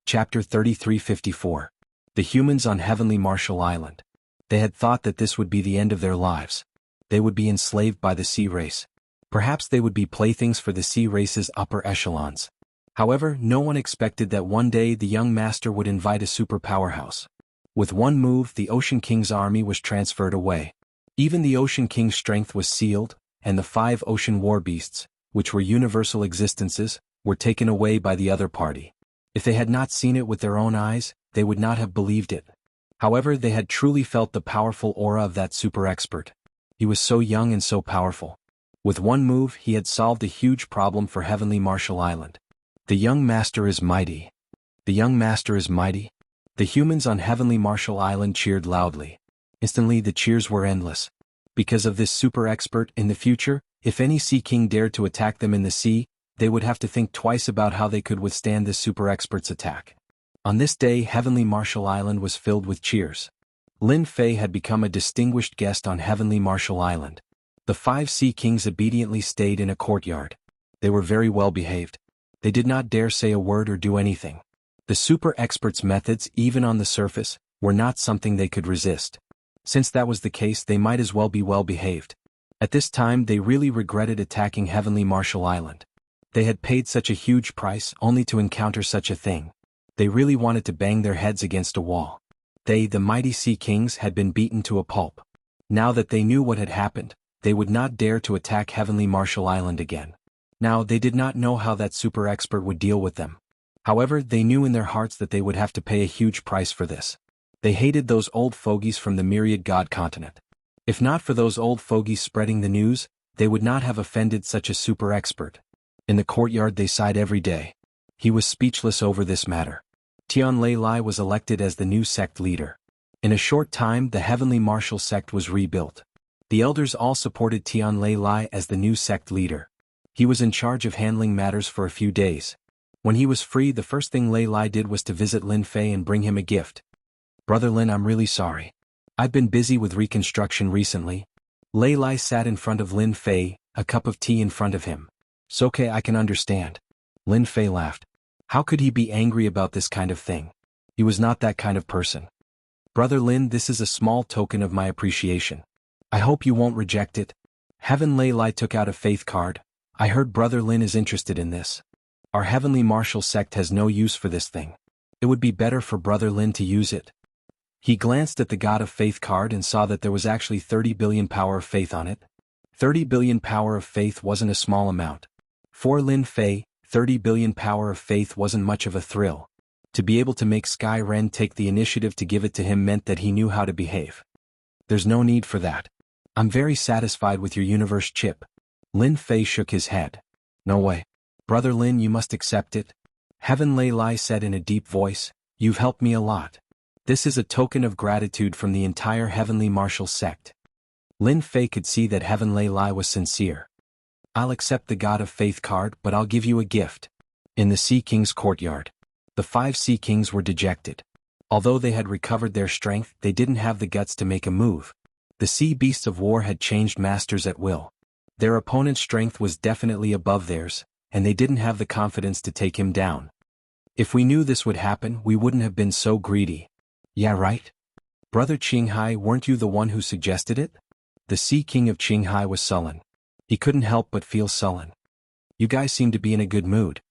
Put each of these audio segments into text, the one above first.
Chapter 3354. The humans on Heavenly Marshall Island. They had thought that this would be the end of their lives. They would be enslaved by the sea race. Perhaps they would be playthings for the sea race's upper echelons. However, no one expected that one day the young master would invite a super powerhouse. With one move, the Ocean King's army was transferred away. Even the Ocean King's strength was sealed, and the 5 ocean war beasts, which were universal existences, were taken away by the other party. If they had not seen it with their own eyes, they would not have believed it. However, they had truly felt the powerful aura of that super expert. He was so young and so powerful. With one move, he had solved a huge problem for Heavenly Marshall Island. The young master is mighty. The young master is mighty. The humans on Heavenly Marshall Island cheered loudly. Instantly, the cheers were endless. Because of this super expert, in the future, if any sea king dared to attack them in the sea, they would have to think twice about how they could withstand this super expert's attack. On this day, Heavenly Marshall Island was filled with cheers. Lin Fei had become a distinguished guest on Heavenly Marshall Island. The 5 sea kings obediently stayed in a courtyard. They were very well behaved. They did not dare say a word or do anything. The super expert's methods, even on the surface, were not something they could resist. Since that was the case, they might as well be well behaved. At this time, they really regretted attacking Heavenly Marshall Island. They had paid such a huge price only to encounter such a thing. They really wanted to bang their heads against a wall. They, the mighty sea kings, had been beaten to a pulp. Now that they knew what had happened, they would not dare to attack Heavenly Marshall Island again. Now, they did not know how that super expert would deal with them. However, they knew in their hearts that they would have to pay a huge price for this. They hated those old fogies from the Myriad God continent. If not for those old fogies spreading the news, they would not have offended such a super expert. In the courtyard they sighed every day. He was speechless over this matter. Tian Lei Lai was elected as the new sect leader. In a short time the Heavenly Marshall sect was rebuilt. The elders all supported Tian Lei Lai as the new sect leader. He was in charge of handling matters for a few days. When he was free, the first thing Lei Lai did was to visit Lin Fei and bring him a gift. "Brother Lin, I'm really sorry. I've been busy with reconstruction recently." Lei Lai sat in front of Lin Fei, a cup of tea in front of him. "It's okay, I can understand." Lin Fei laughed. How could he be angry about this kind of thing? He was not that kind of person. "Brother Lin, this is a small token of my appreciation. I hope you won't reject it." Heaven Lei Lai took out a faith card. "I heard Brother Lin is interested in this. Our Heavenly Marshall sect has no use for this thing. It would be better for Brother Lin to use it." He glanced at the God of Faith card and saw that there was actually 30 billion power of faith on it. 30 billion power of faith wasn't a small amount. For Lin Fei, 30 billion power of faith wasn't much of a thrill. To be able to make Sky Ren take the initiative to give it to him meant that he knew how to behave. "There's no need for that. I'm very satisfied with your universe chip." Lin Fei shook his head. "No way. Brother Lin, you must accept it." Heaven Lei Lai said in a deep voice, "You've helped me a lot. This is a token of gratitude from the entire Heavenly Marshall sect." Lin Fei could see that Heaven Lei Lai was sincere. "I'll accept the God of Faith card, but I'll give you a gift." In the Sea King's courtyard, the 5 Sea Kings were dejected. Although they had recovered their strength, they didn't have the guts to make a move. The sea beasts of war had changed masters at will. Their opponent's strength was definitely above theirs, and they didn't have the confidence to take him down. "If we knew this would happen, we wouldn't have been so greedy." "Yeah, right? Brother Qinghai, weren't you the one who suggested it?" The Sea King of Qinghai was sullen. He couldn't help but feel sullen. "You guys seem to be in a good mood."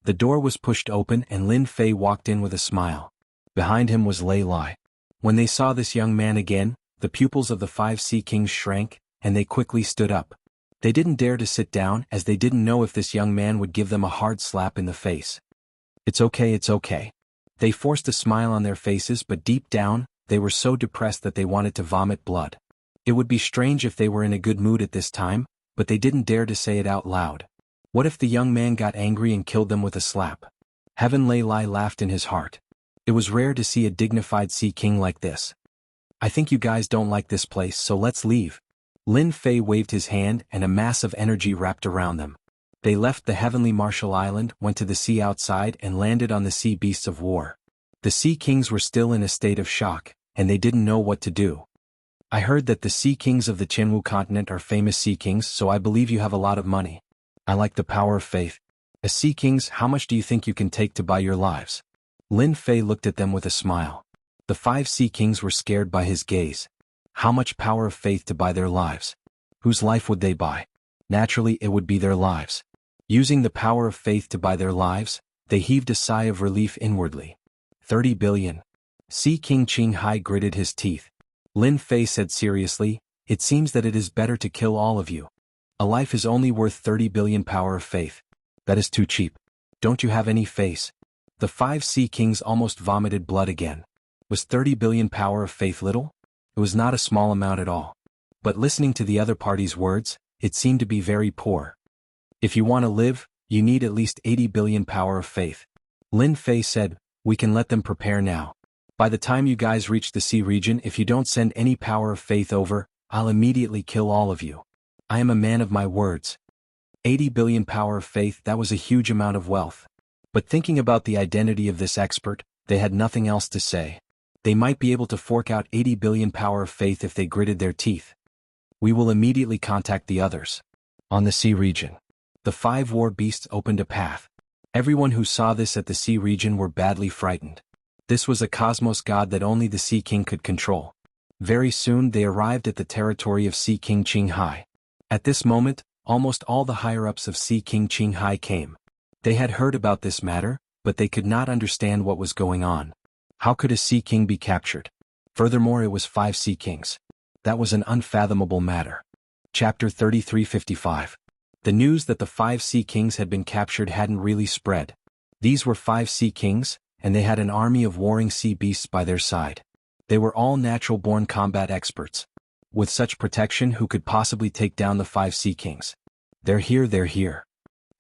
The door was pushed open and Lin Fei walked in with a smile. Behind him was Lei Lai. When they saw this young man again, the pupils of the 5 Sea Kings shrank, and they quickly stood up. They didn't dare to sit down as they didn't know if this young man would give them a hard slap in the face. "It's okay, it's okay." They forced a smile on their faces, but deep down, they were so depressed that they wanted to vomit blood. It would be strange if they were in a good mood at this time, but they didn't dare to say it out loud. What if the young man got angry and killed them with a slap? Heaven Lei Lai laughed in his heart. It was rare to see a dignified Sea King like this. "I think you guys don't like this place, so let's leave." Lin Fei waved his hand and a mass of energy wrapped around them. They left the Heavenly Marshall Island, went to the sea outside and landed on the sea beasts of war. The Sea Kings were still in a state of shock, and they didn't know what to do. "I heard that the Sea Kings of the Qianwu continent are famous Sea Kings, so I believe you have a lot of money. I like the power of faith. As Sea Kings, how much do you think you can take to buy your lives?" Lin Fei looked at them with a smile. The 5 Sea Kings were scared by his gaze. How much power of faith to buy their lives? Whose life would they buy? Naturally, it would be their lives. Using the power of faith to buy their lives, they heaved a sigh of relief inwardly. 30 billion. Sea King Qinghai gritted his teeth. Lin Fei said seriously, "It seems that it is better to kill all of you. A life is only worth 30 billion power of faith. That is too cheap. Don't you have any face?" The 5 Sea Kings almost vomited blood again. Was 30 billion power of faith little? It was not a small amount at all. But listening to the other party's words, it seemed to be very poor. If you want to live, you need at least 80 billion power of faith. Lin Fei said, "We can let them prepare now. By the time you guys reach the sea region, if you don't send any power of faith over, I'll immediately kill all of you. I am a man of my words." 80 billion power of faith, that was a huge amount of wealth. But thinking about the identity of this expert, they had nothing else to say. They might be able to fork out 80 billion power of faith if they gritted their teeth. "We will immediately contact the others." On the sea region, the 5 war beasts opened a path. Everyone who saw this at the sea region were badly frightened. This was a cosmos god that only the Sea King could control. Very soon they arrived at the territory of Sea King Qinghai. At this moment, almost all the higher-ups of Sea King Qinghai came. They had heard about this matter, but they could not understand what was going on. How could a Sea King be captured? Furthermore, it was 5 Sea Kings. That was an unfathomable matter. Chapter 3355. The news that the 5 Sea Kings had been captured hadn't really spread. These were 5 Sea Kings, and they had an army of warring sea beasts by their side. They were all natural-born combat experts. With such protection, who could possibly take down the 5 Sea Kings? They're here, they're here.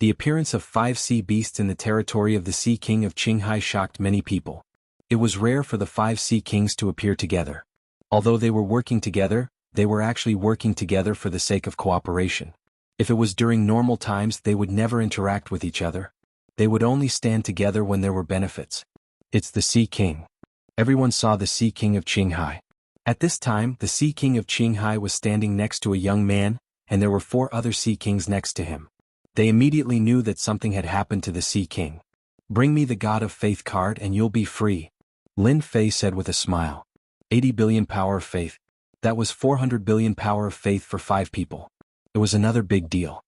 The appearance of 5 sea beasts in the territory of the Sea King of Qinghai shocked many people. It was rare for the 5 Sea Kings to appear together. Although they were working together, they were actually working together for the sake of cooperation. If it was during normal times, they would never interact with each other. They would only stand together when there were benefits. It's the Sea King. Everyone saw the Sea King of Qinghai. At this time, the Sea King of Qinghai was standing next to a young man, and there were 4 other Sea Kings next to him. They immediately knew that something had happened to the Sea King. "Bring me the God of Faith card and you'll be free," Lin Fei said with a smile. 80 billion power of faith. That was 400 billion power of faith for 5 people. It was another big deal.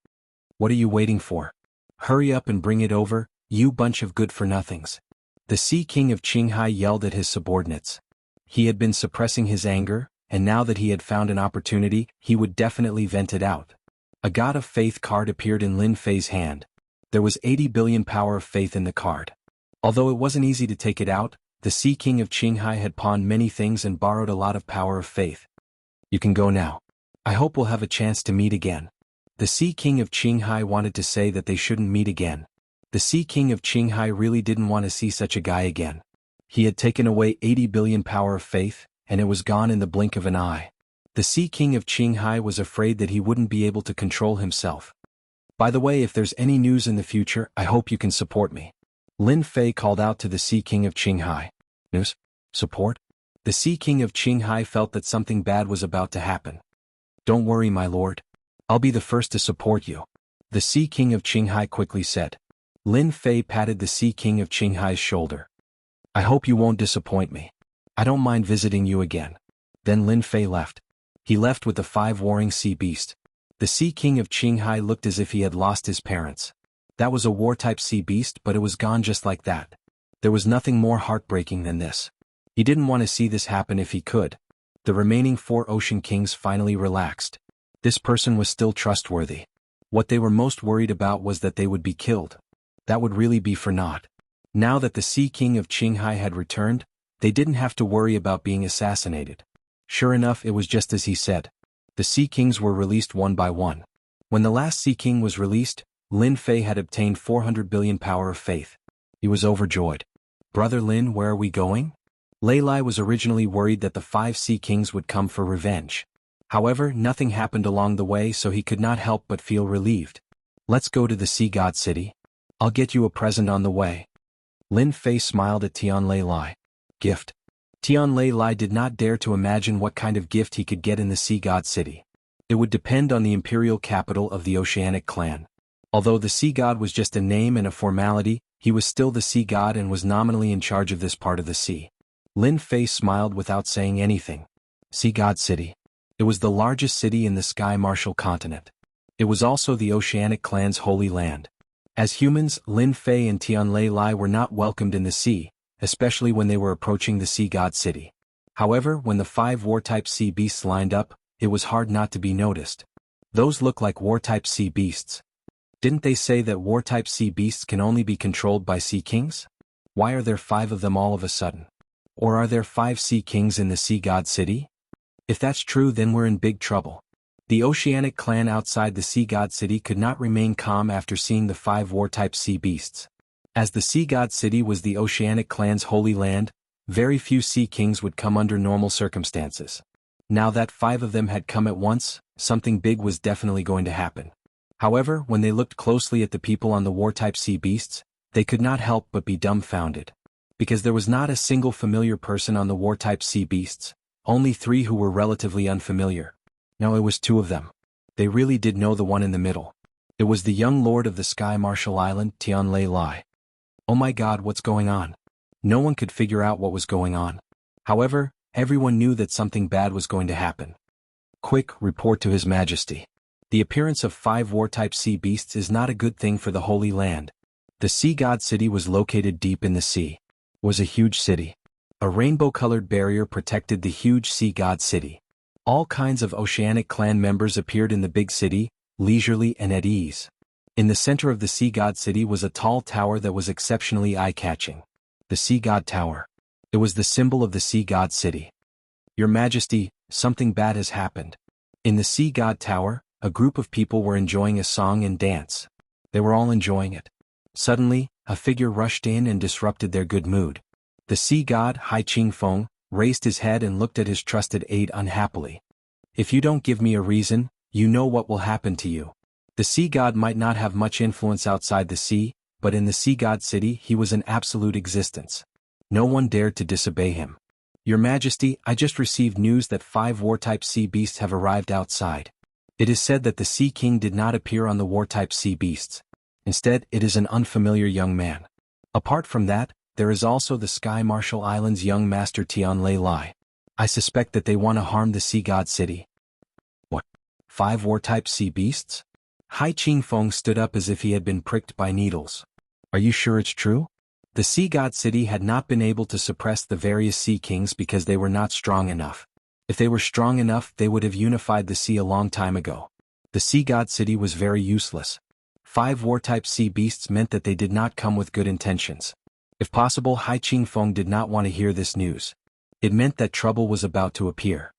"What are you waiting for? Hurry up and bring it over, you bunch of good-for-nothings." The Sea King of Qinghai yelled at his subordinates. He had been suppressing his anger, and now that he had found an opportunity, he would definitely vent it out. A God of Faith card appeared in Lin Fei's hand. There was 80 billion power of faith in the card. Although it wasn't easy to take it out, the Sea King of Qinghai had pawned many things and borrowed a lot of power of faith. "You can go now. I hope we'll have a chance to meet again." The Sea King of Qinghai wanted to say that they shouldn't meet again. The Sea King of Qinghai really didn't want to see such a guy again. He had taken away 80 billion power of faith, and it was gone in the blink of an eye. The Sea King of Qinghai was afraid that he wouldn't be able to control himself. "By the way, if there's any news in the future, I hope you can support me." Lin Fei called out to the Sea King of Qinghai. "News? Support?" The Sea King of Qinghai felt that something bad was about to happen. "Don't worry, my lord. I'll be the first to support you," the Sea King of Qinghai quickly said. Lin Fei patted the Sea King of Qinghai's shoulder. "I hope you won't disappoint me. I don't mind visiting you again." Then Lin Fei left. He left with the 5 warring sea beasts. The Sea King of Qinghai looked as if he had lost his parents. That was a war-type sea beast, but it was gone just like that. There was nothing more heartbreaking than this. He didn't want to see this happen if he could. The remaining 4 Ocean Kings finally relaxed. This person was still trustworthy. What they were most worried about was that they would be killed. That would really be for naught. Now that the Sea King of Qinghai had returned, they didn't have to worry about being assassinated. Sure enough, it was just as he said. The Sea Kings were released one by one. When the last Sea King was released, Lin Fei had obtained 400 billion power of faith. He was overjoyed. "Brother Lin, where are we going?" Lei Lai was originally worried that the 5 Sea Kings would come for revenge. However, nothing happened along the way, so he could not help but feel relieved. "Let's go to the Sea God City. I'll get you a present on the way." Lin Fei smiled at Tian Lei Lai. Gift. Tian Lei Lai did not dare to imagine what kind of gift he could get in the Sea God City. It would depend on the imperial capital of the Oceanic clan. Although the Sea God was just a name and a formality, he was still the sea god and was nominally in charge of this part of the sea. Lin Fei smiled without saying anything. Sea God City. It was the largest city in the Sky Martial continent. It was also the Oceanic clan's holy land. As humans, Lin Fei and Tianlei Lai were not welcomed in the sea, especially when they were approaching the Sea God City. However, when the 5 war-type sea beasts lined up, it was hard not to be noticed. Those look like war-type sea beasts. Didn't they say that war-type sea beasts can only be controlled by sea kings? Why are there 5 of them all of a sudden? Or are there 5 sea kings in the Sea God City? If that's true, then we're in big trouble. The Oceanic clan outside the Sea God City could not remain calm after seeing the 5 war-type sea beasts. As the Sea God City was the Oceanic clan's holy land, very few sea kings would come under normal circumstances. Now that 5 of them had come at once, something big was definitely going to happen. However, when they looked closely at the people on the war-type sea beasts, they could not help but be dumbfounded. Because there was not a single familiar person on the war-type sea beasts, only 3 who were relatively unfamiliar. No, it was 2 of them. They really did know the one in the middle. It was the young lord of the Sky Martial Island, Tianlei Lai. Oh my god, what's going on? No one could figure out what was going on. However, everyone knew that something bad was going to happen. Quick, report to His Majesty. The appearance of 5 war-type sea beasts is not a good thing for the Holy Land. The Sea God City was located deep in the sea. It was a huge city. A rainbow-colored barrier protected the huge Sea God City. All kinds of Oceanic clan members appeared in the big city, leisurely and at ease. In the center of the Sea God City was a tall tower that was exceptionally eye-catching. The Sea God Tower. It was the symbol of the Sea God City. Your Majesty, something bad has happened. In the Sea God Tower, a group of people were enjoying a song and dance. They were all enjoying it. Suddenly, a figure rushed in and disrupted their good mood. The sea god, Hai Qingfeng, raised his head and looked at his trusted aide unhappily. If you don't give me a reason, you know what will happen to you. The sea god might not have much influence outside the sea, but in the Sea God City he was an absolute existence. No one dared to disobey him. Your Majesty, I just received news that 5 war-type sea beasts have arrived outside. It is said that the Sea King did not appear on the war-type sea beasts. Instead, it is an unfamiliar young man. Apart from that, there is also the Sky Martial Island's young master Tianlei Lai. I suspect that they want to harm the Sea God City. What? 5 war-type sea beasts? Hai Qingfeng stood up as if he had been pricked by needles. Are you sure it's true? The Sea God City had not been able to suppress the various sea kings because they were not strong enough. If they were strong enough, they would have unified the sea a long time ago. The Sea God City was very useless. 5 war-type sea beasts meant that they did not come with good intentions. If possible, Hai Qingfeng did not want to hear this news. It meant that trouble was about to appear.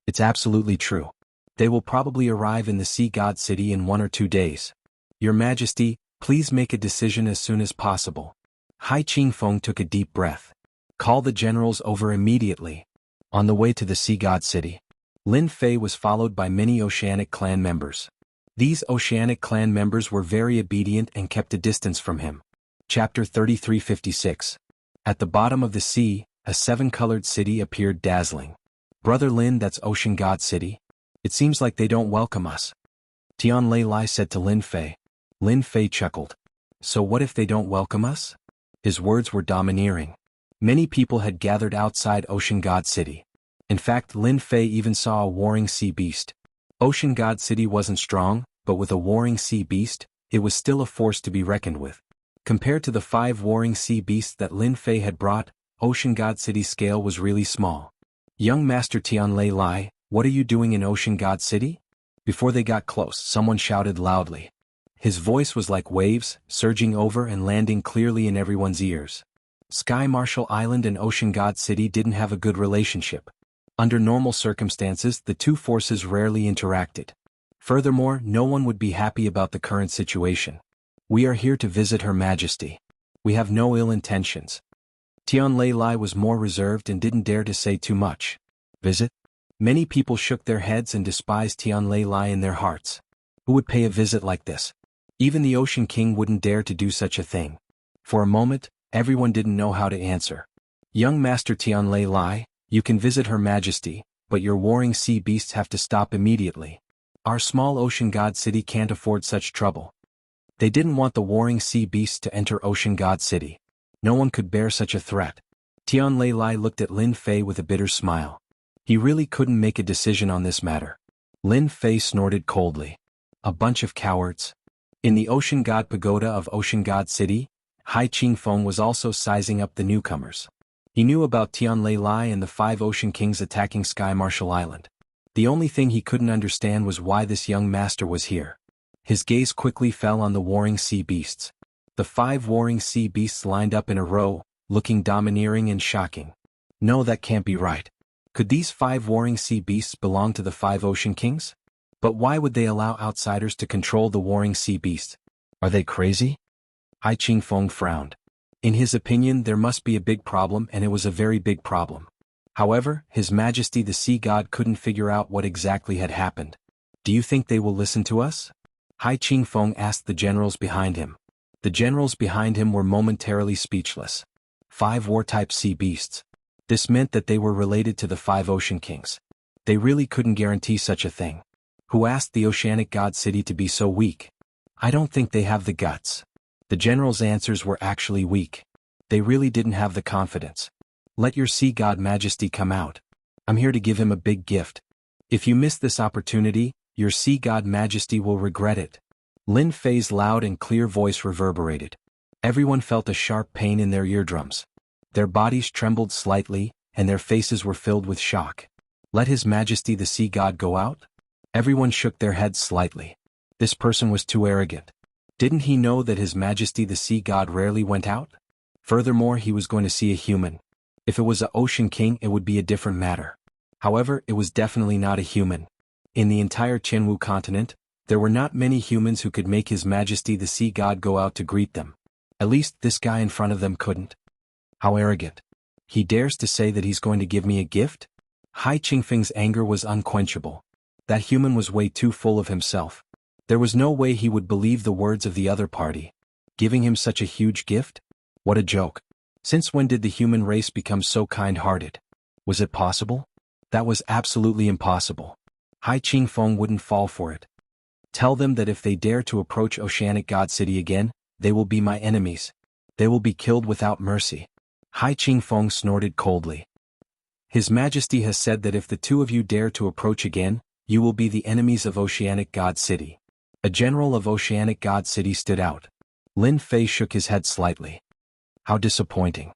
It's absolutely true. They will probably arrive in the Sea God City in 1 or 2 days. Your Majesty, please make a decision as soon as possible. Hai Qingfeng took a deep breath. Call the generals over immediately. On the way to the Sea God City, Lin Fei was followed by many Oceanic clan members. These Oceanic clan members were very obedient and kept a distance from him. Chapter 3356. At the bottom of the sea, a 7-colored city appeared dazzling. Brother Lin, that's Ocean God City. It seems like they don't welcome us. Tianlei Lai said to Lin Fei. Lin Fei chuckled. So what if they don't welcome us? His words were domineering. Many people had gathered outside Ocean God City. In fact, Lin Fei even saw a warring sea beast. Ocean God City wasn't strong, but with a warring sea beast, it was still a force to be reckoned with. Compared to the 5 warring sea beasts that Lin Fei had brought, Ocean God City's scale was really small. Young Master Tianlei Lai, what are you doing in Ocean God City? Before they got close, someone shouted loudly. His voice was like waves, surging over and landing clearly in everyone's ears. Sky Martial Island and Ocean God City didn't have a good relationship. Under normal circumstances, the 2 forces rarely interacted. Furthermore, no one would be happy about the current situation. We are here to visit Her Majesty. We have no ill intentions. Tianlei Lai was more reserved and didn't dare to say too much. Visit? Many people shook their heads and despised Tianlei Lai in their hearts. Who would pay a visit like this? Even the Ocean King wouldn't dare to do such a thing. For a moment, everyone didn't know how to answer. Young Master Tianlei Lai, you can visit Her Majesty, but your warring sea beasts have to stop immediately. Our small Ocean God City can't afford such trouble. They didn't want the warring sea beasts to enter Ocean God City. No one could bear such a threat. Tian Lei looked at Lin Fei with a bitter smile. He really couldn't make a decision on this matter. Lin Fei snorted coldly. A bunch of cowards. In the Ocean God Pagoda of Ocean God City, Hai Qingfeng was also sizing up the newcomers. He knew about Tian Lei and the 5 Ocean Kings attacking Sky Marshall Island. The only thing he couldn't understand was why this young master was here. His gaze quickly fell on the warring sea beasts. The 5 warring sea beasts lined up in a row, looking domineering and shocking. No, that can't be right. Could these 5 warring sea beasts belong to the 5 Ocean Kings? But why would they allow outsiders to control the warring sea beasts? Are they crazy? Hai Qingfeng frowned. In his opinion, there must be a big problem, and it was a very big problem. However, His Majesty the Sea God couldn't figure out what exactly had happened. Do you think they will listen to us? Hai Qingfeng asked the generals behind him. The generals behind him were momentarily speechless. 5 war-type sea beasts. This meant that they were related to the 5 Ocean Kings. They really couldn't guarantee such a thing. Who asked the Oceanic God City to be so weak? I don't think they have the guts. The generals' answers were actually weak. They really didn't have the confidence. Let your Sea God Majesty come out. I'm here to give him a big gift. If you miss this opportunity, your Sea God Majesty will regret it. Lin Fei's loud and clear voice reverberated. Everyone felt a sharp pain in their eardrums. Their bodies trembled slightly, and their faces were filled with shock. Let His Majesty the Sea God go out? Everyone shook their heads slightly. This person was too arrogant. Didn't he know that His Majesty the Sea God rarely went out? Furthermore, he was going to see a human. If it was an Ocean King, it would be a different matter. However, it was definitely not a human. In the entire Qianwu continent, there were not many humans who could make His Majesty the Sea God go out to greet them. At least this guy in front of them couldn't. How arrogant. He dares to say that he's going to give me a gift? Hai Qingfeng's anger was unquenchable. That human was way too full of himself. There was no way he would believe the words of the other party. Giving him such a huge gift? What a joke. Since when did the human race become so kind-hearted? Was it possible? That was absolutely impossible. Hai Qingfeng wouldn't fall for it. Tell them that if they dare to approach Oceanic God City again, they will be my enemies. They will be killed without mercy. Hai Qingfeng snorted coldly. His Majesty has said that if the 2 of you dare to approach again, you will be the enemies of Oceanic God City. A general of Oceanic God City stood out. Lin Fei shook his head slightly. How disappointing.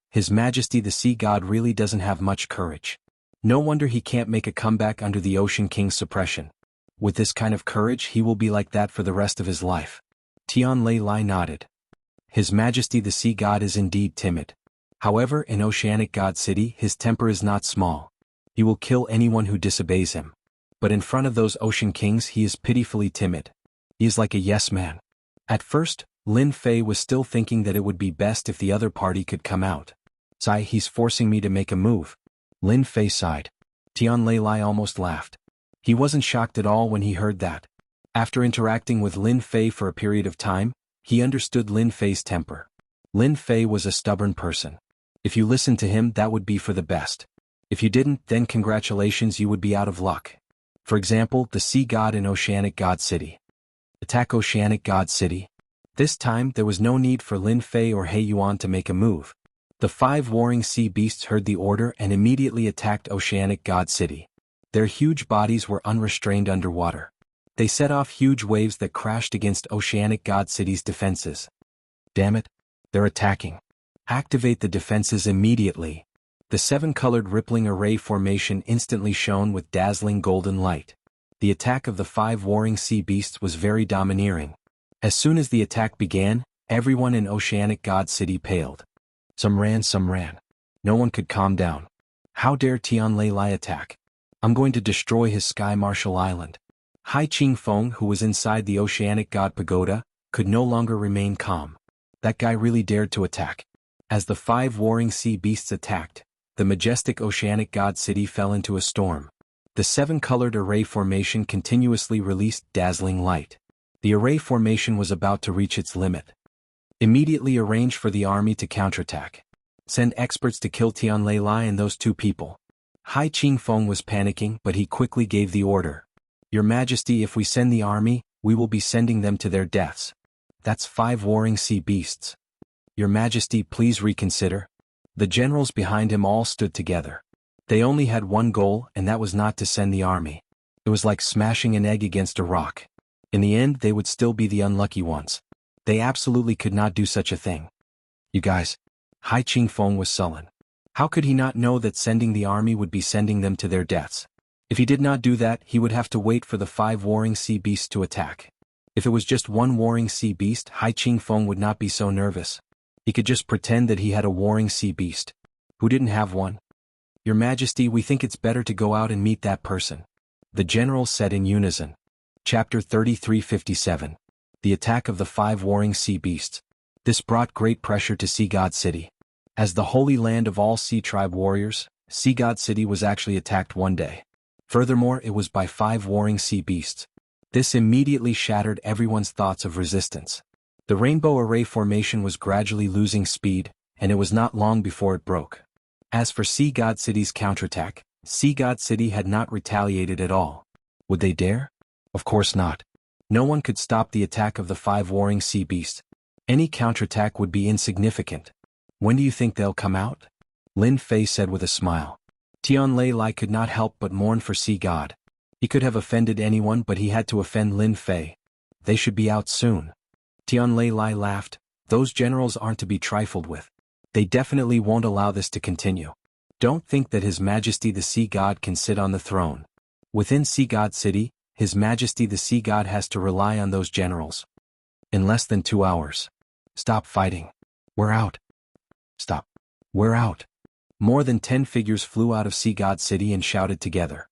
His Majesty the Sea God really doesn't have much courage. No wonder he can't make a comeback under the Ocean King's suppression. With this kind of courage, he will be like that for the rest of his life. Tian Lei nodded. His Majesty the Sea God is indeed timid. However, in Oceanic God City, his temper is not small. He will kill anyone who disobeys him. But in front of those Ocean Kings, he is pitifully timid. He is like a yes man. At first, Lin Fei was still thinking that it would be best if the other party could come out. Sigh, he's forcing me to make a move. Lin Fei sighed. Tian Lei almost laughed. He wasn't shocked at all when he heard that. After interacting with Lin Fei for a period of time, he understood Lin Fei's temper. Lin Fei was a stubborn person. If you listened to him, that would be for the best. If you didn't, then congratulations, you would be out of luck. For example, the Sea God in Oceanic God City. Attack Oceanic God City. This time, there was no need for Lin Fei or He Yuan to make a move. The 5 warring sea beasts heard the order and immediately attacked Oceanic God City. Their huge bodies were unrestrained underwater. They set off huge waves that crashed against Oceanic God City's defenses. Damn it! They're attacking. Activate the defenses immediately. The 7-colored rippling array formation instantly shone with dazzling golden light. The attack of the 5 warring sea beasts was very domineering. As soon as the attack began, everyone in Oceanic God City paled. Some ran. No one could calm down. How dare Tian Lei attack? I'm going to destroy his Sky Marshall Island. Hai Qingfeng, who was inside the Oceanic God Pagoda, could no longer remain calm. That guy really dared to attack. As the 5 warring sea beasts attacked, the majestic Oceanic God City fell into a storm. The 7-colored array formation continuously released dazzling light. The array formation was about to reach its limit. Immediately arrange for the army to counterattack. Send experts to kill Tian Lei and those 2 people. Hai Qingfeng was panicking, but he quickly gave the order. Your Majesty, if we send the army, we will be sending them to their deaths. That's 5 warring sea beasts. Your Majesty, please reconsider. The generals behind him all stood together. They only had one goal, and that was not to send the army. It was like smashing an egg against a rock. In the end, they would still be the unlucky ones. They absolutely could not do such a thing. You guys. Hai Qingfeng was sullen. How could he not know that sending the army would be sending them to their deaths? If he did not do that, he would have to wait for the 5 warring sea beasts to attack. If it was just one warring sea beast, Hai Qingfeng would not be so nervous. He could just pretend that he had a warring sea beast. Who didn't have one? Your Majesty, we think it's better to go out and meet that person. The generals said in unison. Chapter 33:57. The attack of the 5 warring sea beasts. This brought great pressure to Sea God City. As the holy land of all sea tribe warriors, Sea God City was actually attacked one day. Furthermore, it was by 5 warring sea beasts. This immediately shattered everyone's thoughts of resistance. The rainbow array formation was gradually losing speed, and it was not long before it broke. As for Sea God City's counterattack, Sea God City had not retaliated at all. Would they dare? Of course not. No one could stop the attack of the 5 warring sea beasts. Any counterattack would be insignificant. When do you think they'll come out? Lin Fei said with a smile. Tian Lei Lai could not help but mourn for Sea God. He could have offended anyone, but he had to offend Lin Fei. They should be out soon. Tian Lei Lai laughed. Those generals aren't to be trifled with. They definitely won't allow this to continue. Don't think that His Majesty the Sea God can sit on the throne. Within Sea God City, His Majesty the Sea God has to rely on those generals. In less than 2 hours. Stop fighting. We're out. Stop. We're out. More than 10 figures flew out of Sea God City and shouted together.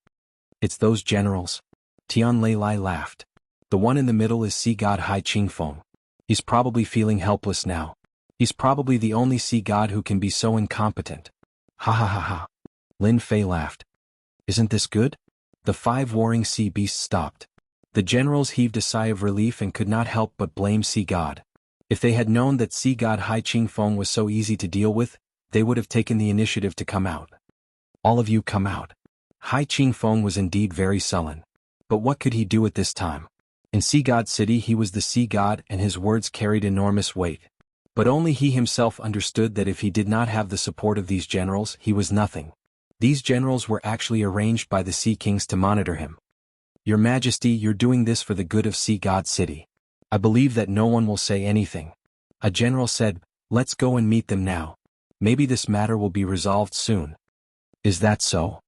It's those generals. Tian Lei Lai laughed. The one in the middle is Sea God Hai Qingfeng. He's probably feeling helpless now. He's probably the only sea god who can be so incompetent. Ha ha ha ha. Lin Fei laughed. Isn't this good? The 5 warring sea beasts stopped. The generals heaved a sigh of relief and could not help but blame Sea God. If they had known that Sea God Hai Qingfeng was so easy to deal with, they would have taken the initiative to come out. All of you come out. Hai Qingfeng was indeed very sullen. But what could he do at this time? In Sea God City he was the sea god and his words carried enormous weight. But only he himself understood that if he did not have the support of these generals, he was nothing. These generals were actually arranged by the Sea Kings to monitor him. Your Majesty, you're doing this for the good of Sea God City. I believe that no one will say anything. A general said, let's go and meet them now. Maybe this matter will be resolved soon. Is that so?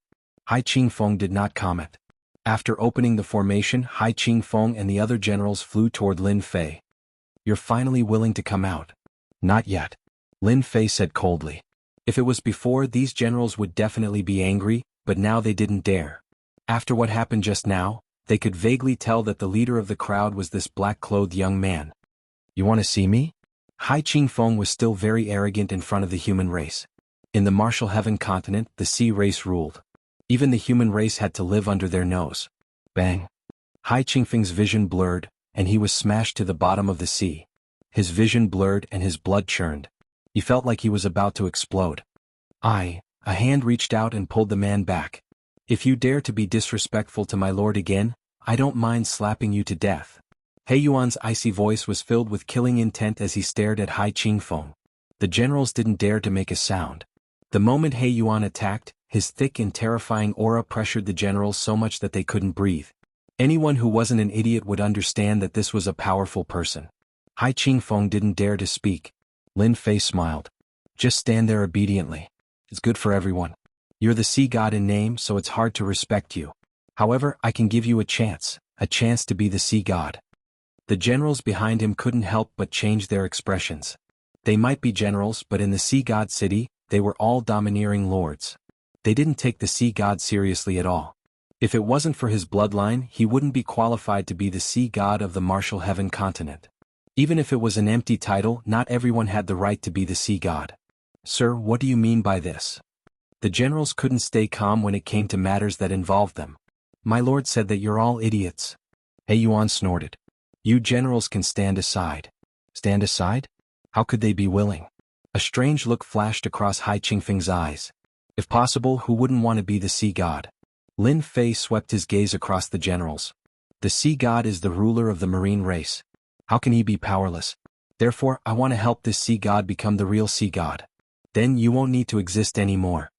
Hai Qingfeng did not comment. After opening the formation, Hai Qingfeng and the other generals flew toward Lin Fei. You're finally willing to come out. Not yet. Lin Fei said coldly. If it was before, these generals would definitely be angry, but now they didn't dare. After what happened just now, they could vaguely tell that the leader of the crowd was this black-clothed young man. You want to see me? Hai Qingfeng was still very arrogant in front of the human race. In the martial heaven continent, the sea race ruled. Even the human race had to live under their nose. Bang! Hai Qingfeng's vision blurred, and he was smashed to the bottom of the sea. His vision blurred and his blood churned. He felt like he was about to explode. A hand reached out and pulled the man back. If you dare to be disrespectful to my lord again, I don't mind slapping you to death. He Yuan's icy voice was filled with killing intent as he stared at Hai Qingfeng. The generals didn't dare to make a sound. The moment He Yuan attacked, his thick and terrifying aura pressured the generals so much that they couldn't breathe. Anyone who wasn't an idiot would understand that this was a powerful person. Hai Qingfeng didn't dare to speak. Lin Fei smiled. Just stand there obediently. It's good for everyone. You're the sea god in name, so it's hard to respect you. However, I can give you a chance to be the sea god. The generals behind him couldn't help but change their expressions. They might be generals, but in the Sea God City, they were all domineering lords. They didn't take the sea god seriously at all. If it wasn't for his bloodline, he wouldn't be qualified to be the sea god of the martial heaven continent. Even if it was an empty title, not everyone had the right to be the sea god. Sir, what do you mean by this? The generals couldn't stay calm when it came to matters that involved them. My lord said that you're all idiots. He Yuan snorted. You generals can stand aside. Stand aside? How could they be willing? A strange look flashed across Hai Qingfeng's eyes. If possible, who wouldn't want to be the sea god? Lin Fei swept his gaze across the generals. The sea god is the ruler of the marine race. How can he be powerless? Therefore, I want to help this sea god become the real sea god. Then you won't need to exist anymore.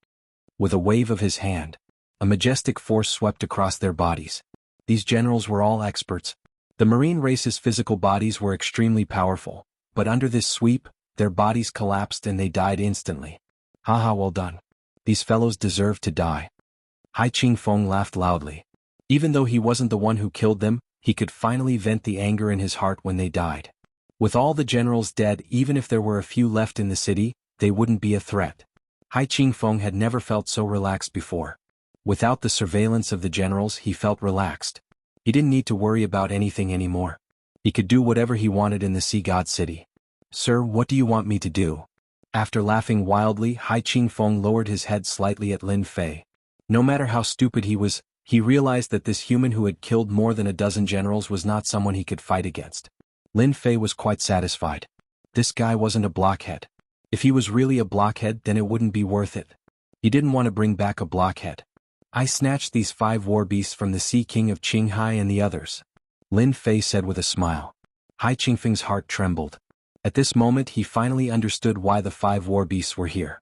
With a wave of his hand, a majestic force swept across their bodies. These generals were all experts. The marine race's physical bodies were extremely powerful, but under this sweep, their bodies collapsed and they died instantly. Haha, well done. These fellows deserve to die. Hai Qingfeng laughed loudly. Even though he wasn't the one who killed them, he could finally vent the anger in his heart when they died. With all the generals dead, even if there were a few left in the city, they wouldn't be a threat. Hai Qingfeng had never felt so relaxed before. Without the surveillance of the generals, he felt relaxed. He didn't need to worry about anything anymore. He could do whatever he wanted in the Sea God City. Sir, what do you want me to do? After laughing wildly, Hai Qingfeng lowered his head slightly at Lin Fei. No matter how stupid he was, he realized that this human who had killed more than a dozen generals was not someone he could fight against. Lin Fei was quite satisfied. This guy wasn't a blockhead. If he was really a blockhead, then it wouldn't be worth it. He didn't want to bring back a blockhead. I snatched these 5 war beasts from the Sea King of Qinghai and the others. Lin Fei said with a smile. Hai Qingfeng's heart trembled. At this moment he finally understood why the 5 war beasts were here.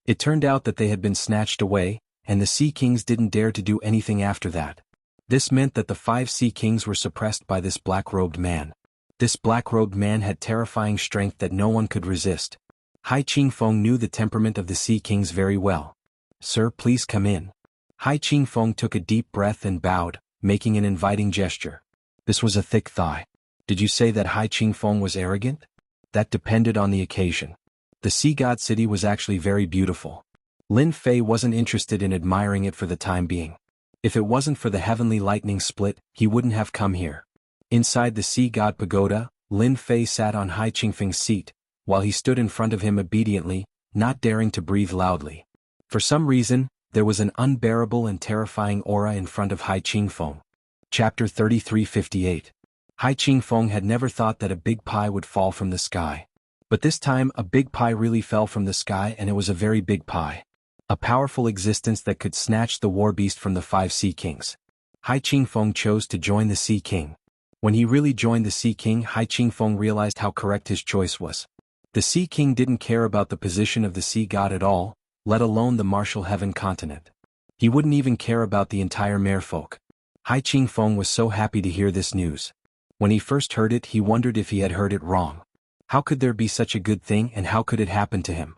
It turned out that they had been snatched away, and the Sea Kings didn't dare to do anything after that. This meant that the 5 Sea Kings were suppressed by this black-robed man. This black-robed man had terrifying strength that no one could resist. Hai Qingfeng knew the temperament of the Sea Kings very well. Sir, please come in. Hai Qingfeng took a deep breath and bowed, making an inviting gesture. This was a thick thigh. Did you say that Hai Qingfeng was arrogant? That depended on the occasion. The Sea God City was actually very beautiful. Lin Fei wasn't interested in admiring it for the time being. If it wasn't for the heavenly lightning split, he wouldn't have come here. Inside the Sea God Pagoda, Lin Fei sat on Hai Qingfeng's seat, while he stood in front of him obediently, not daring to breathe loudly. For some reason, there was an unbearable and terrifying aura in front of Hai Qingfeng. Chapter 3358. Hai Qingfeng had never thought that a big pie would fall from the sky. But this time a big pie really fell from the sky, and it was a very big pie. A powerful existence that could snatch the war beast from the 5 Sea Kings. Hai Qingfeng chose to join the Sea King. When he really joined the Sea King, Hai Qingfeng realized how correct his choice was. The Sea King didn't care about the position of the sea god at all, let alone the martial heaven continent. He wouldn't even care about the entire merfolk. Hai Qingfeng was so happy to hear this news. When he first heard it, he wondered if he had heard it wrong. How could there be such a good thing, and how could it happen to him?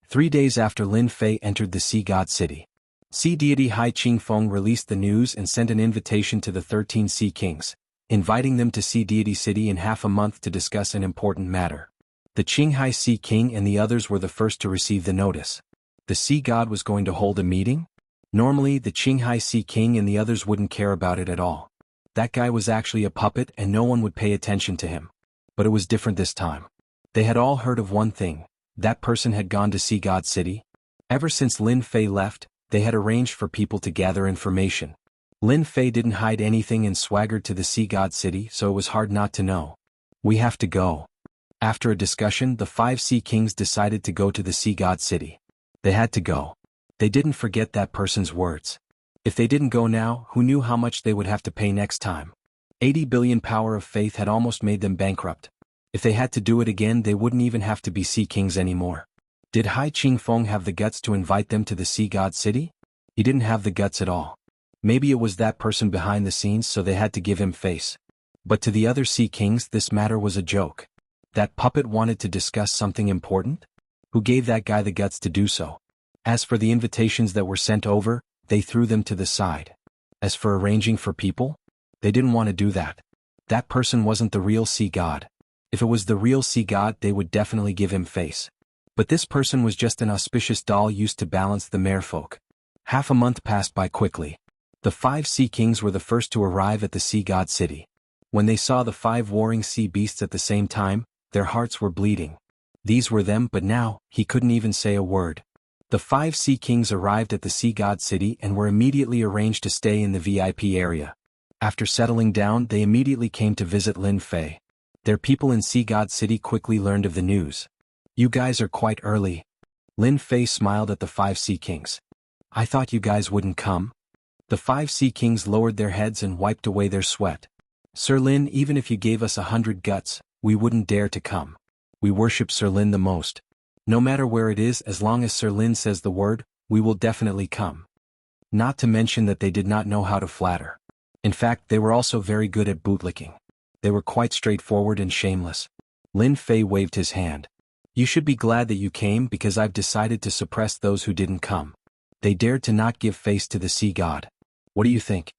3 days after Lin Fei entered the Sea God City, Sea deity Hai Qingfeng released the news and sent an invitation to the 13 Sea Kings, inviting them to Sea Deity City in half a month to discuss an important matter. The Qinghai Sea King and the others were the first to receive the notice. The sea god was going to hold a meeting? Normally, the Qinghai Sea King and the others wouldn't care about it at all. That guy was actually a puppet and no one would pay attention to him. But it was different this time. They had all heard of one thing. That person had gone to Sea God City. Ever since Lin Fei left, they had arranged for people to gather information. Lin Fei didn't hide anything and swaggered to the Sea God City, so it was hard not to know. We have to go. After a discussion, the 5 Sea Kings decided to go to the Sea God City. They had to go. They didn't forget that person's words. If they didn't go now, who knew how much they would have to pay next time? 80 billion power of faith had almost made them bankrupt. If they had to do it again, they wouldn't even have to be Sea Kings anymore. Did Hai Qingfeng have the guts to invite them to the Sea God City? He didn't have the guts at all. Maybe it was that person behind the scenes, so they had to give him face. But to the other Sea Kings, this matter was a joke. That puppet wanted to discuss something important? Who gave that guy the guts to do so? As for the invitations that were sent over, they threw them to the side. As for arranging for people, they didn't want to do that. That person wasn't the real sea god. If it was the real sea god, they would definitely give him face. But this person was just an auspicious doll used to balance the merfolk. Half a month passed by quickly. The 5 Sea Kings were the first to arrive at the Sea God City. When they saw the 5 warring sea beasts at the same time, their hearts were bleeding. These were them, but now, he couldn't even say a word. The 5 Sea Kings arrived at the Sea God City and were immediately arranged to stay in the VIP area. After settling down, they immediately came to visit Lin Fei. Their people in Sea God City quickly learned of the news. You guys are quite early. Lin Fei smiled at the 5 Sea Kings. I thought you guys wouldn't come. The 5 Sea Kings lowered their heads and wiped away their sweat. Sir Lin, even if you gave us 100 guts, we wouldn't dare to come. We worship Sir Lin the most. No matter where it is, as long as Sir Lin says the word, we will definitely come. Not to mention that they did not know how to flatter. In fact, they were also very good at bootlicking. They were quite straightforward and shameless. Lin Fei waved his hand. You should be glad that you came, because I've decided to suppress those who didn't come. They dared to not give face to the sea god. What do you think?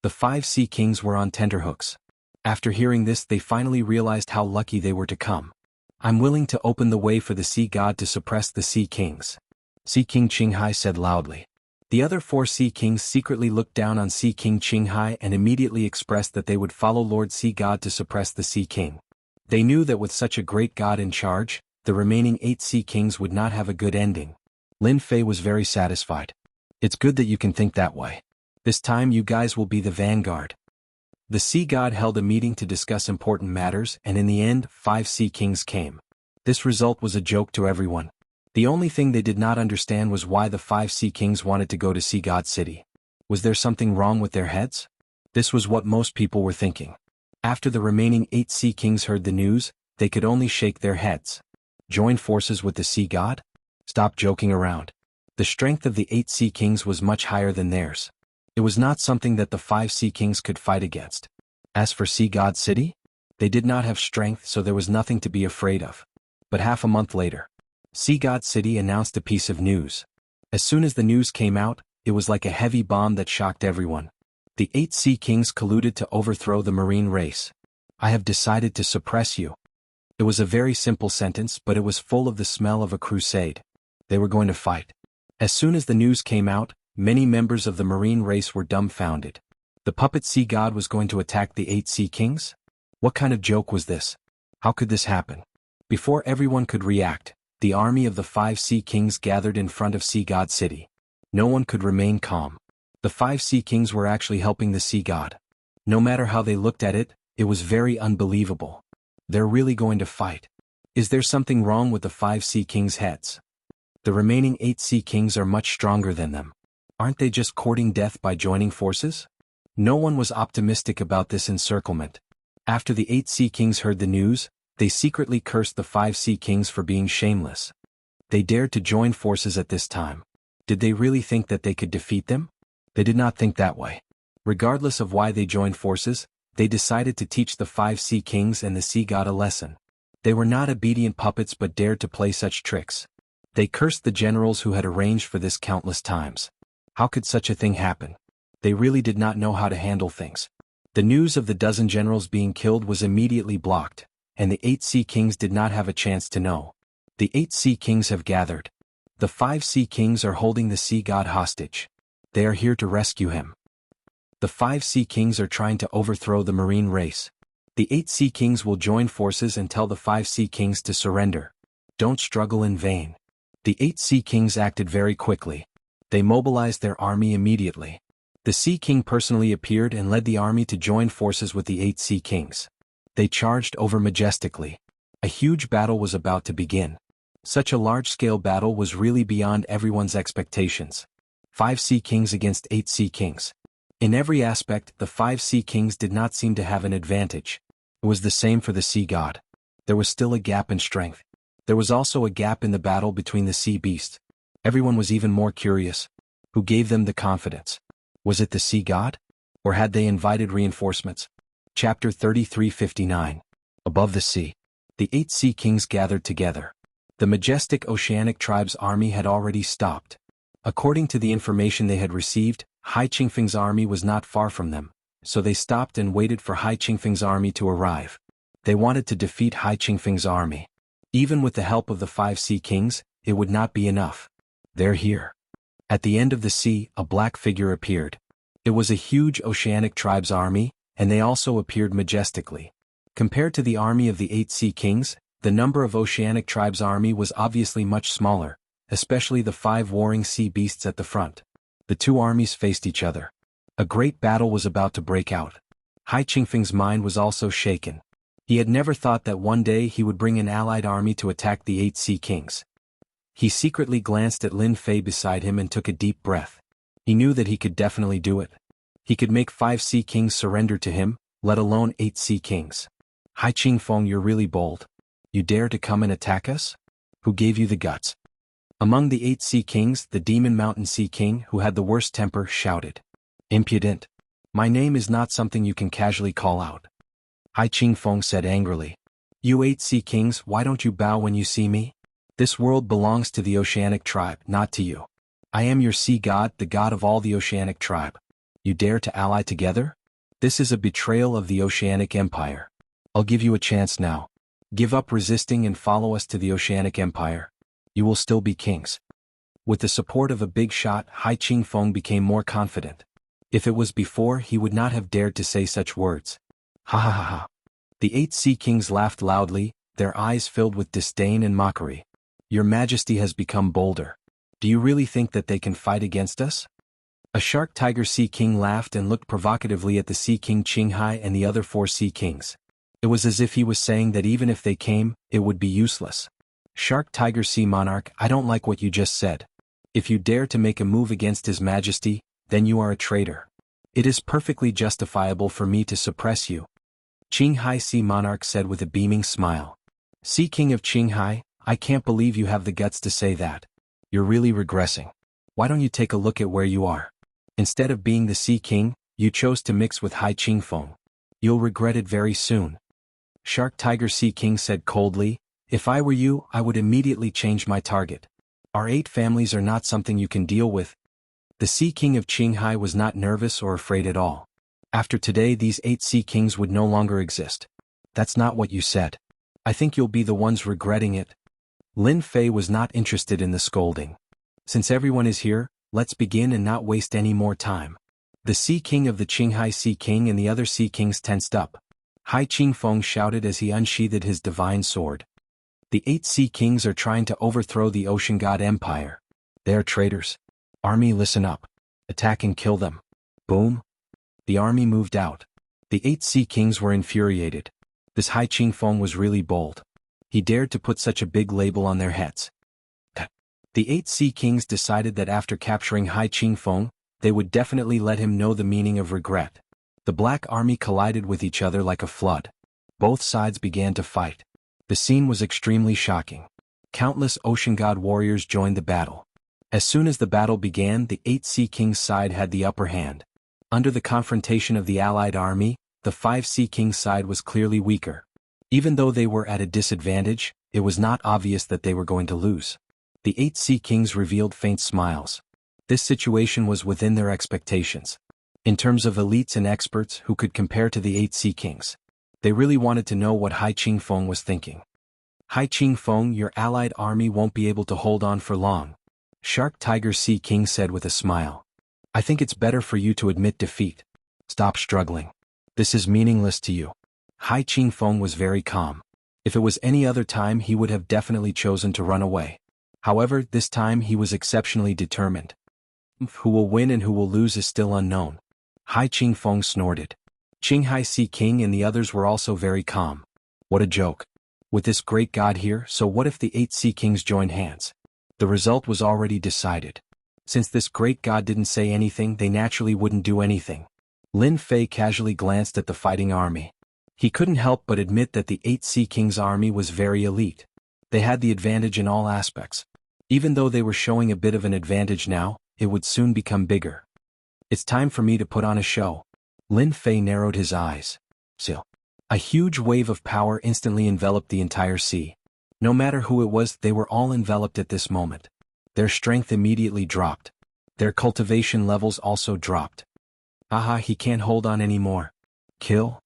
The 5 sea kings were on tenterhooks. After hearing this, they finally realized how lucky they were to come. I'm willing to open the way for the sea god to suppress the sea kings. Sea King Qinghai said loudly. The other 4 sea kings secretly looked down on Sea King Qinghai and immediately expressed that they would follow Lord Sea God to suppress the sea king. They knew that with such a great god in charge, the remaining 8 sea kings would not have a good ending. Lin Fei was very satisfied. It's good that you can think that way. This time you guys will be the vanguard. The sea god held a meeting to discuss important matters, and in the end, 5 sea kings came. This result was a joke to everyone. The only thing they did not understand was why the 5 sea kings wanted to go to Sea God City. Was there something wrong with their heads? This was what most people were thinking. After the remaining 8 sea kings heard the news, they could only shake their heads. Join forces with the sea god? Stop joking around. The strength of the 8 sea kings was much higher than theirs. It was not something that the 5 sea kings could fight against. As for Sea God City, they did not have strength, so there was nothing to be afraid of. But half a month later, Sea God City announced a piece of news. As soon as the news came out, it was like a heavy bomb that shocked everyone. The 8 sea kings colluded to overthrow the marine race. I have decided to suppress you. It was a very simple sentence, but it was full of the smell of a crusade. They were going to fight. As soon as the news came out, many members of the marine race were dumbfounded. The puppet sea god was going to attack the 8 sea kings? What kind of joke was this? How could this happen? Before everyone could react, the army of the 5 sea kings gathered in front of Sea God City. No one could remain calm. The 5 sea kings were actually helping the sea god. No matter how they looked at it, it was very unbelievable. They're really going to fight. Is there something wrong with the 5 sea kings' heads? The remaining 8 sea kings are much stronger than them. Aren't they just courting death by joining forces? No one was optimistic about this encirclement. After the 8 sea kings heard the news, they secretly cursed the 5 sea kings for being shameless. They dared to join forces at this time. Did they really think that they could defeat them? They did not think that way. Regardless of why they joined forces, they decided to teach the 5 sea kings and the sea god a lesson. They were not obedient puppets but dared to play such tricks. They cursed the generals who had arranged for this countless times. How could such a thing happen? They really did not know how to handle things. The news of the dozen generals being killed was immediately blocked, and the 8 sea kings did not have a chance to know. The 8 sea kings have gathered. The 5 sea kings are holding the sea god hostage. They are here to rescue him. The 5 sea kings are trying to overthrow the marine race. The 8 sea kings will join forces and tell the 5 sea kings to surrender. Don't struggle in vain. The 8 sea kings acted very quickly. They mobilized their army immediately. The Sea King personally appeared and led the army to join forces with the 8 sea kings. They charged over majestically. A huge battle was about to begin. Such a large-scale battle was really beyond everyone's expectations. 5 sea kings against 8 sea kings. In every aspect, the 5 sea kings did not seem to have an advantage. It was the same for the sea god. There was still a gap in strength. There was also a gap in the battle between the sea beasts. Everyone was even more curious. Who gave them the confidence? Was it the sea god? Or had they invited reinforcements? Chapter 33:59. Above the sea. The 8 sea kings gathered together. The majestic oceanic tribe's army had already stopped. According to the information they had received, Hai Qingfeng's army was not far from them, so they stopped and waited for Hai Qingfeng's army to arrive. They wanted to defeat Hai Qingfeng's army. Even with the help of the 5 sea kings, it would not be enough. They're here. At the end of the sea, a black figure appeared. It was a huge oceanic tribe's army, and they also appeared majestically. Compared to the army of the 8 sea kings, the number of oceanic tribe's army was obviously much smaller, especially the 5 warring sea beasts at the front. The two armies faced each other. A great battle was about to break out. Hai Qingfeng's mind was also shaken. He had never thought that one day he would bring an allied army to attack the 8 sea kings. He secretly glanced at Lin Fei beside him and took a deep breath. He knew that he could definitely do it. He could make 5 sea kings surrender to him, let alone 8 sea kings. Hai Qingfeng, you're really bold. You dare to come and attack us? Who gave you the guts? Among the 8 sea kings, the Demon Mountain Sea King, who had the worst temper, shouted. Impudent. My name is not something you can casually call out. Hai Qingfeng said angrily. You 8 sea kings, why don't you bow when you see me? This world belongs to the Oceanic tribe, not to you. I am your sea god, the god of all the Oceanic tribe. You dare to ally together? This is a betrayal of the Oceanic Empire. I'll give you a chance now. Give up resisting and follow us to the Oceanic Empire. You will still be kings. With the support of a big shot, Hai Qingfeng became more confident. If it was before, he would not have dared to say such words. Ha ha ha ha. The 8 sea kings laughed loudly, their eyes filled with disdain and mockery. Your Majesty has become bolder. Do you really think that they can fight against us? A Shark Tiger Sea King laughed and looked provocatively at the Sea King Qinghai and the other 4 sea kings. It was as if he was saying that even if they came, it would be useless. Shark Tiger Sea Monarch, I don't like what you just said. If you dare to make a move against His Majesty, then you are a traitor. It is perfectly justifiable for me to suppress you. Qinghai Sea Monarch said with a beaming smile. Sea King of Qinghai, I can't believe you have the guts to say that. You're really regressing. Why don't you take a look at where you are? Instead of being the Sea King, you chose to mix with Hai Qingfeng. You'll regret it very soon. Shark Tiger Sea King said coldly, if I were you, I would immediately change my target. Our 8 families are not something you can deal with. The Sea King of Qinghai was not nervous or afraid at all. After today, these 8 Sea Kings would no longer exist. That's not what you said. I think you'll be the ones regretting it. Lin Fei was not interested in the scolding. Since everyone is here, let's begin and not waste any more time. The Sea King of the Qinghai Sea King and the other Sea Kings tensed up. Hai Qingfeng shouted as he unsheathed his divine sword. The 8 Sea Kings are trying to overthrow the Ocean God Empire. They are traitors. Army, listen up. Attack and kill them. Boom. The army moved out. The 8 Sea Kings were infuriated. This Hai Qingfeng was really bold. He dared to put such a big label on their heads. The 8 Sea Kings decided that after capturing Hai Qingfeng, they would definitely let him know the meaning of regret. The Black Army collided with each other like a flood. Both sides began to fight. The scene was extremely shocking. Countless Ocean God warriors joined the battle. As soon as the battle began, the 8 Sea Kings' side had the upper hand. Under the confrontation of the Allied army, the 5 Sea Kings' side was clearly weaker. Even though they were at a disadvantage, it was not obvious that they were going to lose. The 8 Sea Kings revealed faint smiles. This situation was within their expectations. In terms of elites and experts who could compare to the 8 Sea Kings, they really wanted to know what Hai Qingfeng was thinking. Hai Qingfeng, your allied army won't be able to hold on for long. Shark Tiger Sea King said with a smile. I think it's better for you to admit defeat. Stop struggling. This is meaningless to you. Hai Qingfeng was very calm. If it was any other time, he would have definitely chosen to run away. However, this time he was exceptionally determined. Who will win and who will lose is still unknown. Hai Qingfeng snorted. Qinghai Sea King and the others were also very calm. What a joke. With this great god here, so what if the 8 Sea Kings joined hands? The result was already decided. Since this great god didn't say anything, they naturally wouldn't do anything. Lin Fei casually glanced at the fighting army. He couldn't help but admit that the 8 Sea Kings' army was very elite. They had the advantage in all aspects. Even though they were showing a bit of an advantage now, it would soon become bigger. It's time for me to put on a show. Lin Fei narrowed his eyes. Still. A huge wave of power instantly enveloped the entire sea. No matter who it was, they were all enveloped at this moment. Their strength immediately dropped. Their cultivation levels also dropped. Aha, he can't hold on anymore. Kill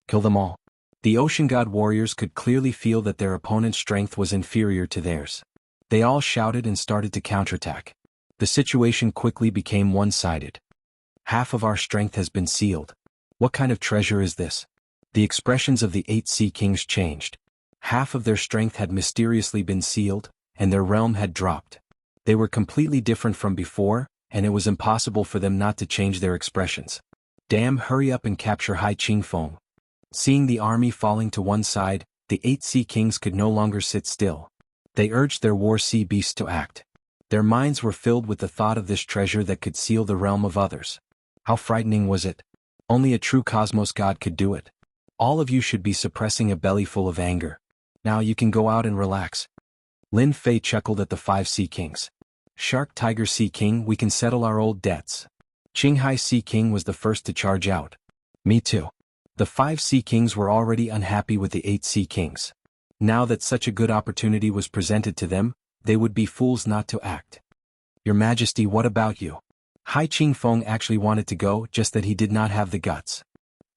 them all. The Ocean God warriors could clearly feel that their opponent's strength was inferior to theirs. They all shouted and started to counterattack. The situation quickly became one-sided. Half of our strength has been sealed. What kind of treasure is this? The expressions of the 8 Sea Kings changed. Half of their strength had mysteriously been sealed, and their realm had dropped. They were completely different from before, and it was impossible for them not to change their expressions. Damn, hurry up and capture Hai Qingfeng. Seeing the army falling to one side, the 8 Sea Kings could no longer sit still. They urged their war sea beasts to act. Their minds were filled with the thought of this treasure that could seal the realm of others. How frightening was it? Only a true cosmos god could do it. All of you should be suppressing a belly full of anger. Now you can go out and relax. Lin Fei chuckled at the 5 Sea Kings. Shark Tiger Sea King, we can settle our old debts. Qinghai Sea King was the first to charge out. Me too. The 5 Sea Kings were already unhappy with the 8 Sea Kings. Now that such a good opportunity was presented to them, they would be fools not to act. Your Majesty, what about you? Hai Qingfeng actually wanted to go, just that he did not have the guts.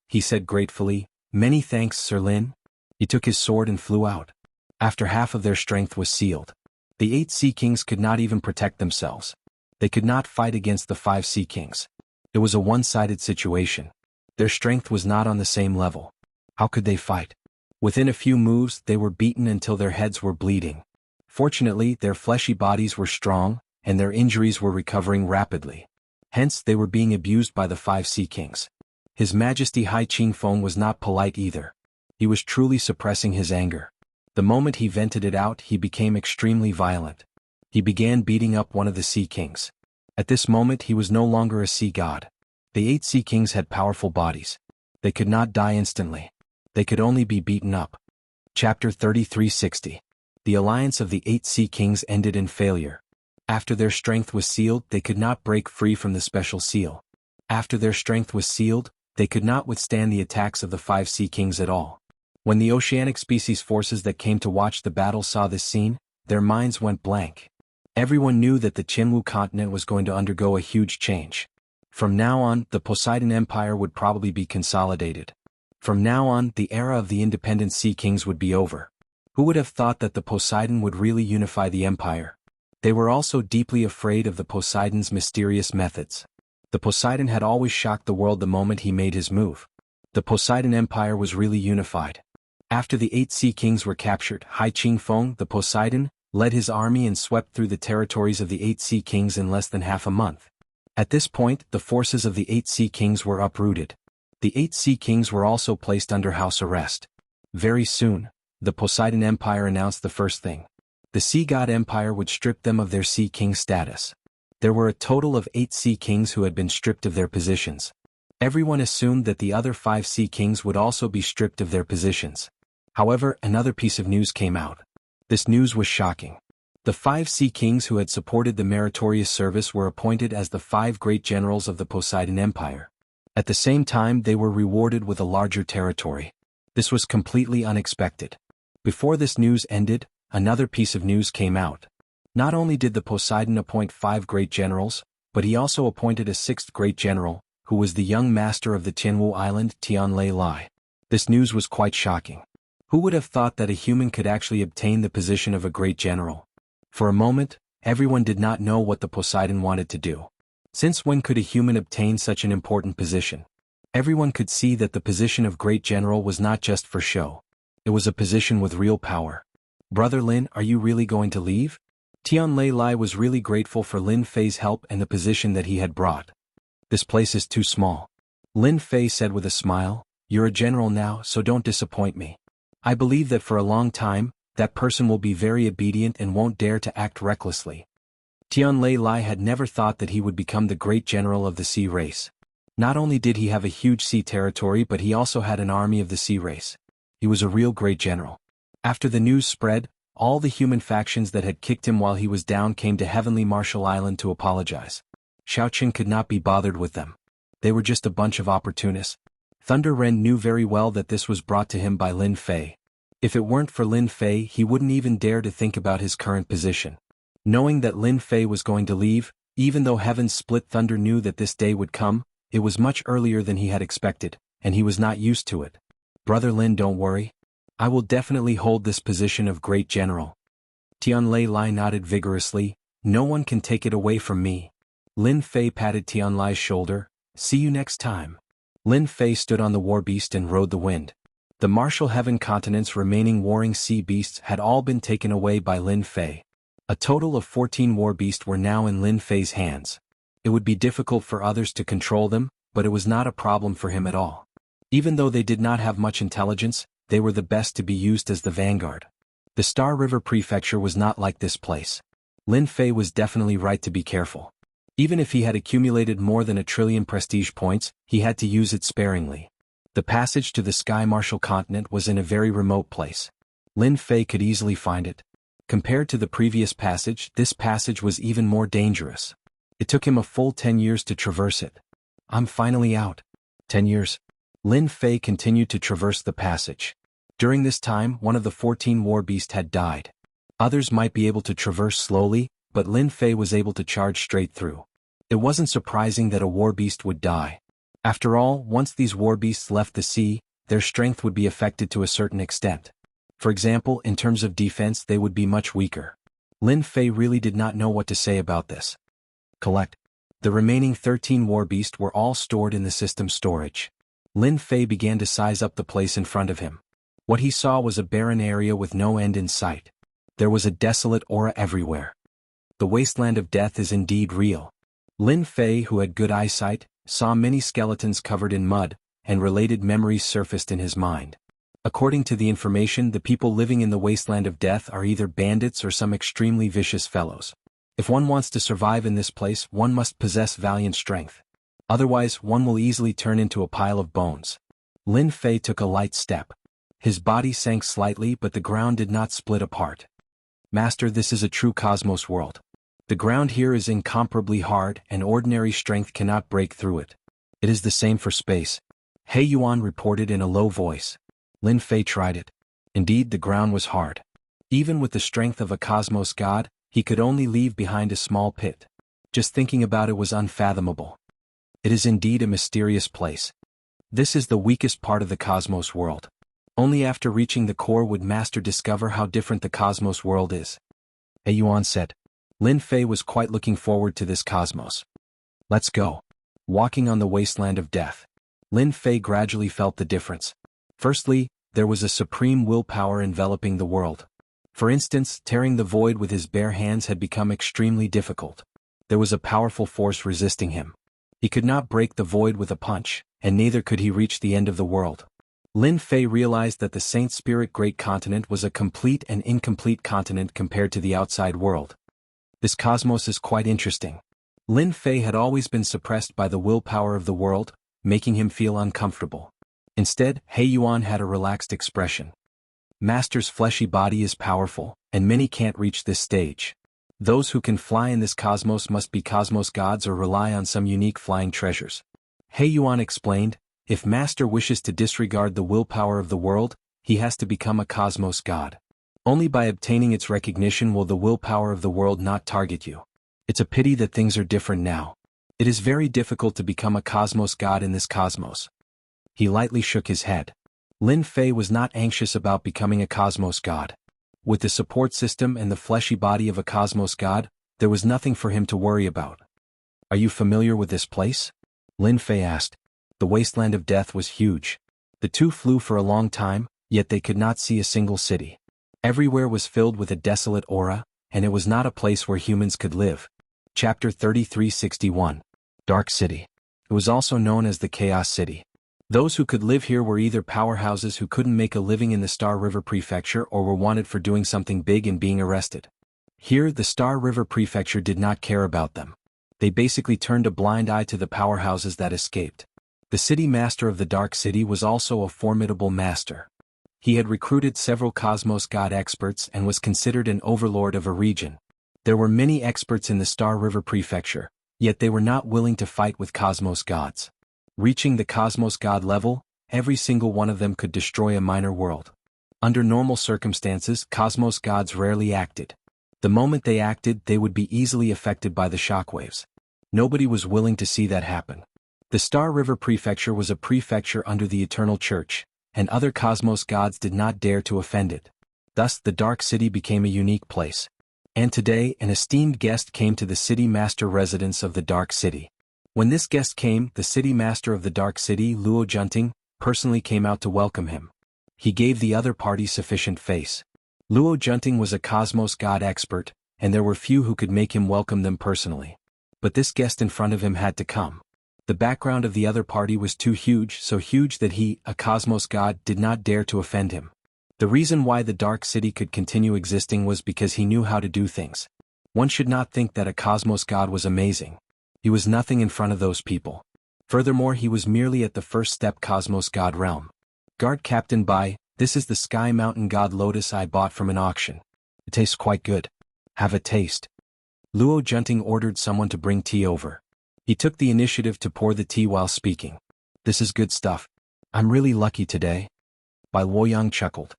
He said gratefully, "Many thanks, Sir Lin." He took his sword and flew out. After half of their strength was sealed. The 8 Sea Kings could not even protect themselves. They could not fight against the 5 Sea Kings. It was a one-sided situation. Their strength was not on the same level. How could they fight? Within a few moves, they were beaten until their heads were bleeding. Fortunately, their fleshy bodies were strong, and their injuries were recovering rapidly. Hence, they were being abused by the 5 Sea Kings. His Majesty Hai Qingfeng was not polite either. He was truly suppressing his anger. The moment he vented it out, he became extremely violent. He began beating up one of the Sea Kings. At this moment, he was no longer a sea god. The 8 Sea Kings had powerful bodies. They could not die instantly. They could only be beaten up. Chapter 3360. The alliance of the 8 Sea Kings ended in failure. After their strength was sealed, they could not break free from the special seal. After their strength was sealed, they could not withstand the attacks of the 5 Sea Kings at all. When the oceanic species forces that came to watch the battle saw this scene, their minds went blank. Everyone knew that the Qinwu continent was going to undergo a huge change. From now on, the Poseidon Empire would probably be consolidated. From now on, the era of the independent Sea Kings would be over. Who would have thought that the Poseidon would really unify the empire? They were also deeply afraid of the Poseidon's mysterious methods. The Poseidon had always shocked the world the moment he made his move. The Poseidon Empire was really unified. After the 8 Sea Kings were captured, Hai Qingfeng, the Poseidon, led his army and swept through the territories of the 8 Sea Kings in less than half a month. At this point, the forces of the 8 Sea Kings were uprooted. The 8 Sea Kings were also placed under house arrest. Very soon, the Poseidon Empire announced the first thing. The Sea God Empire would strip them of their Sea King status. There were a total of 8 Sea Kings who had been stripped of their positions. Everyone assumed that the other 5 Sea Kings would also be stripped of their positions. However, another piece of news came out. This news was shocking. The 5 Sea Kings who had supported the meritorious service were appointed as the 5 great generals of the Poseidon Empire. At the same time, they were rewarded with a larger territory. This was completely unexpected. Before this news ended, another piece of news came out. Not only did the Poseidon appoint 5 great generals, but he also appointed a 6th great general, who was the young master of the Qinwu Island, Tianlei Lai. This news was quite shocking. Who would have thought that a human could actually obtain the position of a great general? For a moment, everyone did not know what the Poseidon wanted to do. Since when could a human obtain such an important position? Everyone could see that the position of great general was not just for show. It was a position with real power. Brother Lin, are you really going to leave? Tianlei Lai was really grateful for Lin Fei's help and the position that he had brought. This place is too small. Lin Fei said with a smile, "You're a general now, so don't disappoint me. I believe that for a long time, that person will be very obedient and won't dare to act recklessly." Tianlei Lai had never thought that he would become the great general of the sea race. Not only did he have a huge sea territory, but he also had an army of the sea race. He was a real great general. After the news spread, all the human factions that had kicked him while he was down came to Heavenly Marshall Island to apologize. Xiaoqin could not be bothered with them. They were just a bunch of opportunists. Thunder Ren knew very well that this was brought to him by Lin Fei. If it weren't for Lin Fei, he wouldn't even dare to think about his current position. Knowing that Lin Fei was going to leave, even though Heaven's Split Thunder knew that this day would come, it was much earlier than he had expected, and he was not used to it. Brother Lin, don't worry. I will definitely hold this position of great general. Tianlei Lai nodded vigorously. No one can take it away from me. Lin Fei patted Tianlai's shoulder. See you next time. Lin Fei stood on the war beast and rode the wind. The Martial Heaven continent's remaining warring sea beasts had all been taken away by Lin Fei. A total of 14 war beasts were now in Lin Fei's hands. It would be difficult for others to control them, but it was not a problem for him at all. Even though they did not have much intelligence, they were the best to be used as the vanguard. The Star River Prefecture was not like this place. Lin Fei was definitely right to be careful. Even if he had accumulated more than 1,000,000,000,000 prestige points, he had to use it sparingly. The passage to the Sky Martial continent was in a very remote place. Lin Fei could easily find it. Compared to the previous passage, this passage was even more dangerous. It took him a full 10 years to traverse it. I'm finally out. 10 years. Lin Fei continued to traverse the passage. During this time, one of the 14 war beasts had died. Others might be able to traverse slowly, but Lin Fei was able to charge straight through. It wasn't surprising that a war beast would die. After all, once these war beasts left the sea, their strength would be affected to a certain extent. For example, in terms of defense, they would be much weaker. Lin Fei really did not know what to say about this. Collect. The remaining 13 war beasts were all stored in the system storage. Lin Fei began to size up the place in front of him. What he saw was a barren area with no end in sight. There was a desolate aura everywhere. The wasteland of death is indeed real. Lin Fei, who had good eyesight, saw many skeletons covered in mud, and related memories surfaced in his mind. According to the information, the people living in the wasteland of death are either bandits or some extremely vicious fellows. If one wants to survive in this place, one must possess valiant strength. Otherwise, one will easily turn into a pile of bones. Lin Fei took a light step. His body sank slightly, but the ground did not split apart. Master, this is a true cosmos world. The ground here is incomparably hard, and ordinary strength cannot break through it. It is the same for space. He Yuan reported in a low voice. Lin Fei tried it. Indeed, the ground was hard. Even with the strength of a cosmos god, he could only leave behind a small pit. Just thinking about it was unfathomable. It is indeed a mysterious place. This is the weakest part of the cosmos world. Only after reaching the core would Master discover how different the cosmos world is. He Yuan said. Lin Fei was quite looking forward to this cosmos. Let's go. Walking on the wasteland of death. Lin Fei gradually felt the difference. Firstly, there was a supreme willpower enveloping the world. For instance, tearing the void with his bare hands had become extremely difficult. There was a powerful force resisting him. He could not break the void with a punch, and neither could he reach the end of the world. Lin Fei realized that the Saint Spirit Great Continent was a complete and incomplete continent compared to the outside world. This cosmos is quite interesting. Lin Fei had always been suppressed by the willpower of the world, making him feel uncomfortable. Instead, He Yuan had a relaxed expression. Master's fleshy body is powerful, and many can't reach this stage. Those who can fly in this cosmos must be cosmos gods or rely on some unique flying treasures. He Yuan explained, if Master wishes to disregard the willpower of the world, he has to become a cosmos god. Only by obtaining its recognition will the willpower of the world not target you. It's a pity that things are different now. It is very difficult to become a cosmos god in this cosmos. He lightly shook his head. Lin Fei was not anxious about becoming a cosmos god. With the support system and the fleshy body of a cosmos god, there was nothing for him to worry about. Are you familiar with this place? Lin Fei asked. The wasteland of death was huge. The two flew for a long time, yet they could not see a single city. Everywhere was filled with a desolate aura, and it was not a place where humans could live. Chapter 3361. Dark City. It was also known as the Chaos City. Those who could live here were either powerhouses who couldn't make a living in the Star River Prefecture or were wanted for doing something big and being arrested. Here, the Star River Prefecture did not care about them. They basically turned a blind eye to the powerhouses that escaped. The city master of the Dark City was also a formidable master. He had recruited several cosmos god experts and was considered an overlord of a region. There were many experts in the Star River Prefecture, yet they were not willing to fight with cosmos gods. Reaching the cosmos god level, every single one of them could destroy a minor world. Under normal circumstances, cosmos gods rarely acted. The moment they acted, they would be easily affected by the shockwaves. Nobody was willing to see that happen. The Star River Prefecture was a prefecture under the Eternal Church, and other cosmos gods did not dare to offend it. Thus, the Dark City became a unique place. And today, an esteemed guest came to the city master residence of the Dark City. When this guest came, the city master of the Dark City, Luo Junting, personally came out to welcome him. He gave the other party sufficient face. Luo Junting was a cosmos god expert, and there were few who could make him welcome them personally. But this guest in front of him had to come. The background of the other party was too huge, so huge that he, a cosmos god, did not dare to offend him. The reason why the Dark City could continue existing was because he knew how to do things. One should not think that a cosmos god was amazing. He was nothing in front of those people. Furthermore, he was merely at the first step Cosmos God realm. Guard Captain Bai, this is the Sky Mountain God Lotus I bought from an auction. It tastes quite good. Have a taste. Luo Junting ordered someone to bring tea over. He took the initiative to pour the tea while speaking. This is good stuff. I'm really lucky today. Bai Luoyang chuckled.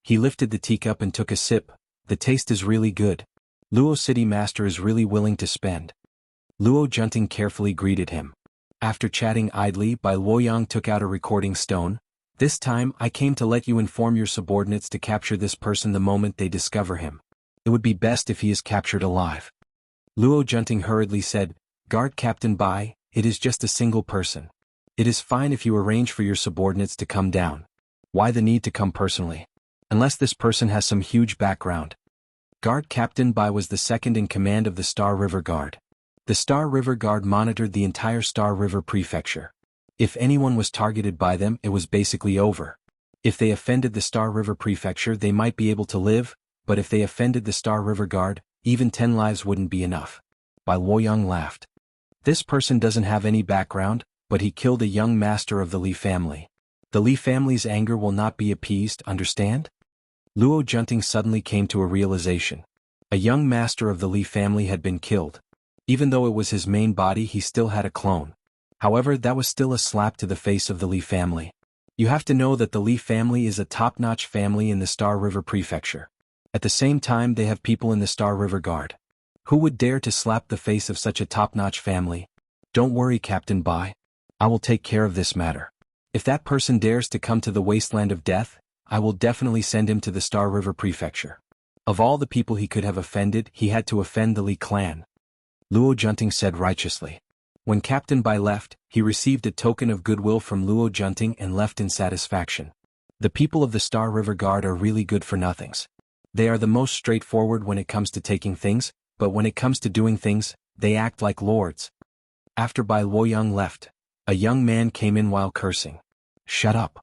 He lifted the teacup and took a sip. The taste is really good. Luo City Master is really willing to spend. Luo Junting carefully greeted him. After chatting idly, Bai Luoyang took out a recording stone. This time, I came to let you inform your subordinates to capture this person the moment they discover him. It would be best if he is captured alive. Luo Junting hurriedly said, Guard Captain Bai, it is just a single person. It is fine if you arrange for your subordinates to come down. Why the need to come personally? Unless this person has some huge background. Guard Captain Bai was the second in command of the Star River Guard. The Star River Guard monitored the entire Star River Prefecture. If anyone was targeted by them, it was basically over. If they offended the Star River Prefecture, they might be able to live, but if they offended the Star River Guard, even 10 lives wouldn't be enough. Bai Luoyang laughed. This person doesn't have any background, but he killed a young master of the Li family. The Li family's anger will not be appeased, understand? Luo Junting suddenly came to a realization. A young master of the Li family had been killed. Even though it was his main body, he still had a clone. However, that was still a slap to the face of the Li family. You have to know that the Li family is a top-notch family in the Star River Prefecture. At the same time, they have people in the Star River Guard. Who would dare to slap the face of such a top-notch family? Don't worry, Captain Bai. I will take care of this matter. If that person dares to come to the Wasteland of Death, I will definitely send him to the Star River Prefecture. Of all the people he could have offended, he had to offend the Li clan. Luo Junting said righteously. When Captain Bai left, he received a token of goodwill from Luo Junting and left in satisfaction. The people of the Star River Guard are really good for nothings. They are the most straightforward when it comes to taking things, but when it comes to doing things, they act like lords. After Bai Luoyang left, a young man came in while cursing. Shut up.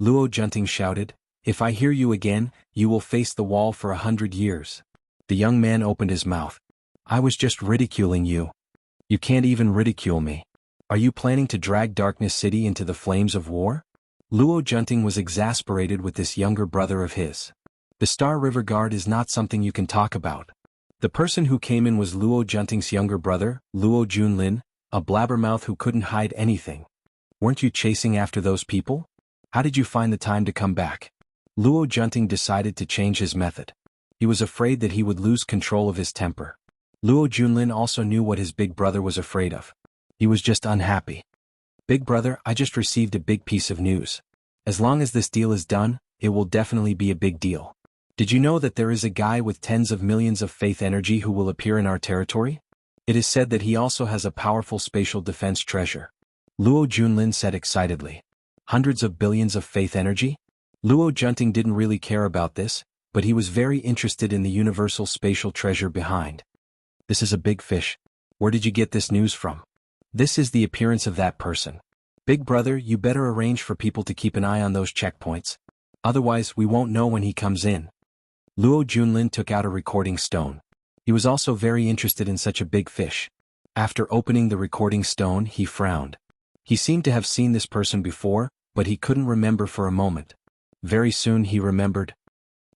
Luo Junting shouted, if I hear you again, you will face the wall for 100 years. The young man opened his mouth. I was just ridiculing you. You can't even ridicule me. Are you planning to drag Darkness City into the flames of war? Luo Junting was exasperated with this younger brother of his. The Star River Guard is not something you can talk about. The person who came in was Luo Junting's younger brother, Luo Junlin, a blabbermouth who couldn't hide anything. Weren't you chasing after those people? How did you find the time to come back? Luo Junting decided to change his method. He was afraid that he would lose control of his temper. Luo Junlin also knew what his big brother was afraid of. He was just unhappy. Big brother, I just received a big piece of news. As long as this deal is done, it will definitely be a big deal. Did you know that there is a guy with tens of millions of faith energy who will appear in our territory? It is said that he also has a powerful spatial defense treasure. Luo Junlin said excitedly. Hundreds of billions of faith energy? Luo Junting didn't really care about this, but he was very interested in the universal spatial treasure behind. This is a big fish. Where did you get this news from? This is the appearance of that person. Big brother, you better arrange for people to keep an eye on those checkpoints. Otherwise, we won't know when he comes in. Luo Junlin took out a recording stone. He was also very interested in such a big fish. After opening the recording stone, he frowned. He seemed to have seen this person before, but he couldn't remember for a moment. Very soon he remembered.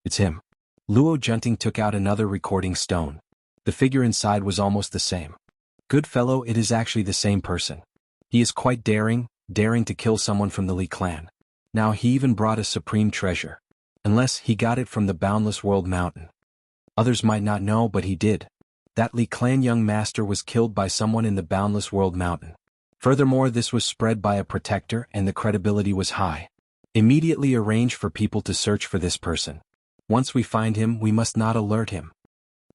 It's him. Luo Junting took out another recording stone. The figure inside was almost the same. Good fellow, it is actually the same person. He is quite daring to kill someone from the Li clan. Now he even brought a supreme treasure. Unless he got it from the Boundless World Mountain. Others might not know, but he did. That Li clan young master was killed by someone in the Boundless World Mountain. Furthermore, this was spread by a protector and the credibility was high. Immediately arrange for people to search for this person. Once we find him, we must not alert him.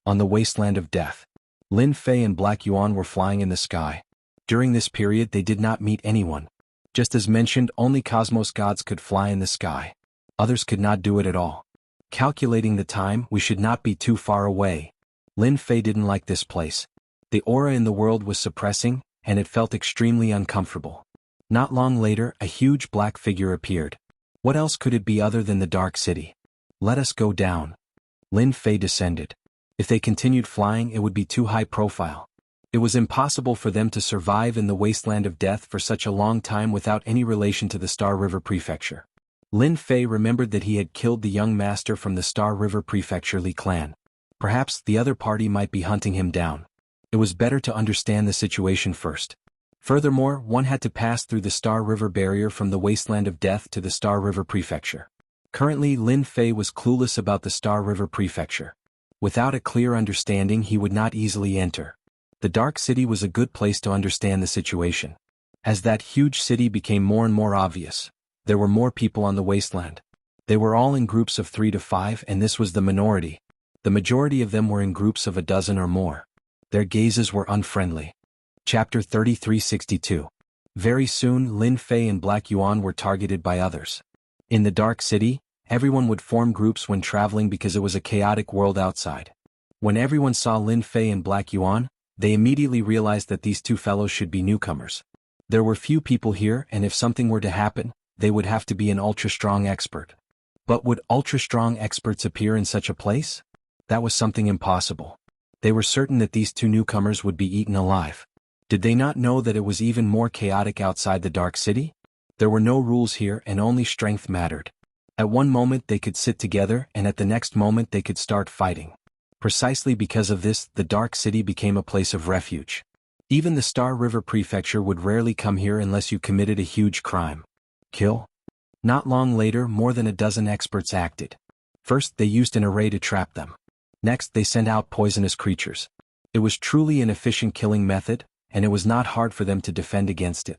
On the Wasteland of Death, Lin Fei and Black Yuan were flying in the sky. During this period they did not meet anyone. Just as mentioned, only Cosmos gods could fly in the sky. Others could not do it at all. Calculating the time, we should not be too far away. Lin Fei didn't like this place. The aura in the world was suppressing, and it felt extremely uncomfortable. Not long later, a huge black figure appeared. What else could it be other than the Dark City? Let us go down. Lin Fei descended. If they continued flying, it would be too high profile. It was impossible for them to survive in the wasteland of death for such a long time without any relation to the Star River Prefecture. Lin Fei remembered that he had killed the young master from the Star River Prefecture Li clan. Perhaps the other party might be hunting him down. It was better to understand the situation first. Furthermore, one had to pass through the Star River barrier from the wasteland of death to the Star River Prefecture. Currently, Lin Fei was clueless about the Star River Prefecture. Without a clear understanding, he would not easily enter. The Dark City was a good place to understand the situation. As that huge city became more and more obvious, there were more people on the wasteland. They were all in groups of 3 to 5, and this was the minority. The majority of them were in groups of a dozen or more. Their gazes were unfriendly. Chapter 3362. Very soon, Lin Fei and Black Yuan were targeted by others. In the Dark City, everyone would form groups when traveling because it was a chaotic world outside. When everyone saw Lin Fei and Black Yuan, they immediately realized that these two fellows should be newcomers. There were few people here, and if something were to happen, they would have to be an ultra-strong expert. But would ultra-strong experts appear in such a place? That was something impossible. They were certain that these two newcomers would be eaten alive. Did they not know that it was even more chaotic outside the Dark City? There were no rules here, and only strength mattered. At one moment they could sit together, and at the next moment they could start fighting. Precisely because of this, the Dark City became a place of refuge. Even the Star River Prefecture would rarely come here unless you committed a huge crime. Kill? Not long later, more than a dozen experts acted. First, they used an array to trap them. Next, they sent out poisonous creatures. It was truly an efficient killing method, and it was not hard for them to defend against it.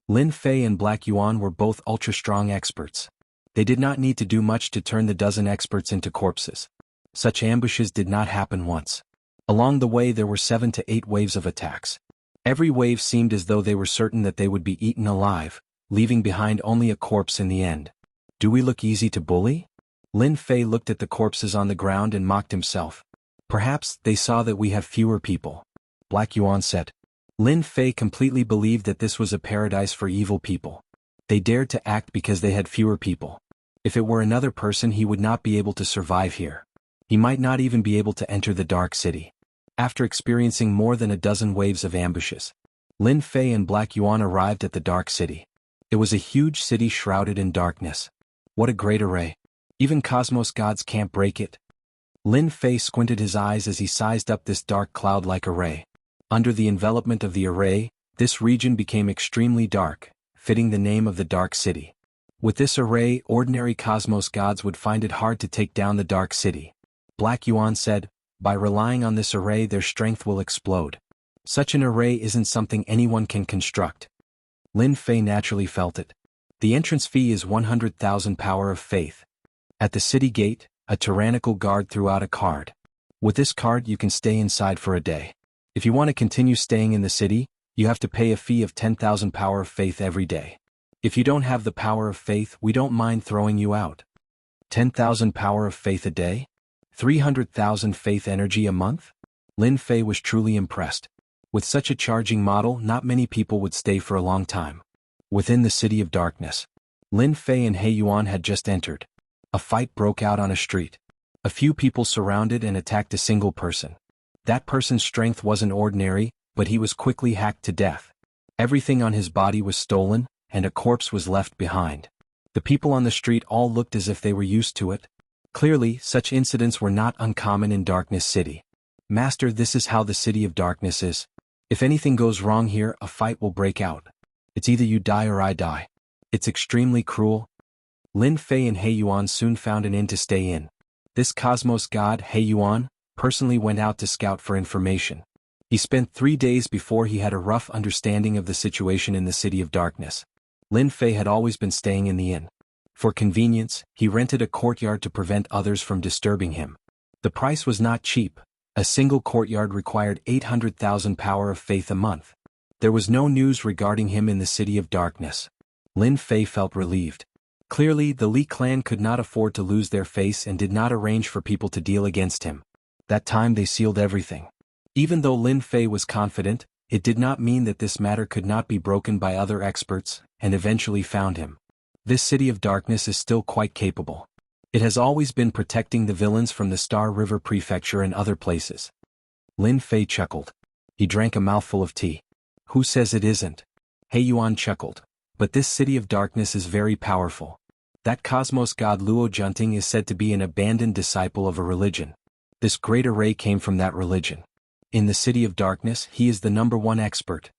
Lin Fei and Black Yuan were both ultra-strong experts. They did not need to do much to turn the dozen experts into corpses. Such ambushes did not happen once. Along the way there were 7 to 8 waves of attacks. Every wave seemed as though they were certain that they would be eaten alive, leaving behind only a corpse in the end. Do we look easy to bully? Lin Fei looked at the corpses on the ground and mocked himself. Perhaps they saw that we have fewer people. Black Yuan said. Lin Fei completely believed that this was a paradise for evil people. They dared to act because they had fewer people. If it were another person, he would not be able to survive here. He might not even be able to enter the Dark City. After experiencing more than a dozen waves of ambushes, Lin Fei and Black Yuan arrived at the Dark City. It was a huge city shrouded in darkness. What a great array. Even cosmos gods can't break it. Lin Fei squinted his eyes as he sized up this dark cloud-like array. Under the envelopment of the array, this region became extremely dark, fitting the name of the Dark City. With this array, ordinary cosmos gods would find it hard to take down the Dark City. Black Yuan said, by relying on this array their strength will explode. Such an array isn't something anyone can construct. Lin Fei naturally felt it. The entrance fee is 100,000 power of faith. At the city gate, a tyrannical guard threw out a card. With this card you can stay inside for a day. If you want to continue staying in the city, you have to pay a fee of 10,000 power of faith every day. If you don't have the power of faith, we don't mind throwing you out. 10,000 power of faith a day? 300,000 faith energy a month? Lin Fei was truly impressed. With such a charging model, not many people would stay for a long time. Within the City of Darkness, Lin Fei and He Yuan had just entered. A fight broke out on a street. A few people surrounded and attacked a single person. That person's strength wasn't ordinary, but he was quickly hacked to death. Everything on his body was stolen, and a corpse was left behind. The people on the street all looked as if they were used to it. Clearly, such incidents were not uncommon in Darkness City. Master, this is how the City of Darkness is. If anything goes wrong here, a fight will break out. It's either you die or I die. It's extremely cruel. Lin Fei and He Yuan soon found an inn to stay in. This cosmos god, He Yuan, personally went out to scout for information. He spent 3 days before he had a rough understanding of the situation in the City of Darkness. Lin Fei had always been staying in the inn. For convenience, he rented a courtyard to prevent others from disturbing him. The price was not cheap. A single courtyard required 800,000 power of faith a month. There was no news regarding him in the City of Darkness. Lin Fei felt relieved. Clearly, the Li clan could not afford to lose their face and did not arrange for people to deal against him. That time they sealed everything. Even though Lin Fei was confident, it did not mean that this matter could not be broken by other experts, and eventually found him. This City of Darkness is still quite capable. It has always been protecting the villains from the Star River Prefecture and other places. Lin Fei chuckled. He drank a mouthful of tea. Who says it isn't? He Yuan chuckled. But this city of darkness is very powerful. That cosmos god Luo Junting is said to be an abandoned disciple of a religion. This great array came from that religion. In the city of darkness, he is the #1 expert.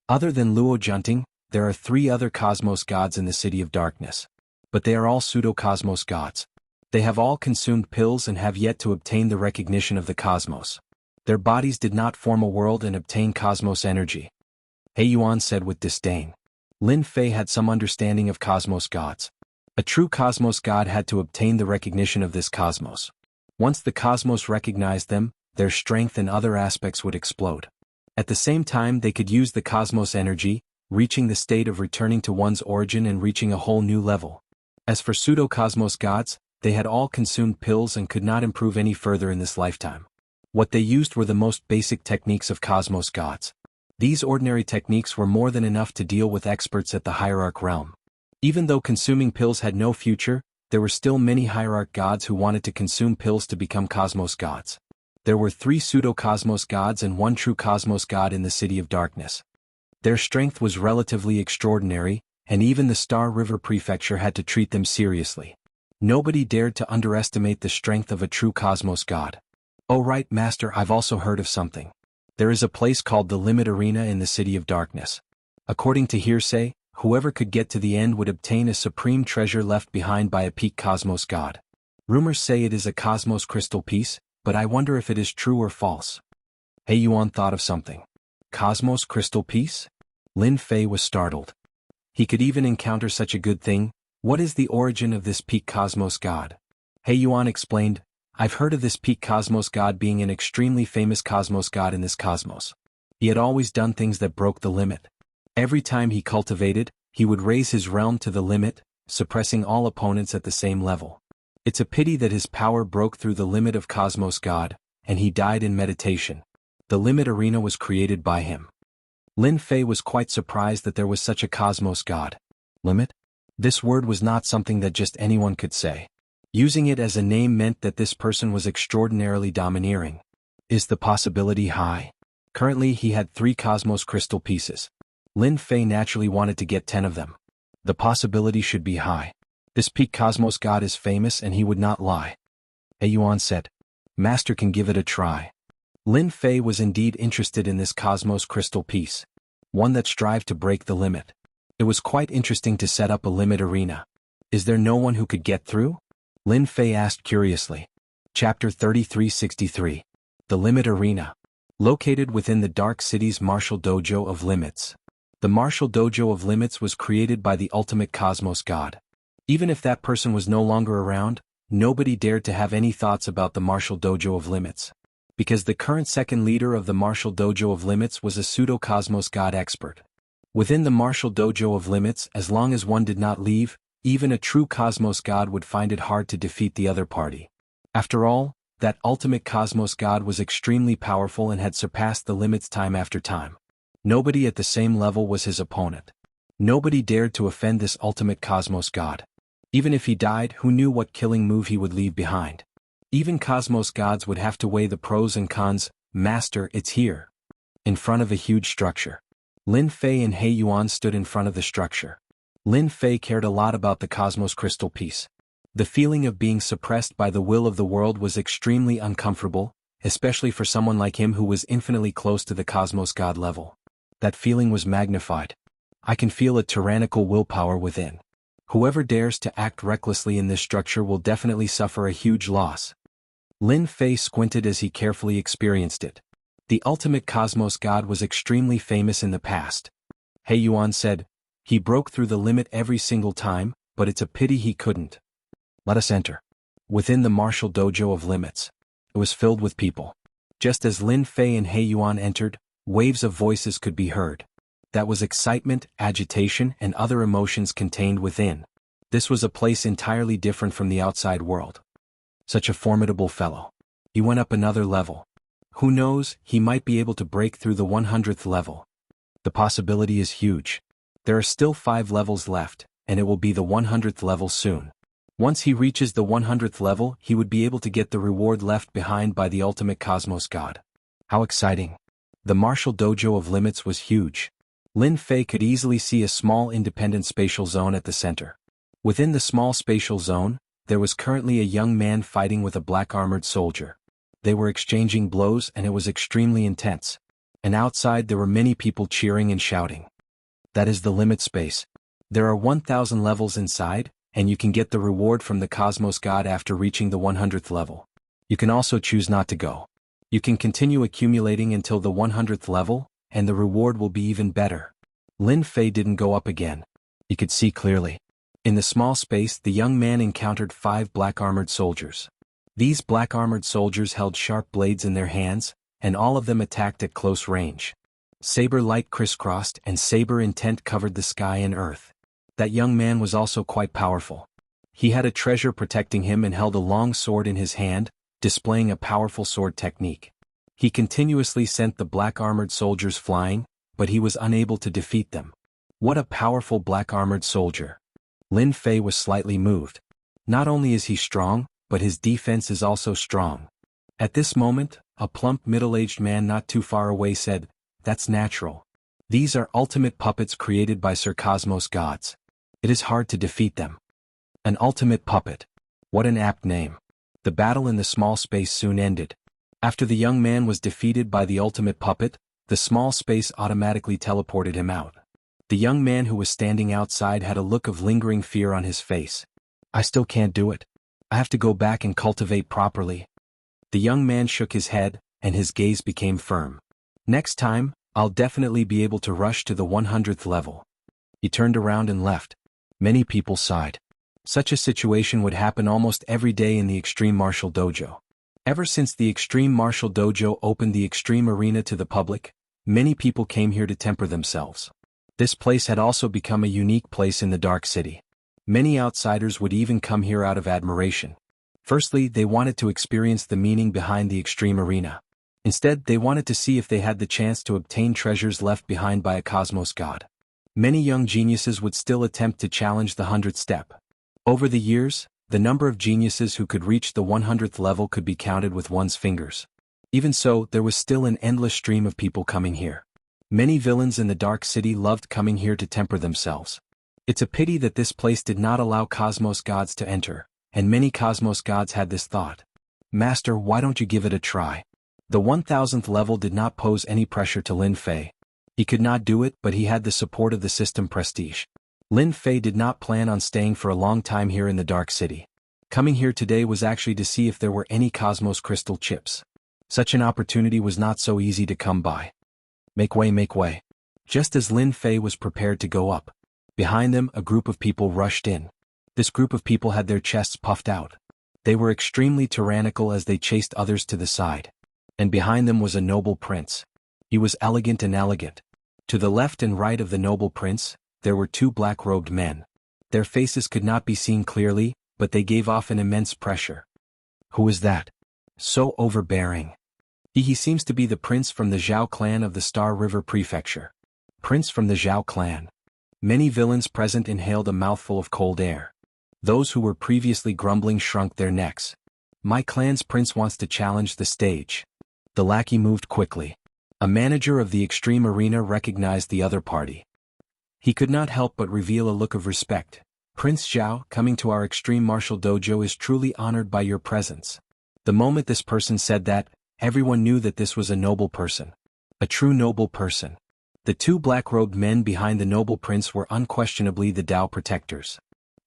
Other than Luo Junting, there are 3 other cosmos gods in the city of darkness. But they are all pseudo-cosmos gods. They have all consumed pills and have yet to obtain the recognition of the cosmos. Their bodies did not form a world and obtain cosmos energy. He Yuan said with disdain. Lin Fei had some understanding of cosmos gods. A true cosmos god had to obtain the recognition of this cosmos. Once the cosmos recognized them, their strength and other aspects would explode. At the same time they could use the cosmos energy, reaching the state of returning to one's origin and reaching a whole new level. As for pseudo-cosmos gods, they had all consumed pills and could not improve any further in this lifetime. What they used were the most basic techniques of cosmos gods. These ordinary techniques were more than enough to deal with experts at the hierarch realm. Even though consuming pills had no future, there were still many hierarch gods who wanted to consume pills to become cosmos gods. There were 3 pseudo-cosmos gods and 1 true cosmos god in the city of darkness. Their strength was relatively extraordinary, and even the Star River Prefecture had to treat them seriously. Nobody dared to underestimate the strength of a true cosmos god. Oh right, Master, I've also heard of something. There is a place called the Limit Arena in the City of Darkness. According to hearsay, whoever could get to the end would obtain a supreme treasure left behind by a peak cosmos god. Rumors say it is a cosmos crystal piece, but I wonder if it is true or false. He Yuan thought of something. Cosmos crystal piece? Lin Fei was startled. He could even encounter such a good thing. What is the origin of this peak cosmos god? He Yuan explained, I've heard of this peak cosmos god being an extremely famous cosmos god in this cosmos. He had always done things that broke the limit. Every time he cultivated, he would raise his realm to the limit, suppressing all opponents at the same level. It's a pity that his power broke through the limit of cosmos god, and he died in meditation. The limit arena was created by him. Lin Fei was quite surprised that there was such a cosmos god. Limit? This word was not something that just anyone could say. Using it as a name meant that this person was extraordinarily domineering. Is the possibility high? Currently he had 3 cosmos crystal pieces. Lin Fei naturally wanted to get 10 of them. The possibility should be high. This peak cosmos god is famous and he would not lie. He Yuan said. Master can give it a try. Lin Fei was indeed interested in this cosmos crystal piece. One that strived to break the limit. It was quite interesting to set up a limit arena. Is there no one who could get through? Lin Fei asked curiously. Chapter 3363. The Limit Arena. Located within the Dark City's Martial Dojo of Limits. The Martial Dojo of Limits was created by the ultimate cosmos god. Even if that person was no longer around, nobody dared to have any thoughts about the Martial Dojo of Limits. Because the current second leader of the Martial Dojo of Limits was a pseudo-cosmos god expert. Within the Martial Dojo of Limits, as long as one did not leave, even a true cosmos god would find it hard to defeat the other party. After all, that ultimate cosmos god was extremely powerful and had surpassed the limits time after time. Nobody at the same level was his opponent. Nobody dared to offend this ultimate cosmos god. Even if he died, who knew what killing move he would leave behind? Even cosmos gods would have to weigh the pros and cons. Master, it's here. In front of a huge structure. Lin Fei and He Yuan stood in front of the structure. Lin Fei cared a lot about the cosmos crystal piece. The feeling of being suppressed by the will of the world was extremely uncomfortable, especially for someone like him who was infinitely close to the cosmos god level. That feeling was magnified. I can feel a tyrannical willpower within. Whoever dares to act recklessly in this structure will definitely suffer a huge loss. Lin Fei squinted as he carefully experienced it. The ultimate cosmos god was extremely famous in the past. He Yuan said, he broke through the limit every single time, but it's a pity he couldn't. Let us enter. Within the Martial Dojo of Limits. It was filled with people. Just as Lin Fei and He Yuan entered, waves of voices could be heard. That was excitement, agitation, and other emotions contained within. This was a place entirely different from the outside world. Such a formidable fellow. He went up another level. Who knows, he might be able to break through the 100th level. The possibility is huge. There are still 5 levels left, and it will be the 100th level soon. Once he reaches the 100th level, he would be able to get the reward left behind by the ultimate cosmos god. How exciting. The martial dojo of limits was huge. Lin Fei could easily see a small independent spatial zone at the center. Within the small spatial zone, there was currently a young man fighting with a black armored soldier. They were exchanging blows and it was extremely intense. And outside there were many people cheering and shouting. That is the limit space. There are 1,000 levels inside, and you can get the reward from the Cosmos God after reaching the 100th level. You can also choose not to go. You can continue accumulating until the 100th level, and the reward will be even better. Lin Fei didn't go up again. He could see clearly. In the small space, the young man encountered 5 black armored soldiers. These black armored soldiers held sharp blades in their hands, and all of them attacked at close range. Saber light crisscrossed and saber intent covered the sky and earth. That young man was also quite powerful. He had a treasure protecting him and held a long sword in his hand, displaying a powerful sword technique. He continuously sent the black armored soldiers flying, but he was unable to defeat them. What a powerful black armored soldier. Lin Fei was slightly moved. Not only is he strong, but his defense is also strong. At this moment, a plump middle-aged man not too far away said, "That's natural. These are ultimate puppets created by Sir Cosmos gods. It is hard to defeat them." An ultimate puppet. What an apt name. The battle in the small space soon ended. After the young man was defeated by the ultimate puppet, the small space automatically teleported him out. The young man who was standing outside had a look of lingering fear on his face. "I still can't do it. I have to go back and cultivate properly." The young man shook his head, and his gaze became firm. "Next time, I'll definitely be able to rush to the 100th level." He turned around and left. Many people sighed. Such a situation would happen almost every day in the Extreme Martial Dojo. Ever since the Extreme Martial Dojo opened the Extreme Arena to the public, many people came here to temper themselves. This place had also become a unique place in the Dark City. Many outsiders would even come here out of admiration. Firstly, they wanted to experience the meaning behind the Extreme Arena. Instead, they wanted to see if they had the chance to obtain treasures left behind by a Cosmos God. Many young geniuses would still attempt to challenge the 100th step. Over the years, the number of geniuses who could reach the 100th level could be counted with one's fingers. Even so, there was still an endless stream of people coming here. Many villains in the Dark City loved coming here to temper themselves. It's a pity that this place did not allow Cosmos gods to enter, and many Cosmos gods had this thought. "Master, why don't you give it a try?" The 1000th level did not pose any pressure to Lin Fei. He could not do it, but he had the support of the system prestige. Lin Fei did not plan on staying for a long time here in the Dark City. Coming here today was actually to see if there were any Cosmos crystal chips. Such an opportunity was not so easy to come by. Make way, make way. Just as Lin Fei was prepared to go up, behind them a group of people rushed in. This group of people had their chests puffed out. They were extremely tyrannical as they chased others to the side. And behind them was a noble prince. He was elegant and elegant. To the left and right of the noble prince, there were 2 black-robed men. Their faces could not be seen clearly, but they gave off an immense pressure. Who is that? So overbearing. He seems to be the prince from the Zhao clan of the Star River Prefecture. Prince from the Zhao clan. Many villains present inhaled a mouthful of cold air. Those who were previously grumbling shrunk their necks. My clan's prince wants to challenge the stage. The lackey moved quickly. A manager of the Extreme Arena recognized the other party. He could not help but reveal a look of respect. "Prince Zhao, coming to our Extreme Martial Dojo is truly honored by your presence." The moment this person said that, everyone knew that this was a noble person. A true noble person. The 2 black-robed men behind the noble prince were unquestionably the Tao protectors.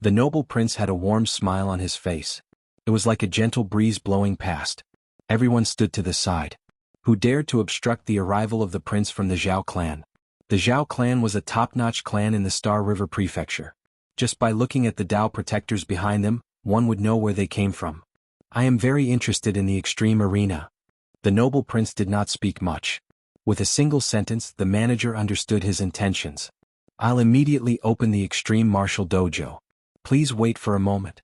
The noble prince had a warm smile on his face. It was like a gentle breeze blowing past. Everyone stood to the side. Who dared to obstruct the arrival of the prince from the Zhao clan? The Zhao clan was a top-notch clan in the Star River Prefecture. Just by looking at the Tao protectors behind them, one would know where they came from. "I am very interested in the Extreme Arena." The noble prince did not speak much. With a single sentence, the manager understood his intentions. "I'll immediately open the Extreme Martial Dojo. Please wait for a moment."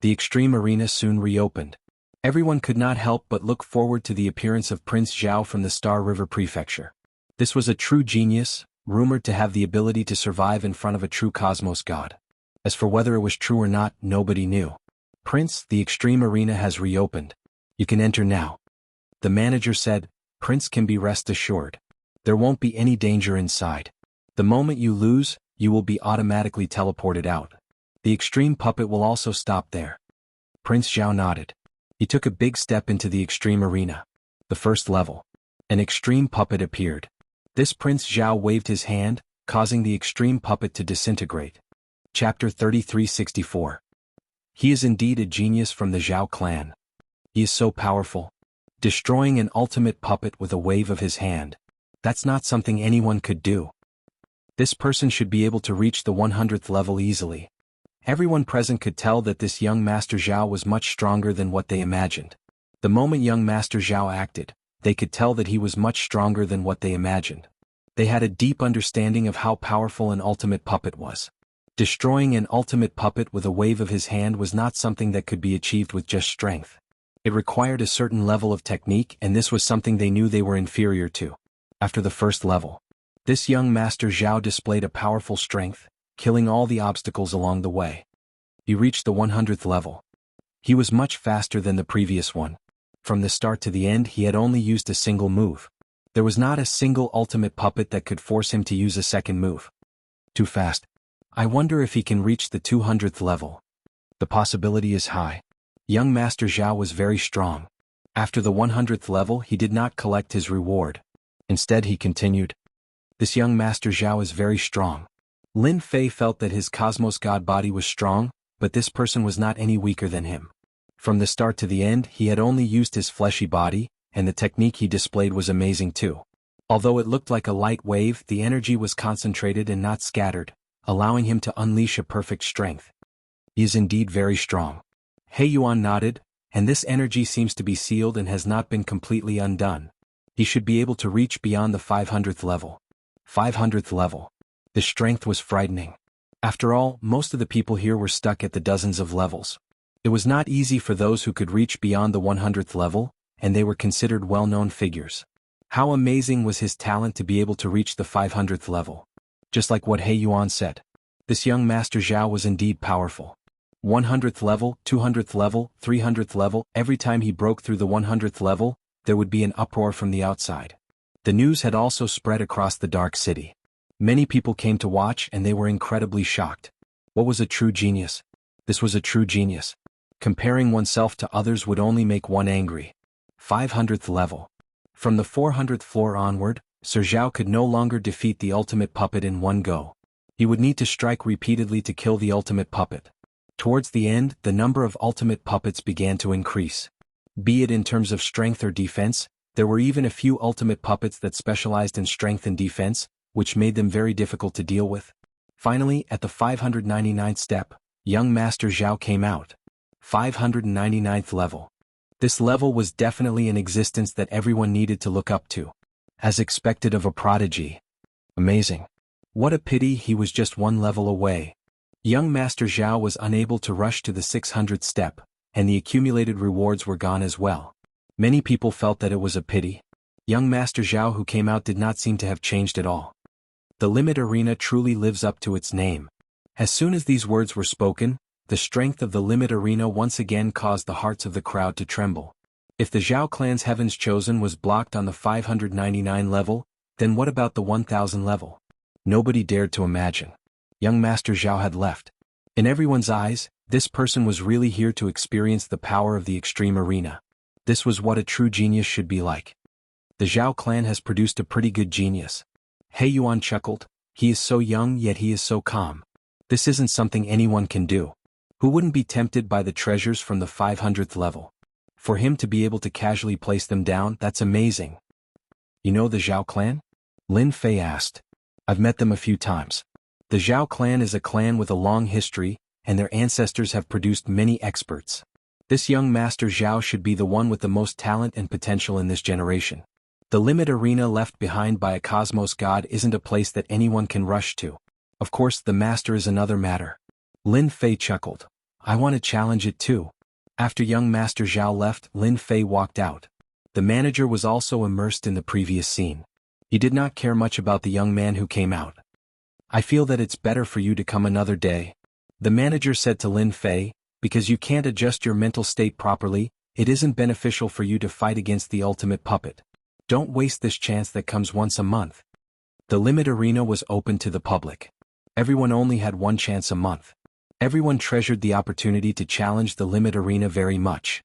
The Extreme Arena soon reopened. Everyone could not help but look forward to the appearance of Prince Zhao from the Star River Prefecture. This was a true genius, rumored to have the ability to survive in front of a true Cosmos God. As for whether it was true or not, nobody knew. "Prince, the Extreme Arena has reopened. You can enter now." The manager said, Prince can be rest assured. There won't be any danger inside. The moment you lose, you will be automatically teleported out. The extreme puppet will also stop there. Prince Zhao nodded. He took a big step into the extreme arena. The first level. An extreme puppet appeared. This Prince Zhao waved his hand, causing the extreme puppet to disintegrate. Chapter 3364. He is indeed a genius from the Zhao clan. He is so powerful. Destroying an ultimate puppet with a wave of his hand. That's not something anyone could do. This person should be able to reach the 100th level easily. Everyone present could tell that this young Master Zhao was much stronger than what they imagined. The moment young Master Zhao acted, they could tell that he was much stronger than what they imagined. They had a deep understanding of how powerful an ultimate puppet was. Destroying an ultimate puppet with a wave of his hand was not something that could be achieved with just strength. It required a certain level of technique, and this was something they knew they were inferior to. After the first level, this young Master Zhao displayed a powerful strength, killing all the obstacles along the way. He reached the 100th level. He was much faster than the previous one. From the start to the end he had only used a single move. There was not a single ultimate puppet that could force him to use a second move. Too fast. I wonder if he can reach the 200th level. The possibility is high. Young Master Zhao was very strong. After the 100th level he did not collect his reward. Instead he continued. This young Master Zhao is very strong. Lin Fei felt that his Cosmos God body was strong, but this person was not any weaker than him. From the start to the end he had only used his fleshy body, and the technique he displayed was amazing too. Although it looked like a light wave, the energy was concentrated and not scattered, allowing him to unleash a perfect strength. He is indeed very strong. He Yuan nodded, and this energy seems to be sealed and has not been completely undone. He should be able to reach beyond the 500th level. 500th level. The strength was frightening. After all, most of the people here were stuck at the dozens of levels. It was not easy for those who could reach beyond the 100th level, and they were considered well-known figures. How amazing was his talent to be able to reach the 500th level. Just like what He Yuan said. This young Master Zhao was indeed powerful. 100th level, 200th level, 300th level, every time he broke through the 100th level, there would be an uproar from the outside. The news had also spread across the dark city. Many people came to watch and they were incredibly shocked. What was a true genius? This was a true genius. Comparing oneself to others would only make one angry. 500th level. From the 400th floor onward, Sir Zhao could no longer defeat the ultimate puppet in one go. He would need to strike repeatedly to kill the ultimate puppet. Towards the end, the number of ultimate puppets began to increase. Be it in terms of strength or defense, there were even a few ultimate puppets that specialized in strength and defense, which made them very difficult to deal with. Finally, at the 599th step, young Master Zhao came out. 599th level. This level was definitely an existence that everyone needed to look up to. As expected of a prodigy. Amazing. What a pity he was just one level away. Young Master Zhao was unable to rush to the 600th step, and the accumulated rewards were gone as well. Many people felt that it was a pity. Young Master Zhao who came out did not seem to have changed at all. The Limit Arena truly lives up to its name. As soon as these words were spoken, the strength of the Limit Arena once again caused the hearts of the crowd to tremble. If the Zhao clan's Heaven's Chosen was blocked on the 599 level, then what about the 1000 level? Nobody dared to imagine. Young Master Zhao had left. In everyone's eyes, this person was really here to experience the power of the extreme arena. This was what a true genius should be like. The Zhao clan has produced a pretty good genius. He Yuan chuckled. He is so young yet he is so calm. This isn't something anyone can do. Who wouldn't be tempted by the treasures from the 500th level? For him to be able to casually place them down, that's amazing. You know the Zhao clan? Lin Fei asked. I've met them a few times. The Zhao clan is a clan with a long history, and their ancestors have produced many experts. This young Master Zhao should be the one with the most talent and potential in this generation. The Limit Arena left behind by a Cosmos God isn't a place that anyone can rush to. Of course, the Master is another matter. Lin Fei chuckled. I want to challenge it too. After young Master Zhao left, Lin Fei walked out. The manager was also immersed in the previous scene. He did not care much about the young man who came out. I feel that it's better for you to come another day. The manager said to Lin Fei, because you can't adjust your mental state properly, it isn't beneficial for you to fight against the ultimate puppet. Don't waste this chance that comes once a month. The limit arena was open to the public. Everyone only had one chance a month. Everyone treasured the opportunity to challenge the limit arena very much.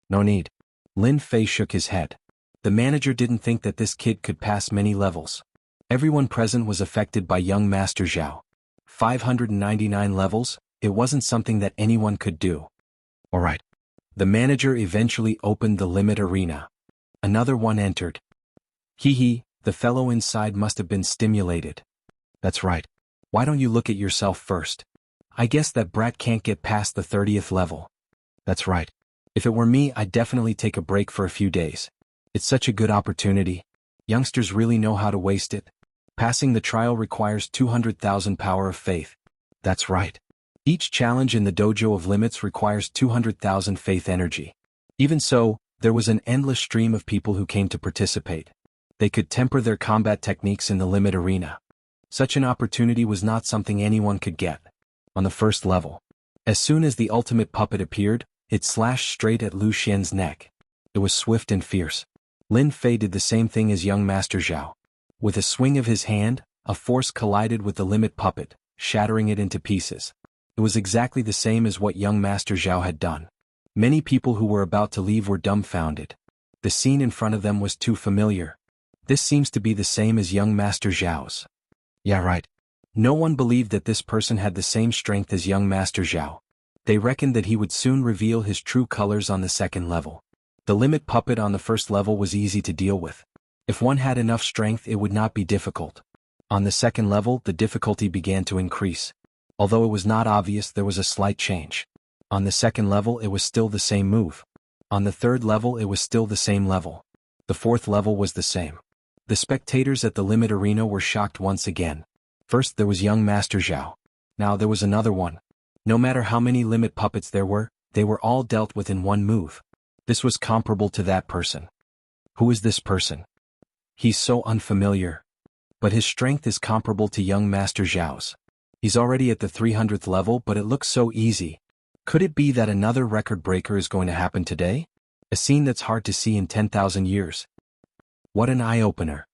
No need. Lin Fei shook his head. The manager didn't think that this kid could pass many levels. Everyone present was affected by young Master Zhao. 599 levels, it wasn't something that anyone could do. Alright. The manager eventually opened the limit arena. Another one entered. Hee, the fellow inside must have been stimulated. That's right. Why don't you look at yourself first? I guess that brat can't get past the 30th level. That's right. If it were me, I'd definitely take a break for a few days. It's such a good opportunity. Youngsters really know how to waste it. Passing the trial requires 200,000 power of faith. That's right. Each challenge in the Dojo of Limits requires 200,000 faith energy. Even so, there was an endless stream of people who came to participate. They could temper their combat techniques in the limit arena. Such an opportunity was not something anyone could get. On the first level, as soon as the ultimate puppet appeared, it slashed straight at Lu Xian's neck. It was swift and fierce. Lin Fei did the same thing as young Master Zhao. With a swing of his hand, a force collided with the limit puppet, shattering it into pieces. It was exactly the same as what young Master Zhao had done. Many people who were about to leave were dumbfounded. The scene in front of them was too familiar. This seems to be the same as young Master Zhao's. Yeah, right. No one believed that this person had the same strength as young Master Zhao. They reckoned that he would soon reveal his true colors on the second level. The limit puppet on the first level was easy to deal with. If one had enough strength, it would not be difficult. On the second level, the difficulty began to increase. Although it was not obvious, there was a slight change. On the second level, it was still the same move. On the third level, it was still the same level. The fourth level was the same. The spectators at the limit arena were shocked once again. First there was young Master Zhao. Now there was another one. No matter how many limit puppets there were, they were all dealt with in one move. This was comparable to that person. Who is this person? He's so unfamiliar. But his strength is comparable to young Master Zhao's. He's already at the 300th level, but it looks so easy. Could it be that another record breaker is going to happen today? A scene that's hard to see in 10,000 years. What an eye-opener.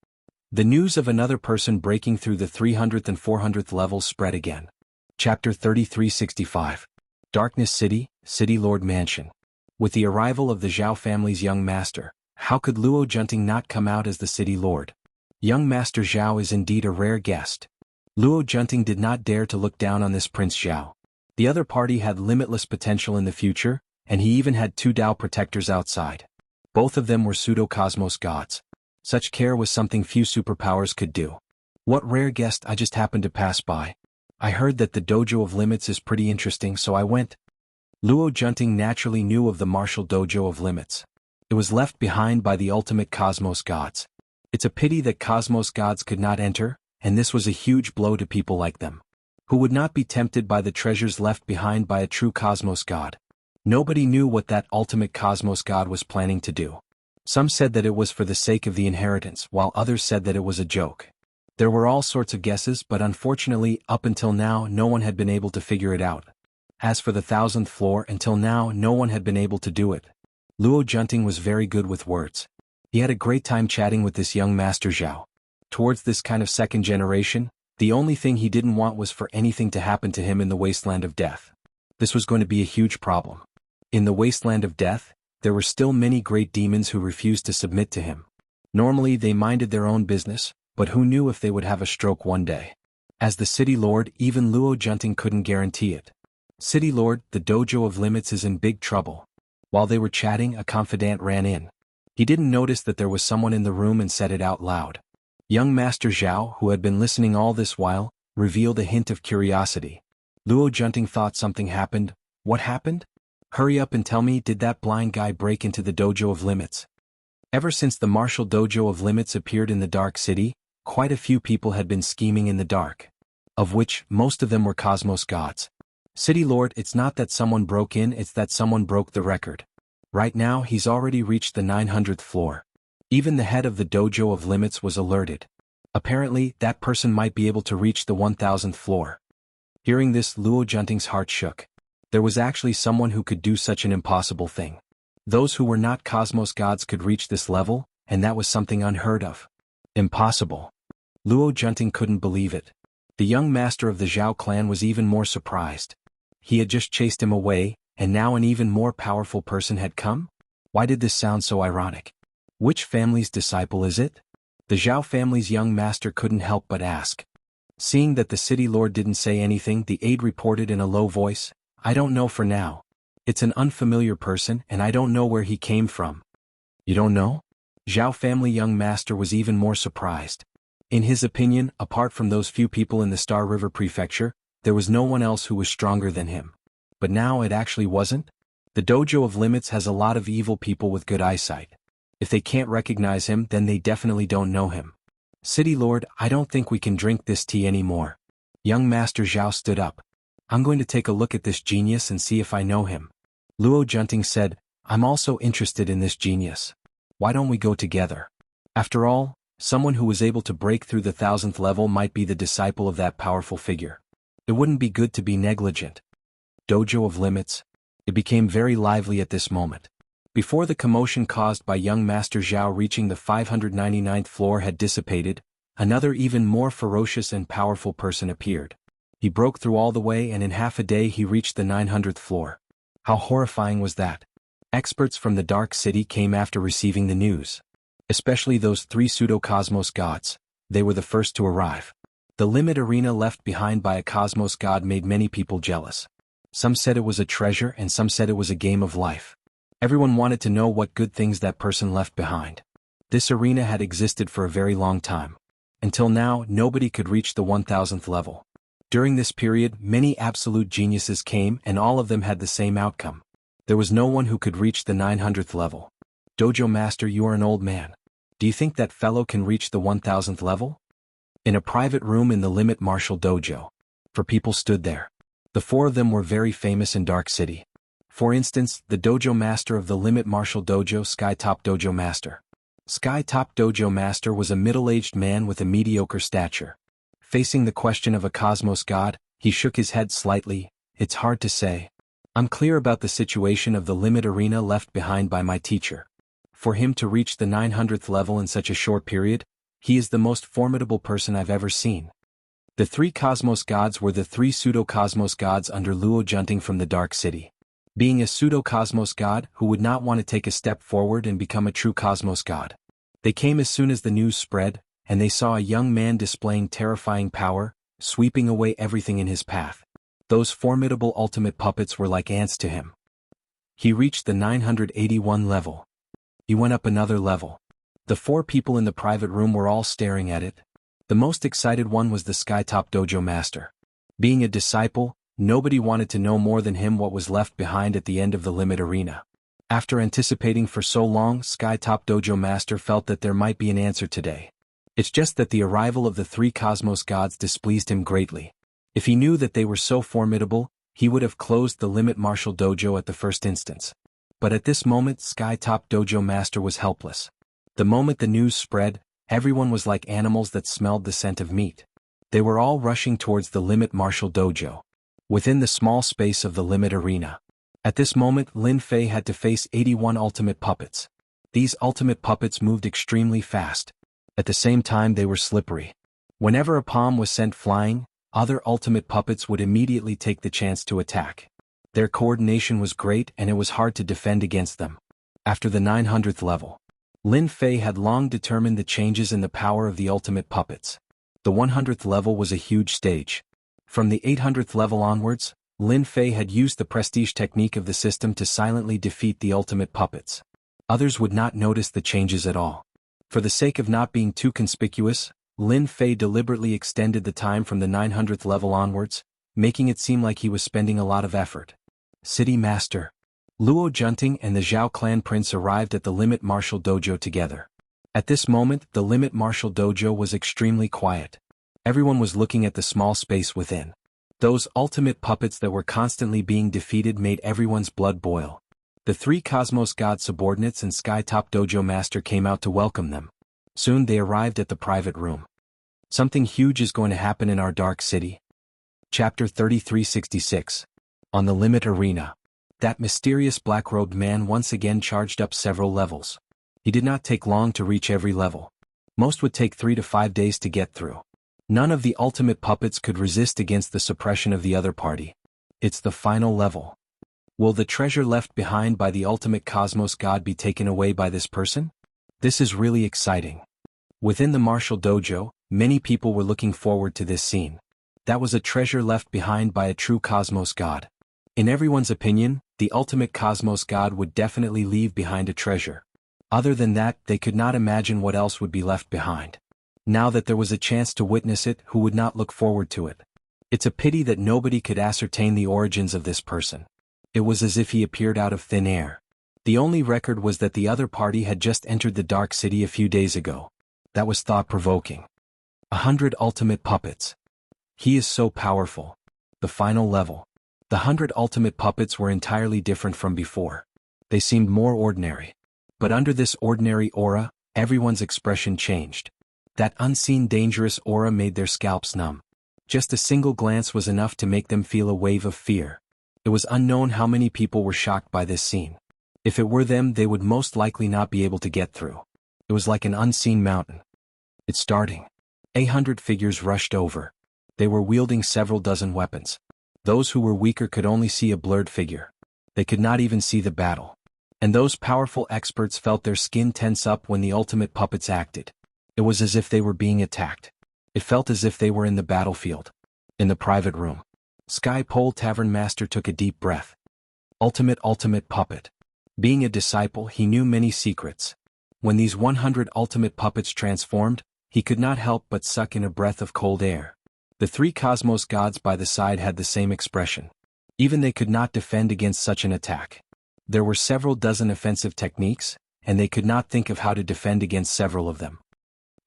The news of another person breaking through the 300th and 400th levels spread again. Chapter 3365. Darkness City, City Lord Mansion. With the arrival of the Zhao family's young master, how could Luo Junting not come out as the city lord? Young Master Zhao is indeed a rare guest. Luo Junting did not dare to look down on this Prince Zhao. The other party had limitless potential in the future, and he even had 2 Dao protectors outside. Both of them were pseudo-cosmos gods. Such care was something few superpowers could do. What rare guest I just happened to pass by. I heard that the Dojo of Limits is pretty interesting, so I went. Luo Junting naturally knew of the martial Dojo of Limits. It was left behind by the ultimate cosmos gods. It's a pity that cosmos gods could not enter, and this was a huge blow to people like them. Who would not be tempted by the treasures left behind by a true cosmos god? Nobody knew what that ultimate cosmos god was planning to do. Some said that it was for the sake of the inheritance, while others said that it was a joke. There were all sorts of guesses, but unfortunately, up until now, no one had been able to figure it out. As for the 1000th floor, until now, no one had been able to do it. Luo Junting was very good with words. He had a great time chatting with this young Master Zhao. Towards this kind of second generation, the only thing he didn't want was for anything to happen to him in the wasteland of death. This was going to be a huge problem. In the wasteland of death, there were still many great demons who refused to submit to him. Normally they minded their own business, but who knew if they would have a stroke one day. As the city lord, even Luo Junting couldn't guarantee it. City lord, the Dojo of Limits is in big trouble. While they were chatting, a confidant ran in. He didn't notice that there was someone in the room and said it out loud. Young Master Zhao, who had been listening all this while, revealed a hint of curiosity. Luo Junting thought something happened. What happened? Hurry up and tell me, did that blind guy break into the Dojo of Limits? Ever since the martial Dojo of Limits appeared in the Dark City, quite a few people had been scheming in the dark. Of which, most of them were cosmos gods. City Lord, it's not that someone broke in, it's that someone broke the record. Right now he's already reached the 900th floor. Even the head of the Dojo of Limits was alerted. Apparently, that person might be able to reach the 1000th floor. Hearing this, Luo Junting's heart shook. There was actually someone who could do such an impossible thing. Those who were not cosmos gods could reach this level, and that was something unheard of. Impossible. Luo Junting couldn't believe it. The young master of the Zhao clan was even more surprised. He had just chased him away, and now an even more powerful person had come? Why did this sound so ironic? Which family's disciple is it? The Zhao family's young master couldn't help but ask. Seeing that the city lord didn't say anything, the aide reported in a low voice, "I don't know for now. It's an unfamiliar person and I don't know where he came from." You don't know? Zhao family young master was even more surprised. In his opinion, apart from those few people in the Star River Prefecture, there was no one else who was stronger than him. But now it actually wasn't? The dojo of limits has a lot of evil people with good eyesight. If they can't recognize him, then they definitely don't know him. City Lord, I don't think we can drink this tea anymore. Young Master Zhao stood up. I'm going to take a look at this genius and see if I know him. Luo Junting said, I'm also interested in this genius. Why don't we go together? After all, someone who was able to break through the 1000th level might be the disciple of that powerful figure. It wouldn't be good to be negligent. Dojo of Limits. It became very lively at this moment. Before the commotion caused by young Master Zhao reaching the 599th floor had dissipated, another even more ferocious and powerful person appeared. He broke through all the way and in half a day he reached the 900th floor. How horrifying was that? Experts from the Dark City came after receiving the news. Especially those 3 pseudo-cosmos gods. They were the first to arrive. The limit arena left behind by a cosmos god made many people jealous. Some said it was a treasure and some said it was a game of life. Everyone wanted to know what good things that person left behind. This arena had existed for a very long time. Until now, nobody could reach the 1000th level. During this period, many absolute geniuses came and all of them had the same outcome. There was no one who could reach the 900th level. Dojo Master, you are an old man. Do you think that fellow can reach the 1000th level? In a private room in the Limit Martial Dojo. 4 people stood there. The 4 of them were very famous in Dark City. For instance, the Dojo Master of the Limit Martial Dojo, Skytop Dojo Master. Skytop Dojo Master was a middle-aged man with a mediocre stature. Facing the question of a cosmos god, he shook his head slightly. It's hard to say. I'm clear about the situation of the limit arena left behind by my teacher. For him to reach the 900th level in such a short period, he is the most formidable person I've ever seen. The 3 cosmos gods were the 3 pseudo-cosmos gods under Luo Junting from the Dark City. Being a pseudo-cosmos god who would not want to take a step forward and become a true cosmos god. They came as soon as the news spread, and they saw a young man displaying terrifying power, sweeping away everything in his path. Those formidable ultimate puppets were like ants to him. He reached the 981 level. He went up another level. The 4 people in the private room were all staring at it. The most excited one was the Skytop Dojo Master. Being a disciple, nobody wanted to know more than him what was left behind at the end of the limit arena. After anticipating for so long, Skytop Dojo Master felt that there might be an answer today. It's just that the arrival of the 3 cosmos gods displeased him greatly. If he knew that they were so formidable, he would have closed the Limit Martial Dojo at the first instance. But at this moment, Skytop Dojo Master was helpless. The moment the news spread, everyone was like animals that smelled the scent of meat. They were all rushing towards the Limit Martial Dojo. Within the small space of the limit arena. At this moment, Lin Fei had to face 81 ultimate puppets. These ultimate puppets moved extremely fast. At the same time they were slippery. Whenever a palm was sent flying, other ultimate puppets would immediately take the chance to attack. Their coordination was great and it was hard to defend against them. After the 900th level, Lin Fei had long determined the changes in the power of the ultimate puppets. The 100th level was a huge stage. From the 800th level onwards, Lin Fei had used the prestige technique of the system to silently defeat the ultimate puppets. Others would not notice the changes at all. For the sake of not being too conspicuous, Lin Fei deliberately extended the time from the 900th level onwards, making it seem like he was spending a lot of effort. City Master. Luo Junting and the Zhao clan prince arrived at the Limit Martial Dojo together. At this moment, the Limit Martial Dojo was extremely quiet. Everyone was looking at the small space within. Those ultimate puppets that were constantly being defeated made everyone's blood boil. The 3 Cosmos God subordinates and Skytop Dojo Master came out to welcome them. Soon they arrived at the private room. Something huge is going to happen in our Dark City. Chapter 3366. On the Limit Arena. That mysterious black-robed man once again charged up several levels. He did not take long to reach every level. Most would take 3 to 5 days to get through. None of the ultimate puppets could resist against the suppression of the other party. It's the final level. Will the treasure left behind by the ultimate cosmos god be taken away by this person? This is really exciting. Within the martial dojo, many people were looking forward to this scene. That was a treasure left behind by a true cosmos god. In everyone's opinion, the ultimate cosmos god would definitely leave behind a treasure. Other than that, they could not imagine what else would be left behind. Now that there was a chance to witness it, who would not look forward to it? It's a pity that nobody could ascertain the origins of this person. It was as if he appeared out of thin air. The only record was that the other party had just entered the Dark City a few days ago. That was thought-provoking. 100 ultimate puppets. He is so powerful. The final level. The 100 ultimate puppets were entirely different from before. They seemed more ordinary. But under this ordinary aura, everyone's expression changed. That unseen dangerous aura made their scalps numb. Just a single glance was enough to make them feel a wave of fear. It was unknown how many people were shocked by this scene. If it were them, they would most likely not be able to get through. It was like an unseen mountain. It's starting. 100 figures rushed over. They were wielding several dozen weapons. Those who were weaker could only see a blurred figure. They could not even see the battle. And those powerful experts felt their skin tense up when the ultimate puppets acted. It was as if they were being attacked. It felt as if they were in the battlefield. In the private room, Sky Pole Tavern Master took a deep breath. Ultimate puppet. Being a disciple, he knew many secrets. When these 100 ultimate puppets transformed, he could not help but suck in a breath of cold air. The 3 cosmos gods by the side had the same expression. Even they could not defend against such an attack. There were several dozen offensive techniques, and they could not think of how to defend against several of them.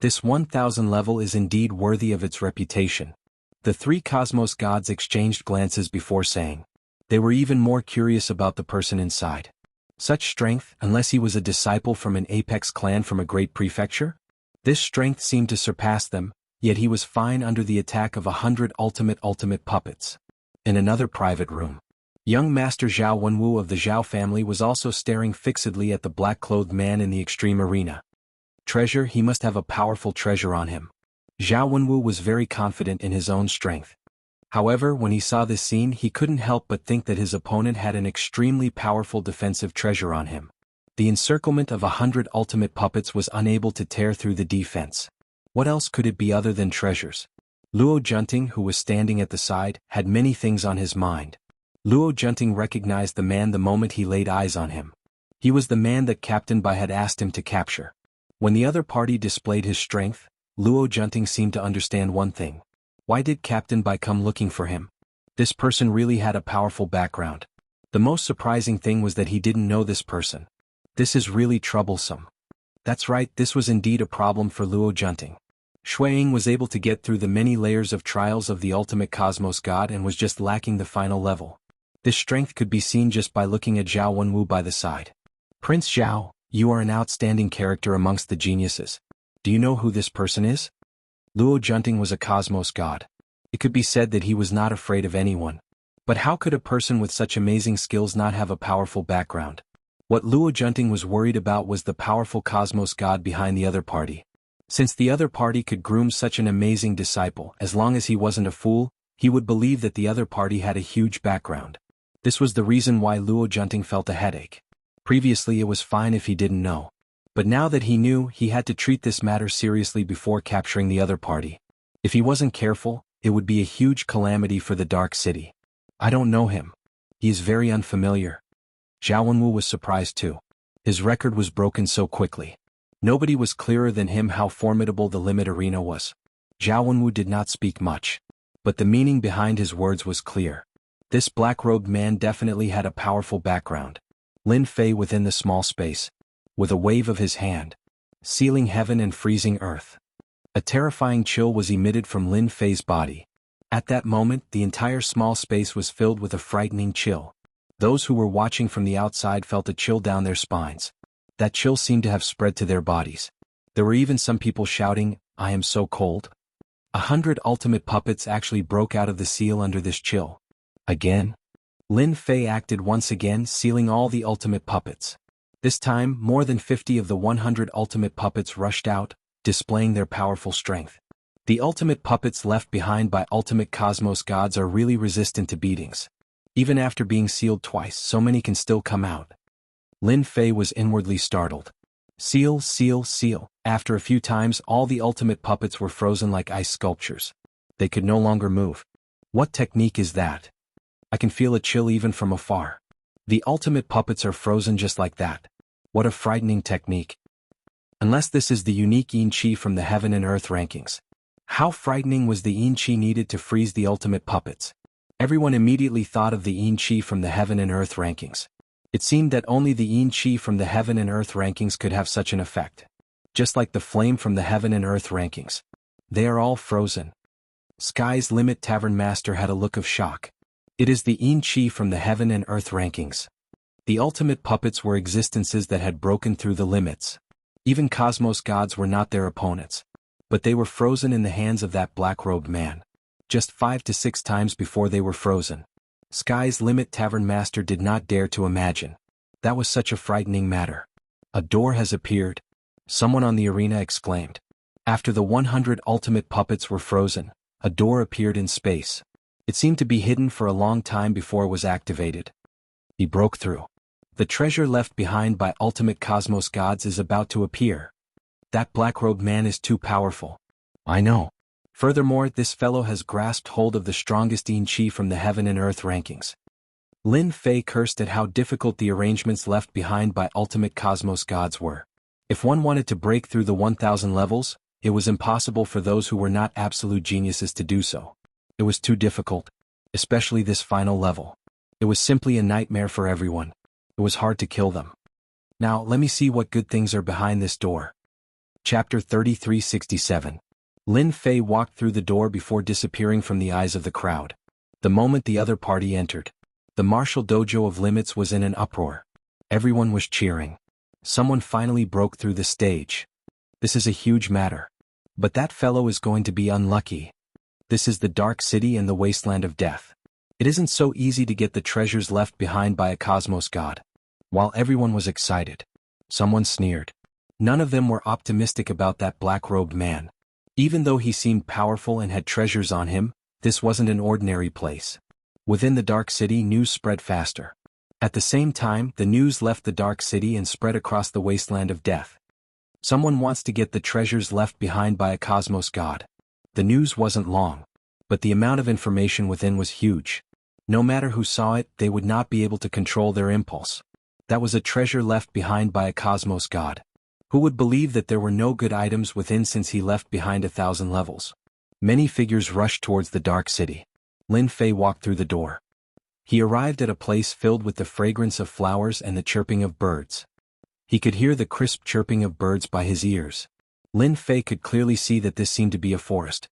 This 1000 level is indeed worthy of its reputation. The 3 cosmos gods exchanged glances before saying. They were even more curious about the person inside. Such strength, unless he was a disciple from an apex clan from a great prefecture? This strength seemed to surpass them, yet he was fine under the attack of 100 ultimate puppets. In another private room, young Master Zhao Wenwu of the Zhao family was also staring fixedly at the black-clothed man in the extreme arena. Treasure, he must have a powerful treasure on him. Zhao Wenwu was very confident in his own strength. However, when he saw this scene, he couldn't help but think that his opponent had an extremely powerful defensive treasure on him. The encirclement of 100 ultimate puppets was unable to tear through the defense. What else could it be other than treasures? Luo Junting, who was standing at the side, had many things on his mind. Luo Junting recognized the man the moment he laid eyes on him. He was the man that Captain Bai had asked him to capture. When the other party displayed his strength, Luo Junting seemed to understand one thing. Why did Captain Bai come looking for him? This person really had a powerful background. The most surprising thing was that he didn't know this person. This is really troublesome. That's right, this was indeed a problem for Luo Junting. Shuiying was able to get through the many layers of trials of the ultimate cosmos god and was just lacking the final level. This strength could be seen just by looking at Zhao Wenwu by the side. Prince Zhao, you are an outstanding character amongst the geniuses. Do you know who this person is? Luo Junting was a cosmos god. It could be said that he was not afraid of anyone. But how could a person with such amazing skills not have a powerful background? What Luo Junting was worried about was the powerful cosmos god behind the other party. Since the other party could groom such an amazing disciple, as long as he wasn't a fool, he would believe that the other party had a huge background. This was the reason why Luo Junting felt a headache. Previously it was fine if he didn't know. But now that he knew, he had to treat this matter seriously before capturing the other party. If he wasn't careful, it would be a huge calamity for the Dark City. I don't know him. He is very unfamiliar. Zhao Wenwu was surprised too. His record was broken so quickly. Nobody was clearer than him how formidable the limit arena was. Zhao Wenwu did not speak much. But the meaning behind his words was clear. This black-robed man definitely had a powerful background. Lin Fei within the small space. With a wave of his hand, sealing heaven and freezing earth. A terrifying chill was emitted from Lin Fei's body. At that moment, the entire small space was filled with a frightening chill. Those who were watching from the outside felt a chill down their spines. That chill seemed to have spread to their bodies. There were even some people shouting, "I am so cold." 100 ultimate puppets actually broke out of the seal under this chill. Again? Lin Fei acted once again, sealing all the ultimate puppets. This time, more than 50 of the 100 ultimate puppets rushed out, displaying their powerful strength. The ultimate puppets left behind by ultimate cosmos gods are really resistant to beatings. Even after being sealed twice, so many can still come out. Lin Fei was inwardly startled. Seal, seal, seal. After a few times, all the ultimate puppets were frozen like ice sculptures. They could no longer move. What technique is that? I can feel a chill even from afar. The ultimate puppets are frozen just like that. What a frightening technique. Unless this is the unique Yin Chi from the Heaven and Earth rankings. How frightening was the Yin Chi needed to freeze the ultimate puppets? Everyone immediately thought of the Yin Chi from the Heaven and Earth rankings. It seemed that only the Yin Chi from the Heaven and Earth rankings could have such an effect. Just like the flame from the Heaven and Earth rankings. They are all frozen. Sky's Limit Tavern Master had a look of shock. It is the Yin Chi from the Heaven and Earth rankings. The ultimate puppets were existences that had broken through the limits. Even cosmos gods were not their opponents. But they were frozen in the hands of that black-robed man. Just 5 to 6 times before they were frozen. Sky's Limit Tavern Master did not dare to imagine. That was such a frightening matter. A door has appeared. Someone on the arena exclaimed. After the 100 ultimate puppets were frozen, a door appeared in space. It seemed to be hidden for a long time before it was activated. He broke through. The treasure left behind by ultimate cosmos gods is about to appear. That black-robed man is too powerful. I know. Furthermore, this fellow has grasped hold of the strongest Yin Chi from the Heaven and Earth rankings. Lin Fei cursed at how difficult the arrangements left behind by ultimate cosmos gods were. If one wanted to break through the 1000 levels, it was impossible for those who were not absolute geniuses to do so. It was too difficult, especially this final level. It was simply a nightmare for everyone. It was hard to kill them. Now, let me see what good things are behind this door. Chapter 3367. Lin Fei walked through the door before disappearing from the eyes of the crowd. The moment the other party entered, the martial dojo of limits was in an uproar. Everyone was cheering. Someone finally broke through the stage. This is a huge matter. But that fellow is going to be unlucky. This is the Dark City and the Wasteland of Death. It isn't so easy to get the treasures left behind by a cosmos god. While everyone was excited, someone sneered. None of them were optimistic about that black-robed man. Even though he seemed powerful and had treasures on him, this wasn't an ordinary place. Within the Dark City, news spread faster. At the same time, the news left the Dark City and spread across the Wasteland of Death. Someone wants to get the treasures left behind by a cosmos god. The news wasn't long, but the amount of information within was huge. No matter who saw it, they would not be able to control their impulse. That was a treasure left behind by a cosmos god. Who would believe that there were no good items within since he left behind 1000 levels? Many figures rushed towards the Dark City. Lin Fei walked through the door. He arrived at a place filled with the fragrance of flowers and the chirping of birds. He could hear the crisp chirping of birds by his ears. Lin Fei could clearly see that this seemed to be a forest.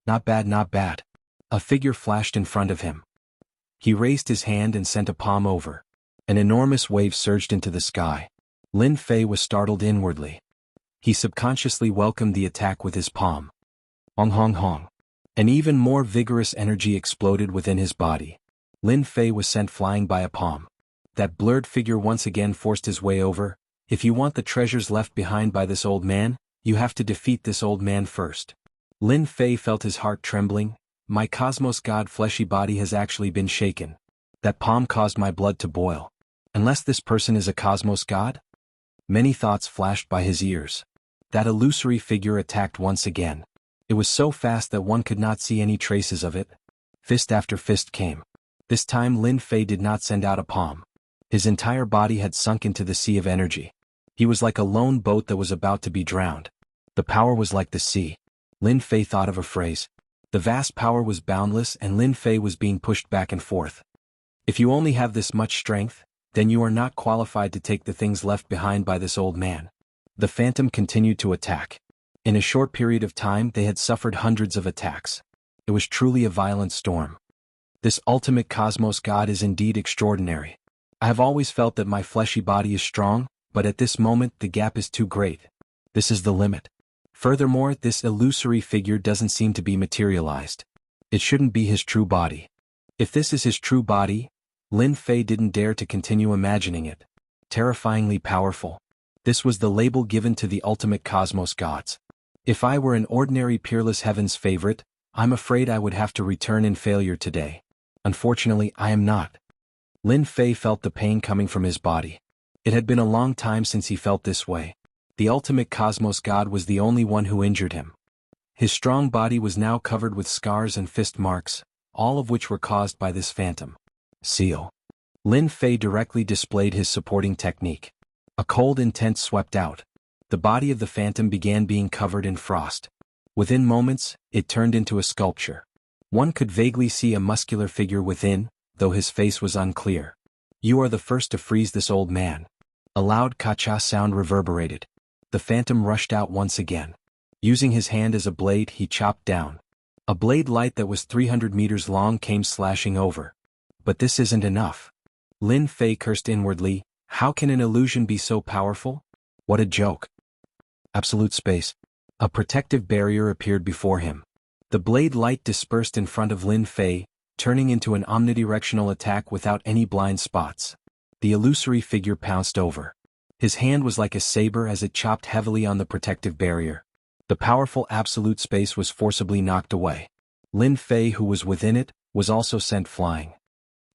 Not bad, not bad. A figure flashed in front of him. He raised his hand and sent a palm over. An enormous wave surged into the sky. Lin Fei was startled inwardly. He subconsciously welcomed the attack with his palm. Hong hong hong. An even more vigorous energy exploded within his body. Lin Fei was sent flying by a palm. That blurred figure once again forced his way over. If you want the treasures left behind by this old man, you have to defeat this old man first. Lin Fei felt his heart trembling. My cosmos god fleshy body has actually been shaken. That palm caused my blood to boil. Unless this person is a cosmos god? Many thoughts flashed by his ears. That illusory figure attacked once again. It was so fast that one could not see any traces of it. Fist after fist came. This time Lin Fei did not send out a palm. His entire body had sunk into the sea of energy. He was like a lone boat that was about to be drowned. The power was like the sea. Lin Fei thought of a phrase. The vast power was boundless and Lin Fei was being pushed back and forth. If you only have this much strength, then you are not qualified to take the things left behind by this old man. The phantom continued to attack. In a short period of time they had suffered hundreds of attacks. It was truly a violent storm. This ultimate cosmos god is indeed extraordinary. I have always felt that my fleshy body is strong, but at this moment the gap is too great. This is the limit. Furthermore, this illusory figure doesn't seem to be materialized. It shouldn't be his true body. If this is his true body, Lin Fei didn't dare to continue imagining it. terrifyingly powerful. This was the label given to the ultimate cosmos gods. If I were an ordinary peerless heaven's favorite, I'm afraid I would have to return in failure today. Unfortunately, I am not. Lin Fei felt the pain coming from his body. It had been a long time since he felt this way. The ultimate cosmos god was the only one who injured him. His strong body was now covered with scars and fist marks, all of which were caused by this phantom. Seal. Lin Fei directly displayed his supporting technique. A cold intense swept out. The body of the phantom began being covered in frost. Within moments, it turned into a sculpture. One could vaguely see a muscular figure within, though his face was unclear. You are the first to freeze this old man. A loud ka-cha sound reverberated. The phantom rushed out once again. Using his hand as a blade, he chopped down. A blade light that was 300 meters long came slashing over. But this isn't enough. Lin Fei cursed inwardly. How can an illusion be so powerful? What a joke. Absolute space. A protective barrier appeared before him. The blade light dispersed in front of Lin Fei, turning into an omnidirectional attack without any blind spots. The illusory figure pounced over. His hand was like a saber as it chopped heavily on the protective barrier. The powerful absolute space was forcibly knocked away. Lin Fei, who was within it, was also sent flying.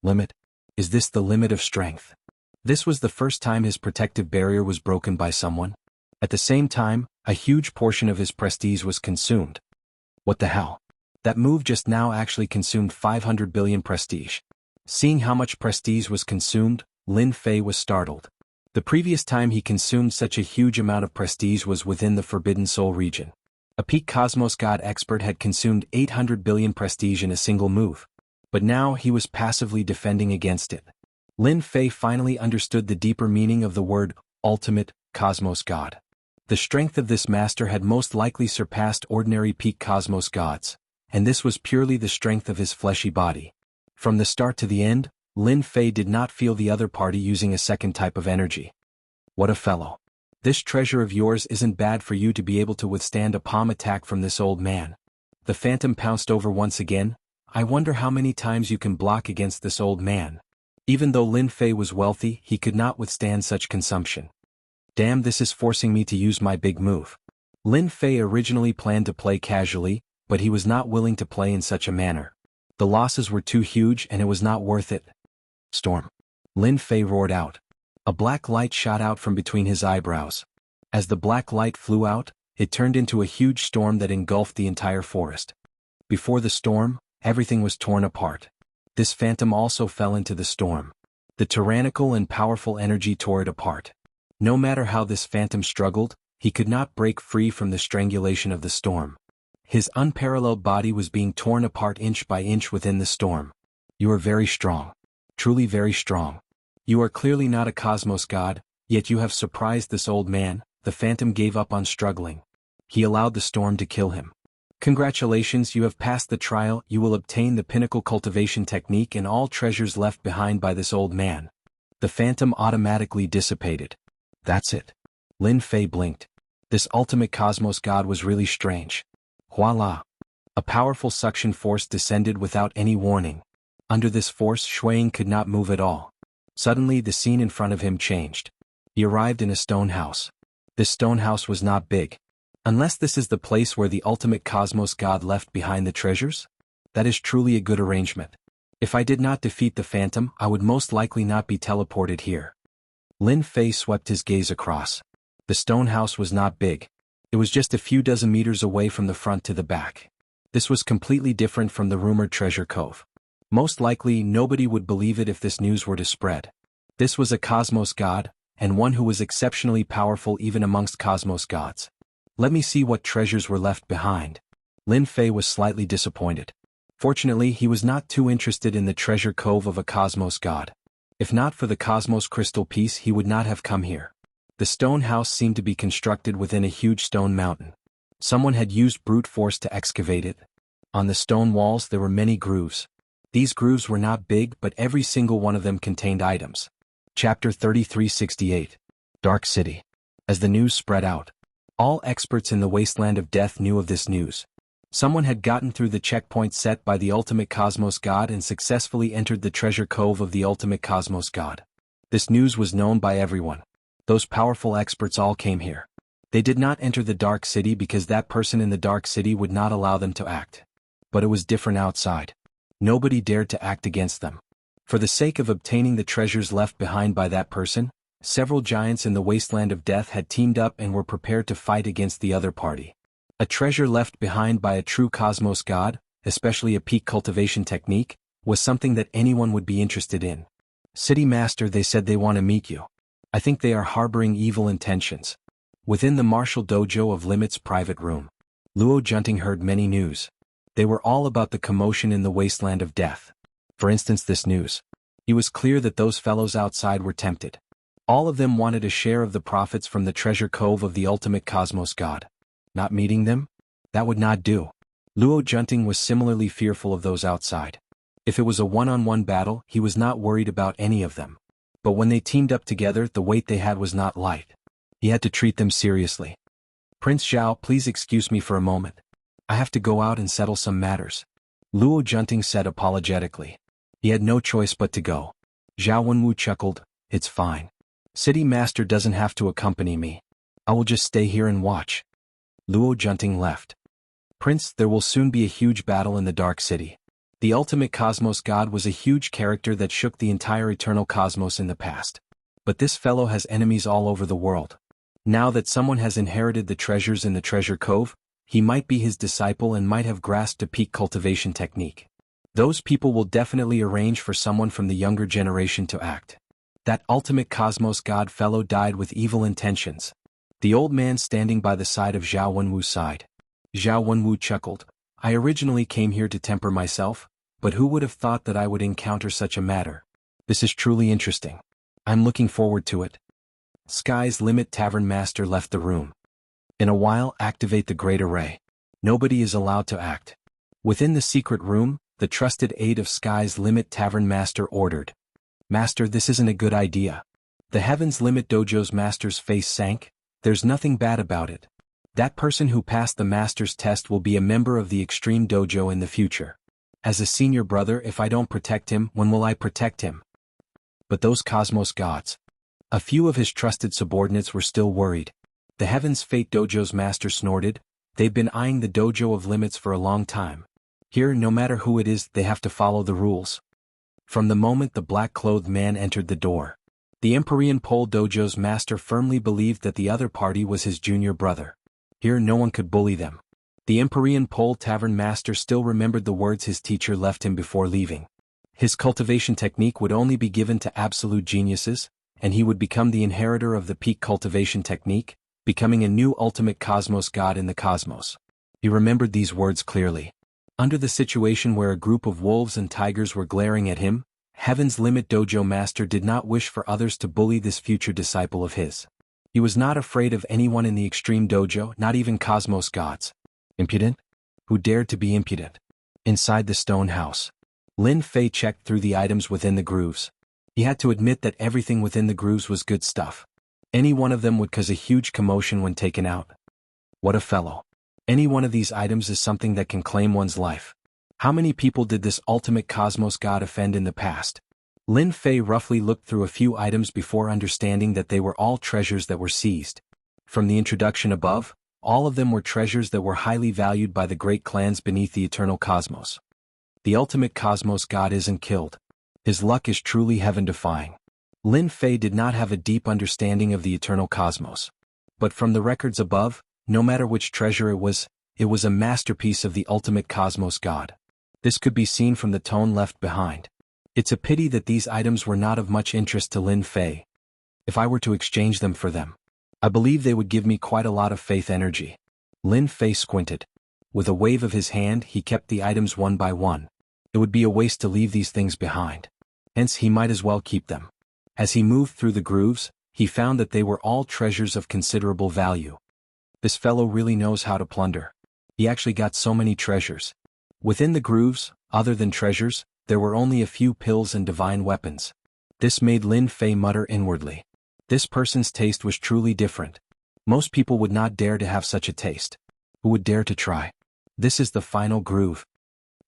Limit? Is this the limit of strength? This was the first time his protective barrier was broken by someone. At the same time, a huge portion of his prestige was consumed. What the hell? That move just now actually consumed 500 billion prestige. Seeing how much prestige was consumed, Lin Fei was startled. The previous time he consumed such a huge amount of prestige was within the Forbidden Soul region. A peak Cosmos God expert had consumed 800 billion prestige in a single move. But now he was passively defending against it. Lin Fei finally understood the deeper meaning of the word, ultimate, Cosmos God. The strength of this master had most likely surpassed ordinary peak Cosmos gods, and this was purely the strength of his fleshy body. From the start to the end, Lin Fei did not feel the other party using a second type of energy. What a fellow. This treasure of yours isn't bad for you to be able to withstand a palm attack from this old man. The phantom pounced over once again. I wonder how many times you can block against this old man. Even though Lin Fei was wealthy, he could not withstand such consumption. Damn, this is forcing me to use my big move. Lin Fei originally planned to play casually, but he was not willing to play in such a manner. The losses were too huge and it was not worth it. Storm. Lin Fei roared out. A black light shot out from between his eyebrows. As the black light flew out, it turned into a huge storm that engulfed the entire forest. Before the storm, everything was torn apart. This phantom also fell into the storm. The tyrannical and powerful energy tore it apart. No matter how this phantom struggled, he could not break free from the strangulation of the storm. His unparalleled body was being torn apart inch by inch within the storm. You are very strong. Truly very strong. You are clearly not a cosmos god, yet you have surprised this old man. The phantom gave up on struggling. He allowed the storm to kill him. Congratulations, you have passed the trial. You will obtain the pinnacle cultivation technique and all treasures left behind by this old man. The phantom automatically dissipated. That's it. Lin Fei blinked. This ultimate cosmos god was really strange. Voila. A powerful suction force descended without any warning. Under this force, Shuang could not move at all. Suddenly the scene in front of him changed. He arrived in a stone house. This stone house was not big. Unless this is the place where the ultimate cosmos god left behind the treasures? That is truly a good arrangement. If I did not defeat the phantom, I would most likely not be teleported here. Lin Fei swept his gaze across. The stone house was not big. It was just a few dozen meters away from the front to the back. This was completely different from the rumored treasure cove. Most likely nobody would believe it if this news were to spread. This was a cosmos god, and one who was exceptionally powerful even amongst cosmos gods. Let me see what treasures were left behind. Lin Fei was slightly disappointed. Fortunately, he was not too interested in the treasure cove of a cosmos god. If not for the cosmos crystal piece, he would not have come here. The stone house seemed to be constructed within a huge stone mountain. Someone had used brute force to excavate it. On the stone walls there were many grooves. These grooves were not big, but every single one of them contained items. Chapter 3368. Dark City. As the news spread out, all experts in the wasteland of death knew of this news. Someone had gotten through the checkpoint set by the ultimate cosmos god and successfully entered the treasure cove of the ultimate cosmos god. This news was known by everyone. Those powerful experts all came here. They did not enter the Dark City because that person in the Dark City would not allow them to act. But it was different outside. Nobody dared to act against them. For the sake of obtaining the treasures left behind by that person, several giants in the wasteland of death had teamed up and were prepared to fight against the other party. A treasure left behind by a true cosmos god, especially a peak cultivation technique, was something that anyone would be interested in. City Master, they said they want to meet you. I think they are harboring evil intentions. Within the martial dojo of Limit's private room, Luo Junting heard many news. They were all about the commotion in the wasteland of death. For instance, this news. It was clear that those fellows outside were tempted. All of them wanted a share of the profits from the treasure cove of the ultimate cosmos god. Not meeting them? That would not do. Luo Junting was similarly fearful of those outside. If it was a one-on-one battle, he was not worried about any of them. But when they teamed up together, the weight they had was not light. He had to treat them seriously. Prince Zhao, please excuse me for a moment. I have to go out and settle some matters. Luo Junting said apologetically. He had no choice but to go. Zhao Wenwu chuckled, it's fine. City Master doesn't have to accompany me. I will just stay here and watch. Luo Junting left. Prince, there will soon be a huge battle in the Dark City. The ultimate cosmos god was a huge character that shook the entire eternal cosmos in the past. But this fellow has enemies all over the world. Now that someone has inherited the treasures in the treasure cove, he might be his disciple and might have grasped a peak cultivation technique. Those people will definitely arrange for someone from the younger generation to act. That ultimate cosmos god fellow died with evil intentions. The old man standing by the side of Zhao Wenwu sighed. Zhao Wenwu chuckled. I originally came here to temper myself, but who would have thought that I would encounter such a matter? This is truly interesting. I'm looking forward to it. Sky's Limit Tavern Master left the room. In a while, activate the Great Array. Nobody is allowed to act. Within the secret room, the trusted aide of Sky's Limit Tavern Master ordered. Master, this isn't a good idea. The Heaven's Limit Dojo's master's face sank. There's nothing bad about it. That person who passed the master's test will be a member of the Extreme Dojo in the future. As a senior brother, if I don't protect him, when will I protect him? But those cosmos gods. A few of his trusted subordinates were still worried. The Heaven's Fate Dojo's master snorted. They've been eyeing the Dojo of Limits for a long time. Here, no matter who it is, they have to follow the rules. From the moment the black-clothed man entered the door, the Empyrean Pole Dojo's master firmly believed that the other party was his junior brother. Here no one could bully them. The Empyrean Pole Tavern Master still remembered the words his teacher left him before leaving. His cultivation technique would only be given to absolute geniuses, and he would become the inheritor of the peak cultivation technique, becoming a new ultimate cosmos god in the cosmos. He remembered these words clearly. Under the situation where a group of wolves and tigers were glaring at him, Heaven's Limit Dojo Master did not wish for others to bully this future disciple of his. He was not afraid of anyone in the Extreme Dojo, not even cosmos gods. Impudent? Who dared to be impudent? Inside the stone house, Lin Fei checked through the items within the grooves. He had to admit that everything within the grooves was good stuff. Any one of them would cause a huge commotion when taken out. What a fellow. Any one of these items is something that can claim one's life. How many people did this ultimate cosmos god offend in the past? Lin Fei roughly looked through a few items before understanding that they were all treasures that were seized. From the introduction above, all of them were treasures that were highly valued by the great clans beneath the eternal cosmos. The ultimate cosmos god isn't killed. His luck is truly heaven-defying. Lin Fei did not have a deep understanding of the eternal cosmos. But from the records above, no matter which treasure it was a masterpiece of the ultimate cosmos god. This could be seen from the tone left behind. It's a pity that these items were not of much interest to Lin Fei. If I were to exchange them for them, I believe they would give me quite a lot of faith energy. Lin Fei squinted. With a wave of his hand, he kept the items one by one. It would be a waste to leave these things behind. Hence he might as well keep them. As he moved through the grooves, he found that they were all treasures of considerable value. This fellow really knows how to plunder. He actually got so many treasures. Within the grooves, other than treasures, there were only a few pills and divine weapons. This made Lin Fei mutter inwardly. This person's taste was truly different. Most people would not dare to have such a taste. Who would dare to try? This is the final groove.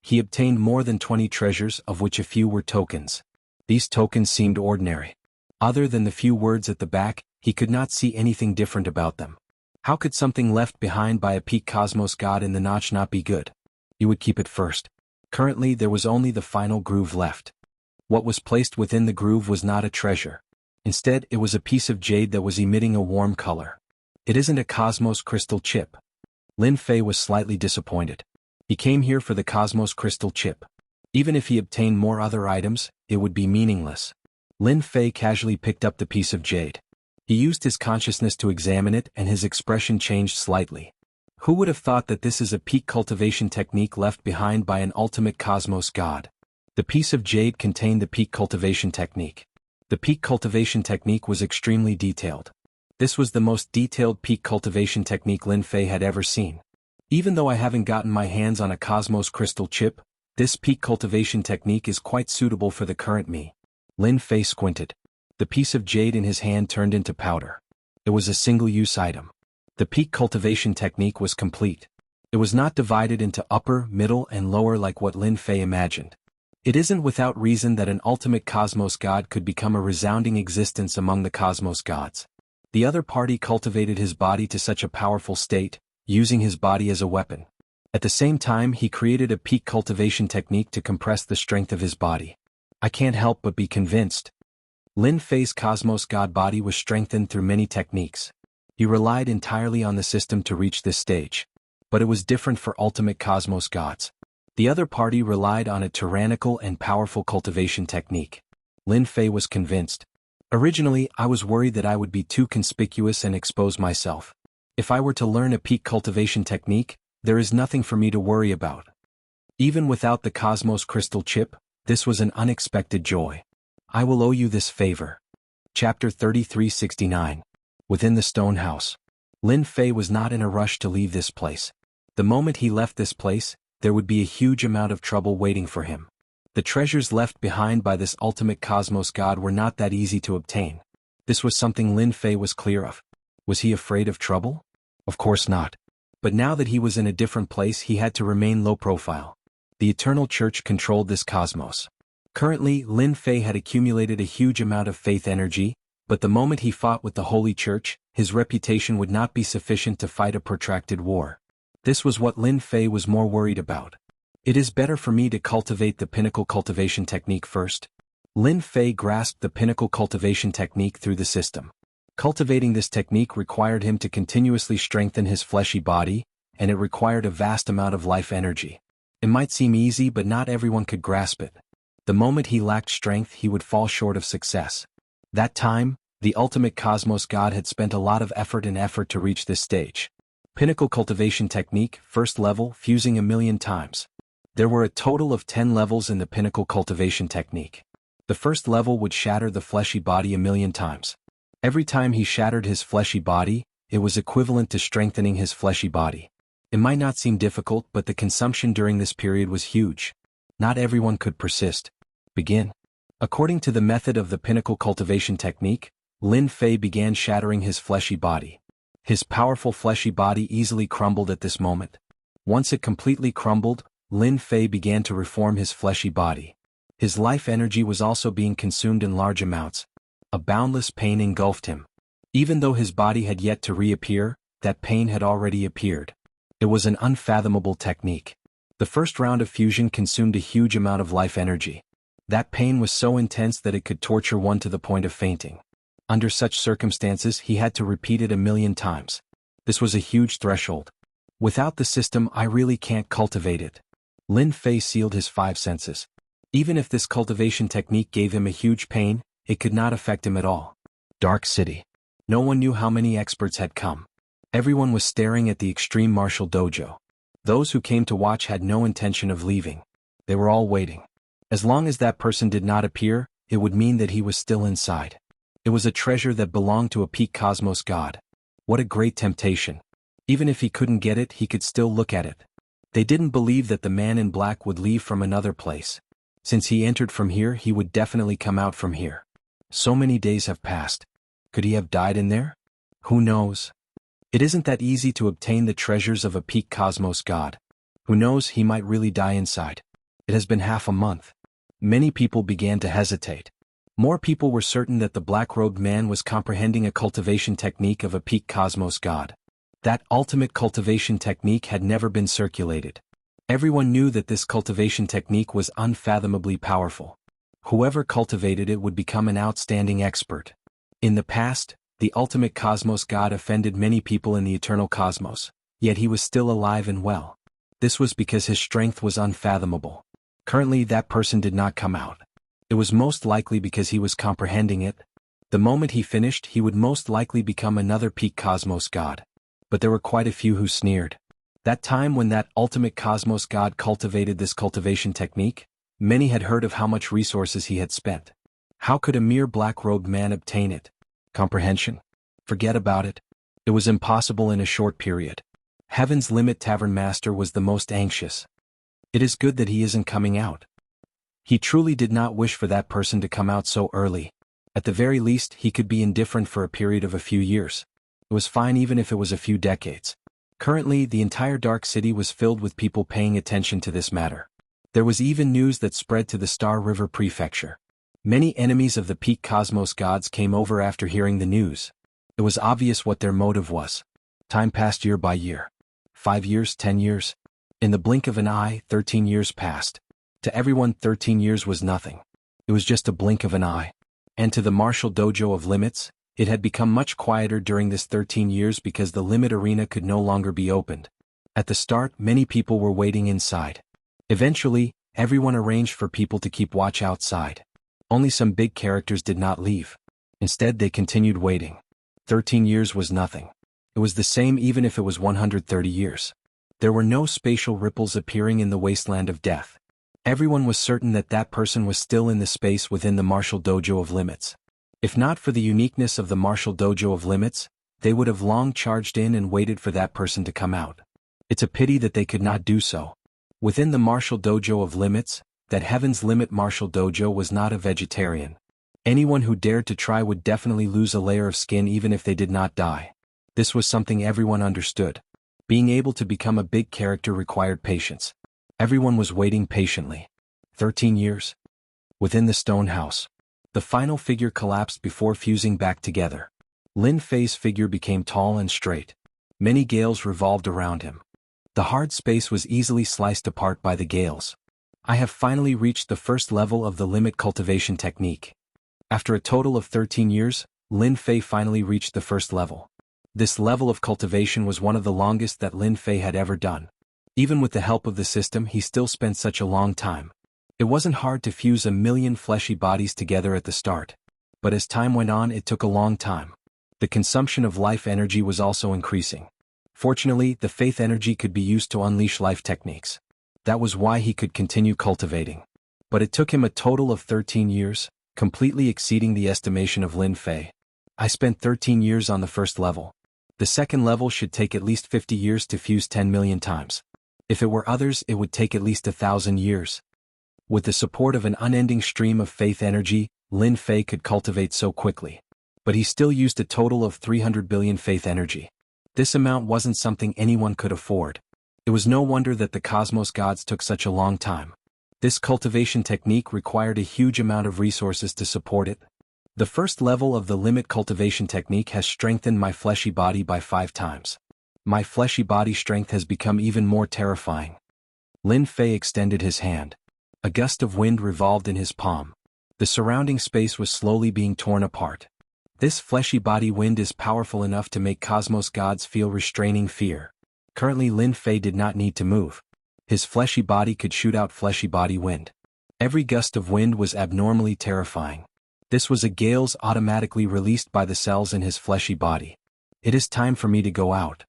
He obtained more than 20 treasures, of which a few were tokens. These tokens seemed ordinary. Other than the few words at the back, he could not see anything different about them. How could something left behind by a peak cosmos god in the notch not be good? He would keep it first. Currently there was only the final groove left. What was placed within the groove was not a treasure. Instead, it was a piece of jade that was emitting a warm color. It isn't a cosmos crystal chip. Lin Fei was slightly disappointed. He came here for the cosmos crystal chip. Even if he obtained more other items, it would be meaningless. Lin Fei casually picked up the piece of jade. He used his consciousness to examine it and his expression changed slightly. Who would have thought that this is a peak cultivation technique left behind by an ultimate cosmos god? The piece of jade contained the peak cultivation technique. The peak cultivation technique was extremely detailed. This was the most detailed peak cultivation technique Lin Fei had ever seen. Even though I haven't gotten my hands on a cosmos crystal chip, this peak cultivation technique is quite suitable for the current me. Lin Fei squinted. The piece of jade in his hand turned into powder. It was a single-use item. The peak cultivation technique was complete. It was not divided into upper, middle, and lower like what Lin Fei imagined. It isn't without reason that an ultimate cosmos god could become a resounding existence among the cosmos gods. The other party cultivated his body to such a powerful state, using his body as a weapon. At the same time, he created a peak cultivation technique to compress the strength of his body. I can't help but be convinced. Lin Fei's cosmos god body was strengthened through many techniques. He relied entirely on the system to reach this stage. But it was different for ultimate cosmos gods. The other party relied on a tyrannical and powerful cultivation technique. Lin Fei was convinced. Originally, I was worried that I would be too conspicuous and expose myself. If I were to learn a peak cultivation technique, there is nothing for me to worry about. Even without the cosmos crystal chip, this was an unexpected joy. I will owe you this favor. Chapter 3369. Within the stone house. Lin Fei was not in a rush to leave this place. The moment he left this place, there would be a huge amount of trouble waiting for him. The treasures left behind by this ultimate cosmos god were not that easy to obtain. This was something Lin Fei was clear of. Was he afraid of trouble? Of course not. But now that he was in a different place, he had to remain low profile. The Eternal Church controlled this cosmos. Currently, Lin Fei had accumulated a huge amount of faith energy, but the moment he fought with the Holy Church, his reputation would not be sufficient to fight a protracted war. This was what Lin Fei was more worried about. It is better for me to cultivate the pinnacle cultivation technique first. Lin Fei grasped the pinnacle cultivation technique through the system. Cultivating this technique required him to continuously strengthen his fleshy body, and it required a vast amount of life energy. It might seem easy, but not everyone could grasp it. The moment he lacked strength, he would fall short of success. That time, the ultimate cosmos god had spent a lot of effort to reach this stage. Pinnacle cultivation technique, first level, fusing 1,000,000 times. There were a total of 10 levels in the pinnacle cultivation technique. The first level would shatter the fleshy body 1,000,000 times. Every time he shattered his fleshy body, it was equivalent to strengthening his fleshy body. It might not seem difficult, but the consumption during this period was huge. Not everyone could persist. Begin. According to the method of the pinnacle cultivation technique, Lin Fei began shattering his fleshy body. His powerful fleshy body easily crumbled at this moment. Once it completely crumbled, Lin Fei began to reform his fleshy body. His life energy was also being consumed in large amounts. A boundless pain engulfed him. Even though his body had yet to reappear, that pain had already appeared. It was an unfathomable technique. The first round of fusion consumed a huge amount of life energy. That pain was so intense that it could torture one to the point of fainting. Under such circumstances, he had to repeat it 1,000,000 times. This was a huge threshold. Without the system, I really can't cultivate it. Lin Fei sealed his 5 senses. Even if this cultivation technique gave him a huge pain, it could not affect him at all. Dark City. No one knew how many experts had come. Everyone was staring at the extreme martial dojo. Those who came to watch had no intention of leaving. They were all waiting. As long as that person did not appear, it would mean that he was still inside. It was a treasure that belonged to a peak cosmos god. What a great temptation. Even if he couldn't get it, he could still look at it. They didn't believe that the man in black would leave from another place. Since he entered from here, he would definitely come out from here. So many days have passed. Could he have died in there? Who knows? It isn't that easy to obtain the treasures of a peak cosmos god. Who knows, he might really die inside. It has been half a month. Many people began to hesitate. More people were certain that the black-robed man was comprehending a cultivation technique of a peak cosmos god. That ultimate cultivation technique had never been circulated. Everyone knew that this cultivation technique was unfathomably powerful. Whoever cultivated it would become an outstanding expert. In the past, the ultimate cosmos god offended many people in the eternal cosmos, yet he was still alive and well. This was because his strength was unfathomable. Currently, that person did not come out. It was most likely because he was comprehending it. The moment he finished, he would most likely become another peak cosmos god. But there were quite a few who sneered. That time when that ultimate cosmos god cultivated this cultivation technique, many had heard of how much resources he had spent. How could a mere black-robed man obtain it? Comprehension? Forget about it. It was impossible in a short period. Heaven's Limit Tavern Master was the most anxious. It is good that he isn't coming out. He truly did not wish for that person to come out so early. At the very least, he could be indifferent for a period of a few years. It was fine even if it was a few decades. Currently, the entire Dark City was filled with people paying attention to this matter. There was even news that spread to the Star River Prefecture. Many enemies of the peak cosmos gods came over after hearing the news. It was obvious what their motive was. Time passed year by year. 5 years, 10 years. In the blink of an eye, 13 years passed. To everyone, 13 years was nothing. It was just a blink of an eye. And to the martial dojo of limits, it had become much quieter during this 13 years because the limit arena could no longer be opened. At the start, many people were waiting inside. Eventually, everyone arranged for people to keep watch outside. Only some big characters did not leave. Instead, they continued waiting. 13 years was nothing. It was the same even if it was 130 years. There were no spatial ripples appearing in the wasteland of death. Everyone was certain that that person was still in the space within the martial dojo of limits. If not for the uniqueness of the martial dojo of limits, they would have long charged in and waited for that person to come out. It's a pity that they could not do so. Within the martial dojo of limits, that Heaven's Limit martial dojo was not a vegetarian. Anyone who dared to try would definitely lose a layer of skin even if they did not die. This was something everyone understood. Being able to become a big character required patience. Everyone was waiting patiently. 13 years. Within the stone house. The final figure collapsed before fusing back together. Lin Fei's figure became tall and straight. Many gales revolved around him. The hard space was easily sliced apart by the gales. I have finally reached the first level of the limit cultivation technique. After a total of 13 years, Lin Fei finally reached the first level. This level of cultivation was one of the longest that Lin Fei had ever done. Even with the help of the system, he still spent such a long time. It wasn't hard to fuse 1,000,000 fleshy bodies together at the start. But as time went on, it took a long time. The consumption of life energy was also increasing. Fortunately, the faith energy could be used to unleash life techniques. That was why he could continue cultivating. But it took him a total of 13 years, completely exceeding the estimation of Lin Fei. I spent 13 years on the first level. The second level should take at least 50 years to fuse 10 million times. If it were others, it would take at least 1,000 years. With the support of an unending stream of faith energy, Lin Fei could cultivate so quickly. But he still used a total of 300 billion faith energy. This amount wasn't something anyone could afford. It was no wonder that the cosmos gods took such a long time. This cultivation technique required a huge amount of resources to support it. The first level of the limit cultivation technique has strengthened my fleshy body by 5 times. My fleshy body strength has become even more terrifying. Lin Fei extended his hand. A gust of wind revolved in his palm. The surrounding space was slowly being torn apart. This fleshy body wind is powerful enough to make cosmos gods feel restraining fear. Currently, Lin Fei did not need to move. His fleshy body could shoot out fleshy body wind. Every gust of wind was abnormally terrifying. This was a gales automatically released by the cells in his fleshy body. It is time for me to go out.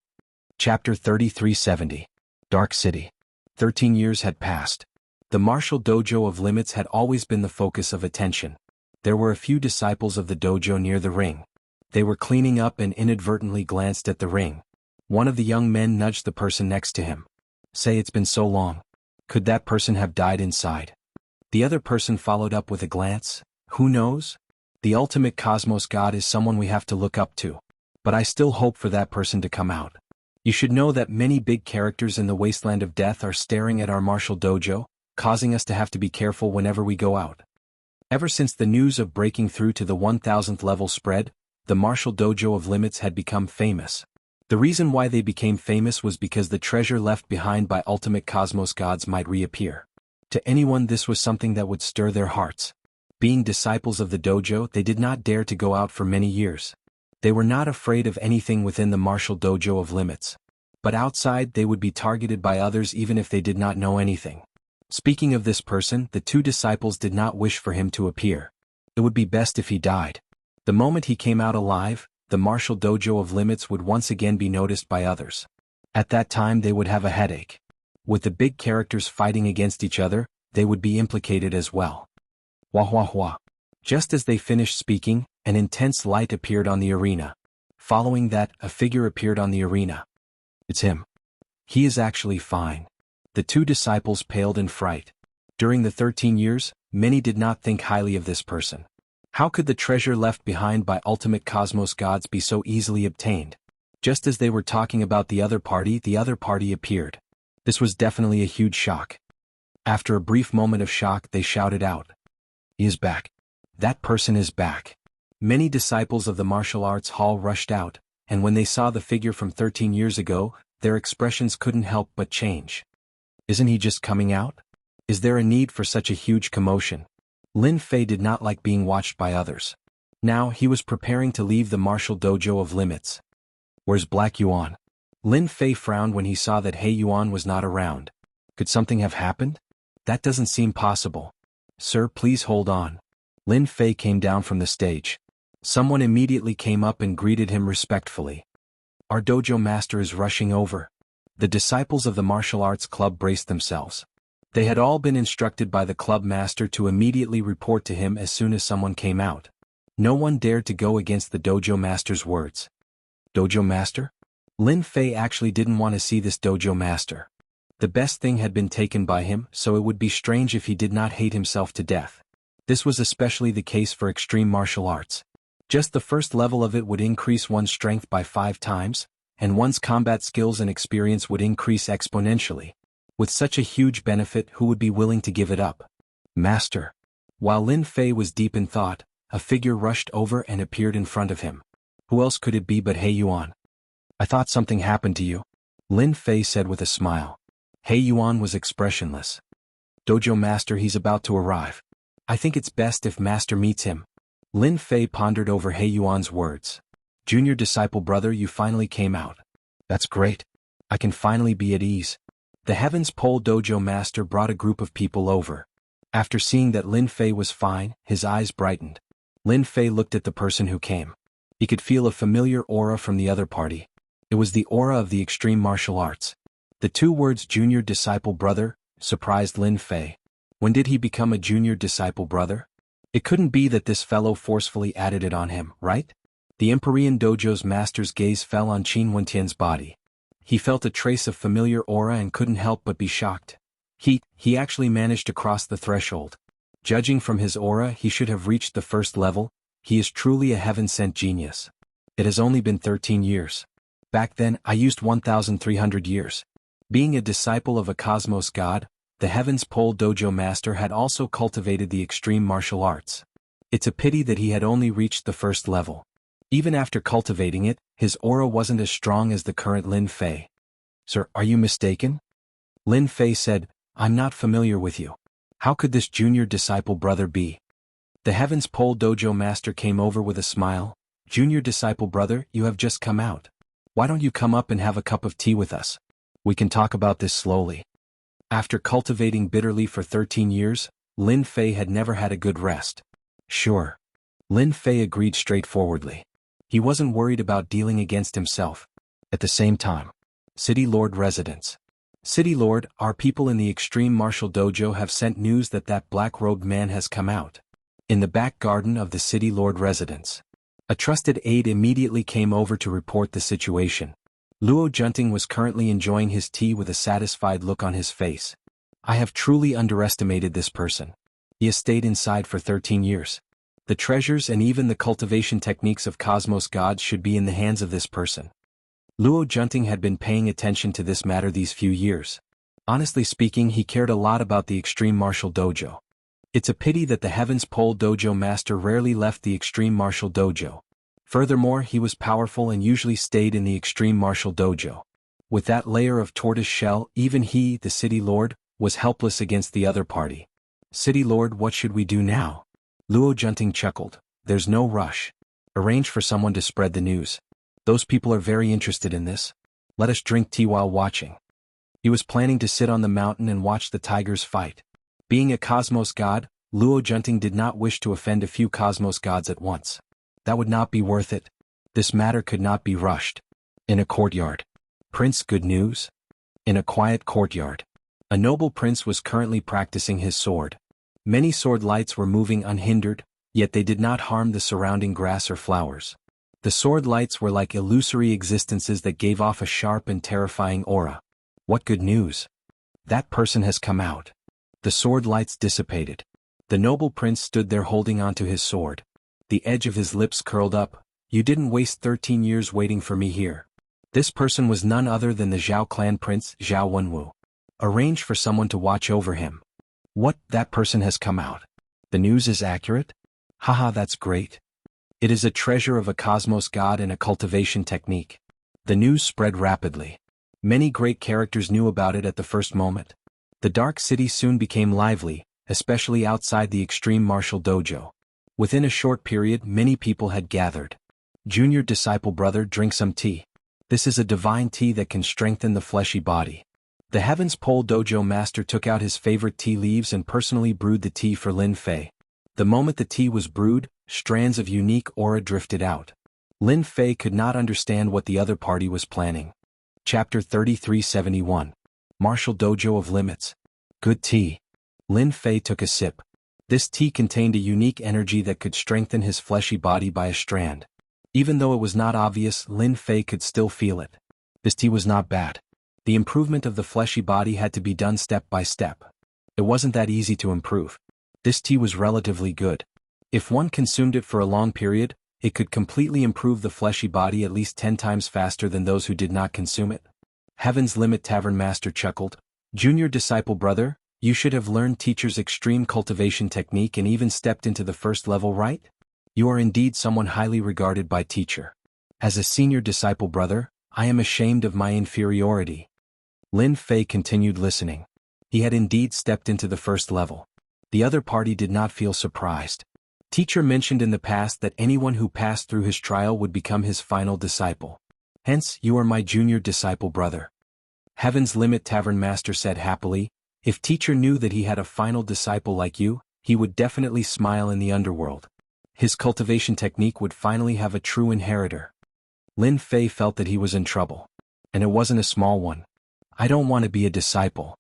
Chapter 3370. Dark City. 13 years had passed. The martial dojo of limits had always been the focus of attention. There were a few disciples of the dojo near the ring. They were cleaning up and inadvertently glanced at the ring. One of the young men nudged the person next to him. Say, it's been so long. Could that person have died inside? The other person followed up with a glance. Who knows? The ultimate cosmos god is someone we have to look up to. But I still hope for that person to come out. You should know that many big characters in the wasteland of death are staring at our martial dojo, causing us to have to be careful whenever we go out. Ever since the news of breaking through to the 1000th level spread, the martial dojo of limits had become famous. The reason why they became famous was because the treasure left behind by ultimate cosmos gods might reappear. To anyone this was something that would stir their hearts. Being disciples of the dojo, they did not dare to go out for many years. They were not afraid of anything within the martial dojo of limits. But outside they would be targeted by others even if they did not know anything. Speaking of this person, the two disciples did not wish for him to appear. It would be best if he died. The moment he came out alive, the martial dojo of limits would once again be noticed by others. At that time they would have a headache. With the big characters fighting against each other, they would be implicated as well. Wah wah wah. Just as they finished speaking, an intense light appeared on the arena. Following that, a figure appeared on the arena. It's him. He is actually fine. The two disciples paled in fright. During the 13 years, many did not think highly of this person. How could the treasure left behind by ultimate cosmos gods be so easily obtained? Just as they were talking about the other party appeared. This was definitely a huge shock. After a brief moment of shock, they shouted out, "He is back. That person is back." Many disciples of the martial arts hall rushed out, and when they saw the figure from 13 years ago, their expressions couldn't help but change. Isn't he just coming out? Is there a need for such a huge commotion? Lin Fei did not like being watched by others. Now he was preparing to leave the martial dojo of limits. Where's Black Yuan? Lin Fei frowned when he saw that He Yuan was not around. Could something have happened? That doesn't seem possible. Sir, please hold on. Lin Fei came down from the stage. Someone immediately came up and greeted him respectfully. Our dojo master is rushing over. The disciples of the martial arts club braced themselves. They had all been instructed by the club master to immediately report to him as soon as someone came out. No one dared to go against the dojo master's words. Dojo master? Lin Fei actually didn't want to see this dojo master. The best thing had been taken by him, so it would be strange if he did not hate himself to death. This was especially the case for extreme martial arts. Just the first level of it would increase one's strength by 5 times, and one's combat skills and experience would increase exponentially. With such a huge benefit, who would be willing to give it up? Master. While Lin Fei was deep in thought, a figure rushed over and appeared in front of him. Who else could it be but He Yuan? I thought something happened to you, Lin Fei said with a smile. He Yuan was expressionless. Dojo master, he's about to arrive. I think it's best if master meets him. Lin Fei pondered over He Yuan's words. Junior disciple brother, you finally came out. That's great. I can finally be at ease. The Heavens Pole dojo master brought a group of people over. After seeing that Lin Fei was fine, his eyes brightened. Lin Fei looked at the person who came. He could feel a familiar aura from the other party. It was the aura of the extreme martial arts. The 2 words junior disciple brother surprised Lin Fei. When did he become a junior disciple brother? It couldn't be that this fellow forcefully added it on him, right? The Empyrean Dojo's master's gaze fell on Qin Wentian's body. He felt a trace of familiar aura and couldn't help but be shocked. He actually managed to cross the threshold. Judging from his aura, he should have reached the 1st level. He is truly a heaven-sent genius. It has only been 13 years. Back then, I used 1,300 years. Being a disciple of a cosmos god, the Heavens Pole dojo master had also cultivated the extreme martial arts. It's a pity that he had only reached the 1st level. Even after cultivating it, his aura wasn't as strong as the current Lin Fei. Sir, are you mistaken? Lin Fei said, I'm not familiar with you. How could this junior disciple brother be? The Heavens Pole dojo master came over with a smile. Junior disciple brother, you have just come out. Why don't you come up and have a cup of tea with us? We can talk about this slowly. After cultivating bitterly for 13 years, Lin Fei had never had a good rest. Sure. Lin Fei agreed straightforwardly. He wasn't worried about dealing against himself. At the same time, City Lord residence. City Lord, our people in the Extreme Martial Dojo have sent news that black-robed man has come out. In the back garden of the City Lord residence. A trusted aide immediately came over to report the situation. Luo Junting was currently enjoying his tea with a satisfied look on his face. I have truly underestimated this person. He has stayed inside for 13 years. The treasures and even the cultivation techniques of cosmos gods should be in the hands of this person. Luo Junting had been paying attention to this matter these few years. Honestly speaking, he cared a lot about the Extreme Martial Dojo. It's a pity that the Heavens Pole Dojo master rarely left the Extreme Martial Dojo. Furthermore, he was powerful and usually stayed in the Extreme Martial Dojo. With that layer of tortoise shell, even he, the City Lord, was helpless against the other party. City Lord, what should we do now? Luo Junting chuckled. There's no rush. Arrange for someone to spread the news. Those people are very interested in this. Let us drink tea while watching. He was planning to sit on the mountain and watch the tigers fight. Being a cosmos god, Luo Junting did not wish to offend a few cosmos gods at once. That would not be worth it. This matter could not be rushed. In a courtyard. Prince, good news? In a quiet courtyard. A noble prince was currently practicing his sword. Many sword lights were moving unhindered, yet they did not harm the surrounding grass or flowers. The sword lights were like illusory existences that gave off a sharp and terrifying aura. What good news? That person has come out. The sword lights dissipated. The noble prince stood there holding onto his sword. The edge of his lips curled up. You didn't waste 13 years waiting for me here. This person was none other than the Zhao clan prince, Zhao Wenwu. Arrange for someone to watch over him. What, that person has come out? The news is accurate? Haha, that's great. It is a treasure of a cosmos god and a cultivation technique. The news spread rapidly. Many great characters knew about it at the first moment. The Dark City soon became lively, especially outside the Extreme Martial Dojo. Within a short period, many people had gathered. Junior disciple brother, drink some tea. This is a divine tea that can strengthen the fleshy body. The Heavens Pole Dojo master took out his favorite tea leaves and personally brewed the tea for Lin Fei. The moment the tea was brewed, strands of unique aura drifted out. Lin Fei could not understand what the other party was planning. Chapter 3371. Martial Dojo of Limits. Good tea. Lin Fei took a sip. This tea contained a unique energy that could strengthen his fleshy body by a strand. Even though it was not obvious, Lin Fei could still feel it. This tea was not bad. The improvement of the fleshy body had to be done step by step. It wasn't that easy to improve. This tea was relatively good. If one consumed it for a long period, it could completely improve the fleshy body at least 10 times faster than those who did not consume it. Heaven's Limit Tavern Master chuckled. Junior disciple brother, you should have learned teacher's extreme cultivation technique and even stepped into the first level, right? You are indeed someone highly regarded by teacher. As a senior disciple brother, I am ashamed of my inferiority. Lin Fei continued listening. He had indeed stepped into the first level. The other party did not feel surprised. Teacher mentioned in the past that anyone who passed through his trial would become his final disciple. Hence, you are my junior disciple brother. Heaven's Limit Tavern Master said happily, if teacher knew that he had a final disciple like you, he would definitely smile in the underworld. His cultivation technique would finally have a true inheritor. Lin Fei felt that he was in trouble. And it wasn't a small one. I don't want to be a disciple.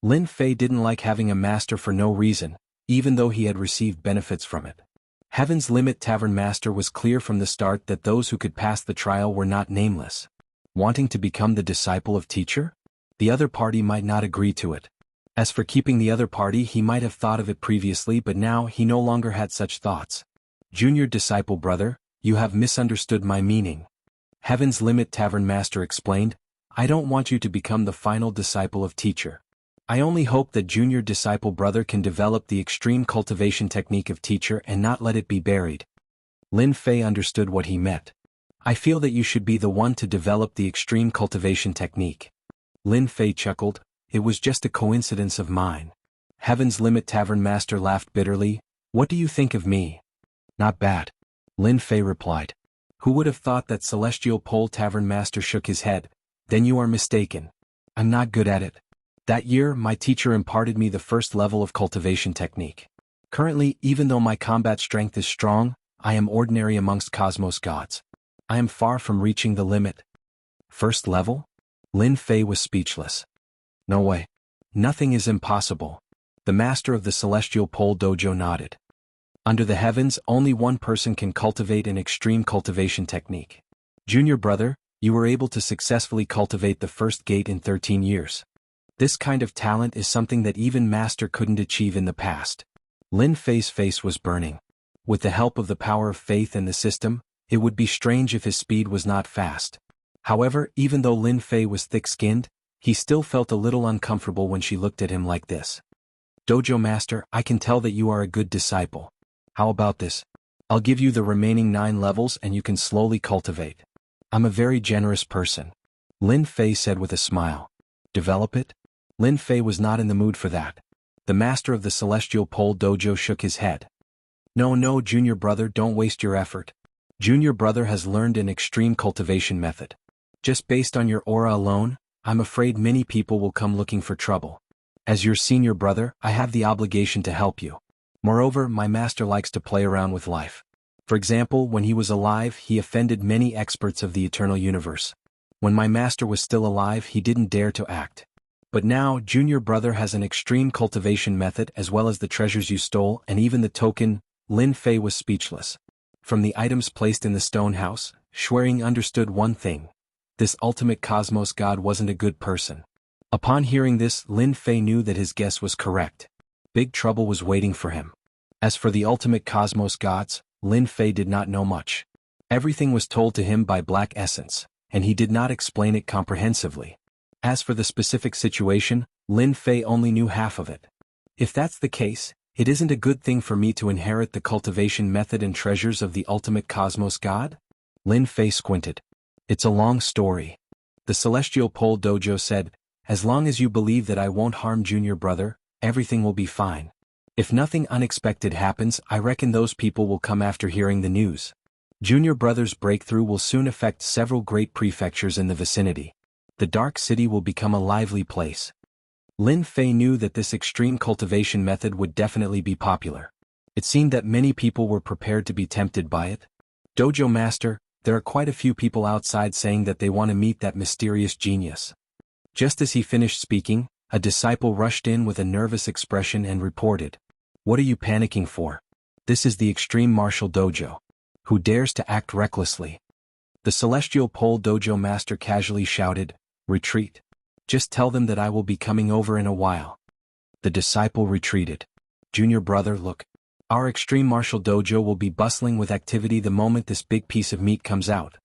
Lin Fei didn't like having a master for no reason, even though he had received benefits from it. Heaven's Limit Tavern Master was clear from the start that those who could pass the trial were not nameless. Wanting to become the disciple of teacher? The other party might not agree to it. As for keeping the other party, he might have thought of it previously, but now he no longer had such thoughts. Junior disciple brother, you have misunderstood my meaning. Heaven's Limit Tavern Master explained, I don't want you to become the final disciple of teacher. I only hope that junior disciple brother can develop the extreme cultivation technique of teacher and not let it be buried. Lin Fei understood what he meant. I feel that you should be the one to develop the extreme cultivation technique. Lin Fei chuckled, it was just a coincidence of mine. Heaven's Limit Tavern Master laughed bitterly, what do you think of me? Not bad. Lin Fei replied. Who would have thought that Celestial Pole Tavern Master shook his head? Then you are mistaken. I'm not good at it. That year, my teacher imparted me the first level of cultivation technique. Currently, even though my combat strength is strong, I am ordinary amongst cosmos gods. I am far from reaching the limit. First level? Lin Fei was speechless. No way. Nothing is impossible. The master of the Celestial Pole Dojo nodded. Under the heavens, only one person can cultivate an extreme cultivation technique. Junior brother, you were able to successfully cultivate the first gate in 13 years. This kind of talent is something that even master couldn't achieve in the past. Lin Fei's face was burning. With the help of the power of faith and the system, it would be strange if his speed was not fast. However, even though Lin Fei was thick-skinned, he still felt a little uncomfortable when she looked at him like this. Dojo Master, I can tell that you are a good disciple. How about this? I'll give you the remaining 9 levels and you can slowly cultivate. I'm a very generous person. Lin Fei said with a smile. Develop it? Lin Fei was not in the mood for that. The master of the Celestial Pole Dojo shook his head. No, junior brother, don't waste your effort. Junior brother has learned an extreme cultivation method. Just based on your aura alone, I'm afraid many people will come looking for trouble. As your senior brother, I have the obligation to help you. Moreover, my master likes to play around with life. For example, when he was alive, he offended many experts of the eternal universe. When my master was still alive, he didn't dare to act. But now, junior brother has an extreme cultivation method as well as the treasures you stole and even the token. Lin Fei was speechless. From the items placed in the stone house, Xuering understood one thing. This ultimate cosmos god wasn't a good person. Upon hearing this, Lin Fei knew that his guess was correct. Big trouble was waiting for him. As for the ultimate cosmos gods, Lin Fei did not know much. Everything was told to him by Black Essence, and he did not explain it comprehensively. As for the specific situation, Lin Fei only knew half of it. If that's the case, it isn't a good thing for me to inherit the cultivation method and treasures of the ultimate cosmos god? Lin Fei squinted. It's a long story. The Celestial Pole Dojo said, as long as you believe that I won't harm junior brother, everything will be fine. If nothing unexpected happens, I reckon those people will come after hearing the news. Junior brother's breakthrough will soon affect several great prefectures in the vicinity. The Dark City will become a lively place. Lin Fei knew that this extreme cultivation method would definitely be popular. It seemed that many people were prepared to be tempted by it. Dojo Master, there are quite a few people outside saying that they want to meet that mysterious genius. Just as he finished speaking, a disciple rushed in with a nervous expression and reported. What are you panicking for? This is the Extreme Martial Dojo. Who dares to act recklessly? The Celestial Pole Dojo Master casually shouted, retreat. Just tell them that I will be coming over in a while. The disciple retreated. Junior brother, look. Our Extreme Martial Dojo will be bustling with activity the moment this big piece of meat comes out.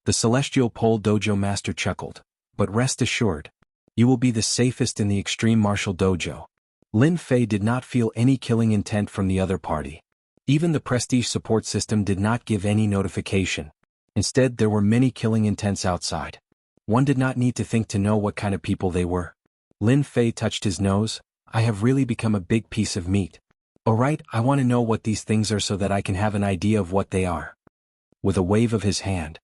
The Celestial Pole Dojo Master chuckled. But rest assured, you will be the safest in the Extreme Martial Dojo. Lin Fei did not feel any killing intent from the other party. Even the prestige support system did not give any notification. Instead, there were many killing intents outside. One did not need to think to know what kind of people they were. Lin Fei touched his nose. I have really become a big piece of meat. Alright, I want to know what these things are so that I can have an idea of what they are. With a wave of his hand.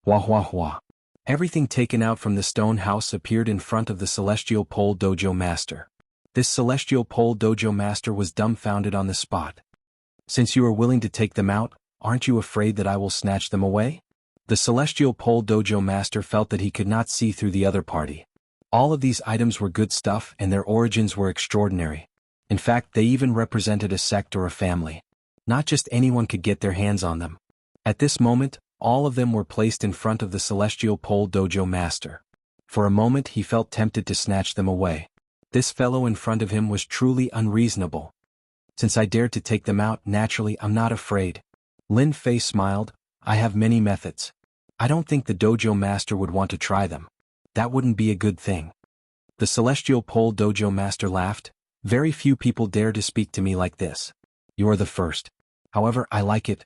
Hua. Everything taken out from the stone house appeared in front of the Celestial Pole Dojo Master. This Celestial Pole Dojo Master was dumbfounded on the spot. Since you are willing to take them out, aren't you afraid that I will snatch them away? The Celestial Pole Dojo Master felt that he could not see through the other party. All of these items were good stuff and their origins were extraordinary. In fact, they even represented a sect or a family. Not just anyone could get their hands on them. At this moment, all of them were placed in front of the Celestial Pole Dojo Master. For a moment he felt tempted to snatch them away. This fellow in front of him was truly unreasonable. Since I dared to take them out, naturally I'm not afraid. Lin Fei smiled. I have many methods. I don't think the Dojo Master would want to try them. That wouldn't be a good thing. The Celestial Pole Dojo Master laughed. Very few people dare to speak to me like this. You're the first. However, I like it.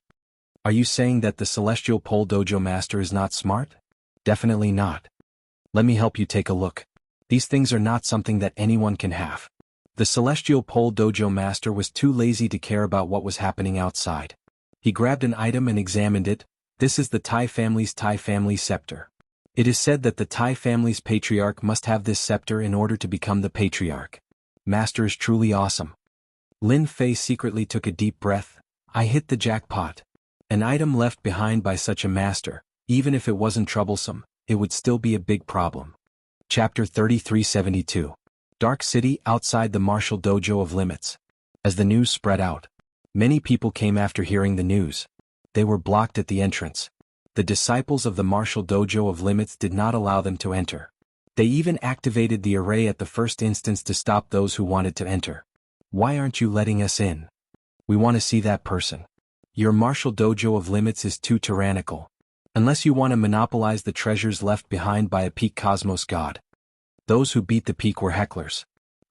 Are you saying that the Celestial Pole Dojo Master is not smart? Definitely not. Let me help you take a look. These things are not something that anyone can have. The Celestial Pole Dojo Master was too lazy to care about what was happening outside. He grabbed an item and examined it. This is the Tai family's Tai family scepter. It is said that the Tai family's patriarch must have this scepter in order to become the patriarch. Master is truly awesome. Lin Fei secretly took a deep breath. I hit the jackpot. An item left behind by such a master, even if it wasn't troublesome, it would still be a big problem. Chapter 3372. Dark City outside the Martial Dojo of Limits. As the news spread out, many people came after hearing the news. They were blocked at the entrance. The disciples of the Martial Dojo of Limits did not allow them to enter. They even activated the array at the first instance to stop those who wanted to enter. Why aren't you letting us in? We want to see that person. Your Martial Dojo of Limits is too tyrannical. Unless you want to monopolize the treasures left behind by a peak cosmos god. Those who beat the peak were hecklers.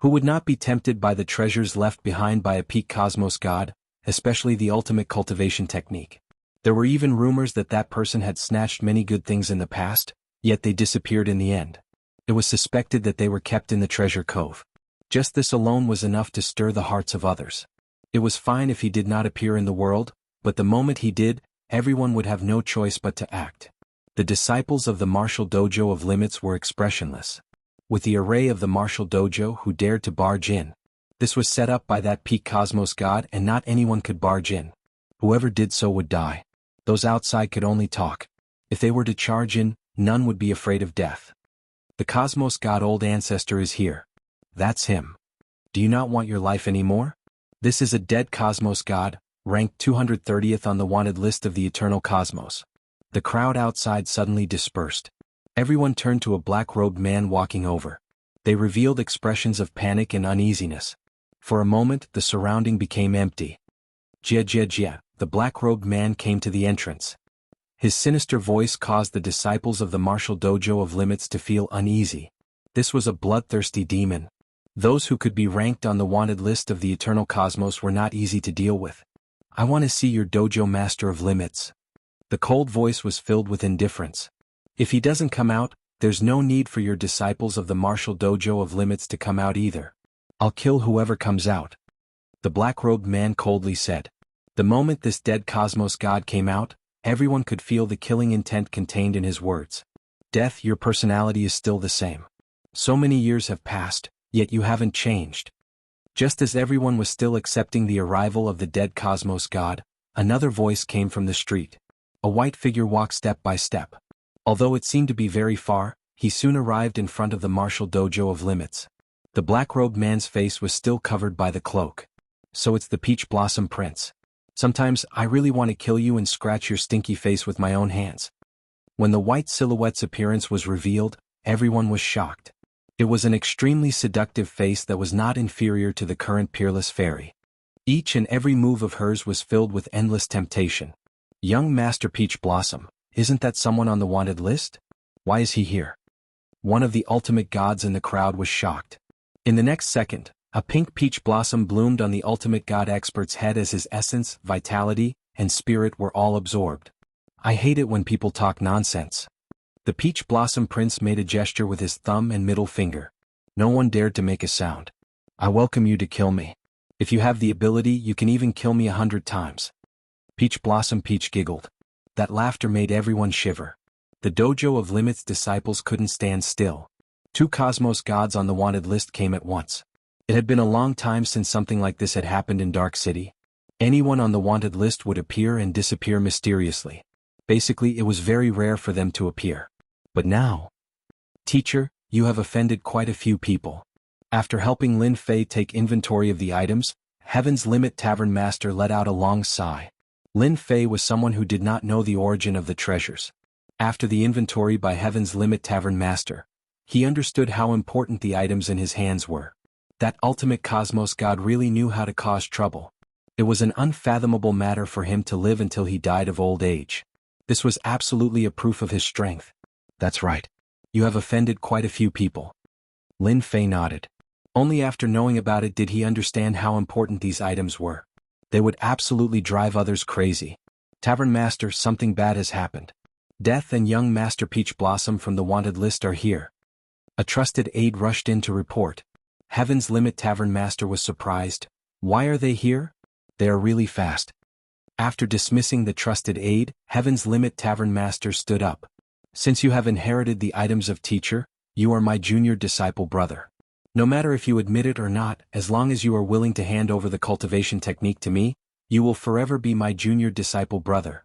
Who would not be tempted by the treasures left behind by a peak cosmos god, especially the ultimate cultivation technique? There were even rumors that that person had snatched many good things in the past, yet they disappeared in the end. It was suspected that they were kept in the treasure cove. Just this alone was enough to stir the hearts of others. It was fine if he did not appear in the world, but the moment he did, everyone would have no choice but to act. The disciples of the martial dojo of limits were expressionless. With the array of the martial dojo who dared to barge in. This was set up by that peak cosmos god and not anyone could barge in. Whoever did so would die. Those outside could only talk. If they were to charge in, none would be afraid of death. The cosmos god old ancestor is here. That's him. Do you not want your life anymore? This is a dead cosmos god, ranked 230th on the wanted list of the eternal cosmos. The crowd outside suddenly dispersed. Everyone turned to a black-robed man walking over. They revealed expressions of panic and uneasiness. For a moment, the surrounding became empty. Jia, the black-robed man came to the entrance. His sinister voice caused the disciples of the martial dojo of limits to feel uneasy. This was a bloodthirsty demon. Those who could be ranked on the wanted list of the eternal cosmos were not easy to deal with. I want to see your dojo master of limits. The cold voice was filled with indifference. If he doesn't come out, there's no need for your disciples of the martial dojo of limits to come out either. I'll kill whoever comes out. The black-robed man coldly said. The moment this dead cosmos god came out, everyone could feel the killing intent contained in his words. Death, your personality is still the same. So many years have passed, yet you haven't changed. Just as everyone was still accepting the arrival of the dead cosmos god, another voice came from the street. A white figure walked step by step. Although it seemed to be very far, he soon arrived in front of the martial dojo of limits. The black-robed man's face was still covered by the cloak. So it's the Peach Blossom Prince. Sometimes I really want to kill you and scratch your stinky face with my own hands. When the white silhouette's appearance was revealed, everyone was shocked. It was an extremely seductive face that was not inferior to the current peerless fairy. Each and every move of hers was filled with endless temptation. Young Master Peach Blossom, isn't that someone on the wanted list? Why is he here? One of the ultimate gods in the crowd was shocked. In the next second, a pink peach blossom bloomed on the ultimate god expert's head as his essence, vitality, and spirit were all absorbed. I hate it when people talk nonsense. The Peach Blossom Prince made a gesture with his thumb and middle finger. No one dared to make a sound. I welcome you to kill me. If you have the ability, you can even kill me 100 times. Peach Blossom Peach giggled. That laughter made everyone shiver. The dojo of limits disciples couldn't stand still. 2 cosmos gods on the wanted list came at once. It had been a long time since something like this had happened in Dark City. Anyone on the wanted list would appear and disappear mysteriously. Basically, it was very rare for them to appear. But now... Teacher, you have offended quite a few people. After helping Lin Fei take inventory of the items, Heaven's Limit Tavern Master let out a long sigh. Lin Fei was someone who did not know the origin of the treasures. After the inventory by Heaven's Limit Tavern Master, he understood how important the items in his hands were. That ultimate cosmos god really knew how to cause trouble. It was an unfathomable matter for him to live until he died of old age. This was absolutely a proof of his strength. That's right. You have offended quite a few people. Lin Fei nodded. Only after knowing about it did he understand how important these items were. They would absolutely drive others crazy. Tavern Master, something bad has happened. Death and young Master Peach Blossom from the wanted list are here. A trusted aide rushed in to report. Heaven's Limit Tavern Master was surprised. Why are they here? They are really fast. After dismissing the trusted aide, Heaven's Limit Tavern Master stood up. Since you have inherited the items of teacher, you are my junior disciple brother. No matter if you admit it or not, as long as you are willing to hand over the cultivation technique to me, you will forever be my junior disciple brother.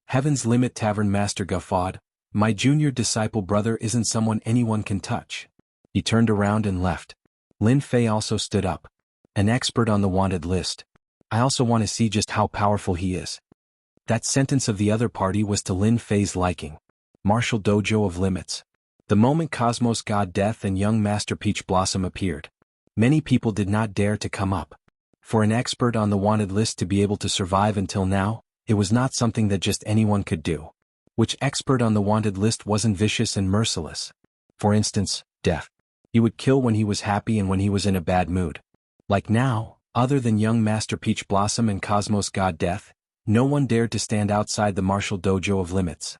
Heaven's Limit Tavern Master guffawed. My junior disciple brother isn't someone anyone can touch. He turned around and left. Lin Fei also stood up. An expert on the wanted list. I also want to see just how powerful he is. That sentence of the other party was to Lin Fei's liking. Martial Dojo of Limits. The moment Cosmos God Death and young Master Peach Blossom appeared, many people did not dare to come up. For an expert on the wanted list to be able to survive until now, it was not something that just anyone could do. Which expert on the wanted list wasn't vicious and merciless? For instance, Death. He would kill when he was happy and when he was in a bad mood. Like now, other than young Master Peach Blossom and Cosmos God Death, no one dared to stand outside the martial dojo of limits.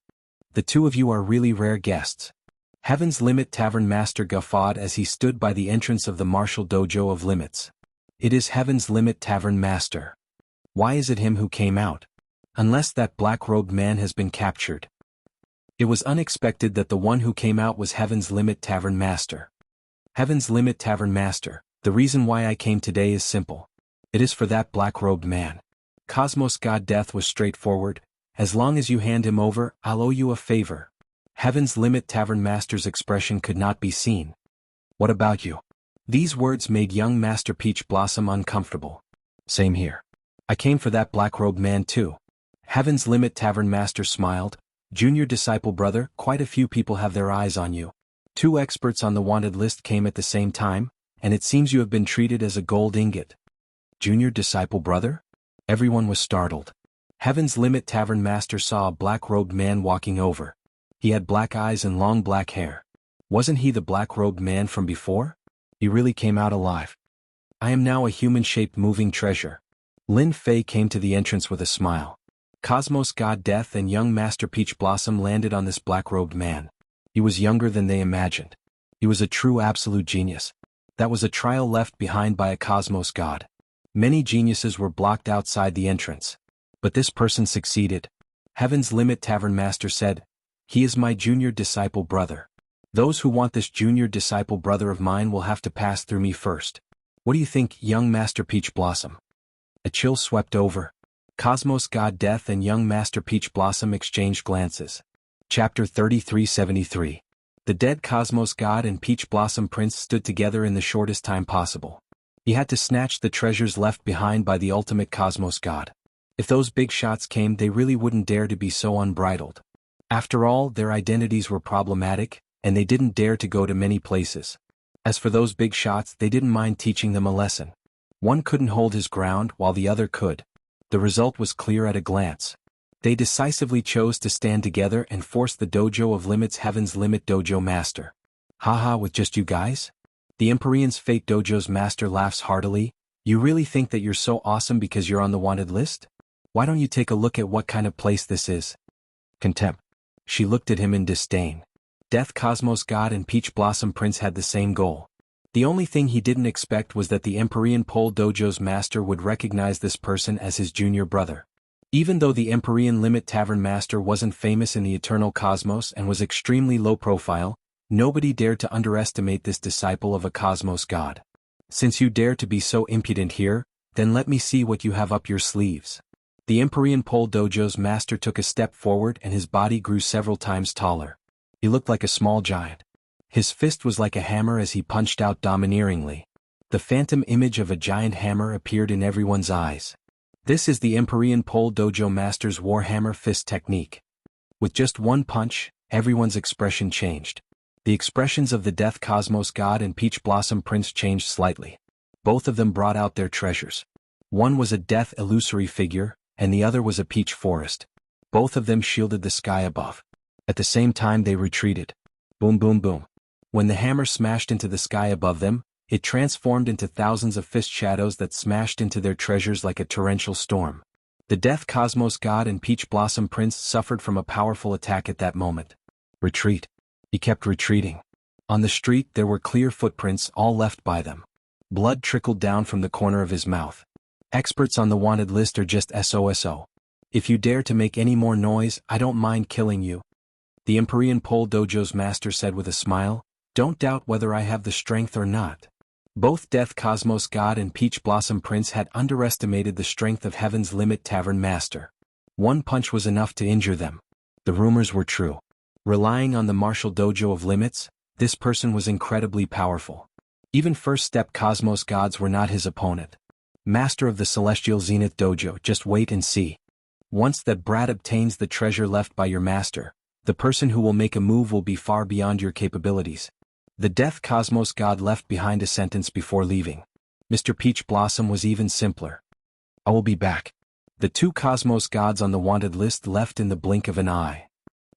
The two of you are really rare guests. Heaven's Limit Tavern Master guffawed as he stood by the entrance of the martial dojo of limits. It is Heaven's Limit Tavern Master. Why is it him who came out? Unless that black-robed man has been captured. It was unexpected that the one who came out was Heaven's Limit Tavern Master. Heaven's Limit Tavern Master, the reason why I came today is simple. It is for that black-robed man. Cosmos God Death was straightforward. As long as you hand him over, I'll owe you a favor. Heaven's Limit Tavern Master's expression could not be seen. What about you? These words made young Master Peach Blossom uncomfortable. Same here. I came for that black-robed man too. Heaven's Limit Tavern Master smiled. Junior disciple brother, quite a few people have their eyes on you. 2 experts on the wanted list came at the same time, and it seems you have been treated as a gold ingot. Junior disciple brother? Everyone was startled. Heaven's Limit Tavern Master saw a black-robed man walking over. He had black eyes and long black hair. Wasn't he the black-robed man from before? He really came out alive. I am now a human-shaped moving treasure. Lin Fei came to the entrance with a smile. Cosmos God Death and young Master Peach Blossom landed on this black-robed man. He was younger than they imagined. He was a true absolute genius. That was a trial left behind by a Cosmos God. Many geniuses were blocked outside the entrance. But this person succeeded. Heaven's Limit Tavern Master said, "He is my junior disciple brother. Those who want this junior disciple brother of mine will have to pass through me first. What do you think, young Master Peach Blossom?" A chill swept over. Cosmos God Death and young Master Peach Blossom exchanged glances. Chapter 3373. The dead Cosmos God and Peach Blossom Prince stood together in the shortest time possible. He had to snatch the treasures left behind by the ultimate Cosmos God. If those big shots came, they really wouldn't dare to be so unbridled. After all, their identities were problematic, and they didn't dare to go to many places. As for those big shots, they didn't mind teaching them a lesson. One couldn't hold his ground while the other could. The result was clear at a glance. They decisively chose to stand together and force the dojo of limits Heaven's Limit Dojo Master. Haha, with just you guys? The Empyrean's Fate Dojo's master laughs heartily. You really think that you're so awesome because you're on the wanted list? Why don't you take a look at what kind of place this is? Contempt. She looked at him in disdain. Death Cosmos God and Peach Blossom Prince had the same goal. The only thing he didn't expect was that the Empyrean Pole Dojo's master would recognize this person as his junior brother. Even though the Empyrean Limit Tavern Master wasn't famous in the Eternal Cosmos and was extremely low profile, nobody dared to underestimate this disciple of a Cosmos God. Since you dare to be so impudent here, then let me see what you have up your sleeves. The Empyrean Pole Dojo's master took a step forward and his body grew several times taller. He looked like a small giant. His fist was like a hammer as he punched out domineeringly. The phantom image of a giant hammer appeared in everyone's eyes. This is the Empyrean Pole Dojo Master's Warhammer Fist technique. With just one punch, everyone's expression changed. The expressions of the Death Cosmos God and Peach Blossom Prince changed slightly. Both of them brought out their treasures. One was a death illusory figure, and the other was a peach forest. Both of them shielded the sky above. At the same time they retreated. Boom boom boom. When the hammer smashed into the sky above them, it transformed into thousands of fist shadows that smashed into their treasures like a torrential storm. The Death Cosmos God and Peach Blossom Prince suffered from a powerful attack at that moment. Retreat. He kept retreating. On the street there were clear footprints, all left by them. Blood trickled down from the corner of his mouth. Experts on the wanted list are just SOSO. If you dare to make any more noise, I don't mind killing you. The Empyrean Pole Dojo's master said with a smile, "Don't doubt whether I have the strength or not." Both Death Cosmos God and Peach Blossom Prince had underestimated the strength of Heaven's Limit Tavern Master. One punch was enough to injure them. The rumors were true. Relying on the martial dojo of limits, this person was incredibly powerful. Even first-step Cosmos Gods were not his opponent. Master of the Celestial Zenith Dojo, just wait and see. Once that brat obtains the treasure left by your master, the person who will make a move will be far beyond your capabilities. The Death Cosmos God left behind a sentence before leaving. Mr. Peach Blossom was even simpler. I will be back. The 2 Cosmos Gods on the wanted list left in the blink of an eye.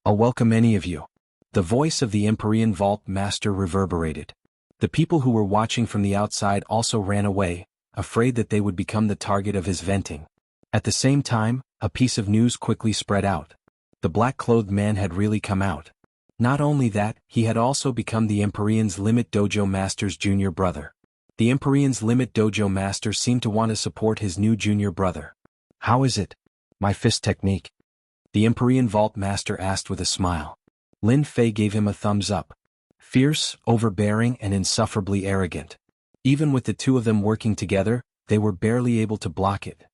I'll welcome any of you. The voice of the Empyrean Vault Master reverberated. The people who were watching from the outside also ran away, afraid that they would become the target of his venting. At the same time, a piece of news quickly spread out. The black-clothed man had really come out. Not only that, he had also become the Empyrean's Limit Dojo Master's junior brother. The Empyrean's Limit Dojo Master seemed to want to support his new junior brother. "How is it? My fist technique?" the Empyrean Vault Master asked with a smile. Lin Fei gave him a thumbs up. Fierce, overbearing and insufferably arrogant. Even with the two of them working together, they were barely able to block it.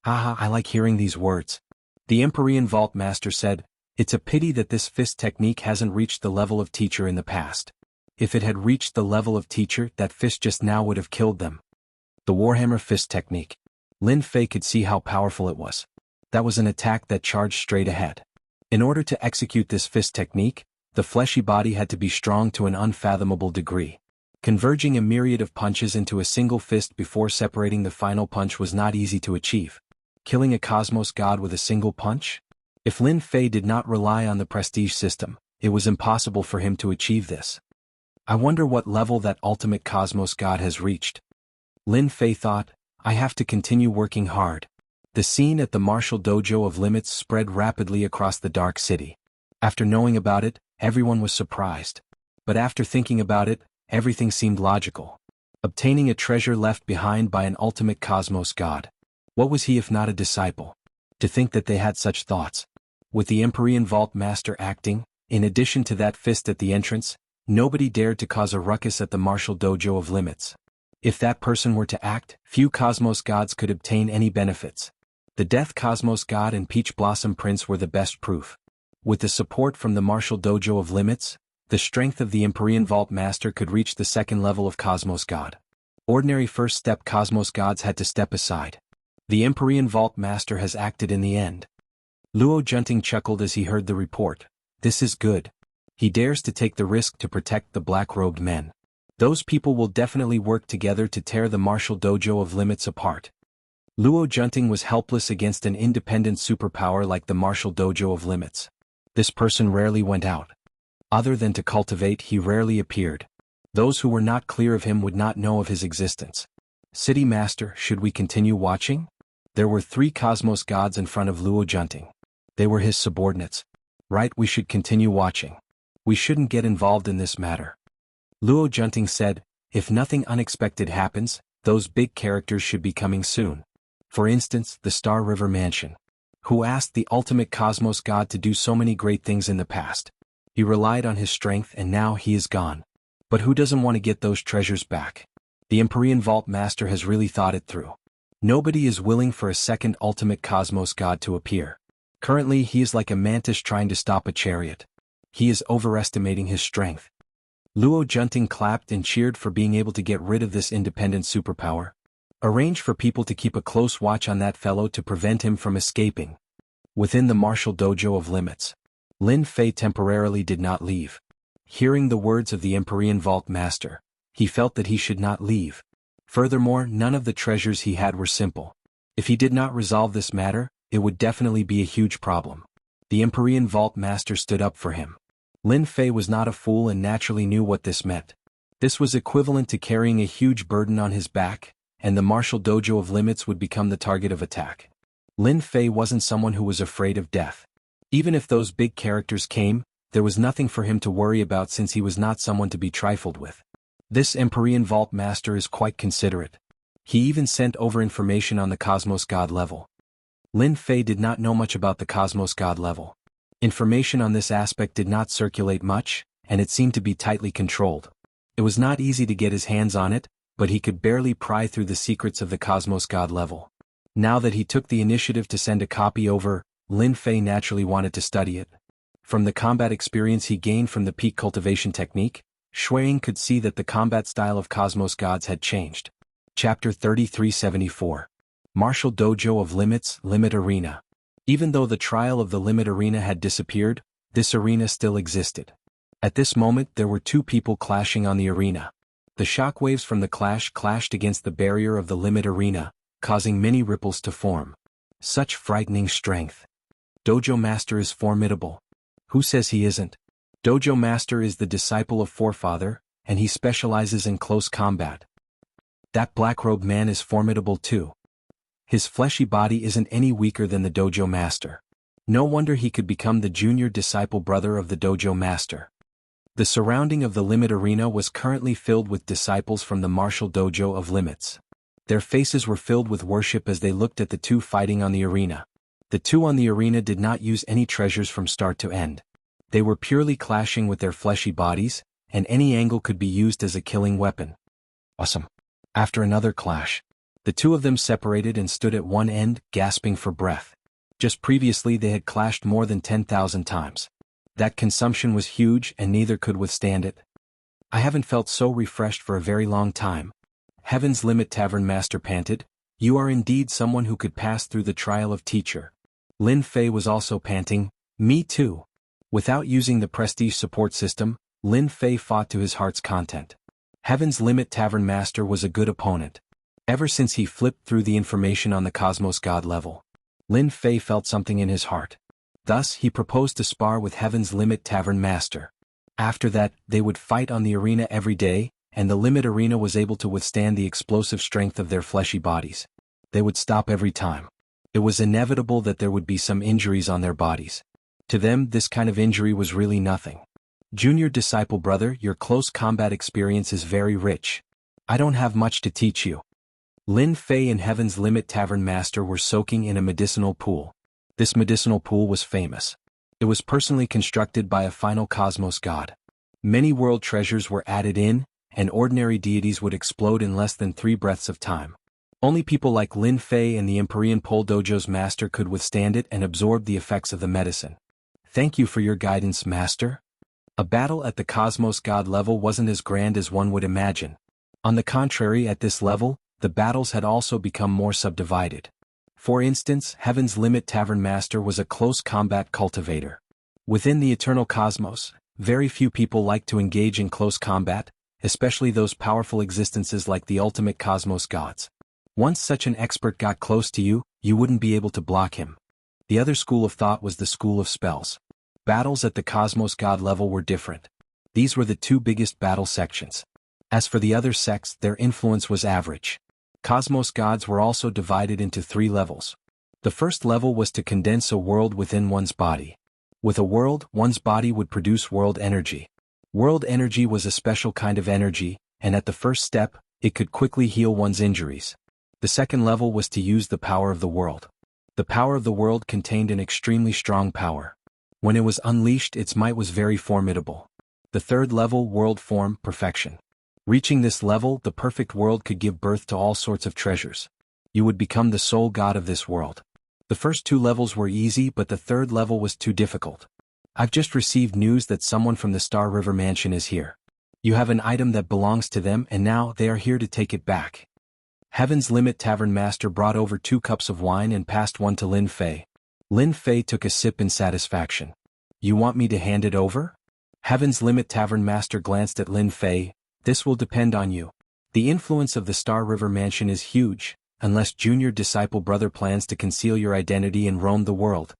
"Haha, I like hearing these words," the Empyrean Vault Master said. "It's a pity that this fist technique hasn't reached the level of teacher in the past. If it had reached the level of teacher, that fist just now would have killed them." The Warhammer Fist Technique. Lin Fei could see how powerful it was. That was an attack that charged straight ahead. In order to execute this fist technique, the fleshy body had to be strong to an unfathomable degree. Converging a myriad of punches into a single fist before separating the final punch was not easy to achieve. Killing a cosmos god with a single punch? If Lin Fei did not rely on the prestige system, it was impossible for him to achieve this. I wonder what level that ultimate cosmos god has reached. Lin Fei thought, I have to continue working hard. The scene at the martial dojo of limits spread rapidly across the dark city. After knowing about it, everyone was surprised. But after thinking about it, everything seemed logical. Obtaining a treasure left behind by an ultimate cosmos god. What was he if not a disciple? To think that they had such thoughts. With the Empyrean Vault Master acting, in addition to that fist at the entrance, nobody dared to cause a ruckus at the martial dojo of limits. If that person were to act, few cosmos gods could obtain any benefits. The Death Cosmos God and Peach Blossom Prince were the best proof. With the support from the martial dojo of limits, the strength of the Empyrean Vault Master could reach the second level of Cosmos God. Ordinary first step Cosmos Gods had to step aside. The Empyrean Vault Master has acted in the end. Luo Junting chuckled as he heard the report. This is good. He dares to take the risk to protect the black-robed men. Those people will definitely work together to tear the martial dojo of limits apart. Luo Junting was helpless against an independent superpower like the martial dojo of limits. This person rarely went out. Other than to cultivate, he rarely appeared. Those who were not clear of him would not know of his existence. City Master, should we continue watching? There were 3 cosmos gods in front of Luo Junting. They were his subordinates. Right, we should continue watching. We shouldn't get involved in this matter. Luo Junting said, if nothing unexpected happens, those big characters should be coming soon. For instance, the Star River Mansion. Who asked the ultimate cosmos god to do so many great things in the past? He relied on his strength and now he is gone. But who doesn't want to get those treasures back? The Empyrean Vault Master has really thought it through. Nobody is willing for a second ultimate cosmos god to appear. Currently he is like a mantis trying to stop a chariot. He is overestimating his strength. Luo Junting clapped and cheered for being able to get rid of this independent superpower. Arrange for people to keep a close watch on that fellow to prevent him from escaping. Within the martial dojo of limits, Lin Fei temporarily did not leave. Hearing the words of the Empyrean Vault Master, he felt that he should not leave. Furthermore, none of the treasures he had were simple. If he did not resolve this matter, it would definitely be a huge problem. The Empyrean Vault Master stood up for him. Lin Fei was not a fool and naturally knew what this meant. This was equivalent to carrying a huge burden on his back, and the martial dojo of limits would become the target of attack. Lin Fei wasn't someone who was afraid of death. Even if those big characters came, there was nothing for him to worry about since he was not someone to be trifled with. This Empyrean Vault Master is quite considerate. He even sent over information on the Cosmos God level. Lin Fei did not know much about the Cosmos God level. Information on this aspect did not circulate much, and it seemed to be tightly controlled. It was not easy to get his hands on it, but he could barely pry through the secrets of the Cosmos God level. Now that he took the initiative to send a copy over, Lin Fei naturally wanted to study it. From the combat experience he gained from the peak cultivation technique, Shuang could see that the combat style of Cosmos Gods had changed. Chapter 3374. Martial Dojo of Limits, Limit Arena. Even though the trial of the Limit Arena had disappeared, this arena still existed. At this moment there were 2 people clashing on the arena. The shockwaves from the clash clashed against the barrier of the Limit Arena, causing many ripples to form. Such frightening strength. Dojo Master is formidable. Who says he isn't? Dojo Master is the disciple of Forefather, and he specializes in close combat. That black-robed man is formidable too. His fleshy body isn't any weaker than the dojo master. No wonder he could become the junior disciple brother of the dojo master. The surrounding of the Limit Arena was currently filled with disciples from the martial dojo of Limits. Their faces were filled with worship as they looked at the two fighting on the arena. The two on the arena did not use any treasures from start to end. They were purely clashing with their fleshy bodies, and any angle could be used as a killing weapon. Awesome. After another clash, the two of them separated and stood at one end, gasping for breath. Just previously they had clashed more than 10,000 times. That consumption was huge and neither could withstand it. I haven't felt so refreshed for a very long time. Heaven's Limit Tavern Master panted. You are indeed someone who could pass through the trial of teacher. Lin Fei was also panting. Me too. Without using the prestige support system, Lin Fei fought to his heart's content. Heaven's Limit Tavern Master was a good opponent. Ever since he flipped through the information on the Cosmos God level, Lin Fei felt something in his heart. Thus he proposed to spar with Heaven's Limit Tavern Master. After that, they would fight on the arena every day, and the Limit Arena was able to withstand the explosive strength of their fleshy bodies. They would stop every time. It was inevitable that there would be some injuries on their bodies. To them, this kind of injury was really nothing. Junior disciple brother, your close combat experience is very rich. I don't have much to teach you. Lin Fei and Heaven's Limit Tavern Master were soaking in a medicinal pool. This medicinal pool was famous. It was personally constructed by a final cosmos god. Many world treasures were added in, and ordinary deities would explode in less than 3 breaths of time. Only people like Lin Fei and the Empyrean Pole Dojo's master could withstand it and absorb the effects of the medicine. Thank you for your guidance, master. A battle at the cosmos god level wasn't as grand as one would imagine. On the contrary, at this level, the battles had also become more subdivided. For instance, Heaven's Limit Tavern Master was a close combat cultivator. Within the eternal cosmos, very few people like to engage in close combat, especially those powerful existences like the ultimate cosmos gods. Once such an expert got close to you, you wouldn't be able to block him. The other school of thought was the school of spells. Battles at the cosmos god level were different. These were the 2 biggest battle sections. As for the other sects, their influence was average. Cosmos gods were also divided into 3 levels. The first level was to condense a world within one's body. With a world, one's body would produce world energy. World energy was a special kind of energy, and at the first step, it could quickly heal one's injuries. The second level was to use the power of the world. The power of the world contained an extremely strong power. When it was unleashed, its might was very formidable. The third level, world form, perfection. Reaching this level, the perfect world could give birth to all sorts of treasures. You would become the sole god of this world. The first 2 levels were easy, but the third level was too difficult. I've just received news that someone from the Star River Mansion is here. You have an item that belongs to them and now they are here to take it back. Heaven's Limit Tavern Master brought over 2 cups of wine and passed one to Lin Fei. Lin Fei took a sip in satisfaction. You want me to hand it over? Heaven's Limit Tavern Master glanced at Lin Fei. This will depend on you. The influence of the Star River Mansion is huge, unless junior disciple brother plans to conceal your identity and roam the world.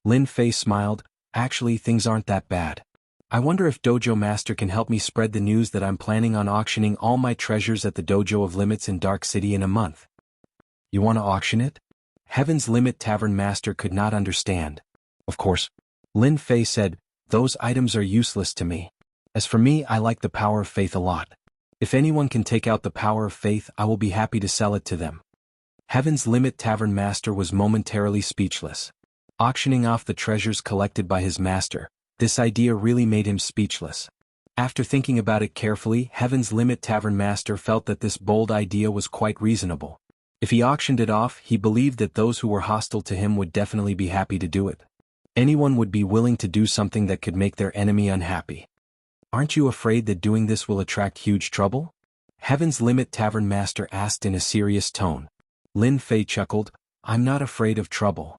Lin Fei smiled. Actually, things aren't that bad. I wonder if Dojo Master can help me spread the news that I'm planning on auctioning all my treasures at the Dojo of Limits in Dark City in a month. You want to auction it? Heaven's Limit Tavern Master could not understand. Of course. Lin Fei said, those items are useless to me. As for me, I like the power of faith a lot. If anyone can take out the power of faith, I will be happy to sell it to them. Heaven's Limit Tavern Master was momentarily speechless. Auctioning off the treasures collected by his master, this idea really made him speechless. After thinking about it carefully, Heaven's Limit Tavern Master felt that this bold idea was quite reasonable. If he auctioned it off, he believed that those who were hostile to him would definitely be happy to do it. Anyone would be willing to do something that could make their enemy unhappy. Aren't you afraid that doing this will attract huge trouble? Heaven's Limit Tavern Master asked in a serious tone. Lin Fei chuckled. I'm not afraid of trouble.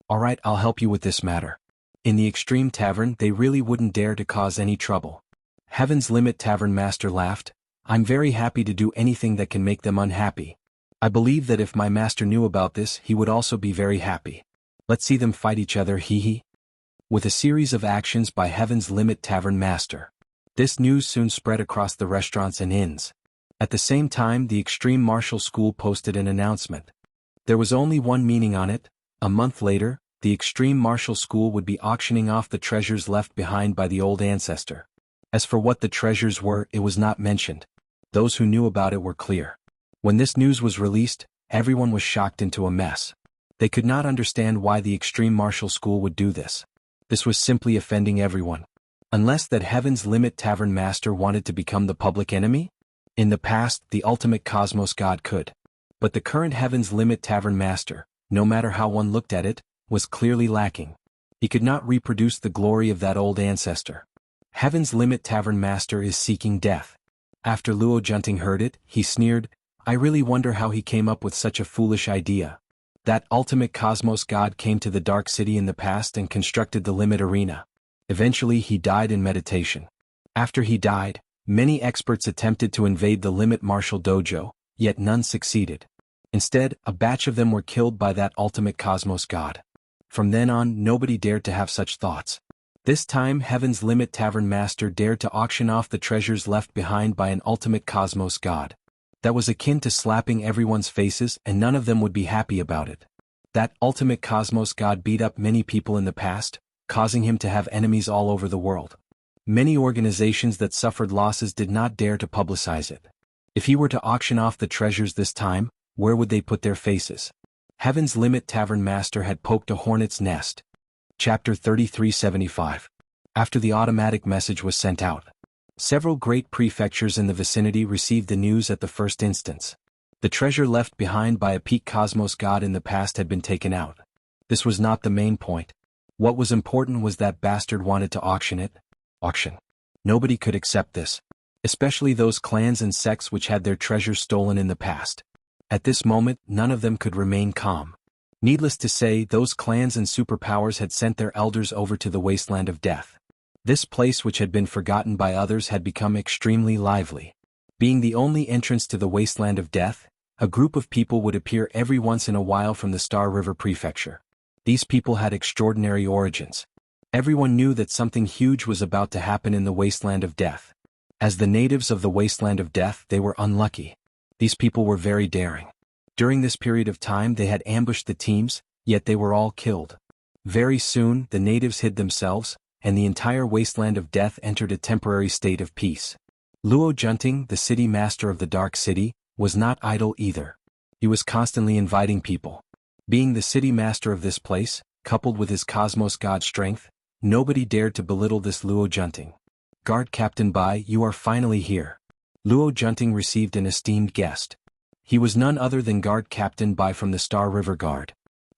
Alright, I'll help you with this matter. In the Extreme Tavern, they really wouldn't dare to cause any trouble. Heaven's Limit Tavern Master laughed. I'm very happy to do anything that can make them unhappy. I believe that if my master knew about this, he would also be very happy. Let's see them fight each other, hee hee. With a series of actions by Heaven's Limit Tavern Master, This news soon spread across the restaurants and inns. At the same time, the Extreme Martial School posted an announcement. There was only one meaning on it. A month later, the Extreme Martial School would be auctioning off the treasures left behind by the old ancestor. As for what the treasures were, it was not mentioned. Those who knew about it were clear. When this news was released, everyone was shocked into a mess. They could not understand why the Extreme Martial School would do this. This was simply offending everyone. Unless that Heaven's Limit Tavern Master wanted to become the public enemy? In the past, the ultimate cosmos god could. But the current Heaven's Limit Tavern Master, no matter how one looked at it, was clearly lacking. He could not reproduce the glory of that old ancestor. Heaven's Limit Tavern Master is seeking death. After Luo Junting heard it, he sneered, "I really wonder how he came up with such a foolish idea. That ultimate cosmos god came to the Dark City in the past and constructed the Limit Arena. Eventually he died in meditation. After he died, many experts attempted to invade the Limit Martial Dojo, yet none succeeded. Instead, a batch of them were killed by that ultimate cosmos god. From then on, nobody dared to have such thoughts. This time Heaven's Limit Tavern Master dared to auction off the treasures left behind by an ultimate cosmos god. That was akin to slapping everyone's faces, and none of them would be happy about it. That ultimate cosmos god beat up many people in the past, causing him to have enemies all over the world. Many organizations that suffered losses did not dare to publicize it. If he were to auction off the treasures this time, where would they put their faces? Heaven's Limit Tavern Master had poked a hornet's nest. Chapter 3375. After the automatic message was sent out, several great prefectures in the vicinity received the news at the first instance. The treasure left behind by a peak cosmos god in the past had been taken out. This was not the main point. What was important was that bastard wanted to auction it. Auction. Nobody could accept this. Especially those clans and sects which had their treasures stolen in the past. At this moment, none of them could remain calm. Needless to say, those clans and superpowers had sent their elders over to the Wasteland of Death. This place, which had been forgotten by others, had become extremely lively. Being the only entrance to the Wasteland of Death, a group of people would appear every once in a while from the Star River Prefecture. These people had extraordinary origins. Everyone knew that something huge was about to happen in the Wasteland of Death. As the natives of the Wasteland of Death, they were unlucky. These people were very daring. During this period of time they had ambushed the teams, yet they were all killed. Very soon, the natives hid themselves, and the entire Wasteland of Death entered a temporary state of peace. Luo Junting, the city master of the Dark City, was not idle either. He was constantly inviting people. Being the city master of this place, coupled with his cosmos god strength, nobody dared to belittle this Luo Junting. "Guard Captain Bai, you are finally here." Luo Junting received an esteemed guest. He was none other than Guard Captain Bai from the Star River Guard.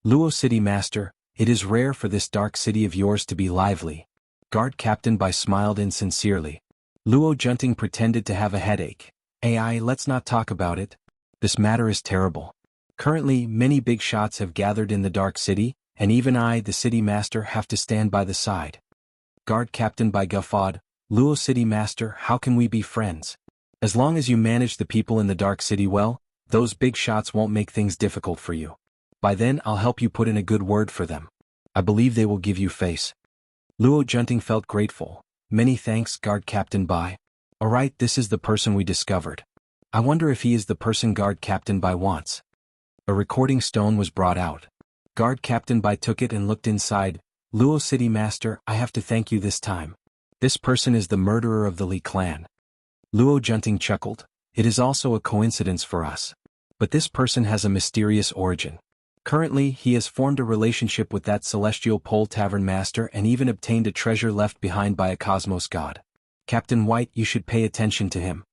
"Luo City Master, it is rare for this dark city of yours to be lively." Guard Captain Bai smiled insincerely. Luo Junting pretended to have a headache. "AI, let's not talk about it. This matter is terrible. Currently, many big shots have gathered in the Dark City, and even I, the City Master, have to stand by the side." Guard Captain Bai guffawed. "Luo City Master, how can we be friends? As long as you manage the people in the Dark City well, those big shots won't make things difficult for you. By then I'll help you put in a good word for them. I believe they will give you face." Luo Junting felt grateful. "Many thanks, Guard Captain Bai. Alright, this is the person we discovered. I wonder if he is the person Guard Captain Bai wants." A recording stone was brought out. Guard Captain Bai took it and looked inside. "Luo City Master, I have to thank you this time. This person is the murderer of the Li clan." Luo Junting chuckled. "It is also a coincidence for us. But this person has a mysterious origin. Currently, he has formed a relationship with that Celestial Pole Tavern Master and even obtained a treasure left behind by a cosmos god. Captain White, you should pay attention to him."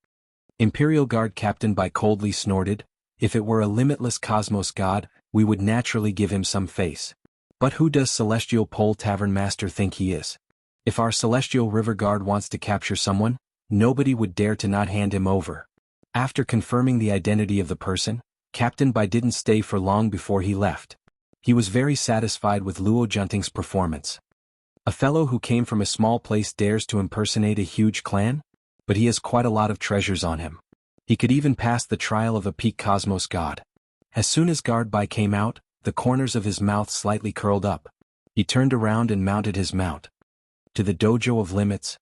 Imperial Guard Captain Bai coldly snorted. "If it were a limitless cosmos god, we would naturally give him some face. But who does Celestial Pole Tavern Master think he is? If our Celestial River Guard wants to capture someone, nobody would dare to not hand him over." After confirming the identity of the person, Captain Bai didn't stay for long before he left. He was very satisfied with Luo Junting's performance. A fellow who came from a small place dares to impersonate a huge clan? But he has quite a lot of treasures on him. He could even pass the trial of a peak cosmos god. As soon as Guard Bai came out, the corners of his mouth slightly curled up. He turned around and mounted his mount. "To the Dojo of Limits."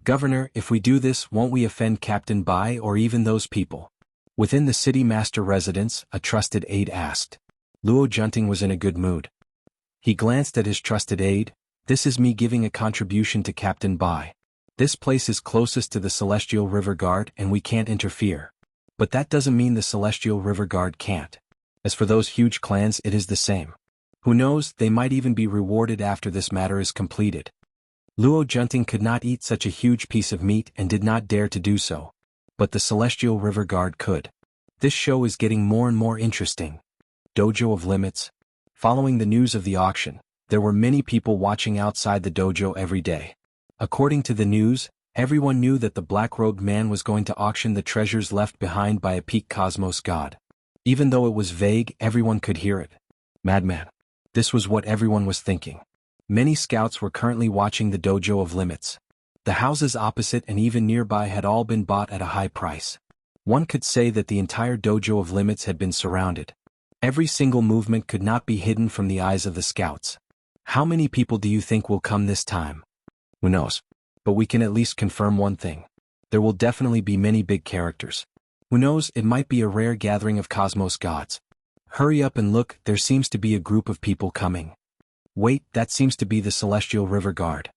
Governor, if we do this, won't we offend Captain Bai or even those people? Within the city master residence, a trusted aide asked. Luo Junting was in a good mood. He glanced at his trusted aide. This is me giving a contribution to Captain Bai. This place is closest to the Celestial River Guard and we can't interfere. But that doesn't mean the Celestial River Guard can't. As for those huge clans, it is the same. Who knows, they might even be rewarded after this matter is completed. Luo Junting could not eat such a huge piece of meat and did not dare to do so. But the Celestial River Guard could. This show is getting more and more interesting. Dojo of Limits. Following the news of the auction, there were many people watching outside the dojo every day. According to the news, everyone knew that the black-robed man was going to auction the treasures left behind by a peak cosmos god. Even though it was vague, everyone could hear it. Madman. This was what everyone was thinking. Many scouts were currently watching the Dojo of Limits. The houses opposite and even nearby had all been bought at a high price. One could say that the entire Dojo of Limits had been surrounded. Every single movement could not be hidden from the eyes of the scouts. How many people do you think will come this time? Who knows? But we can at least confirm one thing. There will definitely be many big characters. Who knows, it might be a rare gathering of cosmos gods. Hurry up and look, there seems to be a group of people coming. Wait, that seems to be the Celestial River Guard.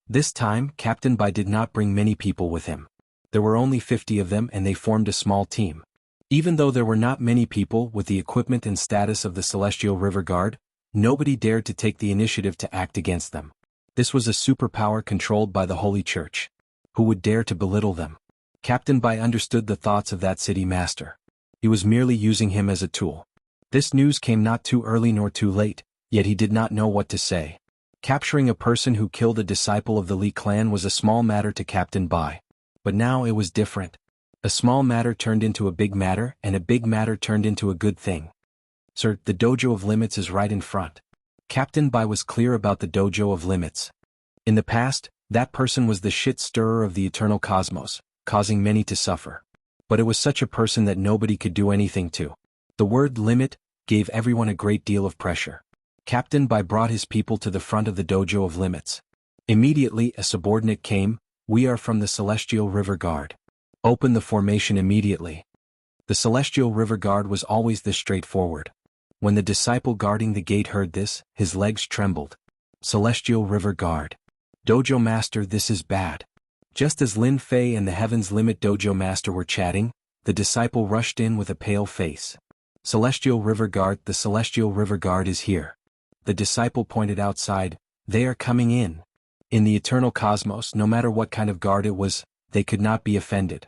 This time, Captain Bai did not bring many people with him. There were only 50 of them and they formed a small team. Even though there were not many people with the equipment and status of the Celestial River Guard, nobody dared to take the initiative to act against them. This was a superpower controlled by the Holy Church. Who would dare to belittle them? Captain Bai understood the thoughts of that city master. He was merely using him as a tool. This news came not too early nor too late, yet he did not know what to say. Capturing a person who killed a disciple of the Li clan was a small matter to Captain Bai. But now it was different. A small matter turned into a big matter, and a big matter turned into a good thing. Sir, the Dojo of Limits is right in front. Captain Bai was clear about the Dojo of Limits. In the past, that person was the shit-stirrer of the eternal cosmos, causing many to suffer. But it was such a person that nobody could do anything to. The word limit gave everyone a great deal of pressure. Captain Bai brought his people to the front of the Dojo of Limits. Immediately a subordinate came. We are from the Celestial River Guard. Open the formation immediately. The Celestial River Guard was always this straightforward. When the disciple guarding the gate heard this, his legs trembled. Celestial River Guard. Dojo Master, this is bad. Just as Lin Fei and the Heaven's Limit Dojo Master were chatting, the disciple rushed in with a pale face. Celestial River Guard, the Celestial River Guard is here. The disciple pointed outside. They are coming in. In the eternal cosmos, no matter what kind of guard it was, they could not be offended.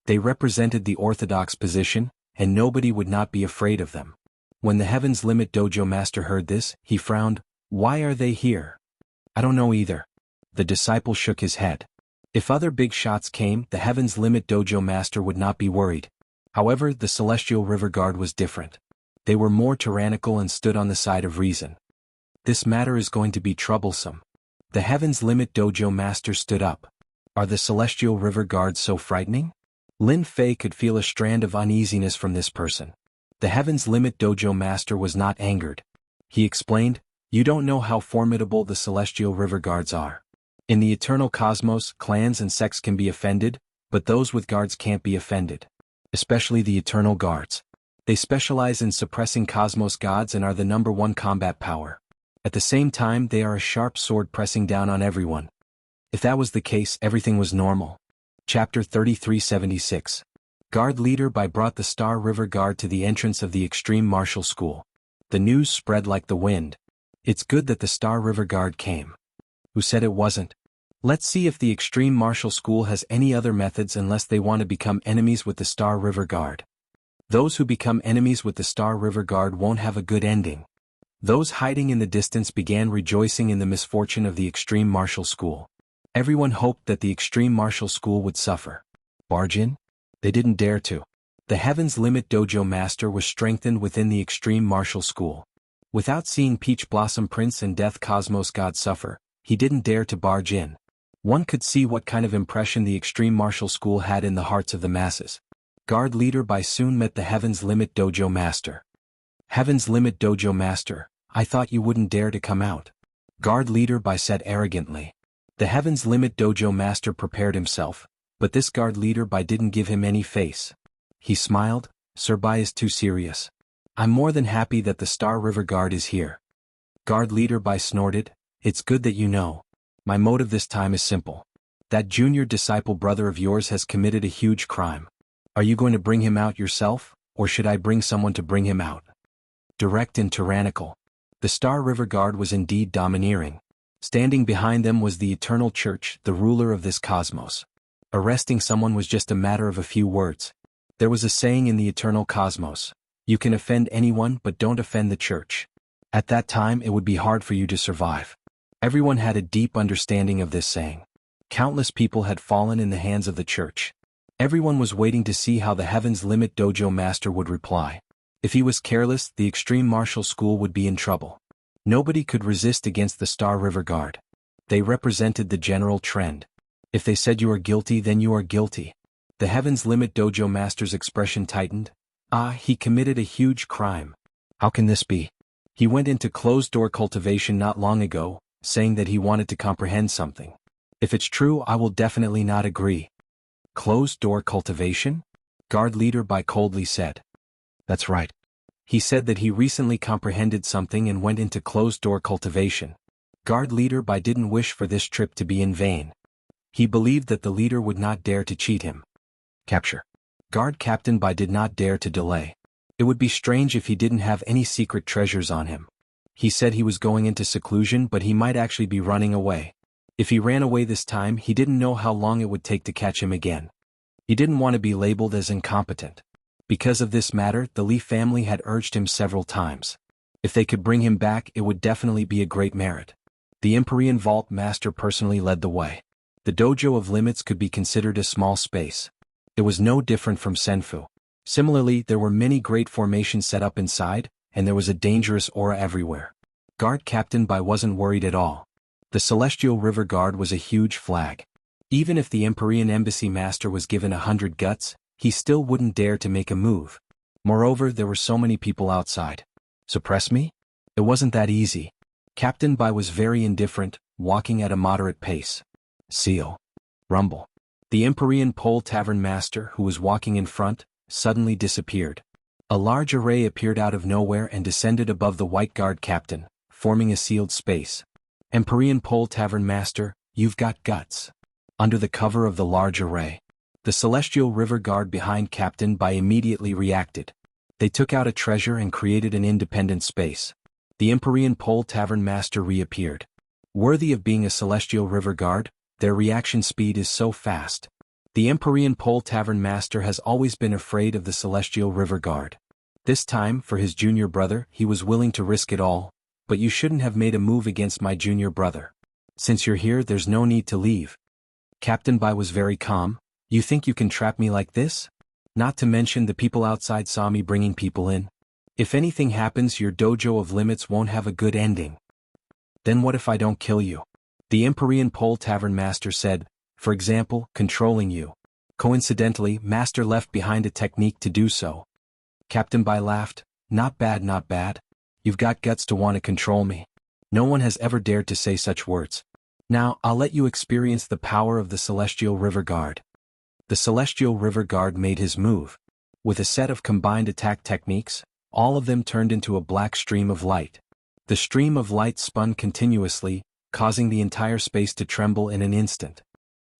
They represented the orthodox position, and nobody would not be afraid of them. When the Heaven's Limit Dojo Master heard this, he frowned. Why are they here? I don't know either. The disciple shook his head. If other big shots came, the Heaven's Limit Dojo Master would not be worried. However, the Celestial River Guard was different. They were more tyrannical and stood on the side of reason. This matter is going to be troublesome. The Heaven's Limit Dojo Master stood up. Are the Celestial River Guards so frightening? Lin Fei could feel a strand of uneasiness from this person. The Heaven's Limit Dojo Master was not angered. He explained, you don't know how formidable the Celestial River Guards are. In the eternal cosmos, clans and sects can be offended, but those with guards can't be offended. Especially the Eternal Guards. They specialize in suppressing cosmos gods and are the #1 combat power. At the same time, they are a sharp sword pressing down on everyone. If that was the case, everything was normal. Chapter 3376. Guard Leader Bai brought the Star River Guard to the entrance of the Extreme Martial School. The news spread like the wind. It's good that the Star River Guard came. Who said it wasn't? Let's see if the Extreme Martial School has any other methods unless they want to become enemies with the Star River Guard. Those who become enemies with the Star River Guard won't have a good ending. Those hiding in the distance began rejoicing in the misfortune of the Extreme Martial School. Everyone hoped that the Extreme Martial School would suffer. Barge in? They didn't dare to. The Heaven's Limit Dojo Master was strengthened within the Extreme Martial School. Without seeing Peach Blossom Prince and Death Cosmos God suffer, he didn't dare to barge in. One could see what kind of impression the Extreme Martial School had in the hearts of the masses. Guard Leader Bai soon met the Heaven's Limit Dojo Master. Heaven's Limit Dojo Master, I thought you wouldn't dare to come out. Guard Leader Bai said arrogantly. The Heaven's Limit Dojo master prepared himself, but this guard leader didn't give him any face. He smiled. Sir Bai is too serious. I'm more than happy that the Star River Guard is here. Guard leader Bai snorted. It's good that you know. My motive this time is simple. That junior disciple brother of yours has committed a huge crime. Are you going to bring him out yourself, or should I bring someone to bring him out? Direct and tyrannical. The Star River Guard was indeed domineering. Standing behind them was the Eternal Church, the ruler of this cosmos. Arresting someone was just a matter of a few words. There was a saying in the Eternal Cosmos. You can offend anyone but don't offend the Church. At that time it would be hard for you to survive. Everyone had a deep understanding of this saying. Countless people had fallen in the hands of the Church. Everyone was waiting to see how the Heaven's Limit Dojo master would reply. If he was careless, the Extreme Martial School would be in trouble. Nobody could resist against the Star River Guard. They represented the general trend. If they said you are guilty, then you are guilty. The Heaven's Limit Dojo master's expression tightened. He committed a huge crime. How can this be? He went into closed-door cultivation not long ago, saying that he wanted to comprehend something. If it's true, I will definitely not agree. Closed-door cultivation? Guard leader Bai coldly said. That's right. He said that he recently comprehended something and went into closed-door cultivation. Guard leader Bai didn't wish for this trip to be in vain. He believed that the leader would not dare to cheat him. Capture. Guard Captain Bai did not dare to delay. It would be strange if he didn't have any secret treasures on him. He said he was going into seclusion, but he might actually be running away. If he ran away this time, he didn't know how long it would take to catch him again. He didn't want to be labeled as incompetent. Because of this matter, the Li family had urged him several times. If they could bring him back, it would definitely be a great merit. The Empyrean Vault Master personally led the way. The Dojo of Limits could be considered a small space. It was no different from Senfu. Similarly, there were many great formations set up inside, and there was a dangerous aura everywhere. Guard Captain Bai wasn't worried at all. The Celestial River Guard was a huge flag. Even if the Empyrean Embassy Master was given 100 guts, he still wouldn't dare to make a move. Moreover, there were so many people outside. Suppress me? It wasn't that easy. Captain Bai was very indifferent, walking at a moderate pace. Seal. Rumble. The Empyrean Pole Tavern Master, who was walking in front, suddenly disappeared. A large array appeared out of nowhere and descended above the White Guard Captain, forming a sealed space. Empyrean Pole Tavern Master, you've got guts. Under the cover of the large array, the Celestial River Guard behind Captain Bai immediately reacted. They took out a treasure and created an independent space. The Empyrean Pole Tavern Master reappeared. Worthy of being a Celestial River Guard, their reaction speed is so fast. The Empyrean Pole Tavern Master has always been afraid of the Celestial River Guard. This time, for his junior brother, he was willing to risk it all. But you shouldn't have made a move against my junior brother. Since you're here, there's no need to leave. Captain Bai was very calm. You think you can trap me like this? Not to mention the people outside saw me bringing people in. If anything happens, your Dojo of Limits won't have a good ending. Then what if I don't kill you? The Empyrean Pole Tavern Master said, for example, controlling you. Coincidentally, Master left behind a technique to do so. Captain Bai laughed. Not bad, not bad. You've got guts to want to control me. No one has ever dared to say such words. Now, I'll let you experience the power of the Celestial River Guard. The Celestial River Guard made his move. With a set of combined attack techniques, all of them turned into a black stream of light. The stream of light spun continuously, causing the entire space to tremble in an instant.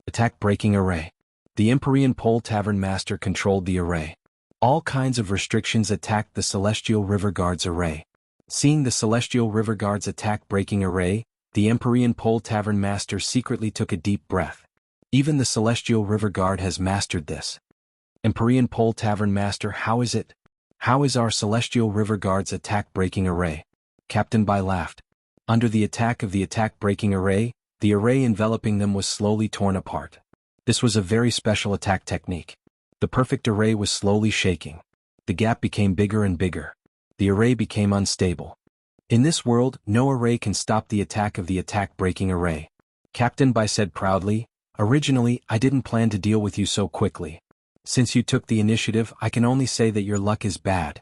Attack Breaking Array. The Empyrean Pole Tavern Master controlled the array. All kinds of restrictions attacked the Celestial River Guard's array. Seeing the Celestial River Guard's attack breaking array, the Empyrean Pole Tavern Master secretly took a deep breath. Even the Celestial River Guard has mastered this. Empyrean Pole Tavern Master, how is it? How is our Celestial River Guard's attack breaking array? Captain Bai laughed. Under the attack of the attack breaking array, the array enveloping them was slowly torn apart. This was a very special attack technique. The perfect array was slowly shaking. The gap became bigger and bigger. The array became unstable. In this world, no array can stop the attack of the attack-breaking array. Captain Bai said proudly, originally, I didn't plan to deal with you so quickly. Since you took the initiative, I can only say that your luck is bad.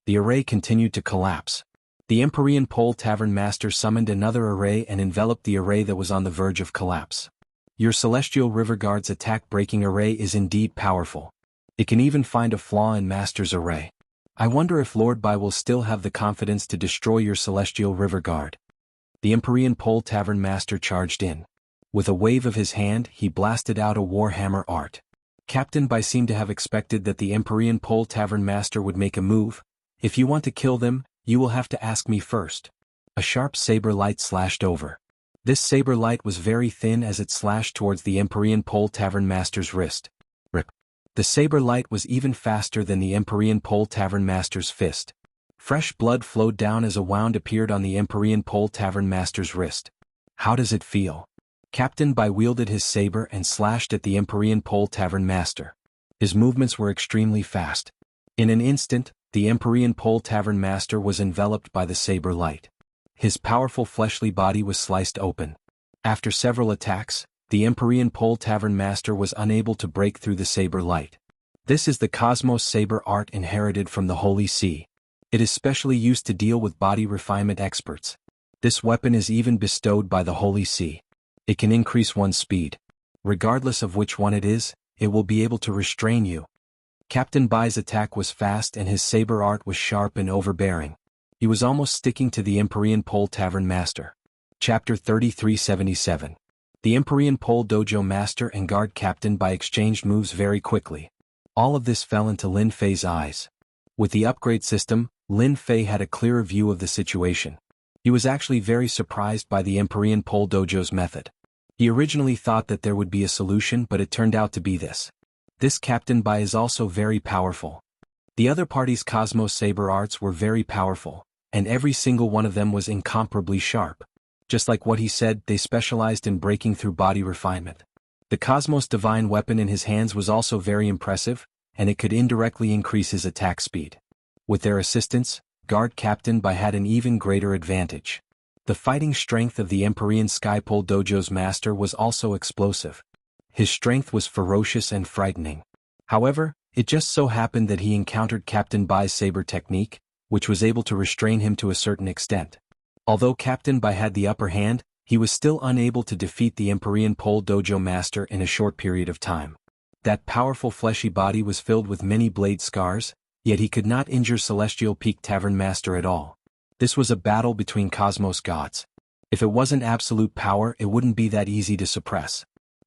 The array continued to collapse. The Empyrean Pole Tavern Master summoned another array and enveloped the array that was on the verge of collapse. Your Celestial River Guard's attack-breaking array is indeed powerful. It can even find a flaw in Master's array. I wonder if Lord Bai will still have the confidence to destroy your Celestial River Guard. The Empyrean Pole Tavern Master charged in. With a wave of his hand, he blasted out a Warhammer art. Captain Bai seemed to have expected that the Empyrean Pole Tavern Master would make a move. If you want to kill them, you will have to ask me first. A sharp saber light slashed over. This saber light was very thin as it slashed towards the Empyrean Pole Tavern Master's wrist. Rip. The saber light was even faster than the Empyrean Pole Tavern Master's fist. Fresh blood flowed down as a wound appeared on the Empyrean Pole Tavern Master's wrist. How does it feel? Captain Bai wielded his saber and slashed at the Empyrean Pole Tavern Master. His movements were extremely fast. In an instant, the Empyrean Pole Tavern Master was enveloped by the saber light. His powerful fleshly body was sliced open. After several attacks, the Empyrean Pole Tavern Master was unable to break through the saber light. This is the Cosmos Saber art inherited from the Holy See. It is specially used to deal with body refinement experts. This weapon is even bestowed by the Holy See. It can increase one's speed. Regardless of which one it is, it will be able to restrain you. Captain Bai's attack was fast and his saber art was sharp and overbearing. He was almost sticking to the Empyrean Pole Tavern Master. Chapter 3377. The Empyrean Pole Dojo Master and Guard Captain Bai exchanged moves very quickly. All of this fell into Lin Fei's eyes. With the upgrade system, Lin Fei had a clearer view of the situation. He was actually very surprised by the Empyrean Pole Dojo's method. He originally thought that there would be a solution, but it turned out to be this. This Captain Bai is also very powerful. The other party's Cosmos Saber arts were very powerful, and every single one of them was incomparably sharp. Just like what he said, they specialized in breaking through body refinement. The Cosmos Divine weapon in his hands was also very impressive, and it could indirectly increase his attack speed. With their assistance, Guard Captain Bai had an even greater advantage. The fighting strength of the Empyrean Skypole Dojo's master was also explosive. His strength was ferocious and frightening. However, it just so happened that he encountered Captain Bai's saber technique, which was able to restrain him to a certain extent. Although Captain Bai had the upper hand, he was still unable to defeat the Empyrean Pole Dojo Master in a short period of time. That powerful fleshy body was filled with many blade scars, yet he could not injure Celestial Peak Tavern Master at all. This was a battle between Cosmos gods. If it wasn't absolute power, it wouldn't be that easy to suppress.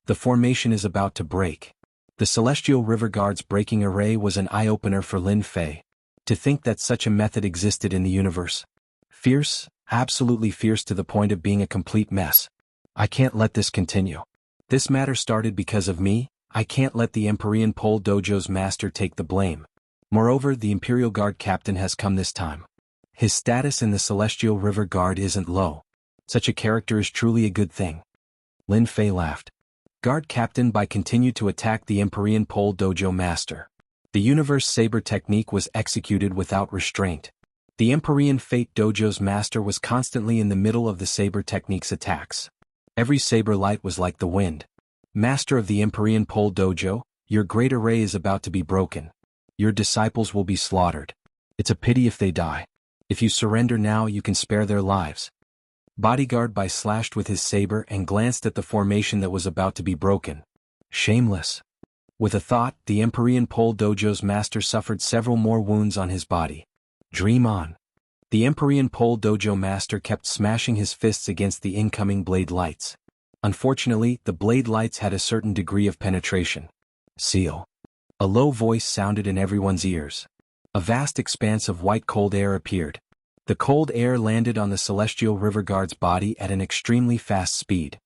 The formation is about to break. The Celestial River Guard's breaking array was an eye-opener for Lin Fei. To think that such a method existed in the universe. Fierce, absolutely fierce to the point of being a complete mess. I can't let this continue. This matter started because of me. I can't let the Empyrean Pole Dojo's master take the blame. Moreover, the Imperial Guard captain has come this time. His status in the Celestial River Guard isn't low. Such a character is truly a good thing. Lin Fei laughed. Guard Captain Bai continued to attack the Empyrean Pole Dojo Master. The Universe Saber technique was executed without restraint. The Empyrean Fate Dojo's master was constantly in the middle of the Saber technique's attacks. Every saber light was like the wind. Master of the Empyrean Pole Dojo, your great array is about to be broken. Your disciples will be slaughtered. It's a pity if they die. If you surrender now, you can spare their lives. Bodyguard Bai slashed with his saber and glanced at the formation that was about to be broken. Shameless. With a thought, the Empyrean Pole Dojo's master suffered several more wounds on his body. Dream on. The Empyrean Pole Dojo master kept smashing his fists against the incoming blade lights. Unfortunately, the blade lights had a certain degree of penetration. Seal. A low voice sounded in everyone's ears. A vast expanse of white cold air appeared. The cold air landed on the Celestial River Guard's body at an extremely fast speed.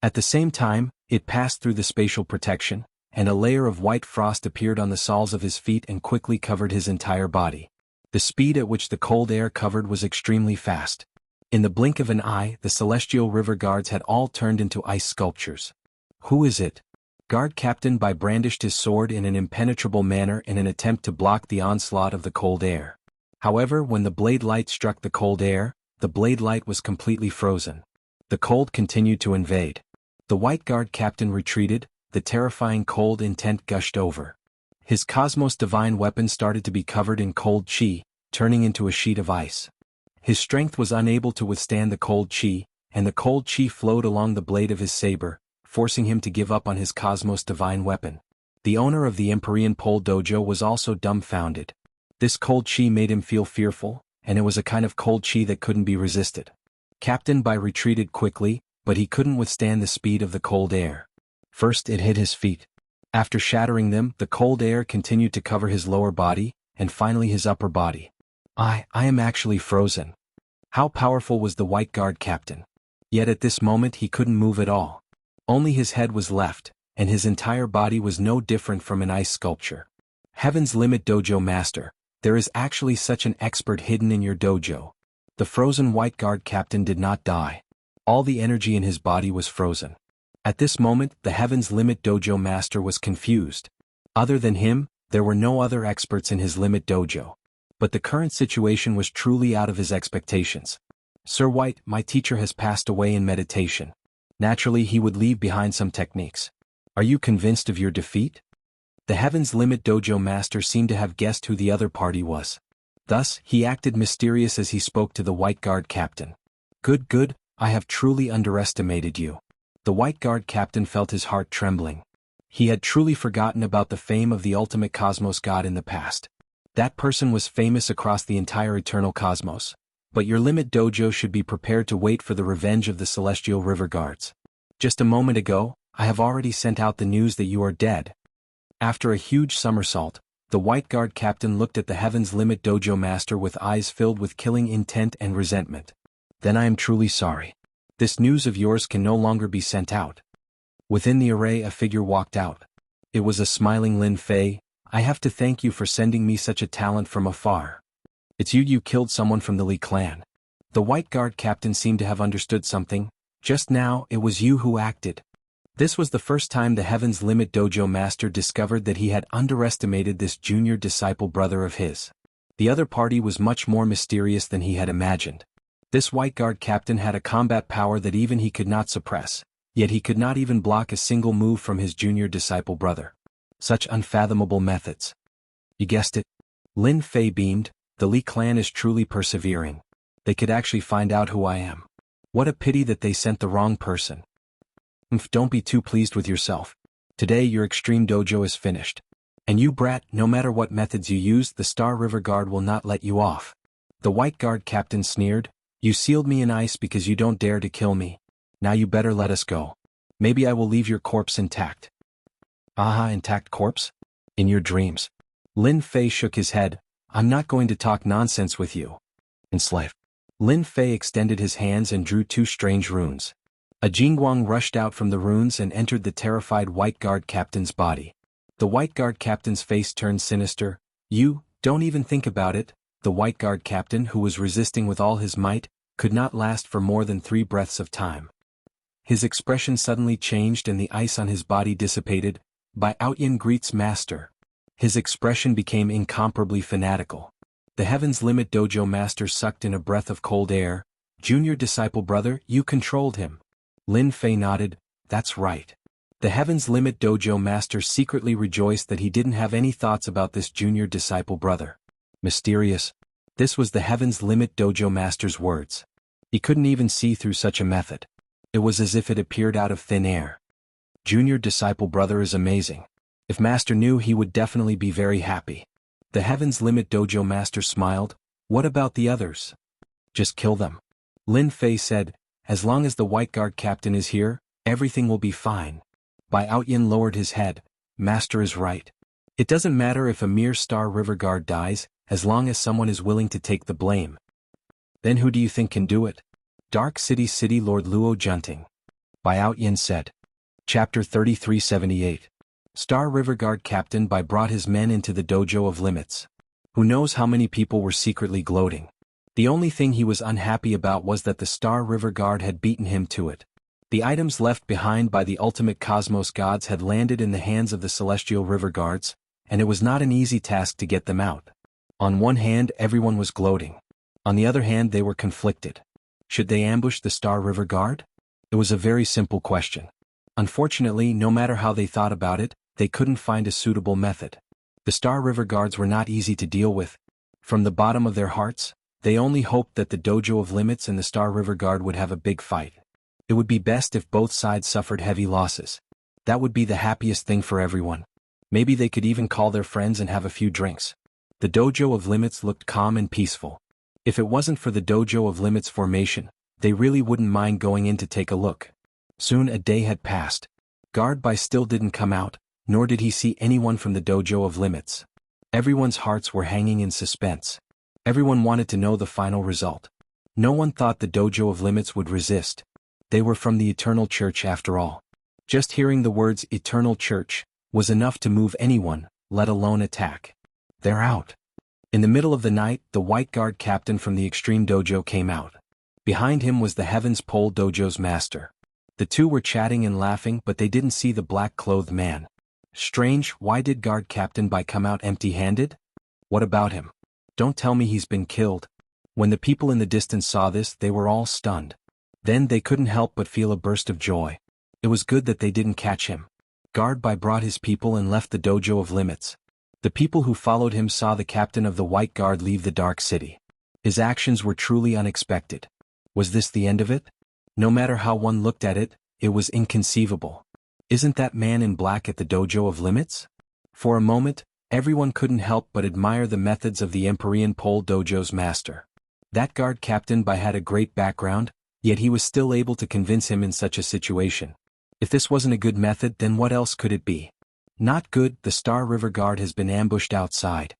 At the same time, it passed through the spatial protection, and a layer of white frost appeared on the soles of his feet and quickly covered his entire body. The speed at which the cold air covered was extremely fast. In the blink of an eye, the Celestial River Guards had all turned into ice sculptures. Who is it? Guard Captain Bai brandished his sword in an impenetrable manner in an attempt to block the onslaught of the cold air. However, when the blade light struck the cold air, the blade light was completely frozen. The cold continued to invade. The White Guard Captain retreated, the terrifying cold intent gushed over. His Cosmos Divine weapon started to be covered in cold chi, turning into a sheet of ice. His strength was unable to withstand the cold chi, and the cold chi flowed along the blade of his saber, forcing him to give up on his cosmos divine weapon. The owner of the Empyrean Pole Dojo was also dumbfounded. This cold chi made him feel fearful, and it was a kind of cold chi that couldn't be resisted. Captain Bai retreated quickly, but he couldn't withstand the speed of the cold air. First it hit his feet. After shattering them, the cold air continued to cover his lower body, and finally his upper body. I am actually frozen. How powerful was the White Guard captain? Yet at this moment he couldn't move at all. Only his head was left, and his entire body was no different from an ice sculpture. Heaven's Limit Dojo Master, there is actually such an expert hidden in your dojo. The frozen White Guard captain did not die. All the energy in his body was frozen. At this moment, the Heaven's Limit Dojo Master was confused. Other than him, there were no other experts in his Limit Dojo. But the current situation was truly out of his expectations. Sir White, my teacher has passed away in meditation. Naturally, he would leave behind some techniques. Are you convinced of your defeat? The Heaven's Limit Dojo Master seemed to have guessed who the other party was. Thus, he acted mysterious as he spoke to the White Guard captain. Good, I have truly underestimated you. The White Guard captain felt his heart trembling. He had truly forgotten about the fame of the ultimate cosmos god in the past. That person was famous across the entire eternal cosmos. But your Limit Dojo should be prepared to wait for the revenge of the Celestial River Guards. Just a moment ago, I have already sent out the news that you are dead. After a huge somersault, the White Guard captain looked at the Heaven's Limit Dojo Master with eyes filled with killing intent and resentment. Then I am truly sorry. This news of yours can no longer be sent out. Within the array a figure walked out. It was a smiling Lin Fei. I have to thank you for sending me such a talent from afar. It's you killed someone from the Li clan. The White Guard captain seemed to have understood something. Just now, it was you who acted. This was the first time the Heaven's Limit Dojo Master discovered that he had underestimated this junior disciple brother of his. The other party was much more mysterious than he had imagined. This White Guard captain had a combat power that even he could not suppress, yet he could not even block a single move from his junior disciple brother. Such unfathomable methods. You guessed it. Lin Fei beamed. The Li clan is truly persevering. They could actually find out who I am. What a pity that they sent the wrong person. Don't be too pleased with yourself. Today your extreme dojo is finished. And you brat, no matter what methods you use, the Star River Guard will not let you off. The White Guard captain sneered. You sealed me in ice because you don't dare to kill me. Now you better let us go. Maybe I will leave your corpse intact. Aha, intact corpse? In your dreams. Lin Fei shook his head. I'm not going to talk nonsense with you. Enslave. Lin Fei extended his hands and drew two strange runes. A Jingguang rushed out from the runes and entered the terrified White Guard captain's body. The White Guard captain's face turned sinister. You, don't even think about it. The White Guard captain, who was resisting with all his might, could not last for more than 3 breaths of time. His expression suddenly changed and the ice on his body dissipated. By Outyin Greet's master. His expression became incomparably fanatical. The Heaven's Limit Dojo Master sucked in a breath of cold air. Junior disciple brother, you controlled him. Lin Fei nodded. That's right. The Heaven's Limit Dojo Master secretly rejoiced that he didn't have any thoughts about this junior disciple brother. Mysterious. This was the Heaven's Limit Dojo Master's words. He couldn't even see through such a method. It was as if it appeared out of thin air. Junior disciple brother is amazing. If Master knew, he would definitely be very happy. The Heaven's Limit Dojo Master smiled. What about the others? Just kill them. Lin Fei said, as long as the White Guard captain is here, everything will be fine. Bai Outyin lowered his head. Master is right. It doesn't matter if a mere Star River Guard dies, as long as someone is willing to take the blame. Then who do you think can do it? Dark City Lord Luo Junting. Bai Outyin said. Chapter 3378. Star River Guard Captain Bai brought his men into the dojo of limits. Who knows how many people were secretly gloating. The only thing he was unhappy about was that the Star River Guard had beaten him to it. The items left behind by the ultimate cosmos gods had landed in the hands of the Celestial River Guards, and it was not an easy task to get them out. On one hand, everyone was gloating. On the other hand, they were conflicted. Should they ambush the Star River Guard? It was a very simple question. Unfortunately, no matter how they thought about it, they couldn't find a suitable method. The Star River Guards were not easy to deal with. From the bottom of their hearts, They only hoped that the Dojo of Limits and the Star River Guard would have a big fight. It would be best if both sides suffered heavy losses. That would be the happiest thing for everyone. Maybe they could even call their friends and have a few drinks. The Dojo of Limits looked calm and peaceful. If it wasn't for the Dojo of Limits formation, they really wouldn't mind going in to take a look. Soon a day had passed. Guard Bai still didn't come out, nor did he see anyone from the Dojo of Limits. Everyone's hearts were hanging in suspense. Everyone wanted to know the final result. No one thought the Dojo of Limits would resist. They were from the Eternal Church after all. Just hearing the words Eternal Church was enough to move anyone, let alone attack. They're out. In the middle of the night, the White Guard captain from the Extreme Dojo came out. Behind him was the Heavens Pole Dojo's master. The two were chatting and laughing, but they didn't see the black-clothed man. Strange, why did Guard Captain Bai come out empty-handed? What about him? Don't tell me he's been killed. When the people in the distance saw this, they were all stunned. Then they couldn't help but feel a burst of joy. It was good that they didn't catch him. Guard Bai brought his people and left the Dojo of Limits. The people who followed him saw the captain of the White Guard leave the Dark City. His actions were truly unexpected. Was this the end of it? No matter how one looked at it, it was inconceivable. Isn't that man in black at the Dojo of Limits? For a moment, everyone couldn't help but admire the methods of the Empyrean Pole Dojo's master. That Guard Captain Bai had a great background, yet he was still able to convince him in such a situation. If this wasn't a good method, then what else could it be? Not good. The Star River Guard has been ambushed outside.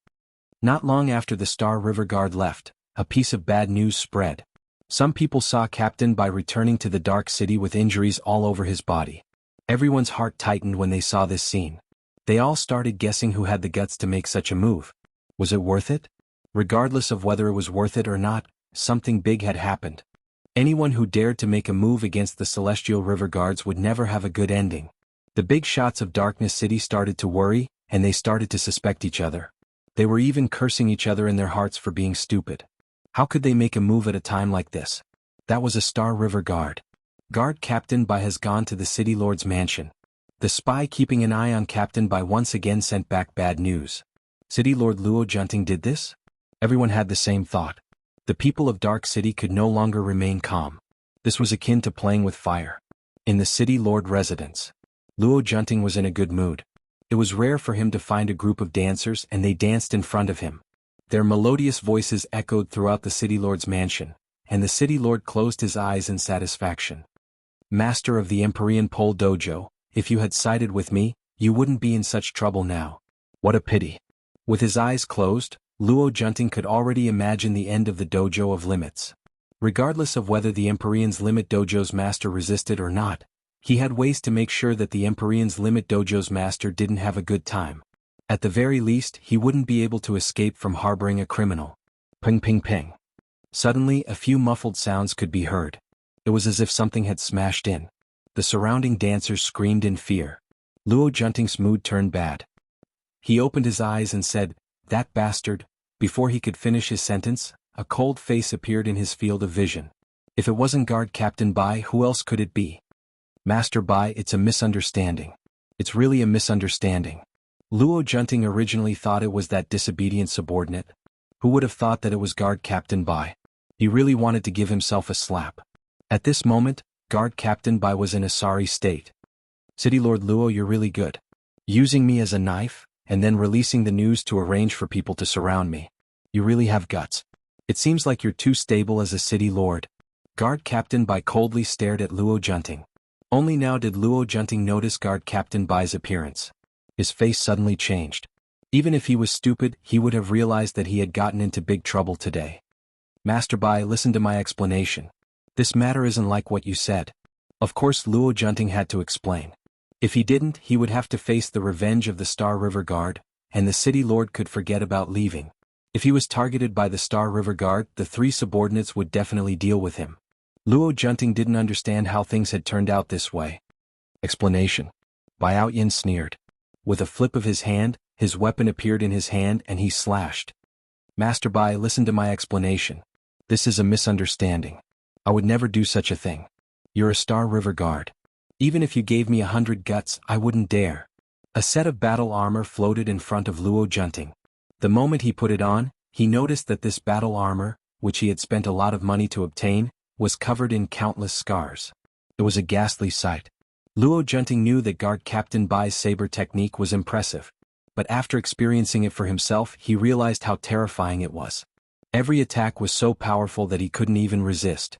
Not long after the Star River Guard left, a piece of bad news spread. Some people saw Captain Bai returning to the Dark City with injuries all over his body. Everyone's heart tightened when they saw this scene. They all started guessing who had the guts to make such a move. Was it worth it? Regardless of whether it was worth it or not, something big had happened. Anyone who dared to make a move against the Celestial River Guards would never have a good ending. The big shots of Darkness City started to worry, and they started to suspect each other. They were even cursing each other in their hearts for being stupid. How could they make a move at a time like this? That was a Star River Guard. Guard Captain Bai has gone to the City Lord's mansion. The spy keeping an eye on Captain Bai once again sent back bad news. City Lord Luo Junting did this? Everyone had the same thought. The people of Dark City could no longer remain calm. This was akin to playing with fire. In the City Lord residence, Luo Junting was in a good mood. It was rare for him to find a group of dancers, and they danced in front of him. Their melodious voices echoed throughout the City Lord's mansion, and the City Lord closed his eyes in satisfaction. Master of the Empyrean Pole Dojo, if you had sided with me, you wouldn't be in such trouble now. What a pity. With his eyes closed, Luo Junting could already imagine the end of the Dojo of Limits. Regardless of whether the Empyrean's Limit Dojo's master resisted or not, he had ways to make sure that the Empyrean's Limit Dojo's master didn't have a good time. At the very least, he wouldn't be able to escape from harboring a criminal. Ping ping ping. Suddenly, a few muffled sounds could be heard. It was as if something had smashed in. The surrounding dancers screamed in fear. Luo Junting's mood turned bad. He opened his eyes and said, "That bastard." Before he could finish his sentence, a cold face appeared in his field of vision. If it wasn't Guard Captain Bai, who else could it be? Master Bai, it's a misunderstanding. It's really a misunderstanding. Luo Junting originally thought it was that disobedient subordinate. Who would have thought that it was Guard Captain Bai? He really wanted to give himself a slap. At this moment, Guard Captain Bai was in a sorry state. City Lord Luo, you're really good. Using me as a knife, and then releasing the news to arrange for people to surround me. You really have guts. It seems like you're too stable as a city lord. Guard Captain Bai coldly stared at Luo Junting. Only now did Luo Junting notice Guard Captain Bai's appearance. His face suddenly changed. Even if he was stupid, he would have realized that he had gotten into big trouble today. Master Bai, listen to my explanation. This matter isn't like what you said. Of course, Luo Junting had to explain. If he didn't, he would have to face the revenge of the Star River Guard, and the City Lord could forget about leaving. If he was targeted by the Star River Guard, the three subordinates would definitely deal with him. Luo Junting didn't understand how things had turned out this way. Explanation. Bai Outyin sneered. With a flip of his hand, his weapon appeared in his hand and he slashed. Master Bai, listen to my explanation. This is a misunderstanding. I would never do such a thing. You're a Star River Guard. Even if you gave me 100 guts, I wouldn't dare. A set of battle armor floated in front of Luo Junting. The moment he put it on, he noticed that this battle armor, which he had spent a lot of money to obtain, was covered in countless scars. It was a ghastly sight. Luo Junting knew that Guard Captain Bai's saber technique was impressive, but after experiencing it for himself he realized how terrifying it was. Every attack was so powerful that he couldn't even resist.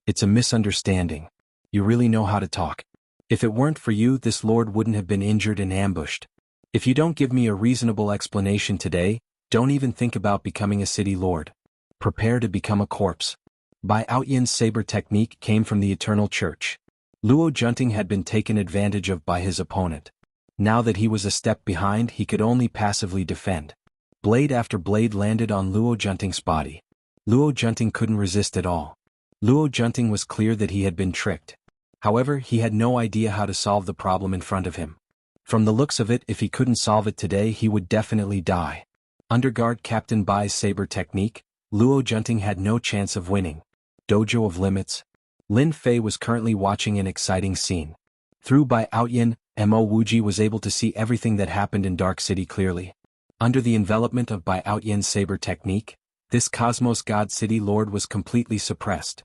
It's a misunderstanding. You really know how to talk. If it weren't for you, this lord wouldn't have been injured and ambushed. If you don't give me a reasonable explanation today, don't even think about becoming a city lord. Prepare to become a corpse. Bai Outyan's saber technique came from the Eternal Church. Luo Junting had been taken advantage of by his opponent. Now that he was a step behind, he could only passively defend. Blade after blade landed on Luo Junting's body. Luo Junting couldn't resist at all. Luo Junting was clear that he had been tricked. However, he had no idea how to solve the problem in front of him. From the looks of it, if he couldn't solve it today, he would definitely die. Under Guard Captain Bai's saber technique, Luo Junting had no chance of winning. Dojo of Limits. Lin Fei was currently watching an exciting scene. Through Bai Outyan, Mo Wuji was able to see everything that happened in Dark City clearly. Under the envelopment of Bai Outyan's saber technique, this Cosmos God City Lord was completely suppressed.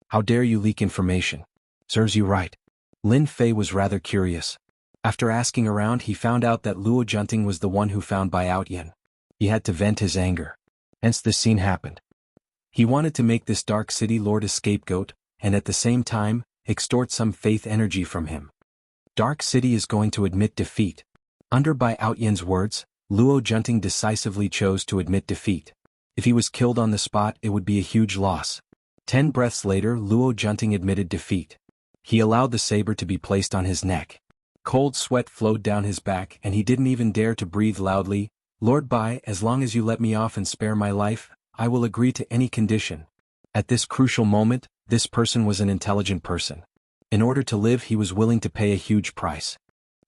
How dare you leak information? Serves you right. Lin Fei was rather curious. After asking around, he found out that Luo Junting was the one who found Bai Outyan. He had to vent his anger. Hence this scene happened. He wanted to make this Dark City Lord a scapegoat, and at the same time, extort some faith energy from him. Dark City is going to admit defeat. Under Bai Outyan's words, Luo Junting decisively chose to admit defeat. If he was killed on the spot, it would be a huge loss. 10 breaths later, Luo Junting admitted defeat. He allowed the saber to be placed on his neck. Cold sweat flowed down his back and he didn't even dare to breathe loudly. Lord Bai, as long as you let me off and spare my life, I will agree to any condition. At this crucial moment, this person was an intelligent person. In order to live, he was willing to pay a huge price.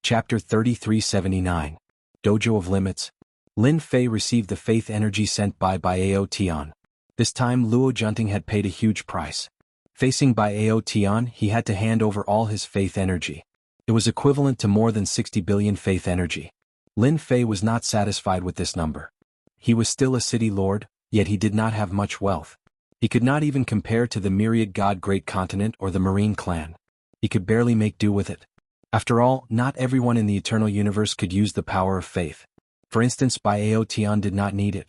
Chapter 3379. Dojo of Limits. Lin Fei received the faith energy sent by Ao Tian. This time Luo Junting had paid a huge price. Facing Ao Tian, he had to hand over all his faith energy. It was equivalent to more than 60 billion faith energy. Lin Fei was not satisfied with this number. He was still a city lord, yet he did not have much wealth. He could not even compare to the Myriad God Great Continent or the Marine clan. He could barely make do with it. After all, not everyone in the eternal universe could use the power of faith. For instance, Ao Tian did not need it.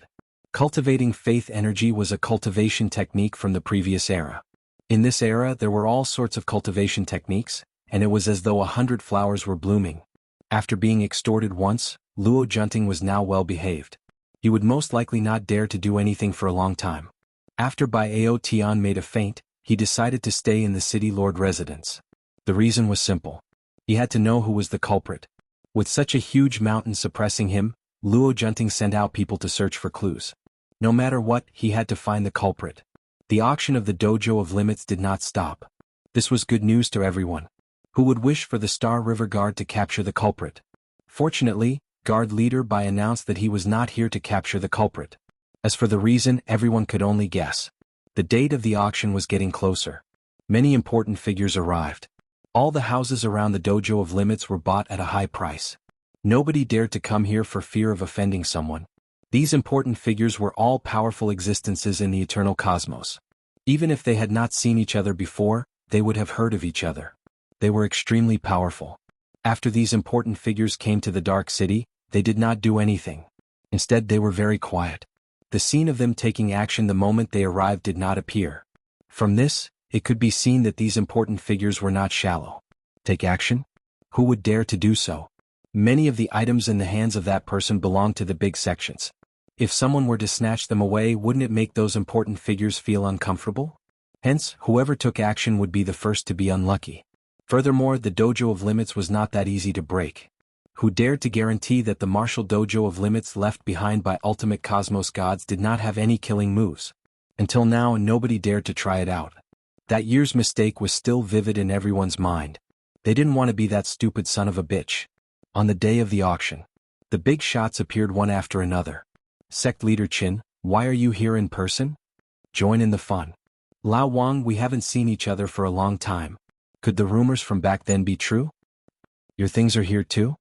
Cultivating faith energy was a cultivation technique from the previous era. In this era, there were all sorts of cultivation techniques, and it was as though 100 flowers were blooming. After being extorted once, Luo Junting was now well behaved. He would most likely not dare to do anything for a long time. After Ao Tian made a feint, he decided to stay in the city lord residence. The reason was simple. He had to know who was the culprit. With such a huge mountain suppressing him, Luo Junting sent out people to search for clues. No matter what, he had to find the culprit. The auction of the Dojo of Limits did not stop. This was good news to everyone. Who would wish for the Star River Guard to capture the culprit? Fortunately, Guard Leader Bai announced that he was not here to capture the culprit. As for the reason, everyone could only guess. The date of the auction was getting closer. Many important figures arrived. All the houses around the Dojo of Limits were bought at a high price. Nobody dared to come here for fear of offending someone. These important figures were all powerful existences in the eternal cosmos. Even if they had not seen each other before, they would have heard of each other. They were extremely powerful. After these important figures came to the Dark City, they did not do anything. Instead, they were very quiet. The scene of them taking action the moment they arrived did not appear. From this, it could be seen that these important figures were not shallow. Take action? Who would dare to do so? Many of the items in the hands of that person belonged to the big sections. If someone were to snatch them away, wouldn't it make those important figures feel uncomfortable? Hence, whoever took action would be the first to be unlucky. Furthermore, the Dojo of Limits was not that easy to break. Who dared to guarantee that the martial Dojo of Limits left behind by ultimate cosmos gods did not have any killing moves? Until now, nobody dared to try it out. That year's mistake was still vivid in everyone's mind. They didn't want to be that stupid son of a bitch. On the day of the auction, the big shots appeared one after another. Sect Leader Qin, why are you here in person? Join in the fun. Lao Wang, we haven't seen each other for a long time. Could the rumors from back then be true? Your things are here too?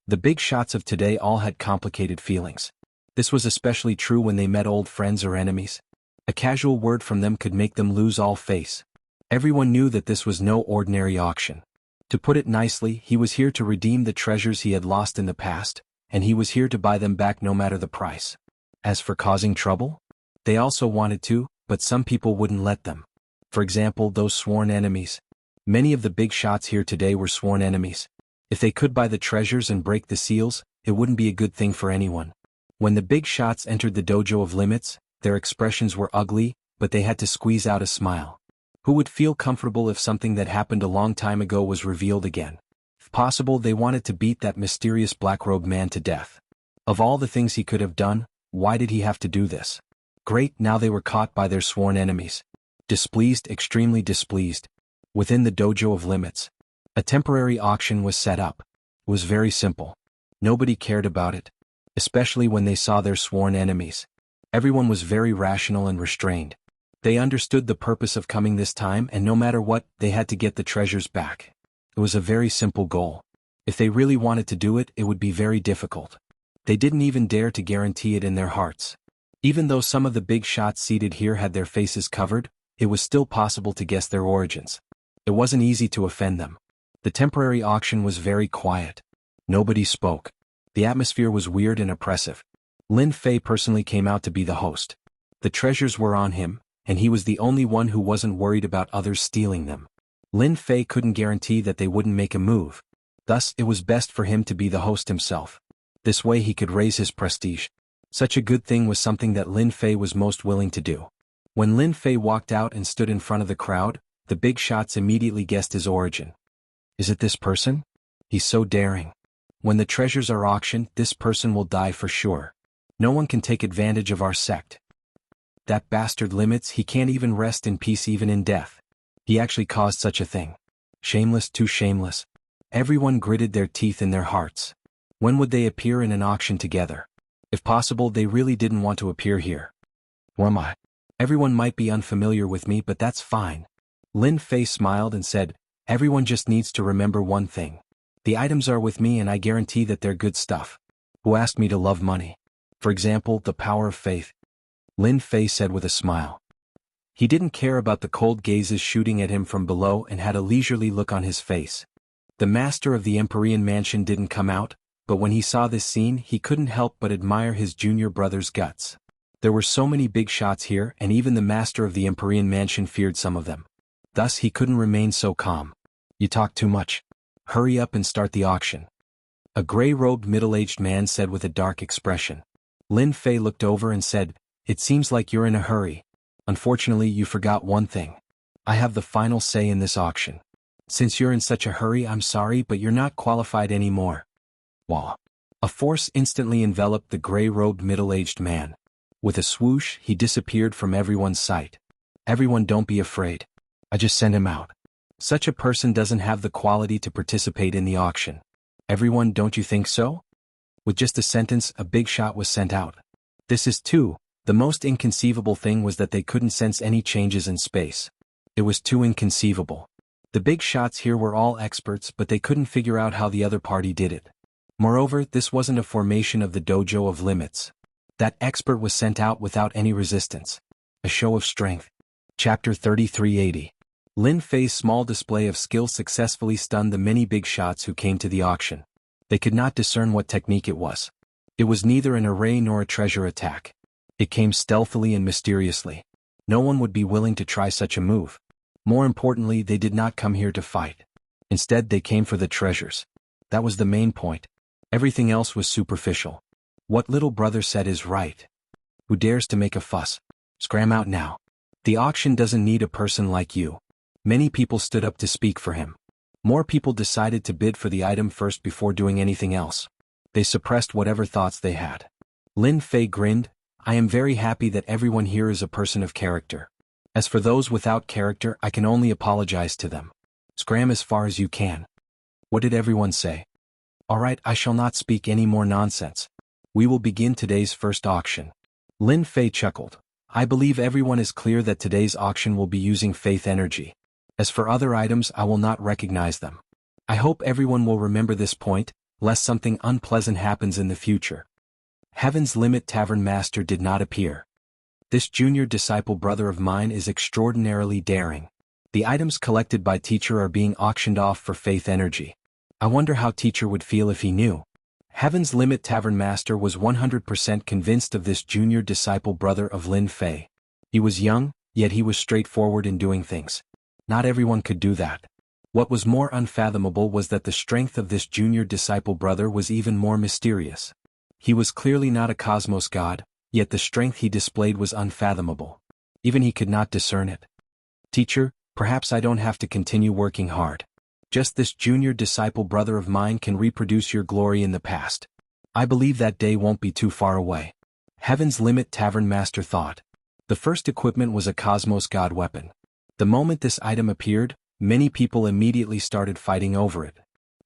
The big shots of today all had complicated feelings. This was especially true when they met old friends or enemies. A casual word from them could make them lose all face. Everyone knew that this was no ordinary auction. To put it nicely, he was here to redeem the treasures he had lost in the past, and he was here to buy them back no matter the price. As for causing trouble, they also wanted to, but some people wouldn't let them. For example, those sworn enemies. Many of the big shots here today were sworn enemies. If they could buy the treasures and break the seals, it wouldn't be a good thing for anyone. When the big shots entered the dojo of limits, their expressions were ugly, but they had to squeeze out a smile. Who would feel comfortable if something that happened a long time ago was revealed again? If possible, they wanted to beat that mysterious black-robed man to death. Of all the things he could have done, why did he have to do this? Great, now they were caught by their sworn enemies. Displeased, extremely displeased. Within the dojo of limits, a temporary auction was set up. It was very simple. Nobody cared about it, especially when they saw their sworn enemies. Everyone was very rational and restrained. They understood the purpose of coming this time, and no matter what, they had to get the treasures back. It was a very simple goal. If they really wanted to do it, it would be very difficult. They didn't even dare to guarantee it in their hearts. Even though some of the big shots seated here had their faces covered, it was still possible to guess their origins. It wasn't easy to offend them. The temporary auction was very quiet. Nobody spoke. The atmosphere was weird and oppressive. Lin Fei personally came out to be the host. The treasures were on him, and he was the only one who wasn't worried about others stealing them. Lin Fei couldn't guarantee that they wouldn't make a move. Thus, it was best for him to be the host himself. This way he could raise his prestige. Such a good thing was something that Lin Fei was most willing to do. When Lin Fei walked out and stood in front of the crowd, the big shots immediately guessed his origin. Is it this person? He's so daring. When the treasures are auctioned, this person will die for sure. No one can take advantage of our sect. That bastard Limits, he can't even rest in peace even in death. He actually caused such a thing. Shameless, too shameless. Everyone gritted their teeth in their hearts. When would they appear in an auction together? If possible, they really didn't want to appear here. Who am I? Everyone might be unfamiliar with me, but that's fine. Lin Fei smiled and said, everyone just needs to remember one thing. The items are with me and I guarantee that they're good stuff. Who asked me to love money? For example, the power of faith. Lin Fei said with a smile. He didn't care about the cold gazes shooting at him from below and had a leisurely look on his face. The master of the Empyrean mansion didn't come out, but when he saw this scene, he couldn't help but admire his junior brother's guts. There were so many big shots here, and even the master of the Empyrean mansion feared some of them. Thus he couldn't remain so calm. You talk too much. Hurry up and start the auction. A gray-robed middle-aged man said with a dark expression. Lin Fei looked over and said, it seems like you're in a hurry. Unfortunately, you forgot one thing. I have the final say in this auction. Since you're in such a hurry, I'm sorry, but you're not qualified anymore. Wah. A force instantly enveloped the gray-robed middle-aged man. With a swoosh, he disappeared from everyone's sight. Everyone, don't be afraid. I just sent him out. Such a person doesn't have the quality to participate in the auction. Everyone, don't you think so? With just a sentence, a big shot was sent out. This is too. The most inconceivable thing was that they couldn't sense any changes in space. It was too inconceivable. The big shots here were all experts, but they couldn't figure out how the other party did it. Moreover, this wasn't a formation of the dojo of limits. That expert was sent out without any resistance. A show of strength. Chapter 3380. Lin Fei's small display of skill successfully stunned the many big shots who came to the auction. They could not discern what technique it was. It was neither an array nor a treasure attack. It came stealthily and mysteriously. No one would be willing to try such a move. More importantly, they did not come here to fight. Instead, they came for the treasures. That was the main point. Everything else was superficial. What little brother said is right. Who dares to make a fuss? Scram out now. The auction doesn't need a person like you. Many people stood up to speak for him. More people decided to bid for the item first before doing anything else. They suppressed whatever thoughts they had. Lin Fei grinned. I am very happy that everyone here is a person of character. As for those without character, I can only apologize to them. Scram as far as you can. What did everyone say? All right, I shall not speak any more nonsense. We will begin today's first auction. Lin Fei chuckled. I believe everyone is clear that today's auction will be using faith energy. As for other items, I will not recognize them. I hope everyone will remember this point, lest something unpleasant happens in the future. Heaven's Limit Tavern Master did not appear. This junior disciple brother of mine is extraordinarily daring. The items collected by teacher are being auctioned off for faith energy. I wonder how teacher would feel if he knew. Heaven's Limit Tavern Master was 100% convinced of this junior disciple brother of Lin Fei. He was young, yet he was straightforward in doing things. Not everyone could do that. What was more unfathomable was that the strength of this junior disciple brother was even more mysterious. He was clearly not a cosmos god, yet the strength he displayed was unfathomable. Even he could not discern it. Teacher, perhaps I don't have to continue working hard. Just this junior disciple brother of mine can reproduce your glory in the past. I believe that day won't be too far away. Heaven's Limit Tavern Master thought. The first equipment was a cosmos god weapon. The moment this item appeared, many people immediately started fighting over it.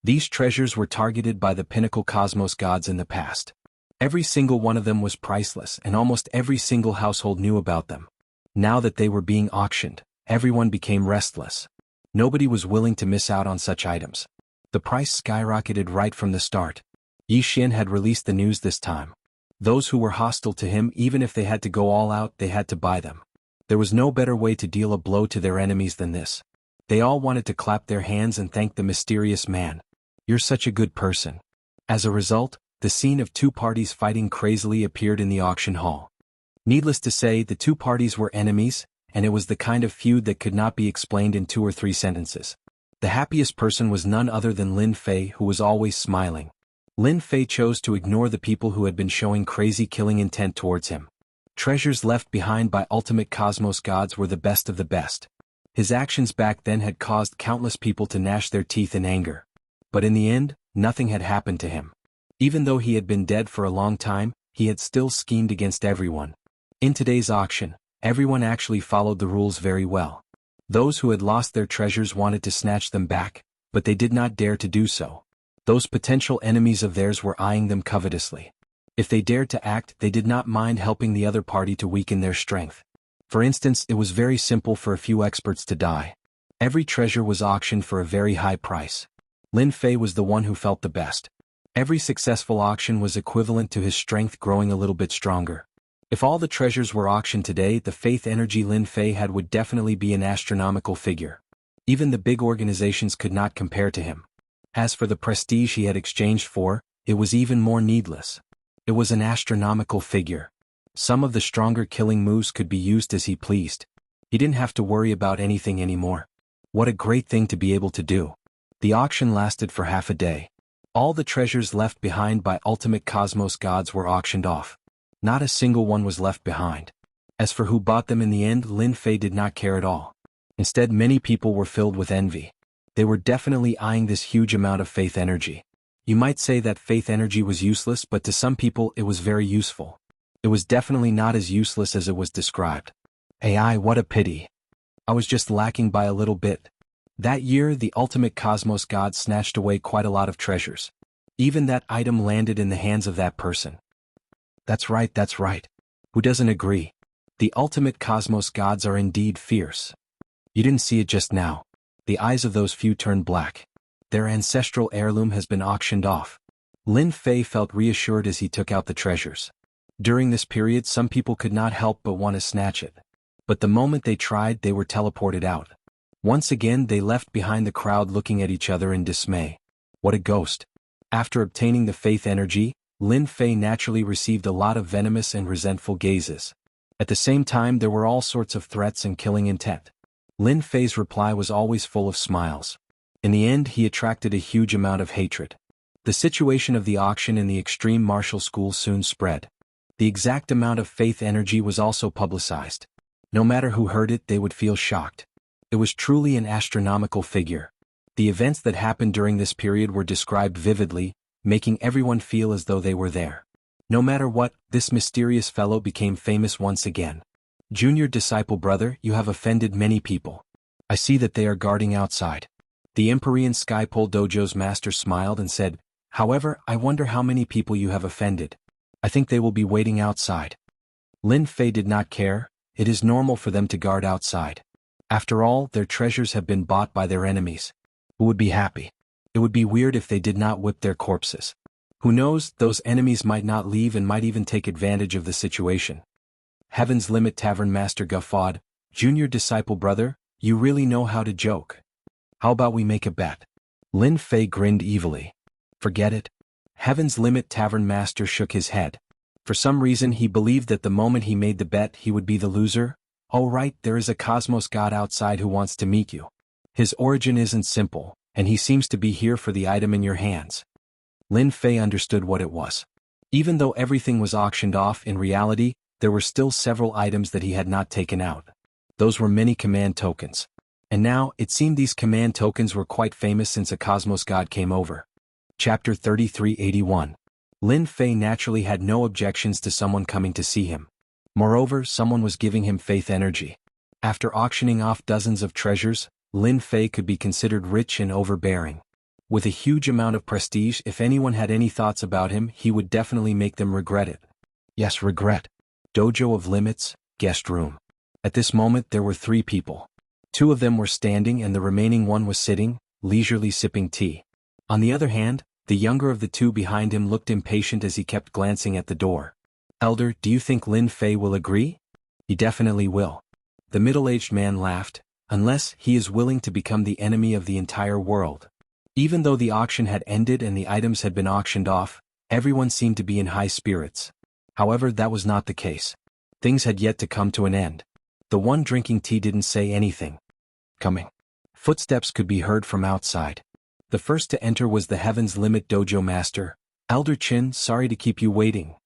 These treasures were targeted by the pinnacle cosmos gods in the past. Every single one of them was priceless, and almost every single household knew about them. Now that they were being auctioned, everyone became restless. Nobody was willing to miss out on such items. The price skyrocketed right from the start. Yi Xian had released the news this time. Those who were hostile to him, even if they had to go all out, they had to buy them. There was no better way to deal a blow to their enemies than this. They all wanted to clap their hands and thank the mysterious man. You're such a good person. As a result, the scene of two parties fighting crazily appeared in the auction hall. Needless to say, the two parties were enemies, and it was the kind of feud that could not be explained in 2 or 3 sentences. The happiest person was none other than Lin Fei, who was always smiling. Lin Fei chose to ignore the people who had been showing crazy killing intent towards him. Treasures left behind by ultimate cosmos gods were the best of the best. His actions back then had caused countless people to gnash their teeth in anger. But in the end, nothing had happened to him. Even though he had been dead for a long time, he had still schemed against everyone. In today's auction, everyone actually followed the rules very well. Those who had lost their treasures wanted to snatch them back, but they did not dare to do so. Those potential enemies of theirs were eyeing them covetously. If they dared to act, they did not mind helping the other party to weaken their strength. For instance, it was very simple for a few experts to die. Every treasure was auctioned for a very high price. Lin Fei was the one who felt the best. Every successful auction was equivalent to his strength growing a little bit stronger. If all the treasures were auctioned today, the faith energy Lin Fei had would definitely be an astronomical figure. Even the big organizations could not compare to him. As for the prestige he had exchanged for, it was even more needless. It was an astronomical figure. Some of the stronger killing moves could be used as he pleased. He didn't have to worry about anything anymore. What a great thing to be able to do. The auction lasted for half a day. All the treasures left behind by ultimate cosmos gods were auctioned off. Not a single one was left behind. As for who bought them in the end, Lin Fei did not care at all. Instead, many people were filled with envy. They were definitely eyeing this huge amount of faith energy. You might say that faith energy was useless, but to some people it was very useful. It was definitely not as useless as it was described. AI, what a pity. I was just lacking by a little bit. That year, the ultimate cosmos god snatched away quite a lot of treasures. Even that item landed in the hands of that person. That's right. Who doesn't agree? The ultimate cosmos gods are indeed fierce. You didn't see it just now. The eyes of those few turned black. Their ancestral heirloom has been auctioned off. Lin Fei felt reassured as he took out the treasures. During this period, some people could not help but want to snatch it. But the moment they tried, they were teleported out. Once again, they left behind the crowd looking at each other in dismay. What a ghost. After obtaining the faith energy, Lin Fei naturally received a lot of venomous and resentful gazes. At the same time, there were all sorts of threats and killing intent. Lin Fei's reply was always full of smiles. In the end, he attracted a huge amount of hatred. The situation of the auction in the extreme martial school soon spread. The exact amount of faith energy was also publicized. No matter who heard it, they would feel shocked. It was truly an astronomical figure. The events that happened during this period were described vividly, making everyone feel as though they were there. No matter what, this mysterious fellow became famous once again. Junior disciple brother, you have offended many people. I see that they are guarding outside. The Empyrean Skypole Dojo's master smiled and said, however, I wonder how many people you have offended. I think they will be waiting outside. Lin Fei did not care. It is normal for them to guard outside. After all, their treasures have been bought by their enemies. Who would be happy? It would be weird if they did not whip their corpses. Who knows, those enemies might not leave and might even take advantage of the situation. Heaven's Limit Tavern Master guffawed. Junior disciple brother, you really know how to joke. How about we make a bet? Lin Fei grinned evilly. Forget it. Heaven's Limit Tavern Master shook his head. For some reason he believed that the moment he made the bet he would be the loser. Oh right, there is a cosmos god outside who wants to meet you. His origin isn't simple, and he seems to be here for the item in your hands. Lin Fei understood what it was. Even though everything was auctioned off, in reality, there were still several items that he had not taken out. Those were many command tokens. And now, it seemed these command tokens were quite famous since a cosmos god came over. Chapter 3381. Lin Fei naturally had no objections to someone coming to see him. Moreover, someone was giving him faith energy. After auctioning off dozens of treasures, Lin Fei could be considered rich and overbearing. With a huge amount of prestige, if anyone had any thoughts about him, he would definitely make them regret it. Yes, regret. Dojo of Limits, guest room. At this moment there were 3 people. 2 of them were standing and the remaining one was sitting, leisurely sipping tea. On the other hand, the younger of the 2 behind him looked impatient as he kept glancing at the door. Elder, do you think Lin Fei will agree? He definitely will. The middle-aged man laughed, unless he is willing to become the enemy of the entire world. Even though the auction had ended and the items had been auctioned off, everyone seemed to be in high spirits. However, that was not the case. Things had yet to come to an end. The one drinking tea didn't say anything. Coming. Footsteps could be heard from outside. The first to enter was the Heaven's Limit Dojo Master. Elder Chin, sorry to keep you waiting.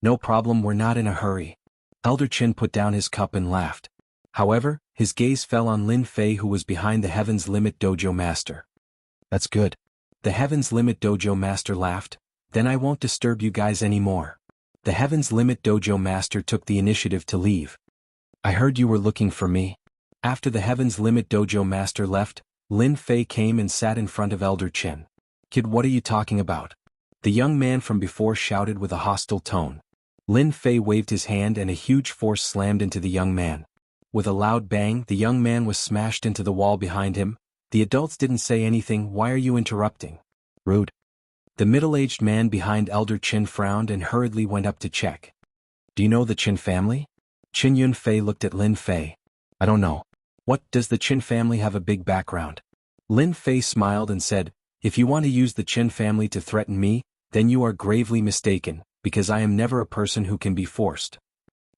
No problem, we're not in a hurry. Elder Chin put down his cup and laughed. However, his gaze fell on Lin Fei, who was behind the Heaven's Limit Dojo Master. That's good. The Heaven's Limit Dojo Master laughed. Then I won't disturb you guys anymore. The Heaven's Limit Dojo Master took the initiative to leave. I heard you were looking for me. After the Heaven's Limit Dojo Master left, Lin Fei came and sat in front of Elder Chin. Kid, what are you talking about? The young man from before shouted with a hostile tone. Lin Fei waved his hand and a huge force slammed into the young man. With a loud bang, the young man was smashed into the wall behind him. The adults didn't say anything. Why are you interrupting? Rude. The middle-aged man behind Elder Chin frowned and hurriedly went up to check. Do you know the Chin family? Chin Yun Fei looked at Lin Fei. I don't know. What, does the Chin family have a big background? Lin Fei smiled and said, if you want to use the Chin family to threaten me, then you are gravely mistaken, because I am never a person who can be forced.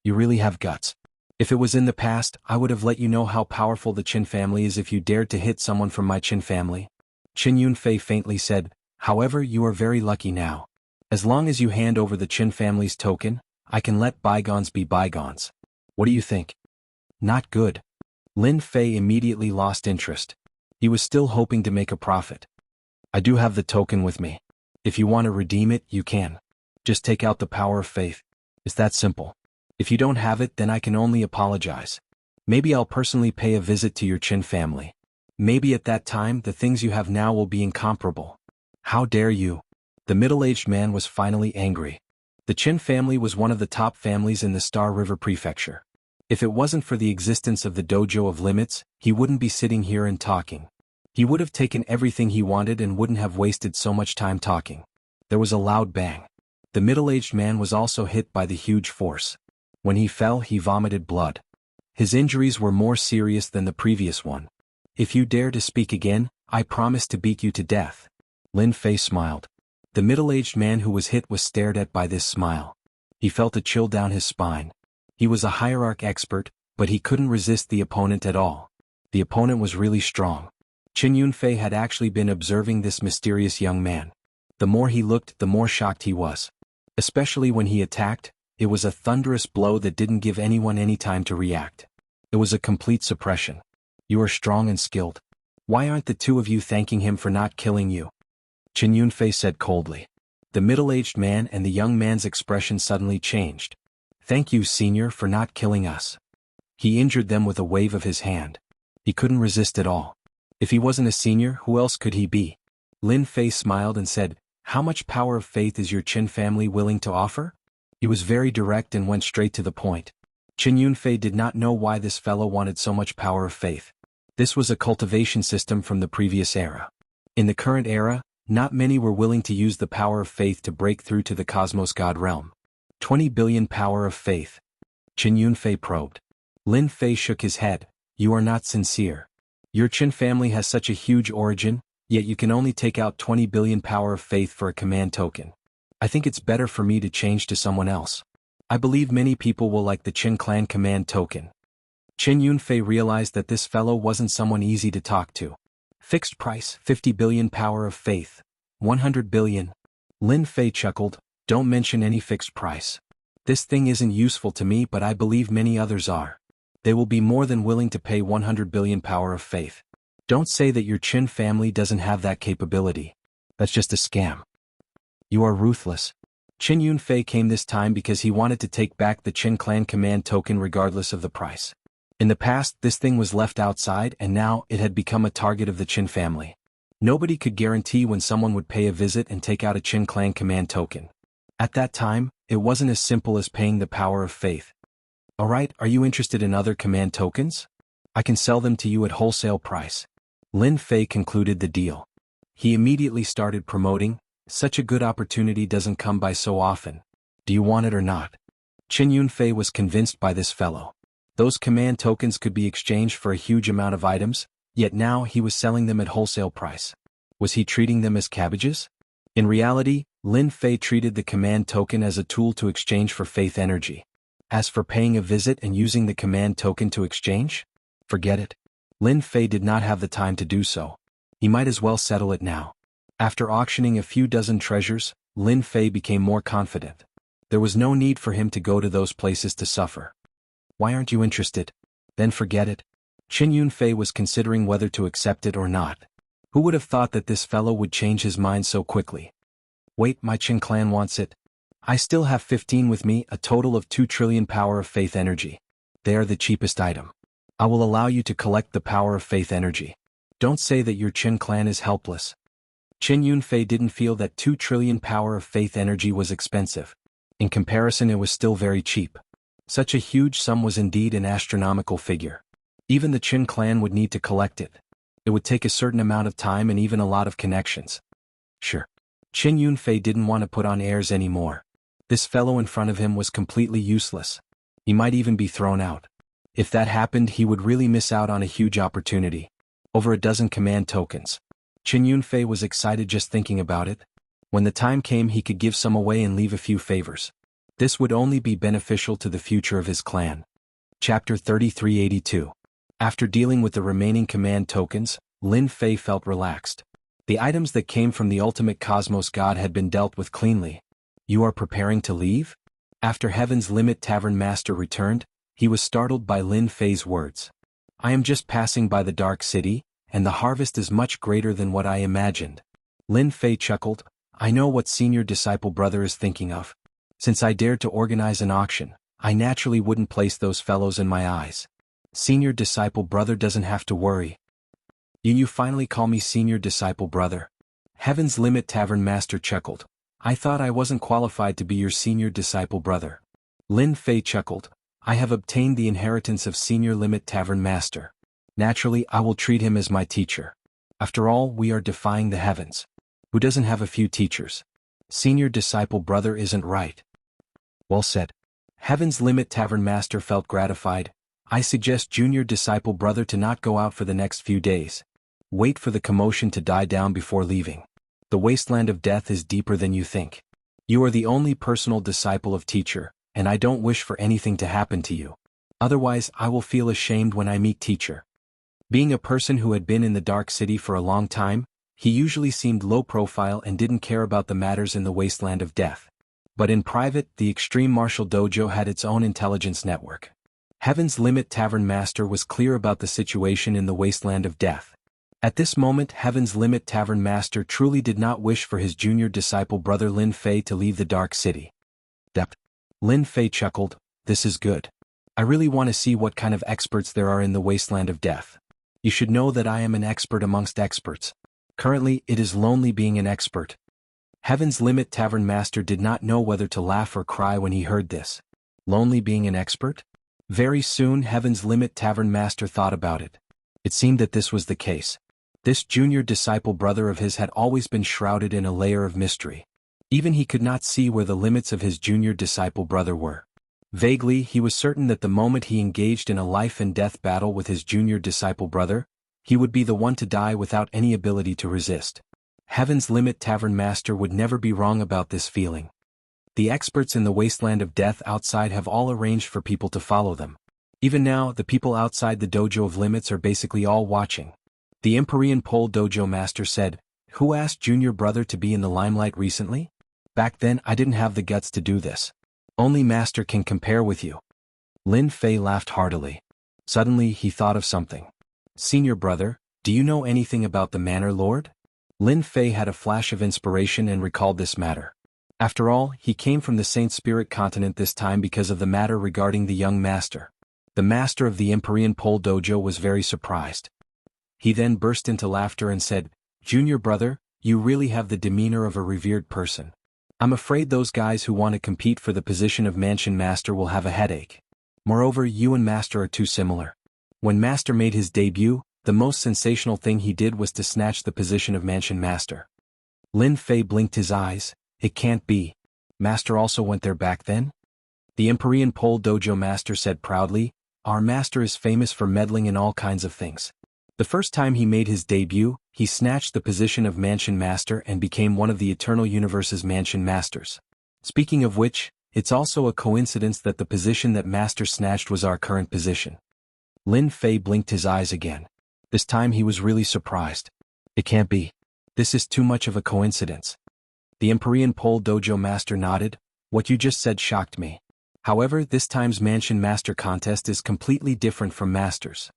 You really have guts. If it was in the past, I would have let you know how powerful the Chin family is if you dared to hit someone from my Chin family. Chin Yun Fei faintly said, however, you are very lucky now. As long as you hand over the Chin family's token, I can let bygones be bygones. What do you think? Not good. Lin Fei immediately lost interest. He was still hoping to make a profit. I do have the token with me. If you want to redeem it, you can. Just take out the power of faith. It's that simple. If you don't have it, then I can only apologize. Maybe I'll personally pay a visit to your Chin family. Maybe at that time the things you have now will be incomparable. How dare you? The middle-aged man was finally angry. The Chin family was one of the top families in the Star River Prefecture. If it wasn't for the existence of the Dojo of Limits, he wouldn't be sitting here and talking. He would have taken everything he wanted and wouldn't have wasted so much time talking. There was a loud bang. The middle-aged man was also hit by the huge force. When he fell, he vomited blood. His injuries were more serious than the previous one. If you dare to speak again, I promise to beat you to death. Lin Fei smiled. The middle-aged man who was hit was stared at by this smile. He felt a chill down his spine. He was a hierarch expert, but he couldn't resist the opponent at all. The opponent was really strong. Chin Yun Fei had actually been observing this mysterious young man. The more he looked, the more shocked he was. Especially when he attacked, it was a thunderous blow that didn't give anyone any time to react. It was a complete suppression. You are strong and skilled. Why aren't the 2 of you thanking him for not killing you? Chin Yun Fei said coldly. The middle-aged man and the young man's expression suddenly changed. Thank you, senior, for not killing us. He injured them with a wave of his hand. He couldn't resist at all. If he wasn't a senior, who else could he be? Lin Fei smiled and said, how much power of faith is your Chin family willing to offer? He was very direct and went straight to the point. Chin Yun Fei did not know why this fellow wanted so much power of faith. This was a cultivation system from the previous era. In the current era, not many were willing to use the power of faith to break through to the Cosmos God realm. 20 billion power of faith. Qin Yunfei probed. Lin Fei shook his head. You are not sincere. Your Qin family has such a huge origin, yet you can only take out 20 billion power of faith for a command token. I think it's better for me to change to someone else. I believe many people will like the Qin clan command token. Qin Yunfei realized that this fellow wasn't someone easy to talk to. Fixed price, 50 billion power of faith. 100 billion. Lin Fei chuckled. Don't mention any fixed price. This thing isn't useful to me, but I believe many others are. They will be more than willing to pay 100 billion power of faith. Don't say that your Qin family doesn't have that capability. That's just a scam. You are ruthless. Qin Yunfei came this time because he wanted to take back the Qin clan command token regardless of the price. In the past, this thing was left outside, and now it had become a target of the Qin family. Nobody could guarantee when someone would pay a visit and take out a Qin clan command token. At that time, it wasn't as simple as paying the power of faith. Alright, are you interested in other command tokens? I can sell them to you at wholesale price. Lin Fei concluded the deal. He immediately started promoting. Such a good opportunity doesn't come by so often. Do you want it or not? Qin Yunfei was convinced by this fellow. Those command tokens could be exchanged for a huge amount of items, yet now he was selling them at wholesale price. Was he treating them as cabbages? In reality, Lin Fei treated the command token as a tool to exchange for faith energy. As for paying a visit and using the command token to exchange? Forget it. Lin Fei did not have the time to do so. He might as well settle it now. After auctioning a few dozen treasures, Lin Fei became more confident. There was no need for him to go to those places to suffer. Why aren't you interested? Then forget it. Qin Yunfei was considering whether to accept it or not. Who would have thought that this fellow would change his mind so quickly? Wait, my Qin clan wants it. I still have 15 with me, a total of 2 trillion power of faith energy. They are the cheapest item. I will allow you to collect the power of faith energy. Don't say that your Qin clan is helpless. Qin Yunfei didn't feel that 2 trillion power of faith energy was expensive. In comparison, it was still very cheap. Such a huge sum was indeed an astronomical figure. Even the Qin clan would need to collect it. It would take a certain amount of time and even a lot of connections. Sure. Qin Yunfei didn't want to put on airs anymore. This fellow in front of him was completely useless. He might even be thrown out. If that happened, he would really miss out on a huge opportunity. Over a dozen command tokens. Qin Yunfei was excited just thinking about it. When the time came, he could give some away and leave a few favors. This would only be beneficial to the future of his clan. Chapter 3382. After dealing with the remaining command tokens, Lin Fei felt relaxed. The items that came from the ultimate cosmos god had been dealt with cleanly. You are preparing to leave? After Heaven's Limit Tavern Master returned, he was startled by Lin Fei's words. I am just passing by the Dark City, and the harvest is much greater than what I imagined. Lin Fei chuckled. I know what senior disciple brother is thinking of. Since I dared to organize an auction, I naturally wouldn't place those fellows in my eyes. Senior disciple brother doesn't have to worry. You finally call me senior disciple brother? Heaven's Limit Tavern Master chuckled. I thought I wasn't qualified to be your senior disciple brother. Lin Fei chuckled. I have obtained the inheritance of Senior Limit Tavern Master. Naturally, I will treat him as my teacher. After all, we are defying the heavens. Who doesn't have a few teachers? Senior disciple brother isn't right. Well said. Heaven's Limit Tavern Master felt gratified. I suggest junior disciple brother to not go out for the next few days. Wait for the commotion to die down before leaving. The wasteland of death is deeper than you think. You are the only personal disciple of teacher, and I don't wish for anything to happen to you. Otherwise, I will feel ashamed when I meet teacher. Being a person who had been in the Dark City for a long time, he usually seemed low profile and didn't care about the matters in the wasteland of death. But in private, the Extreme Martial Dojo had its own intelligence network. Heaven's Limit Tavern Master was clear about the situation in the wasteland of death. At this moment, Heaven's Limit Tavern Master truly did not wish for his junior disciple brother Lin Fei to leave the Dark City. Lin Fei chuckled. This is good. I really want to see what kind of experts there are in the wasteland of death. You should know that I am an expert amongst experts. Currently, it is lonely being an expert. Heaven's Limit Tavern Master did not know whether to laugh or cry when he heard this. Lonely being an expert? Very soon, Heaven's Limit Tavern Master thought about it. It seemed that this was the case. This junior disciple brother of his had always been shrouded in a layer of mystery. Even he could not see where the limits of his junior disciple brother were. Vaguely, he was certain that the moment he engaged in a life-and-death battle with his junior disciple brother, he would be the one to die without any ability to resist. Heaven's Limit Tavern Master would never be wrong about this feeling. The experts in the wasteland of death outside have all arranged for people to follow them. Even now, the people outside the dojo of limits are basically all watching. The Empyrean Pole Dojo Master said, "Who asked junior brother to be in the limelight recently? Back then I didn't have the guts to do this. Only Master can compare with you." Lin Fei laughed heartily. Suddenly he thought of something. "Senior brother, do you know anything about the Manor Lord?" Lin Fei had a flash of inspiration and recalled this matter. After all, he came from the Saint Spirit continent this time because of the matter regarding the young master. The master of the Empyrean Pole Dojo was very surprised. He then burst into laughter and said, "Junior brother, you really have the demeanor of a revered person. I'm afraid those guys who want to compete for the position of Mansion Master will have a headache. Moreover, you and Master are too similar." When Master made his debut, the most sensational thing he did was to snatch the position of Mansion Master. Lin Fei blinked his eyes. "It can't be. Master also went there back then?" The Empyrean Pole Dojo Master said proudly, "Our master is famous for meddling in all kinds of things. The first time he made his debut, he snatched the position of Mansion Master and became one of the Eternal Universe's Mansion Masters. Speaking of which, it's also a coincidence that the position that Master snatched was our current position." Lin Fei blinked his eyes again. This time he was really surprised. "It can't be. This is too much of a coincidence." The Empyrean Pole Dojo Master nodded. "What you just said shocked me. However, this time's Mansion Master contest is completely different from Masters."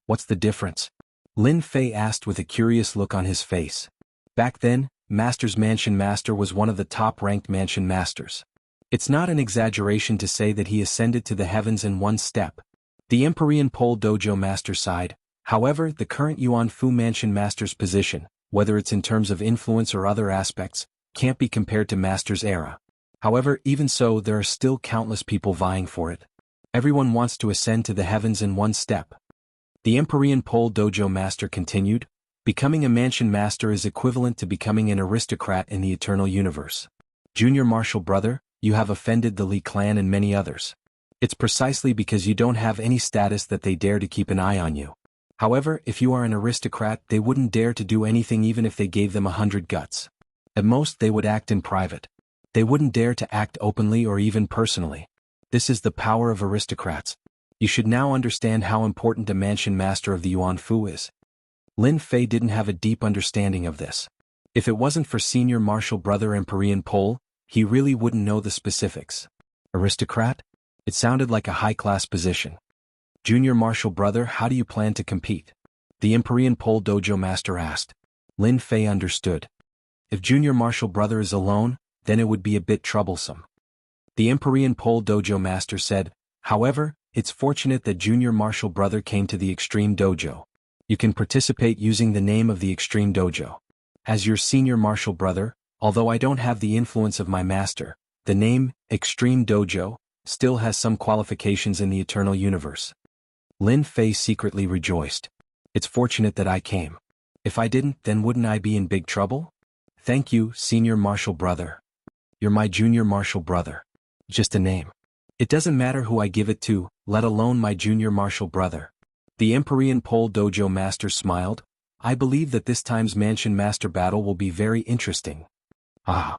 "What's the difference?" Lin Fei asked with a curious look on his face. Back then, Master's Mansion Master was one of the top-ranked Mansion Masters. It's not an exaggeration to say that he ascended to the heavens in one step. The Empyrean Pole Dojo Master sighed. "However, the current Yuan Fu Mansion Master's position, whether it's in terms of influence or other aspects, can't be compared to Master's era. However, even so, there are still countless people vying for it. Everyone wants to ascend to the heavens in one step." The Empyrean Pole Dojo Master continued, "Becoming a Mansion Master is equivalent to becoming an aristocrat in the Eternal Universe. Junior Martial Brother, you have offended the Li clan and many others. It's precisely because you don't have any status that they dare to keep an eye on you. However, if you are an aristocrat, they wouldn't dare to do anything even if they gave them 100 guts. At most they would act in private. They wouldn't dare to act openly or even personally. This is the power of aristocrats. You should now understand how important a Mansion Master of the Yuan Fu is." Lin Fei didn't have a deep understanding of this. If it wasn't for Senior Martial Brother Empyrean Pole, he really wouldn't know the specifics. Aristocrat? It sounded like a high-class position. "Junior Martial Brother, how do you plan to compete?" the Empyrean Pole Dojo Master asked. Lin Fei understood. If Junior Martial Brother is alone, then it would be a bit troublesome. The Empyrean Pole Dojo Master said, "However, it's fortunate that Junior Martial Brother came to the Extreme Dojo. You can participate using the name of the Extreme Dojo. As your Senior Martial Brother, although I don't have the influence of my master, the name, Extreme Dojo, still has some qualifications in the Eternal Universe." Lin Fei secretly rejoiced. "It's fortunate that I came. If I didn't, then wouldn't I be in big trouble?" "Thank you, Senior Martial Brother. You're my Junior Martial Brother. Just a name. It doesn't matter who I give it to, let alone my Junior Martial Brother." The Empyrean Pole Dojo Master smiled. "I believe that this time's Mansion Master battle will be very interesting." "Ah."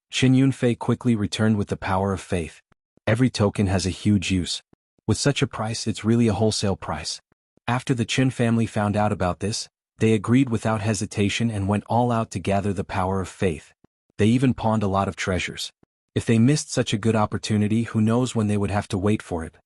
Shin Yunfei quickly returned with the power of faith. "Every token has a huge use. With such a price, it's really a wholesale price." After the Qin family found out about this, they agreed without hesitation and went all out to gather the power of faith. They even pawned a lot of treasures. If they missed such a good opportunity, who knows when they would have to wait for it.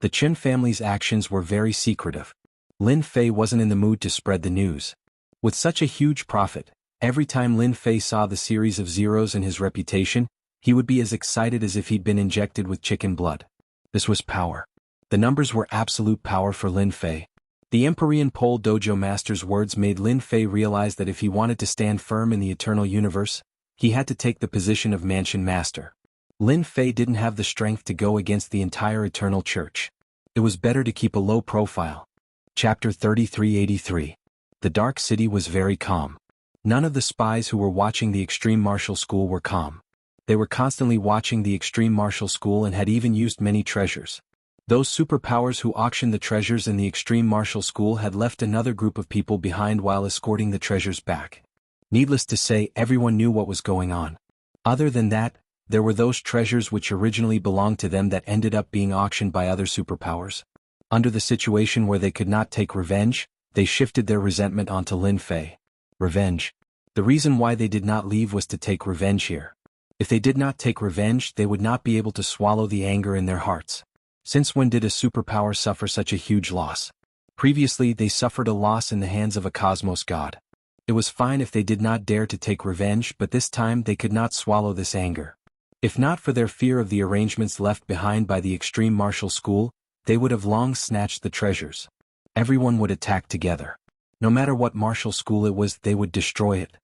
The Qin family's actions were very secretive. Lin Fei wasn't in the mood to spread the news. With such a huge profit, every time Lin Fei saw the series of zeros in his reputation, he would be as excited as if he'd been injected with chicken blood. This was power. The numbers were absolute power for Lin Fei. The Empyrean Pole Dojo Master's words made Lin Fei realize that if he wanted to stand firm in the Eternal Universe, he had to take the position of Mansion Master. Lin Fei didn't have the strength to go against the entire Eternal Church. It was better to keep a low profile. Chapter 3383. The Dark City was very calm. None of the spies who were watching the Extreme Martial School were calm. They were constantly watching the extreme martial school and had even used many treasures. Those superpowers who auctioned the treasures in the extreme martial school had left another group of people behind while escorting the treasures back. Needless to say, everyone knew what was going on. Other than that, there were those treasures which originally belonged to them that ended up being auctioned by other superpowers. Under the situation where they could not take revenge, they shifted their resentment onto Lin Fei. Revenge. The reason why they did not leave was to take revenge here. If they did not take revenge, they would not be able to swallow the anger in their hearts. Since when did a superpower suffer such a huge loss? Previously, they suffered a loss in the hands of a cosmos god. It was fine if they did not dare to take revenge, but this time they could not swallow this anger. If not for their fear of the arrangements left behind by the extreme martial school, they would have long snatched the treasures. Everyone would attack together. No matter what martial school it was, they would destroy it.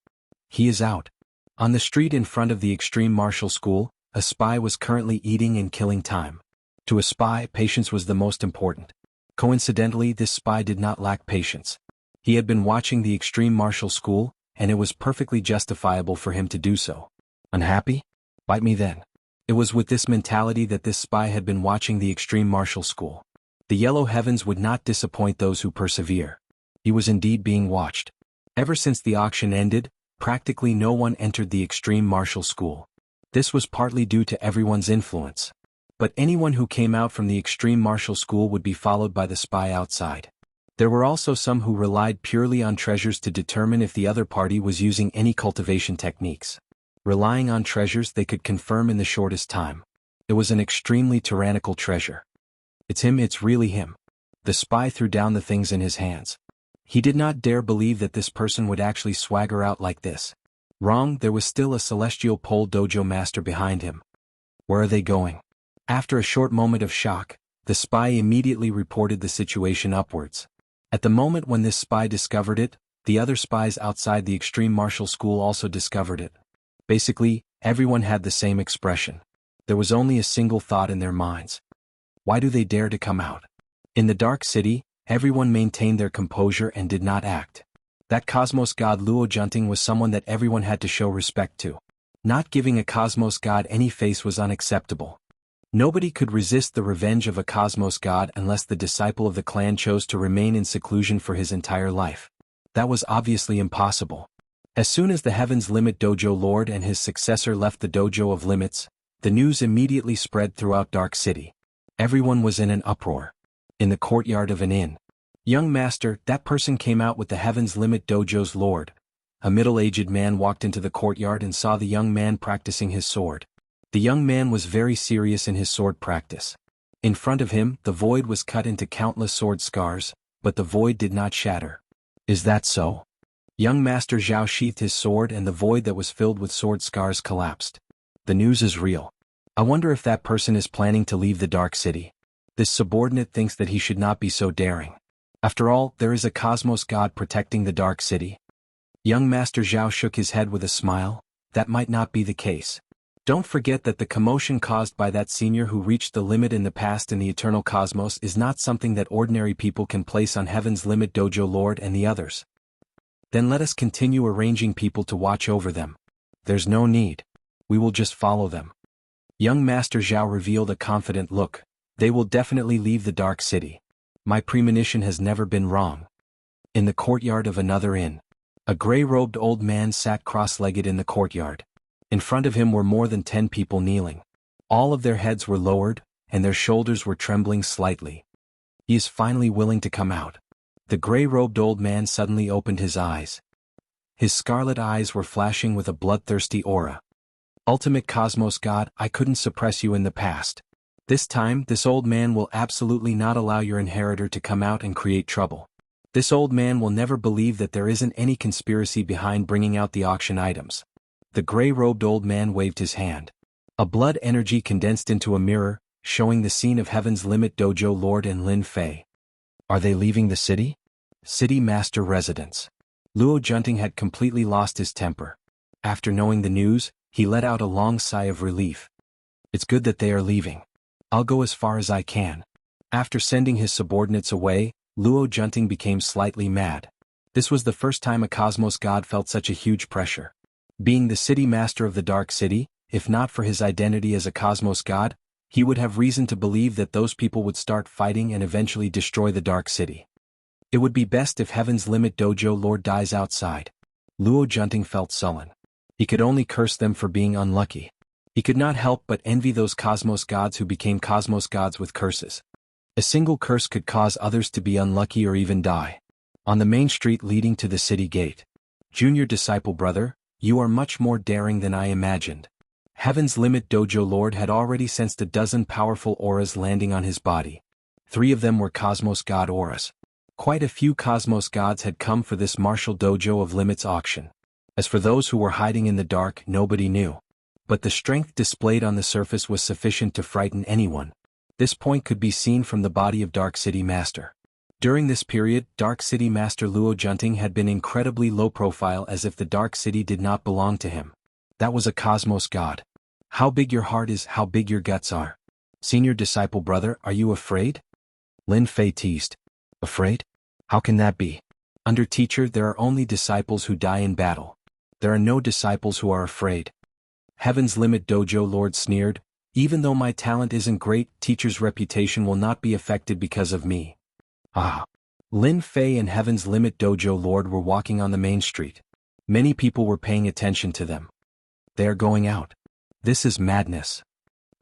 He is out. On the street in front of the extreme martial school, a spy was currently eating and killing time. To a spy, patience was the most important. Coincidentally, this spy did not lack patience. He had been watching the extreme martial school, and it was perfectly justifiable for him to do so. Unhappy? Bite me then. It was with this mentality that this spy had been watching the extreme martial school. The yellow heavens would not disappoint those who persevere. He was indeed being watched. Ever since the auction ended, practically no one entered the extreme martial school. This was partly due to everyone's influence. But anyone who came out from the extreme martial school would be followed by the spy outside. There were also some who relied purely on treasures to determine if the other party was using any cultivation techniques. Relying on treasures they could confirm in the shortest time. It was an extremely tyrannical treasure. It's him, it's really him. The spy threw down the things in his hands. He did not dare believe that this person would actually swagger out like this. Wrong, there was still a celestial pole dojo master behind him. Where are they going? After a short moment of shock, the spy immediately reported the situation upwards. At the moment when this spy discovered it, the other spies outside the extreme martial school also discovered it. Basically, everyone had the same expression. There was only a single thought in their minds. Why do they dare to come out? In the dark city, everyone maintained their composure and did not act. That cosmos god Luo Junting was someone that everyone had to show respect to. Not giving a cosmos god any face was unacceptable. Nobody could resist the revenge of a cosmos god unless the disciple of the clan chose to remain in seclusion for his entire life. That was obviously impossible. As soon as the Heaven's Limit Dojo Lord and his successor left the Dojo of Limits, the news immediately spread throughout Dark City. Everyone was in an uproar. In the courtyard of an inn. Young master, that person came out with the Heaven's Limit Dojo's Lord. A middle-aged man walked into the courtyard and saw the young man practicing his sword. The young man was very serious in his sword practice. In front of him, the void was cut into countless sword scars, but the void did not shatter. Is that so? Young Master Zhao sheathed his sword and the void that was filled with sword scars collapsed. The news is real. I wonder if that person is planning to leave the Dark City. This subordinate thinks that he should not be so daring. After all, there is a cosmos god protecting the Dark City. Young Master Zhao shook his head with a smile. That might not be the case. Don't forget that the commotion caused by that senior who reached the limit in the past in the eternal cosmos is not something that ordinary people can place on Heaven's Limit Dojo Lord and the others. Then let us continue arranging people to watch over them. There's no need. We will just follow them. Young Master Zhao revealed a confident look. They will definitely leave the Dark City. My premonition has never been wrong. In the courtyard of another inn. A gray-robed old man sat cross-legged in the courtyard. In front of him were more than 10 people kneeling. All of their heads were lowered, and their shoulders were trembling slightly. He is finally willing to come out. The gray-robed old man suddenly opened his eyes. His scarlet eyes were flashing with a bloodthirsty aura. Ultimate Cosmos God, I couldn't suppress you in the past. This time, this old man will absolutely not allow your inheritor to come out and create trouble. This old man will never believe that there isn't any conspiracy behind bringing out the auction items. The gray-robed old man waved his hand. A blood energy condensed into a mirror, showing the scene of Heaven's Limit Dojo Lord and Lin Fei. Are they leaving the city? City Master Residence. Luo Junting had completely lost his temper. After knowing the news, he let out a long sigh of relief. It's good that they are leaving. I'll go as far as I can. After sending his subordinates away, Luo Junting became slightly mad. This was the first time a cosmos god felt such a huge pressure. Being the city master of the Dark City, if not for his identity as a cosmos god, he would have reason to believe that those people would start fighting and eventually destroy the Dark City. It would be best if Heaven's Limit Dojo Lord dies outside. Luo Junting felt sullen. He could only curse them for being unlucky. He could not help but envy those cosmos gods who became cosmos gods with curses. A single curse could cause others to be unlucky or even die. On the main street leading to the city gate. Junior disciple brother, you are much more daring than I imagined. Heaven's Limit Dojo Lord had already sensed a dozen powerful auras landing on his body. 3 of them were cosmos god auras. Quite a few cosmos gods had come for this martial dojo of limits auction. As for those who were hiding in the dark, nobody knew. But the strength displayed on the surface was sufficient to frighten anyone. This point could be seen from the body of Dark City Master. During this period, Dark City Master Luo Junting had been incredibly low profile, as if the Dark City did not belong to him. That was a cosmos god. How big your heart is, how big your guts are. Senior disciple brother, are you afraid? Lin Fei teased. Afraid? How can that be? Under teacher, there are only disciples who die in battle. There are no disciples who are afraid. Heaven's Limit Dojo Lord sneered, even though my talent isn't great, teacher's reputation will not be affected because of me. Ah. Lin Fei and Heaven's Limit Dojo Lord were walking on the main street. Many people were paying attention to them. They are going out. This is madness.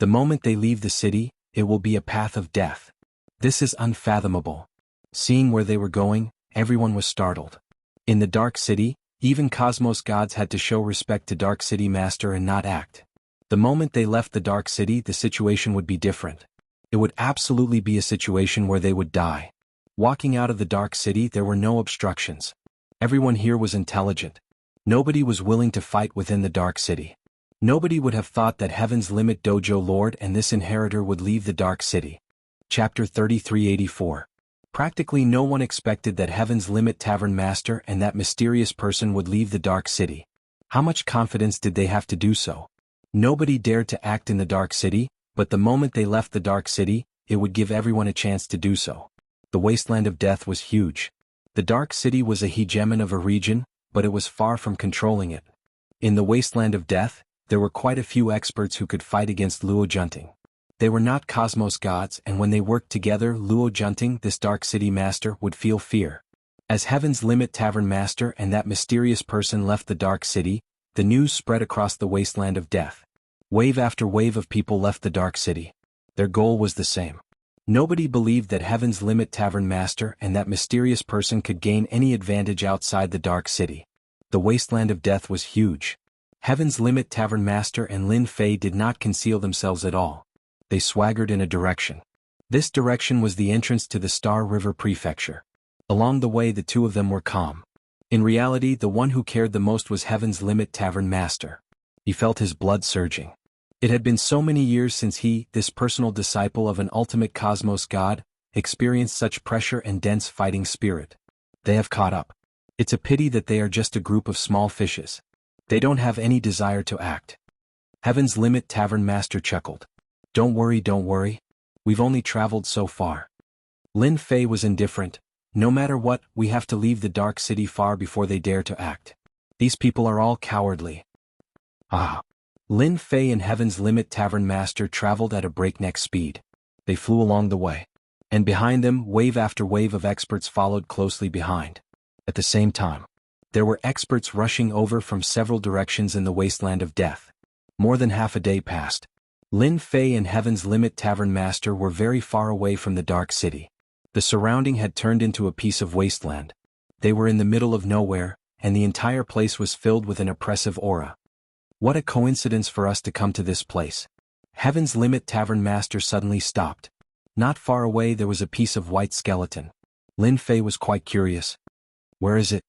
The moment they leave the city, it will be a path of death. This is unfathomable. Seeing where they were going, everyone was startled. In the Dark City, even cosmos gods had to show respect to Dark City Master and not act. The moment they left the Dark City, the situation would be different. It would absolutely be a situation where they would die. Walking out of the Dark City, there were no obstructions. Everyone here was intelligent. Nobody was willing to fight within the Dark City. Nobody would have thought that Heaven's Limit Dojo Lord and this inheritor would leave the Dark City. Chapter 3384. Practically no one expected that Heaven's Limit Tavern Master and that mysterious person would leave the Dark City. How much confidence did they have to do so? Nobody dared to act in the Dark City, but the moment they left the Dark City, it would give everyone a chance to do so. The Wasteland of Death was huge. The Dark City was a hegemon of a region, but it was far from controlling it. In the Wasteland of Death, there were quite a few experts who could fight against Luo Junting. They were not cosmos gods, and when they worked together, Luo Junting, this Dark City Master, would feel fear. As Heaven's Limit Tavern Master and that mysterious person left the Dark City, the news spread across the Wasteland of Death. Wave after wave of people left the Dark City. Their goal was the same. Nobody believed that Heaven's Limit Tavern Master and that mysterious person could gain any advantage outside the Dark City. The Wasteland of Death was huge. Heaven's Limit Tavern Master and Lin Fei did not conceal themselves at all. They swaggered in a direction. This direction was the entrance to the Star River Prefecture. Along the way, the two of them were calm. In reality, the one who cared the most was Heaven's Limit Tavern Master. He felt his blood surging. It had been so many years since he, this personal disciple of an ultimate cosmos god, experienced such pressure and dense fighting spirit. They have caught up. It's a pity that they are just a group of small fishes. They don't have any desire to act. Heaven's Limit Tavern Master chuckled. Don't worry. We've only traveled so far. Lin Fei was indifferent. No matter what, we have to leave the Dark City far before they dare to act. These people are all cowardly. Ah. Lin Fei and Heaven's Limit Tavern Master traveled at a breakneck speed. They flew along the way. And behind them, wave after wave of experts followed closely behind. At the same time, there were experts rushing over from several directions in the Wasteland of Death. More than half a day passed. Lin Fei and Heaven's Limit Tavern Master were very far away from the Dark City. The surrounding had turned into a piece of wasteland. They were in the middle of nowhere, and the entire place was filled with an oppressive aura. What a coincidence for us to come to this place. Heaven's Limit Tavern Master suddenly stopped. Not far away there was a piece of white skeleton. Lin Fei was quite curious. Where is it?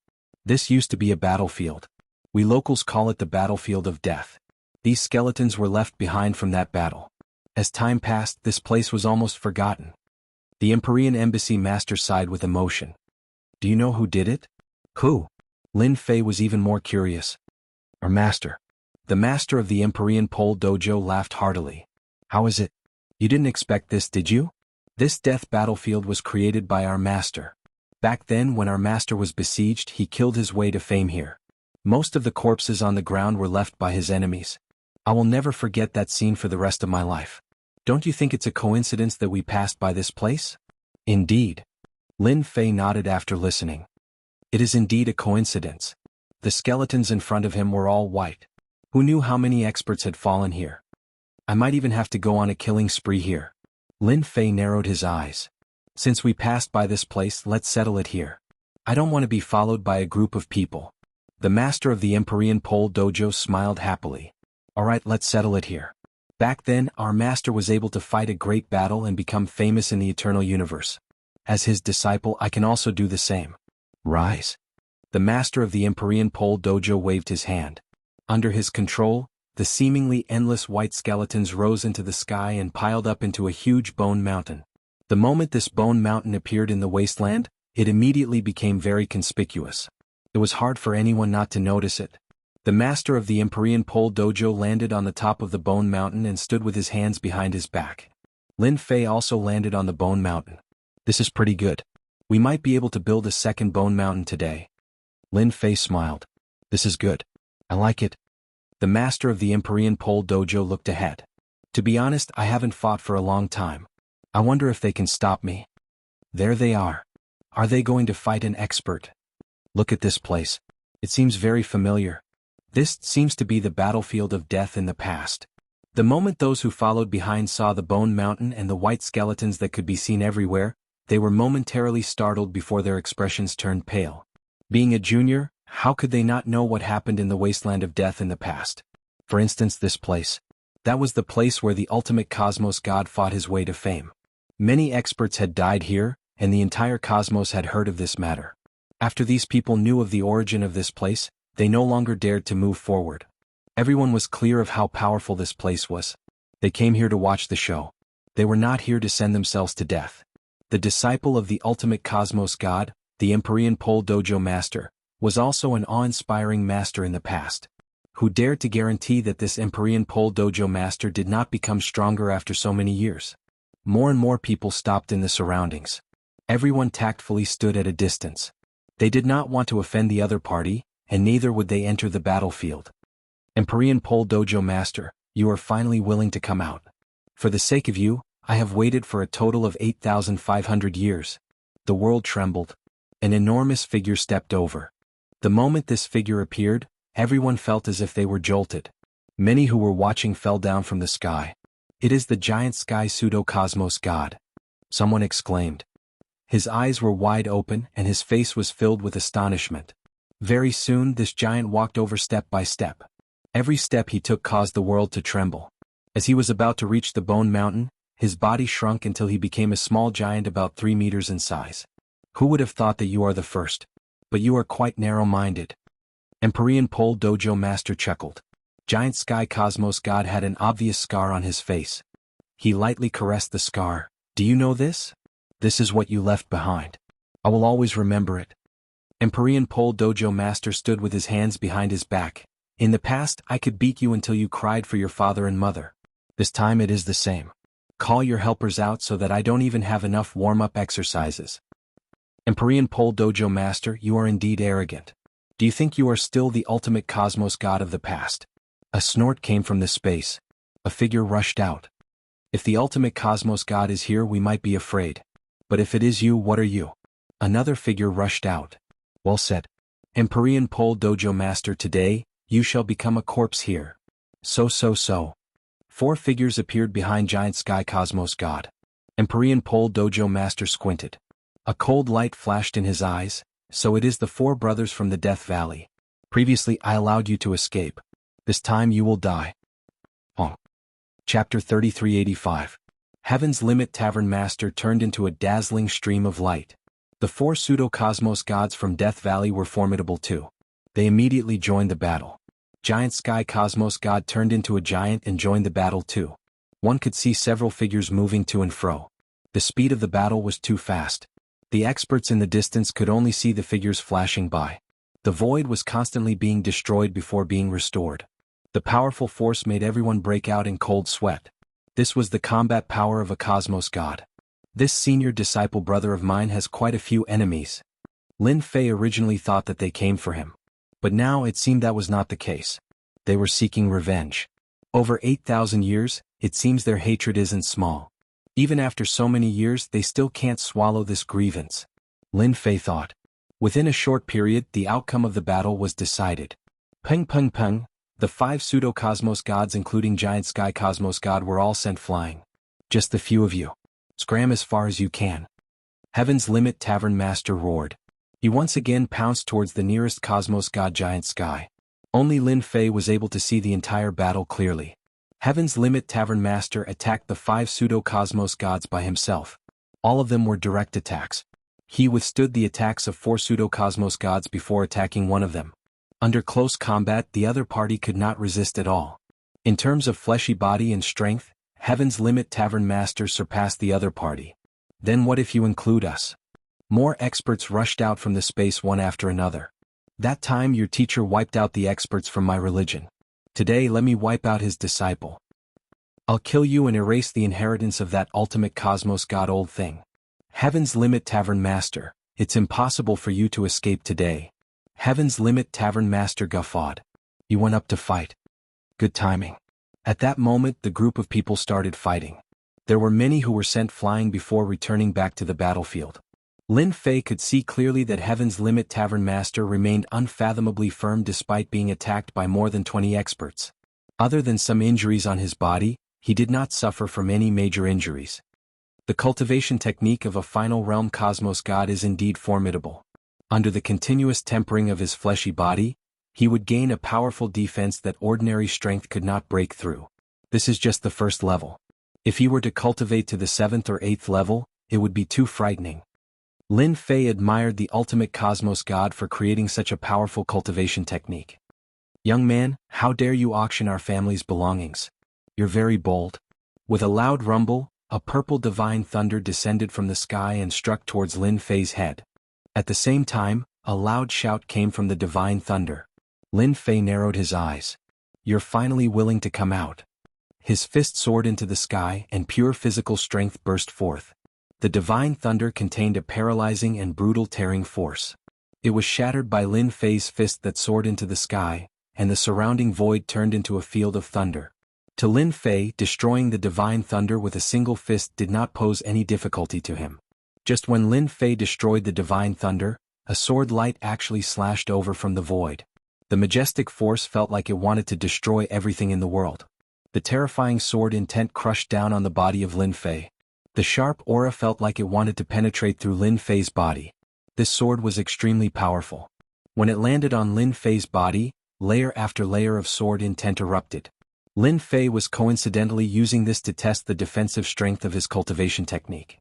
This used to be a battlefield. We locals call it the battlefield of death. These skeletons were left behind from that battle. As time passed, this place was almost forgotten. The Empyrean Embassy Master sighed with emotion. Do you know who did it? Who? Lin Fei was even more curious. Our master. The master of the Empyrean Pole Dojo laughed heartily. How is it? You didn't expect this, did you? This death battlefield was created by our master. Back then, when our master was besieged, he killed his way to fame here. Most of the corpses on the ground were left by his enemies. I will never forget that scene for the rest of my life. Don't you think it's a coincidence that we passed by this place? Indeed. Lin Fei nodded after listening. It is indeed a coincidence. The skeletons in front of him were all white. Who knew how many experts had fallen here? I might even have to go on a killing spree here. Lin Fei narrowed his eyes. Since we passed by this place, let's settle it here. I don't want to be followed by a group of people. The master of the Empyrean Pole Dojo smiled happily. Alright, let's settle it here. Back then, our master was able to fight a great battle and become famous in the eternal universe. As his disciple, I can also do the same. Rise. The master of the Empyrean Pole Dojo waved his hand. Under his control, the seemingly endless white skeletons rose into the sky and piled up into a huge bone mountain. The moment this bone mountain appeared in the wasteland, it immediately became very conspicuous. It was hard for anyone not to notice it. The master of the Empyrean Pole Dojo landed on the top of the bone mountain and stood with his hands behind his back. Lin Fei also landed on the bone mountain. This is pretty good. We might be able to build a second bone mountain today. Lin Fei smiled. This is good. I like it. The master of the Empyrean Pole Dojo looked ahead. To be honest, I haven't fought for a long time. I wonder if they can stop me. There they are. Are they going to fight an expert? Look at this place. It seems very familiar. This seems to be the battlefield of death in the past. The moment those who followed behind saw the bone mountain and the white skeletons that could be seen everywhere, they were momentarily startled before their expressions turned pale. Being a junior, how could they not know what happened in the wasteland of death in the past? For instance, this place. That was the place where the ultimate cosmos god fought his way to fame. Many experts had died here, and the entire cosmos had heard of this matter. After these people knew of the origin of this place, they no longer dared to move forward. Everyone was clear of how powerful this place was. They came here to watch the show. They were not here to send themselves to death. The disciple of the ultimate cosmos god, the Empyrean Pole Dojo master, was also an awe-inspiring master in the past. Who dared to guarantee that this Empyrean Pole Dojo master did not become stronger after so many years? More and more people stopped in the surroundings. Everyone tactfully stood at a distance. They did not want to offend the other party, and neither would they enter the battlefield. Empyrean Pole Dojo Master, you are finally willing to come out. For the sake of you, I have waited for a total of 8,500 years. The world trembled. An enormous figure stepped over. The moment this figure appeared, everyone felt as if they were jolted. Many who were watching fell down from the sky. It is the giant sky pseudo-cosmos god. Someone exclaimed. His eyes were wide open and his face was filled with astonishment. Very soon this giant walked over step by step. Every step he took caused the world to tremble. As he was about to reach the bone mountain, his body shrunk until he became a small giant about 3 meters in size. Who would have thought that you are the first? But you are quite narrow-minded. Empyrean Pole Dojo Master chuckled. Giant Sky Cosmos God had an obvious scar on his face. He lightly caressed the scar. Do you know this? This is what you left behind. I will always remember it. Empyrean Pole Dojo Master stood with his hands behind his back. In the past, I could beat you until you cried for your father and mother. This time it is the same. Call your helpers out so that I don't even have enough warm-up exercises. Empyrean Pole Dojo Master, you are indeed arrogant. Do you think you are still the ultimate cosmos god of the past? A snort came from the space. A figure rushed out. If the ultimate cosmos god is here, we might be afraid. But if it is you, what are you? Another figure rushed out. Well said. Empyrean Pole Dojo Master, today, you shall become a corpse here. So. 4 figures appeared behind Giant Sky Cosmos God. Empyrean Pole Dojo Master squinted. A cold light flashed in his eyes. So it is the 4 brothers from the Death Valley. Previously I allowed you to escape. This time you will die. Chapter 3385. Heaven's Limit Tavern Master turned into a dazzling stream of light. The 4 pseudo-cosmos gods from Death Valley were formidable too. They immediately joined the battle. Giant Sky Cosmos God turned into a giant and joined the battle too. One could see several figures moving to and fro. The speed of the battle was too fast. The experts in the distance could only see the figures flashing by. The void was constantly being destroyed before being restored. The powerful force made everyone break out in cold sweat. This was the combat power of a cosmos god. This senior disciple brother of mine has quite a few enemies. Lin Fei originally thought that they came for him. But now it seemed that was not the case. They were seeking revenge. Over 8,000 years, it seems their hatred isn't small. Even after so many years, they still can't swallow this grievance. Lin Fei thought. Within a short period, the outcome of the battle was decided. Peng peng peng, the 5 pseudo-cosmos gods including giant sky cosmos god were all sent flying. Just the few of you. Scram as far as you can. Heaven's Limit Tavern Master roared. He once again pounced towards the nearest cosmos god giant sky. Only Lin Fei was able to see the entire battle clearly. Heaven's Limit Tavern Master attacked the 5 pseudo-cosmos gods by himself. All of them were direct attacks. He withstood the attacks of 4 pseudo-cosmos gods before attacking one of them. Under close combat, the other party could not resist at all. In terms of fleshy body and strength, Heaven's Limit Tavern Master surpassed the other party. Then what if you include us? More experts rushed out from the space one after another. That time your teacher wiped out the experts from my religion. Today let me wipe out his disciple. I'll kill you and erase the inheritance of that ultimate cosmos god old thing. Heaven's Limit Tavern Master, it's impossible for you to escape today. Heaven's Limit Tavern Master guffawed. He went up to fight. Good timing. At that moment the group of people started fighting. There were many who were sent flying before returning back to the battlefield. Lin Fei could see clearly that Heaven's Limit Tavern Master remained unfathomably firm despite being attacked by more than 20 experts. Other than some injuries on his body, he did not suffer from any major injuries. The cultivation technique of a final realm cosmos god is indeed formidable. Under the continuous tempering of his fleshy body, he would gain a powerful defense that ordinary strength could not break through. This is just the first level. If he were to cultivate to the 7th or 8th level, it would be too frightening. Lin Fei admired the ultimate cosmos god for creating such a powerful cultivation technique. Young man, how dare you auction our family's belongings? You're very bold. With a loud rumble, a purple divine thunder descended from the sky and struck towards Lin Fei's head. At the same time, a loud shout came from the divine thunder. Lin Fei narrowed his eyes. You're finally willing to come out. His fist soared into the sky and pure physical strength burst forth. The divine thunder contained a paralyzing and brutal tearing force. It was shattered by Lin Fei's fist that soared into the sky, and the surrounding void turned into a field of thunder. To Lin Fei, destroying the divine thunder with a single fist did not pose any difficulty to him. Just when Lin Fei destroyed the divine thunder, a sword light actually slashed over from the void. The majestic force felt like it wanted to destroy everything in the world. The terrifying sword intent crushed down on the body of Lin Fei. The sharp aura felt like it wanted to penetrate through Lin Fei's body. This sword was extremely powerful. When it landed on Lin Fei's body, layer after layer of sword intent erupted. Lin Fei was coincidentally using this to test the defensive strength of his cultivation technique.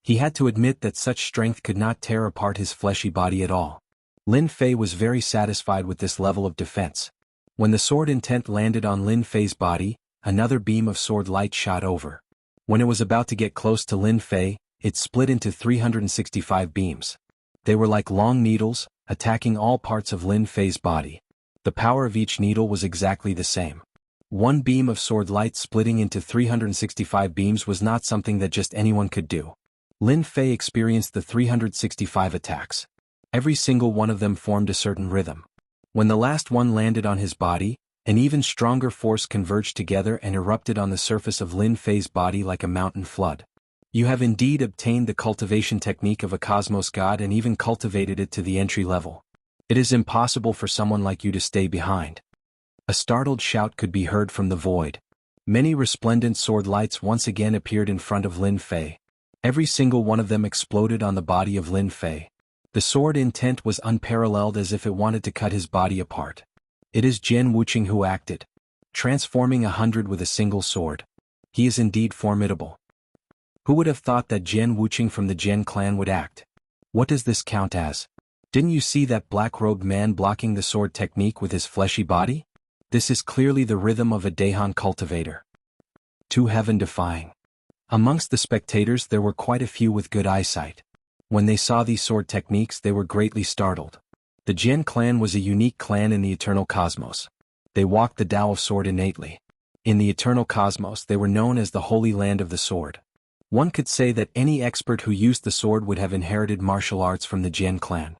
He had to admit that such strength could not tear apart his fleshy body at all. Lin Fei was very satisfied with this level of defense. When the sword intent landed on Lin Fei's body, another beam of sword light shot over. When it was about to get close to Lin Fei, it split into 365 beams. They were like long needles, attacking all parts of Lin Fei's body. The power of each needle was exactly the same. One beam of sword light splitting into 365 beams was not something that just anyone could do. Lin Fei experienced the 365 attacks. Every single one of them formed a certain rhythm. When the last one landed on his body, an even stronger force converged together and erupted on the surface of Lin Fei's body like a mountain flood. You have indeed obtained the cultivation technique of a cosmos god and even cultivated it to the entry level. It is impossible for someone like you to stay behind. A startled shout could be heard from the void. Many resplendent sword lights once again appeared in front of Lin Fei. Every single one of them exploded on the body of Lin Fei. The sword intent was unparalleled, as if it wanted to cut his body apart. It is Jian Wuqing who acted, transforming 100 with a single sword. He is indeed formidable. Who would have thought that Jian Wuqing from the Jian clan would act? What does this count as? Didn't you see that black-robed man blocking the sword technique with his fleshy body? This is clearly the rhythm of a Dahan cultivator. Too heaven-defying. Amongst the spectators there were quite a few with good eyesight. When they saw these sword techniques they were greatly startled. The Jian clan was a unique clan in the eternal cosmos. They walked the Tao of sword innately. In the eternal cosmos they were known as the Holy Land of the Sword. One could say that any expert who used the sword would have inherited martial arts from the Jian clan.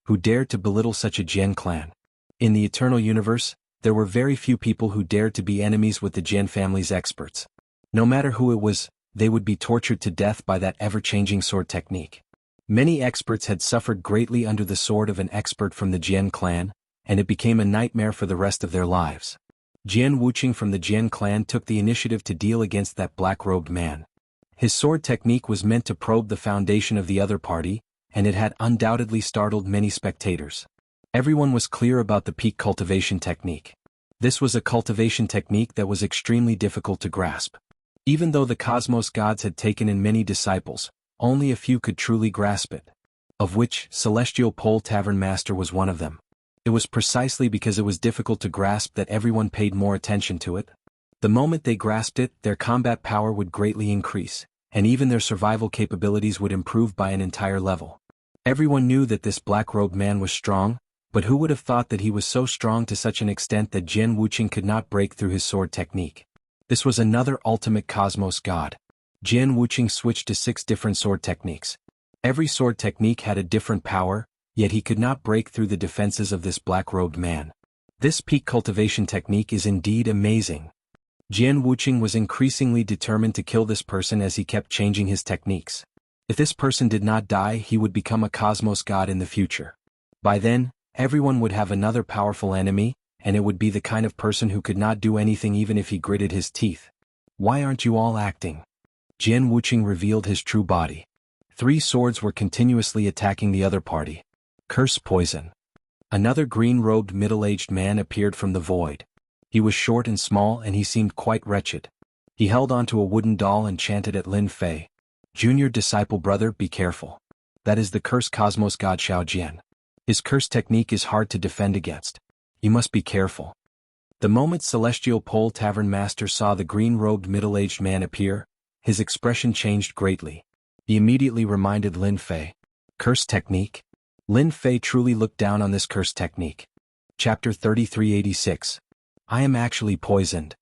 Who dared to belittle such a Jian clan? In the eternal universe, There were very few people who dared to be enemies with the Jian family's experts. No matter who it was, they would be tortured to death by that ever-changing sword technique. Many experts had suffered greatly under the sword of an expert from the Jian clan, and it became a nightmare for the rest of their lives. Jian Wuxia from the Jian clan took the initiative to deal against that black-robed man. His sword technique was meant to probe the foundation of the other party, and it had undoubtedly startled many spectators. Everyone was clear about the peak cultivation technique. This was a cultivation technique that was extremely difficult to grasp. Even though the cosmos gods had taken in many disciples, only a few could truly grasp it. Of which, Celestial Pole Tavern Master was one of them. It was precisely because it was difficult to grasp that everyone paid more attention to it. The moment they grasped it, their combat power would greatly increase, and even their survival capabilities would improve by an entire level. Everyone knew that this black-robed man was strong, but who would have thought that he was so strong to such an extent that Jian Wuxia could not break through his sword technique? This was another ultimate cosmos god. Jian Wuxia switched to 6 different sword techniques. Every sword technique had a different power, yet he could not break through the defenses of this black-robed man. This peak cultivation technique is indeed amazing. Jian Wuxia was increasingly determined to kill this person as he kept changing his techniques. If this person did not die, he would become a cosmos god in the future. By then, everyone would have another powerful enemy, and it would be the kind of person who could not do anything even if he gritted his teeth. Why aren't you all acting? Jian Wuxia revealed his true body. 3 swords were continuously attacking the other party. Curse poison. Another green-robed middle-aged man appeared from the void. He was short and small and he seemed quite wretched. He held onto a wooden doll and chanted at Lin Fei. Junior disciple brother, be careful. That is the cursed cosmos god Xiao Jian. His curse technique is hard to defend against. You must be careful. The moment Celestial Pole Tavern Master saw the green-robed middle-aged man appear, his expression changed greatly. He immediately reminded Lin Fei. Curse technique? Lin Fei truly looked down on this curse technique. Chapter 3386. I am actually poisoned.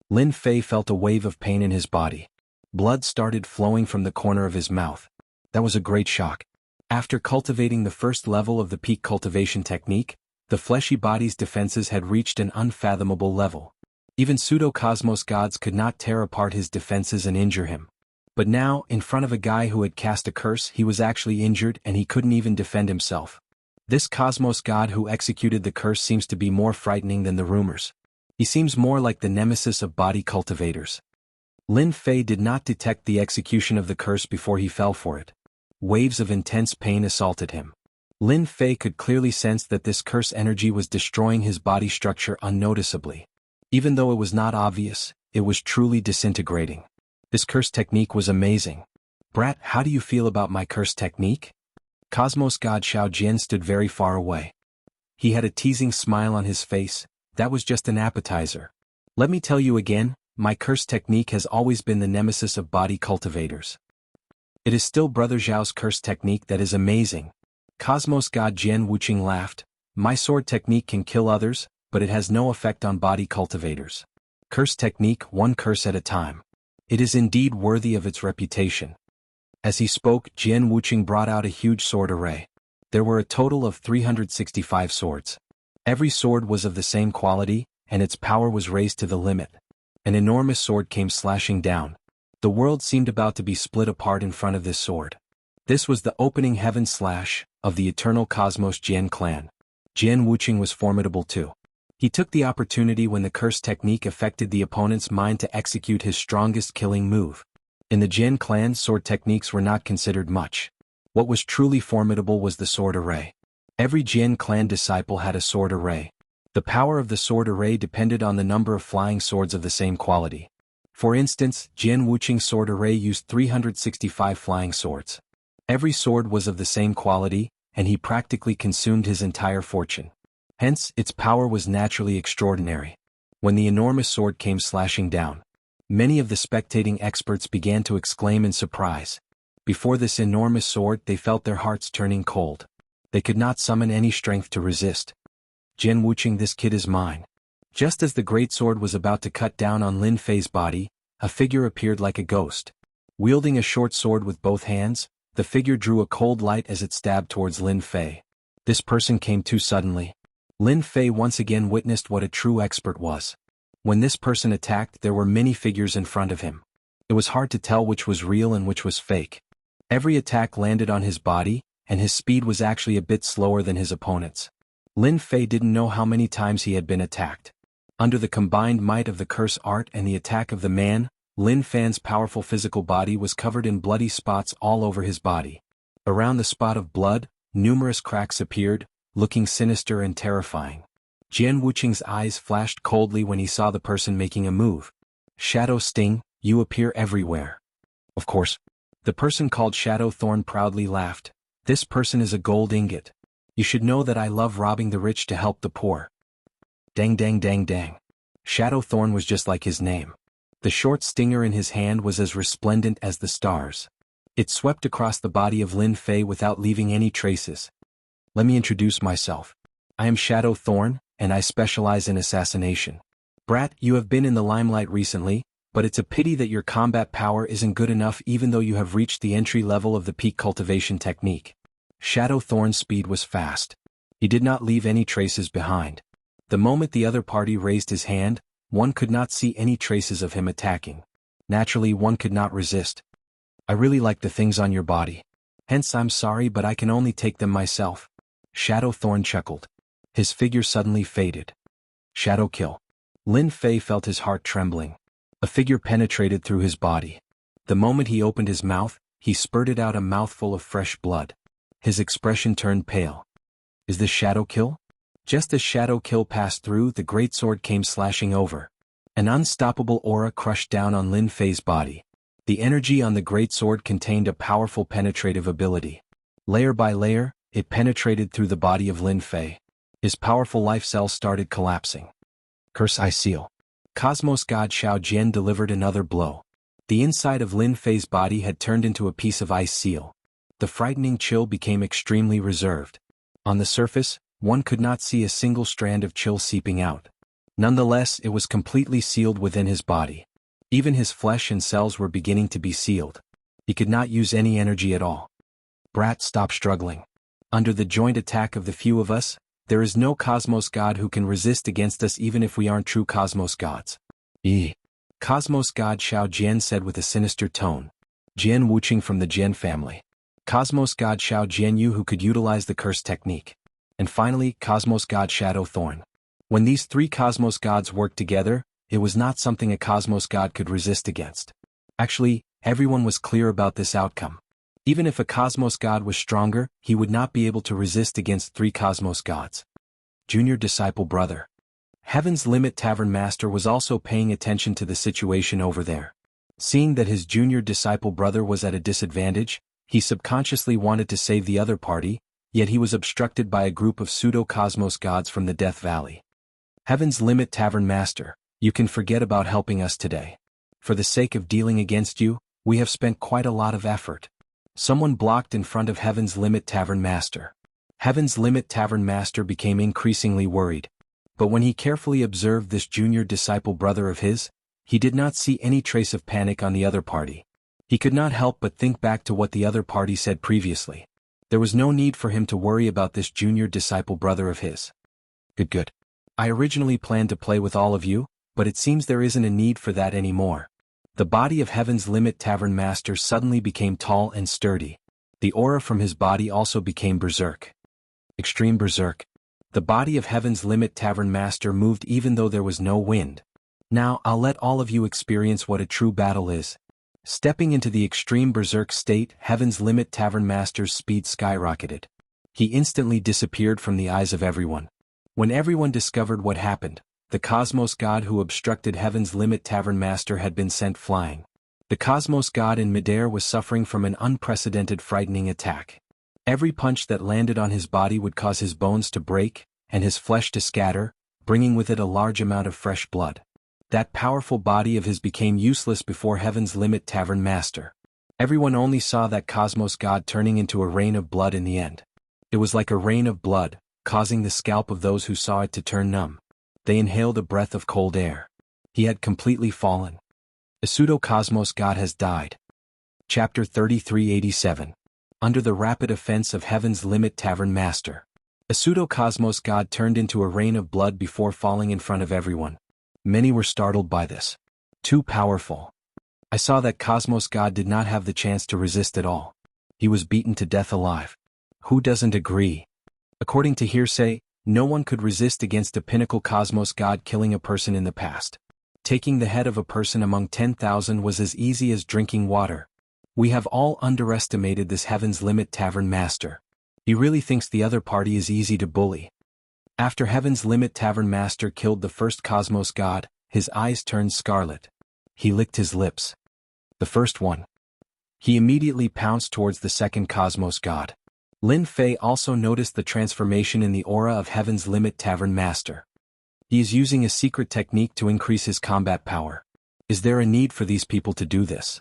Lin Fei felt a wave of pain in his body. Blood started flowing from the corner of his mouth. That was a great shock. After cultivating the first level of the peak cultivation technique, the fleshy body's defenses had reached an unfathomable level. Even pseudo-cosmos gods could not tear apart his defenses and injure him. But now, in front of a guy who had cast a curse, he was actually injured and he couldn't even defend himself. This cosmos god who executed the curse seems to be more frightening than the rumors. He seems more like the nemesis of body cultivators. Lin Fei did not detect the execution of the curse before he fell for it. Waves of intense pain assaulted him. Lin Fei could clearly sense that this curse energy was destroying his body structure unnoticeably. Even though it was not obvious, it was truly disintegrating. This curse technique was amazing. Brat, how do you feel about my curse technique? Cosmos god Xiao Jian stood very far away. He had a teasing smile on his face. That was just an appetizer. Let me tell you again, my curse technique has always been the nemesis of body cultivators. It is still Brother Zhao's curse technique that is amazing. Cosmos god Jian Wuxia laughed. My sword technique can kill others, but it has no effect on body cultivators. Curse technique, one curse at a time. It is indeed worthy of its reputation. As he spoke, Jian Wuxia brought out a huge sword array. There were a total of 365 swords. Every sword was of the same quality, and its power was raised to the limit. An enormous sword came slashing down. The world seemed about to be split apart in front of this sword. This was the opening heaven slash of the eternal cosmos Jian clan. Jian Wuxia was formidable too. He took the opportunity when the curse technique affected the opponent's mind to execute his strongest killing move. In the Jian clan, sword techniques were not considered much. What was truly formidable was the sword array. Every Jian clan disciple had a sword array. The power of the sword array depended on the number of flying swords of the same quality. For instance, Jian Wuxia's sword array used 365 flying swords. Every sword was of the same quality, and he practically consumed his entire fortune. Hence, its power was naturally extraordinary. When the enormous sword came slashing down, many of the spectating experts began to exclaim in surprise. Before this enormous sword, they felt their hearts turning cold. They could not summon any strength to resist. Jian Wuxia, this kid is mine. Just as the great sword was about to cut down on Lin Fei's body, a figure appeared like a ghost. Wielding a short sword with both hands, the figure drew a cold light as it stabbed towards Lin Fei. This person came too suddenly. Lin Fei once again witnessed what a true expert was. When this person attacked, there were many figures in front of him. It was hard to tell which was real and which was fake. Every attack landed on his body, and his speed was actually a bit slower than his opponent's. Lin Fei didn't know how many times he had been attacked. Under the combined might of the curse art and the attack of the man, Lin Fei's powerful physical body was covered in bloody spots all over his body. Around the spot of blood, numerous cracks appeared, looking sinister and terrifying. Jian Wuqing's eyes flashed coldly when he saw the person making a move. Shadow Sting, you appear everywhere. Of course. The person called Shadow Thorn proudly laughed. This person is a gold ingot. You should know that I love robbing the rich to help the poor. Dang dang dang dang. Shadow Thorn was just like his name. The short stinger in his hand was as resplendent as the stars. It swept across the body of Lin Fei without leaving any traces. Let me introduce myself. I am Shadow Thorn, and I specialize in assassination. Brat, you have been in the limelight recently, but it's a pity that your combat power isn't good enough even though you have reached the entry level of the peak cultivation technique. Shadow Thorn's speed was fast. He did not leave any traces behind. The moment the other party raised his hand, one could not see any traces of him attacking. Naturally, one could not resist. I really like the things on your body. Hence I'm sorry, but I can only take them myself. Shadow Thorn chuckled. His figure suddenly faded. Shadow kill. Lin Fei felt his heart trembling. A figure penetrated through his body. The moment he opened his mouth, he spurted out a mouthful of fresh blood. His expression turned pale. Is this Shadow kill? Just as Shadow kill passed through, the greatsword came slashing over. An unstoppable aura crushed down on Lin Fei's body. The energy on the greatsword contained a powerful penetrative ability. Layer by layer, it penetrated through the body of Lin Fei. His powerful life cells started collapsing. Curse I seal. Cosmos God Xiao Jian delivered another blow. The inside of Lin Fei's body had turned into a piece of ice seal. The frightening chill became extremely reserved. On the surface, one could not see a single strand of chill seeping out. Nonetheless, it was completely sealed within his body. Even his flesh and cells were beginning to be sealed. He could not use any energy at all. Brat, stop struggling. Under the joint attack of the few of us, there is no Cosmos God who can resist against us even if we aren't true Cosmos Gods. Cosmos God Xiao Jian said with a sinister tone. Jian Wuqing from the Jian family. Cosmos God Xiao Jian Yu who could utilize the curse technique. And finally, Cosmos God Shadow Thorn. When these three Cosmos Gods worked together, it was not something a Cosmos God could resist against. Actually, everyone was clear about this outcome. Even if a Cosmos God was stronger, he would not be able to resist against three Cosmos Gods. Junior Disciple Brother. Heaven's Limit Tavern Master was also paying attention to the situation over there. Seeing that his junior disciple brother was at a disadvantage, he subconsciously wanted to save the other party, yet he was obstructed by a group of pseudo-Cosmos Gods from the Death Valley. Heaven's Limit Tavern Master, you can forget about helping us today. For the sake of dealing against you, we have spent quite a lot of effort. Someone blocked in front of Heaven's Limit Tavern Master. Heaven's Limit Tavern Master became increasingly worried. But when he carefully observed this junior disciple brother of his, he did not see any trace of panic on the other party. He could not help but think back to what the other party said previously. There was no need for him to worry about this junior disciple brother of his. Good. I originally planned to play with all of you, but it seems there isn't a need for that anymore. The body of Heaven's Limit Tavern Master suddenly became tall and sturdy. The aura from his body also became berserk. Extreme berserk. The body of Heaven's Limit Tavern Master moved even though there was no wind. Now I'll let all of you experience what a true battle is. Stepping into the extreme berserk state, Heaven's Limit Tavern Master's speed skyrocketed. He instantly disappeared from the eyes of everyone. When everyone discovered what happened, the Cosmos God who obstructed Heaven's Limit Tavern Master had been sent flying. The Cosmos God in midair was suffering from an unprecedented frightening attack. Every punch that landed on his body would cause his bones to break, and his flesh to scatter, bringing with it a large amount of fresh blood. That powerful body of his became useless before Heaven's Limit Tavern Master. Everyone only saw that Cosmos God turning into a rain of blood in the end. It was like a rain of blood, causing the scalp of those who saw it to turn numb. They inhaled a breath of cold air. He had completely fallen. A pseudo-Cosmos God has died. Chapter 3387. Under the rapid offense of Heaven's Limit Tavern Master. A pseudo-cosmos god turned into a rain of blood before falling in front of everyone. Many were startled by this. Too powerful. I saw that cosmos god did not have the chance to resist at all. He was beaten to death alive. Who doesn't agree? According to hearsay, no one could resist against a pinnacle cosmos god killing a person in the past. Taking the head of a person among 10,000 was as easy as drinking water. We have all underestimated this Heaven's Limit Tavern master. He really thinks the other party is easy to bully. After Heaven's Limit Tavern master killed the first cosmos god, his eyes turned scarlet. He licked his lips. The first one. He immediately pounced towards the second cosmos god. Lin Fei also noticed the transformation in the aura of Heaven's Limit Tavern master. He is using a secret technique to increase his combat power. Is there a need for these people to do this?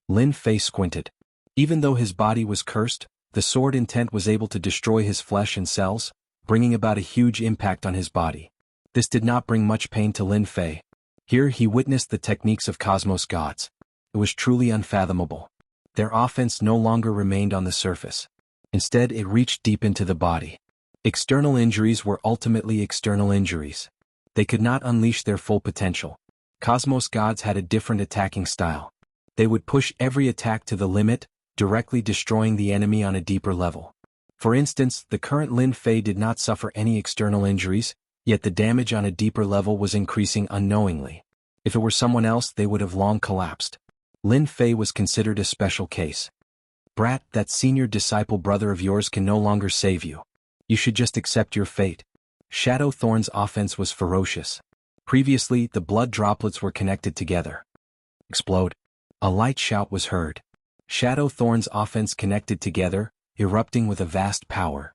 Lin Fei squinted. Even though his body was cursed, the sword intent was able to destroy his flesh and cells, bringing about a huge impact on his body. This did not bring much pain to Lin Fei. Here he witnessed the techniques of cosmos gods. It was truly unfathomable. Their offense no longer remained on the surface. Instead, it reached deep into the body. External injuries were ultimately external injuries. They could not unleash their full potential. Cosmos gods had a different attacking style. They would push every attack to the limit, directly destroying the enemy on a deeper level. For instance, the current Lin Fei did not suffer any external injuries, yet the damage on a deeper level was increasing unknowingly. If it were someone else, they would have long collapsed. Lin Fei was considered a special case. Brat, that senior disciple brother of yours can no longer save you. You should just accept your fate. Shadow Thorn's offense was ferocious. Previously, the blood droplets were connected together. Explode. A light shout was heard. Shadow Thorn's offense connected together, erupting with a vast power.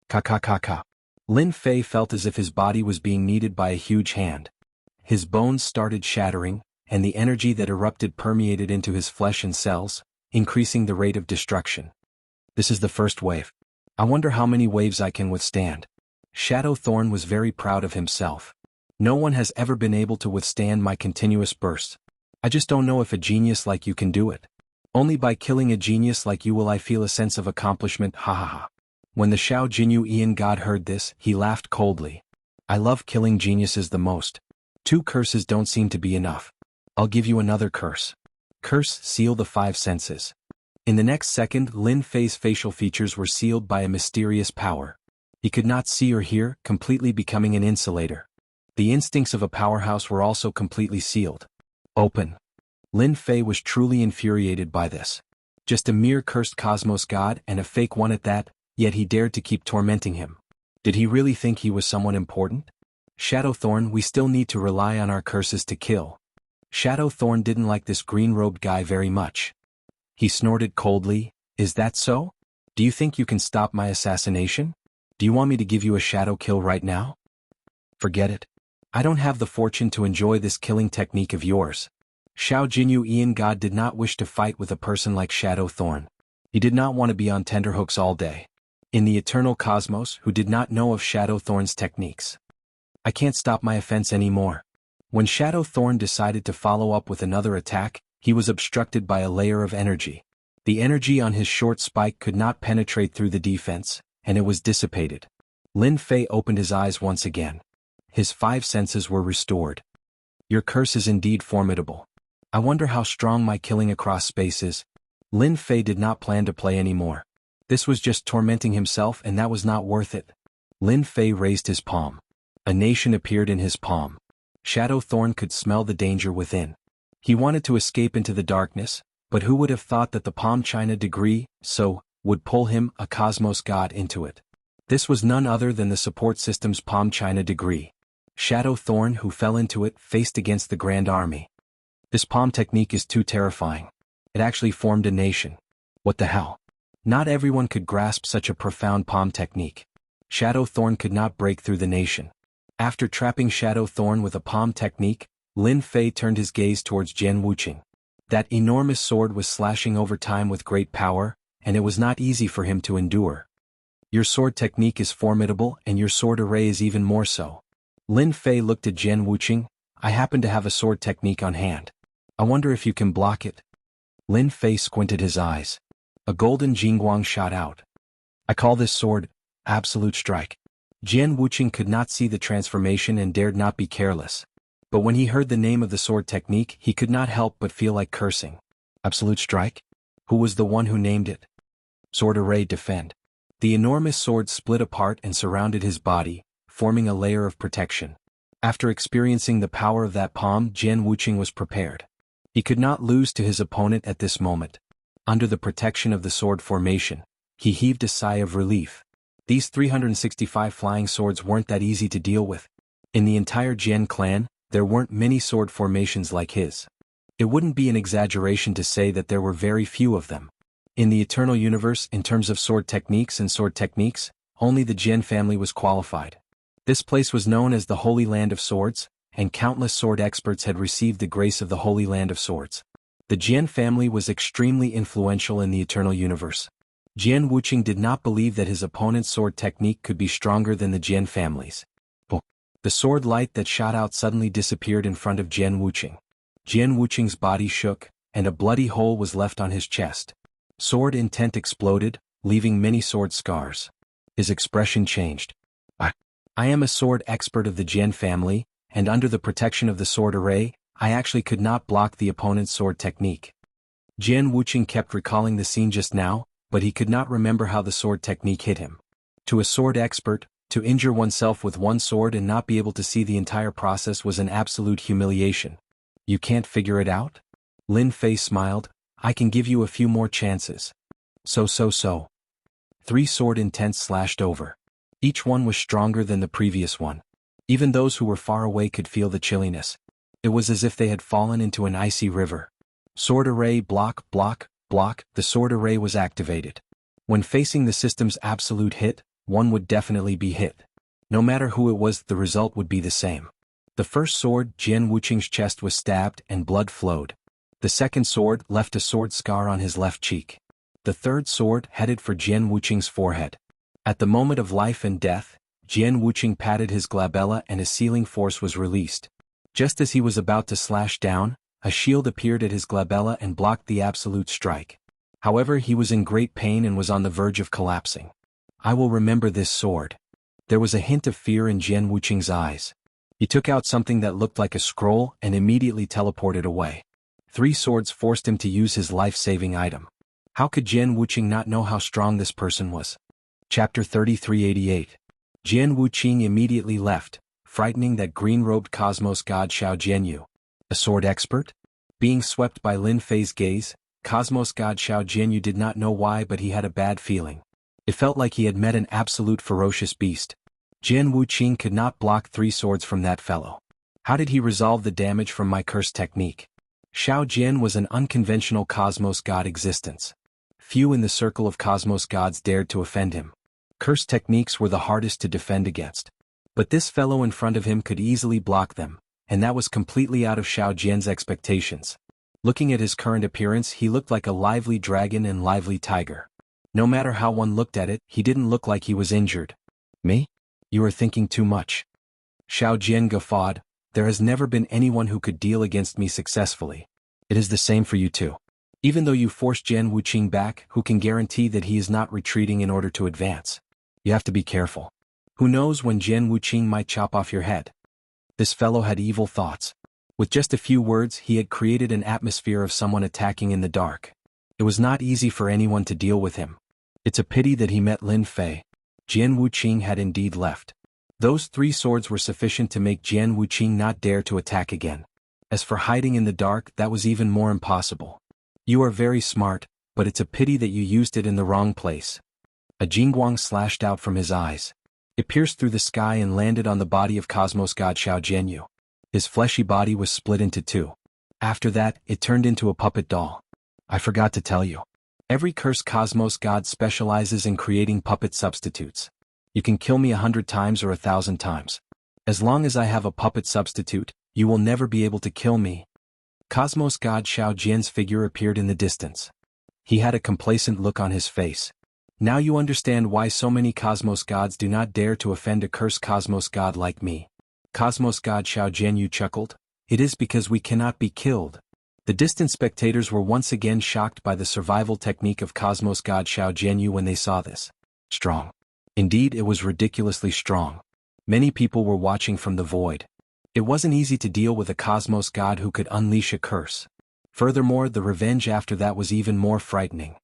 Ka. Lin Fei felt as if his body was being kneaded by a huge hand. His bones started shattering, and the energy that erupted permeated into his flesh and cells, increasing the rate of destruction. This is the first wave. I wonder how many waves I can withstand. Shadow Thorn was very proud of himself. No one has ever been able to withstand my continuous bursts. I just don't know if a genius like you can do it. Only by killing a genius like you will I feel a sense of accomplishment, ha ha ha. When the Shao Jinyu Ian god heard this, he laughed coldly. I love killing geniuses the most. 2 curses don't seem to be enough. I'll give you another curse. Curse, seal the 5 senses. In the next second, Lin Fei's facial features were sealed by a mysterious power. He could not see or hear, completely becoming an insulator. The instincts of a powerhouse were also completely sealed. Open. Lin Fei was truly infuriated by this. Just a mere cursed cosmos god and a fake one at that, yet he dared to keep tormenting him. Did he really think he was someone important? Shadow Thorn, we still need to rely on our curses to kill. Shadow Thorn didn't like this green-robed guy very much. He snorted coldly, is that so? Do you think you can stop my assassination? Do you want me to give you a shadow kill right now? Forget it. I don't have the fortune to enjoy this killing technique of yours. Shao Jinyu Ian God did not wish to fight with a person like Shadow Thorn. He did not want to be on tenterhooks all day. In the eternal cosmos, who did not know of Shadow Thorn's techniques. I can't stop my offense anymore. When Shadow Thorn decided to follow up with another attack, he was obstructed by a layer of energy. The energy on his short spike could not penetrate through the defense, and it was dissipated. Lin Fei opened his eyes once again. His 5 senses were restored. Your curse is indeed formidable. I wonder how strong my killing across space is. Lin Fei did not plan to play anymore. This was just tormenting himself and that was not worth it. Lin Fei raised his palm. A nation appeared in his palm. Shadow Thorn could smell the danger within. He wanted to escape into the darkness, but who would have thought that the Palm China degree, would pull him, a cosmos god, into it. This was none other than the support system's Palm China degree. Shadow Thorn, who fell into it, faced against the Grand Army. This palm technique is too terrifying. It actually formed a nation. What the hell? Not everyone could grasp such a profound palm technique. Shadow Thorn could not break through the nation. After trapping Shadow Thorn with a palm technique, Lin Fei turned his gaze towards Jian Wuqing. That enormous sword was slashing over time with great power, and it was not easy for him to endure. Your sword technique is formidable and your sword array is even more so. Lin Fei looked at Jian Wuqing. I happen to have a sword technique on hand. I wonder if you can block it. Lin Fei squinted his eyes. A golden jingguang shot out. I call this sword Absolute Strike. Jian Wuqing could not see the transformation and dared not be careless. But when he heard the name of the sword technique, he could not help but feel like cursing. Absolute Strike? Who was the one who named it? Sword Array Defend. The enormous sword split apart and surrounded his body, forming a layer of protection. After experiencing the power of that palm, Jian Wuqing was prepared. He could not lose to his opponent at this moment. Under the protection of the sword formation, he heaved a sigh of relief. These 365 flying swords weren't that easy to deal with. In the entire Jian clan, there weren't many sword formations like his. It wouldn't be an exaggeration to say that there were very few of them. In the Eternal Universe, in terms of sword techniques, only the Jian family was qualified. This place was known as the Holy Land of Swords, and countless sword experts had received the grace of the Holy Land of Swords. The Jian family was extremely influential in the Eternal Universe. Jian Wuqing did not believe that his opponent's sword technique could be stronger than the Jian family's. The sword light that shot out suddenly disappeared in front of Jian Wuqing. Jian Wuqing's body shook, and a bloody hole was left on his chest. Sword intent exploded, leaving many sword scars. His expression changed. I am a sword expert of the Jian family, and under the protection of the sword array, I actually could not block the opponent's sword technique. Jian Wuqing kept recalling the scene just now, but he could not remember how the sword technique hit him. To a sword expert, to injure oneself with one sword and not be able to see the entire process was an absolute humiliation. You can't figure it out? Lin Fei smiled. I can give you a few more chances. So. 3 sword intents slashed over. Each one was stronger than the previous one. Even those who were far away could feel the chilliness. It was as if they had fallen into an icy river. Sword array block. The sword array was activated. When facing the system's absolute hit, one would definitely be hit. No matter who it was, the result would be the same. The first sword, Jian Wuqing's chest was stabbed and blood flowed. The second sword left a sword scar on his left cheek. The third sword headed for Jian Wuqing's forehead. At the moment of life and death, Jian Wuqing patted his glabella and a sealing force was released. Just as he was about to slash down, a shield appeared at his glabella and blocked the absolute strike. However, he was in great pain and was on the verge of collapsing. I will remember this sword. There was a hint of fear in Jian Wuqing's eyes. He took out something that looked like a scroll and immediately teleported away. 3 swords forced him to use his life-saving item. How could Jian Wuqing not know how strong this person was? Chapter 3388. Jian Wuqing immediately left, frightening that green-robed cosmos god Xiao Jianyu. A sword expert? Being swept by Lin Fei's gaze, cosmos god Xiao Jianyu did not know why, but he had a bad feeling. It felt like he had met an absolute ferocious beast. Jian Wuqing could not block 3 swords from that fellow. How did he resolve the damage from my curse technique? Xiao Jian was an unconventional cosmos god existence. Few in the circle of cosmos gods dared to offend him. Curse techniques were the hardest to defend against. But this fellow in front of him could easily block them, and that was completely out of Xiao Jian's expectations. Looking at his current appearance, he looked like a lively dragon and lively tiger. No matter how one looked at it, he didn't look like he was injured. Me? You are thinking too much. Xiao Jian guffawed. There has never been anyone who could deal against me successfully. It is the same for you too. Even though you forced Jian Wuqing back, who can guarantee that he is not retreating in order to advance? You have to be careful. Who knows when Jian Wuqing might chop off your head? This fellow had evil thoughts. With just a few words, he had created an atmosphere of someone attacking in the dark. It was not easy for anyone to deal with him. It's a pity that he met Lin Fei. Jian Wuqing had indeed left. Those 3 swords were sufficient to make Jian Wuqing not dare to attack again. As for hiding in the dark, that was even more impossible. You are very smart, but it's a pity that you used it in the wrong place. A jingguang slashed out from his eyes. It pierced through the sky and landed on the body of cosmos god Xiao Jianyu. His fleshy body was split into 2. After that, it turned into a puppet doll. I forgot to tell you. Every cursed cosmos god specializes in creating puppet substitutes. You can kill me 100 times or 1,000 times. As long as I have a puppet substitute, you will never be able to kill me. Cosmos god Xiao Jian's figure appeared in the distance. He had a complacent look on his face. Now you understand why so many cosmos gods do not dare to offend a cursed cosmos god like me. Cosmos god Xiao Jianyu chuckled. It is because we cannot be killed. The distant spectators were once again shocked by the survival technique of cosmos god Xiao Jianyu when they saw this. Strong. Indeed, it was ridiculously strong. Many people were watching from the void. It wasn't easy to deal with a cosmos god who could unleash a curse. Furthermore, the revenge after that was even more frightening.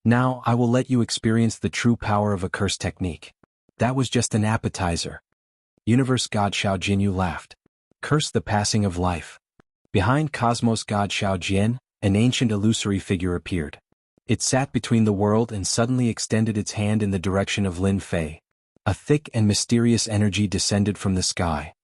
Now, I will let you experience the true power of a curse technique. That was just an appetizer. Universe God Xiao Jinyu laughed. Curse the passing of life. Behind Cosmos God Xiao Jian, an ancient illusory figure appeared. It sat between the world and suddenly extended its hand in the direction of Lin Fei. A thick and mysterious energy descended from the sky.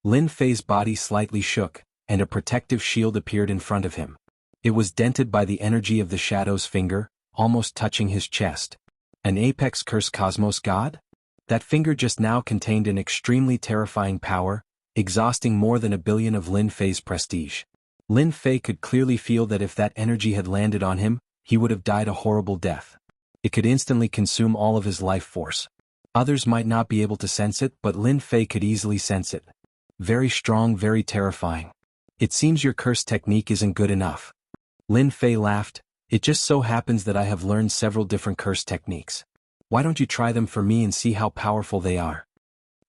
Lin Fei's body slightly shook, and a protective shield appeared in front of him. It was dented by the energy of the Shadow's finger, almost touching his chest. An apex curse cosmos god? That finger just now contained an extremely terrifying power, exhausting more than 1 billion of Lin Fei's prestige. Lin Fei could clearly feel that if that energy had landed on him, he would have died a horrible death. It could instantly consume all of his life force. Others might not be able to sense it, but Lin Fei could easily sense it. Very strong, very terrifying. It seems your curse technique isn't good enough. Lin Fei laughed. It just so happens that I have learned several different curse techniques. Why don't you try them for me and see how powerful they are?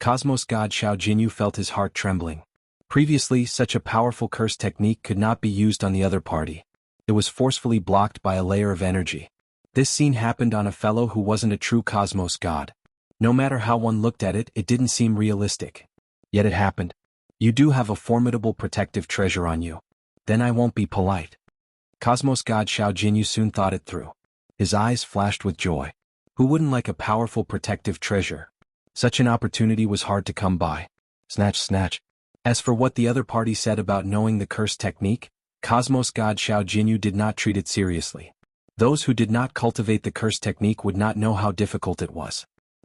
Cosmos God Xiao Jinyu felt his heart trembling. Previously, such a powerful curse technique could not be used on the other party. It was forcefully blocked by a layer of energy. This scene happened on a fellow who wasn't a true cosmos god. No matter how one looked at it, it didn't seem realistic. Yet it happened. You do have a formidable protective treasure on you. Then I won't be polite. Cosmos God Xiao Jinyu soon thought it through. His eyes flashed with joy. Who wouldn't like a powerful protective treasure? Such an opportunity was hard to come by. Snatch, snatch. As for what the other party said about knowing the curse technique, Cosmos God Xiao Jinyu did not treat it seriously. Those who did not cultivate the curse technique would not know how difficult it was.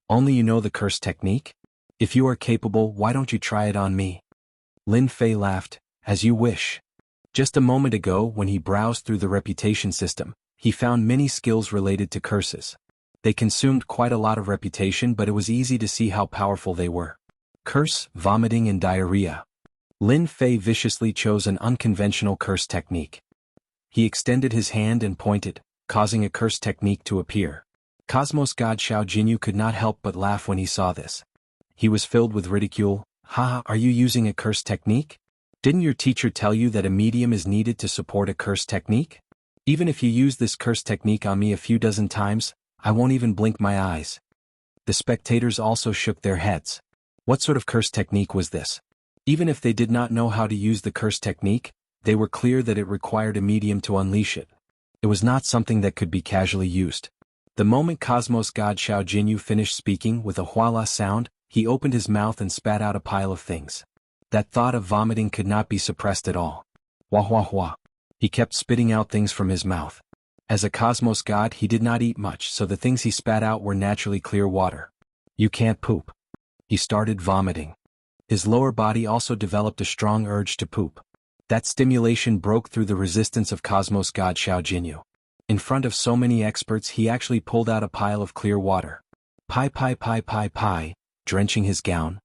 Only you know the curse technique? If you are capable, why don't you try it on me? Lin Fei laughed. As you wish. Just a moment ago, when he browsed through the reputation system, he found many skills related to curses. They consumed quite a lot of reputation, but it was easy to see how powerful they were. Curse, vomiting and diarrhea. Lin Fei viciously chose an unconventional curse technique. He extended his hand and pointed, causing a curse technique to appear. Cosmos God Xiao Jinyu could not help but laugh when he saw this. He was filled with ridicule. Haha, are you using a curse technique? Didn't your teacher tell you that a medium is needed to support a curse technique? Even if you use this curse technique on me a few dozen times, I won't even blink my eyes. The spectators also shook their heads. What sort of curse technique was this? Even if they did not know how to use the curse technique, they were clear that it required a medium to unleash it. It was not something that could be casually used. The moment Cosmos God Xiao Jinyu finished speaking with a huala sound, he opened his mouth and spat out a pile of things. That thought of vomiting could not be suppressed at all. Wah wah wah. He kept spitting out things from his mouth. As a cosmos god, he did not eat much, so the things he spat out were naturally clear water. You can't poop. He started vomiting. His lower body also developed a strong urge to poop. That stimulation broke through the resistance of Cosmos God Xiao Jinyu. In front of so many experts, he actually pulled out a pile of clear water. Pai pai pai pai pai, drenching his gown.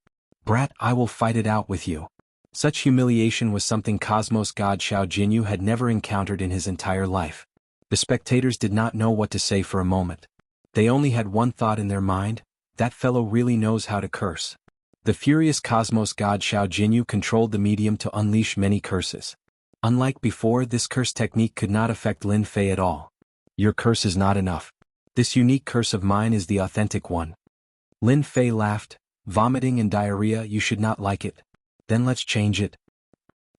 Brat, I will fight it out with you. Such humiliation was something Cosmos God Xiao Jinyu had never encountered in his entire life. The spectators did not know what to say for a moment. They only had one thought in their mind: that fellow really knows how to curse. The furious Cosmos God Xiao Jinyu controlled the medium to unleash many curses. Unlike before, this curse technique could not affect Lin Fei at all. Your curse is not enough. This unique curse of mine is the authentic one. Lin Fei laughed. Vomiting and diarrhea, you should not like it. Then let's change it.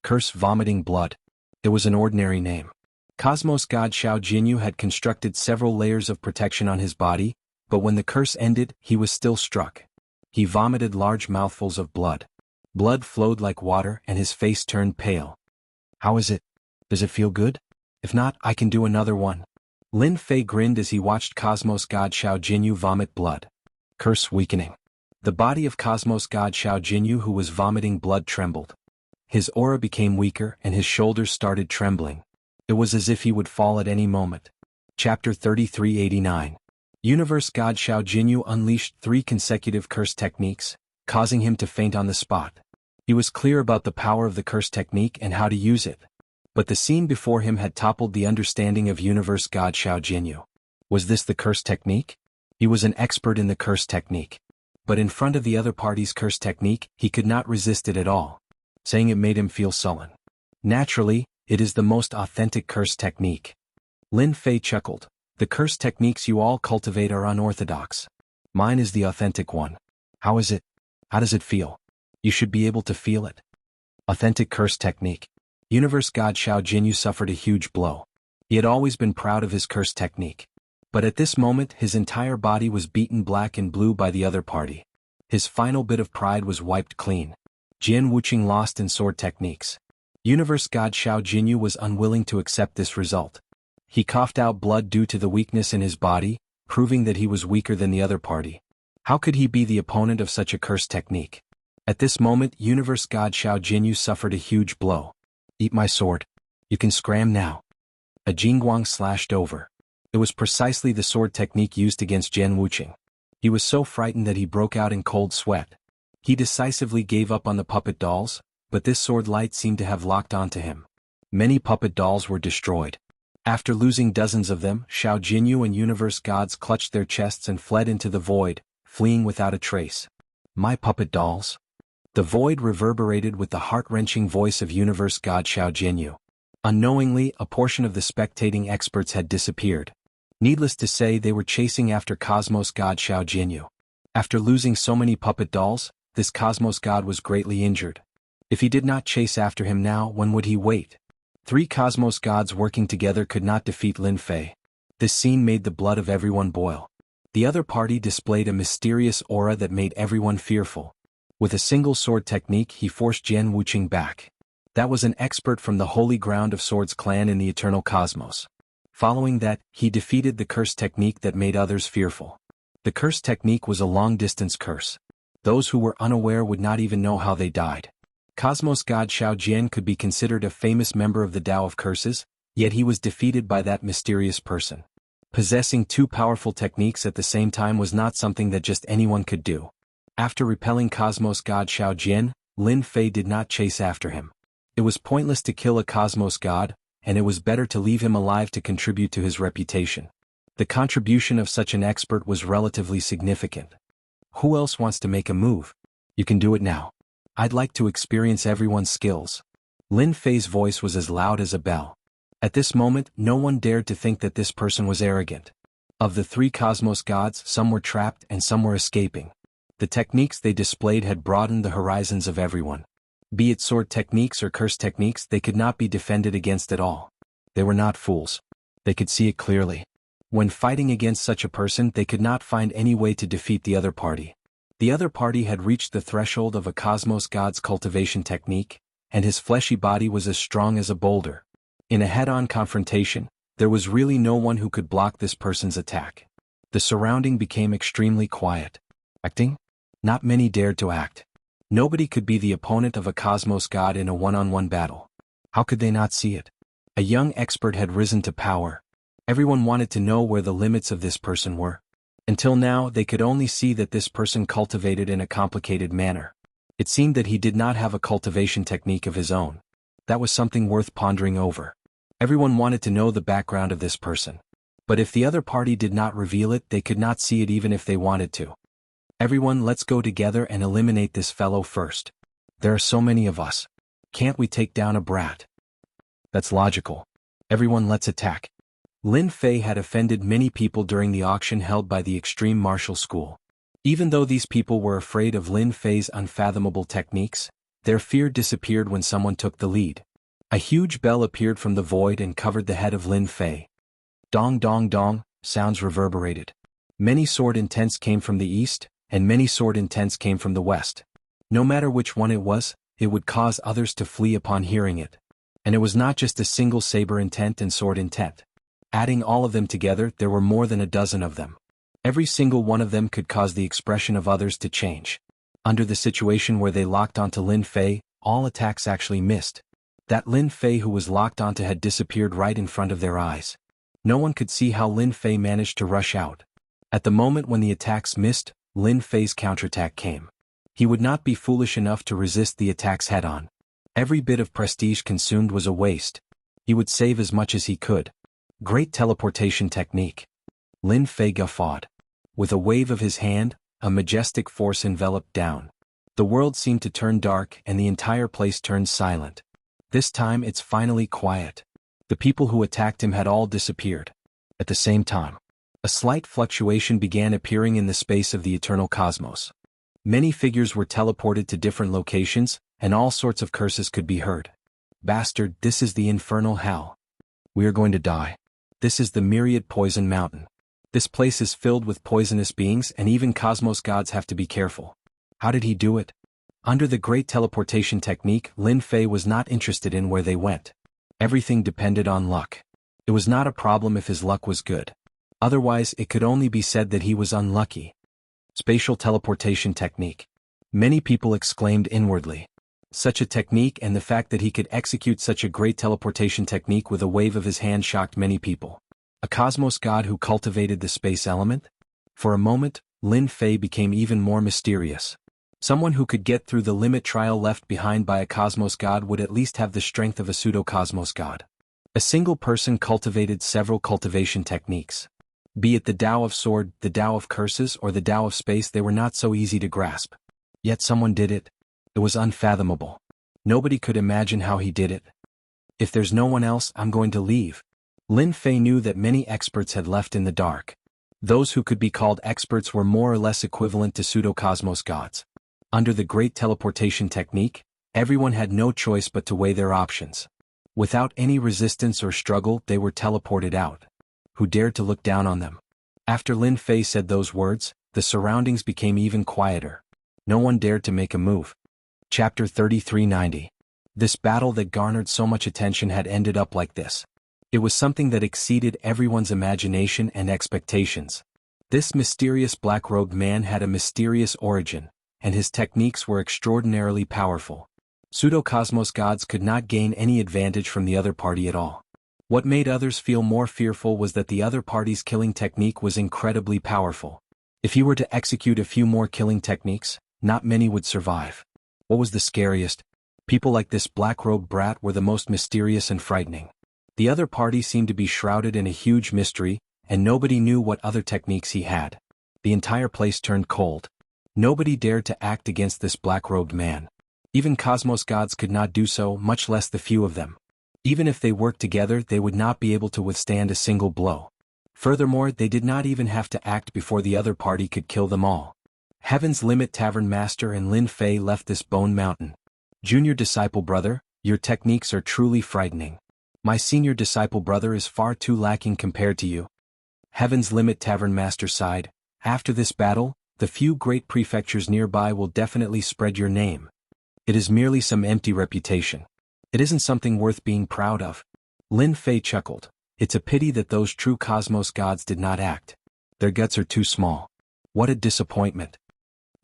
Curse vomiting blood. It was an ordinary name. Cosmos God Xiao Jinyu had constructed several layers of protection on his body, but when the curse ended, he was still struck. He vomited large mouthfuls of blood. Blood flowed like water and his face turned pale. How is it? Does it feel good? If not, I can do another one. Lin Fei grinned as he watched Cosmos God Xiao Jinyu vomit blood. Curse weakening. The body of Cosmos God Xiao Jinyu, who was vomiting blood, trembled. His aura became weaker and his shoulders started trembling. It was as if he would fall at any moment. Chapter 3389. Universe God Xiao Jinyu unleashed 3 consecutive curse techniques, causing him to faint on the spot. He was clear about the power of the curse technique and how to use it. But the scene before him had toppled the understanding of Universe God Xiao Jinyu. Was this the curse technique? He was an expert in the curse technique. But in front of the other party's curse technique, he could not resist it at all, saying it made him feel sullen. Naturally, it is the most authentic curse technique. Lin Fei chuckled. The curse techniques you all cultivate are unorthodox. Mine is the authentic one. How is it? How does it feel? You should be able to feel it. Authentic curse technique. Universe God Xiao Jinyu suffered a huge blow. He had always been proud of his curse technique. But at this moment his entire body was beaten black and blue by the other party. His final bit of pride was wiped clean. Jian Wuqing lost in sword techniques. Universe God Xiao Jinyu was unwilling to accept this result. He coughed out blood due to the weakness in his body, proving that he was weaker than the other party. How could he be the opponent of such a curse technique? At this moment Universe God Xiao Jinyu suffered a huge blow. Eat my sword. You can scram now. A jingguang slashed over. It was precisely the sword technique used against Jian Wuqing. He was so frightened that he broke out in cold sweat. He decisively gave up on the puppet dolls, but this sword light seemed to have locked onto him. Many puppet dolls were destroyed. After losing dozens of them, Xiao Jinyu and Universe Gods clutched their chests and fled into the void, fleeing without a trace. My puppet dolls? The void reverberated with the heart-wrenching voice of Universe God Xiao Jinyu. Unknowingly, a portion of the spectating experts had disappeared. Needless to say, they were chasing after Cosmos God Xiao Jinyu. After losing so many puppet dolls, this Cosmos God was greatly injured. If he did not chase after him now, when would he wait? 3 Cosmos Gods working together could not defeat Lin Fei. This scene made the blood of everyone boil. The other party displayed a mysterious aura that made everyone fearful. With a single sword technique he forced Jian Wuqing back. That was an expert from the Holy Ground of Swords clan in the Eternal Cosmos. Following that, he defeated the curse technique that made others fearful. The curse technique was a long-distance curse. Those who were unaware would not even know how they died. Cosmos God Xiao Jian could be considered a famous member of the Tao of Curses, yet he was defeated by that mysterious person. Possessing 2 powerful techniques at the same time was not something that just anyone could do. After repelling Cosmos God Xiao Jian, Lin Fei did not chase after him. It was pointless to kill a Cosmos God, and it was better to leave him alive to contribute to his reputation. The contribution of such an expert was relatively significant. Who else wants to make a move? You can do it now. I'd like to experience everyone's skills. Lin Fei's voice was as loud as a bell. At this moment, no one dared to think that this person was arrogant. Of the 3 Cosmos Gods, some were trapped and some were escaping. The techniques they displayed had broadened the horizons of everyone. Be it sword techniques or curse techniques, they could not be defended against at all. They were not fools. They could see it clearly. When fighting against such a person, they could not find any way to defeat the other party. The other party had reached the threshold of a Cosmos God's cultivation technique, and his fleshy body was as strong as a boulder. In a head-on confrontation, there was really no one who could block this person's attack. The surrounding became extremely quiet. Acting? Not many dared to act. Nobody could be the opponent of a Cosmos God in a one-on-one battle. How could they not see it? A young expert had risen to power. Everyone wanted to know where the limits of this person were. Until now, they could only see that this person cultivated in a complicated manner. It seemed that he did not have a cultivation technique of his own. That was something worth pondering over. Everyone wanted to know the background of this person. But if the other party did not reveal it, they could not see it even if they wanted to. Everyone, let's go together and eliminate this fellow first. There are so many of us. Can't we take down a brat? That's logical. Everyone, let's attack. Lin Fei had offended many people during the auction held by the Extreme Martial School. Even though these people were afraid of Lin Fei's unfathomable techniques, their fear disappeared when someone took the lead. A huge bell appeared from the void and covered the head of Lin Fei. Dong dong dong, sounds reverberated. Many sword intents came from the east, and many sword intents came from the west. No matter which one it would cause others to flee upon hearing it. And it was not just a single saber intent and sword intent. Adding all of them together, there were more than a dozen of them. Every single one of them could cause the expression of others to change. Under the situation where they locked onto Lin Fei, all attacks actually missed. That Lin Fei who was locked onto had disappeared right in front of their eyes. No one could see how Lin Fei managed to rush out. At the moment when the attacks missed, Lin Fei's counterattack came. He would not be foolish enough to resist the attacks head-on. Every bit of prestige consumed was a waste. He would save as much as he could. Great teleportation technique. Lin Fei guffawed. With a wave of his hand, a majestic force enveloped down. The world seemed to turn dark and the entire place turned silent. This time it's finally quiet. The people who attacked him had all disappeared. At the same time, a slight fluctuation began appearing in the space of the eternal cosmos. Many figures were teleported to different locations, and all sorts of curses could be heard. Bastard, this is the infernal hell. We are going to die. This is the myriad poison mountain. This place is filled with poisonous beings and even cosmos gods have to be careful. How did he do it? Under the great teleportation technique, Lin Fei was not interested in where they went. Everything depended on luck. It was not a problem if his luck was good. Otherwise, it could only be said that he was unlucky. Spatial teleportation technique. Many people exclaimed inwardly. Such a technique and the fact that he could execute such a great teleportation technique with a wave of his hand shocked many people. A cosmos god who cultivated the space element? For a moment, Lin Fei became even more mysterious. Someone who could get through the limit trial left behind by a cosmos god would at least have the strength of a pseudo-cosmos god. A single person cultivated several cultivation techniques. Be it the Tao of Sword, the Tao of Curses, or the Tao of Space, they were not so easy to grasp. Yet someone did it. It was unfathomable. Nobody could imagine how he did it. If there's no one else, I'm going to leave. Lin Fei knew that many experts had left in the dark. Those who could be called experts were more or less equivalent to pseudo-cosmos gods. Under the great teleportation technique, everyone had no choice but to weigh their options. Without any resistance or struggle, they were teleported out. Who dared to look down on them? After Lin Fei said those words, the surroundings became even quieter. No one dared to make a move. Chapter 3390. This battle that garnered so much attention had ended up like this. It was something that exceeded everyone's imagination and expectations. This mysterious black-robed man had a mysterious origin, and his techniques were extraordinarily powerful. Pseudo-cosmos gods could not gain any advantage from the other party at all. What made others feel more fearful was that the other party's killing technique was incredibly powerful. If he were to execute a few more killing techniques, not many would survive. What was the scariest? People like this black-robed brat were the most mysterious and frightening. The other party seemed to be shrouded in a huge mystery, and nobody knew what other techniques he had. The entire place turned cold. Nobody dared to act against this black-robed man. Even cosmos gods could not do so, much less the few of them. Even if they worked together, they would not be able to withstand a single blow. Furthermore, they did not even have to act before the other party could kill them all. Heaven's Limit Tavern Master and Lin Fei left this bone mountain. Junior disciple brother, your techniques are truly frightening. My senior disciple brother is far too lacking compared to you. Heaven's Limit Tavern Master sighed. After this battle, the few great prefectures nearby will definitely spread your name. It is merely some empty reputation. It isn't something worth being proud of. Lin Fei chuckled. It's a pity that those true cosmos gods did not act. Their guts are too small. What a disappointment.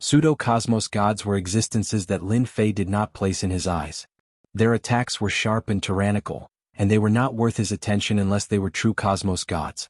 Pseudo-cosmos gods were existences that Lin Fei did not place in his eyes. Their attacks were sharp and tyrannical, and they were not worth his attention unless they were true cosmos gods.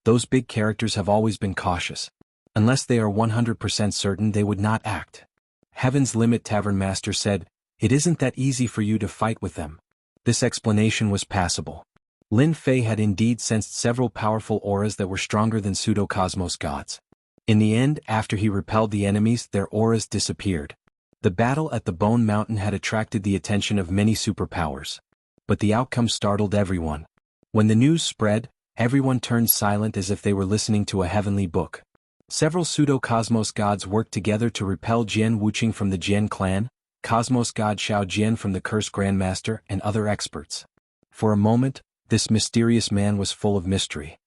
Those big characters have always been cautious. Unless they are 100% certain, they would not act. Heaven's Limit Tavern Master said, "It isn't that easy for you to fight with them." This explanation was passable. Lin Fei had indeed sensed several powerful auras that were stronger than pseudo-cosmos gods. In the end, after he repelled the enemies, their auras disappeared. The battle at the Bone Mountain had attracted the attention of many superpowers. But the outcome startled everyone. When the news spread, everyone turned silent as if they were listening to a heavenly book. Several pseudo-cosmos gods worked together to repel Jian Wuqing from the Jian clan, cosmos god Xiao Jian from the Curse Grandmaster, and other experts. For a moment, this mysterious man was full of mystery.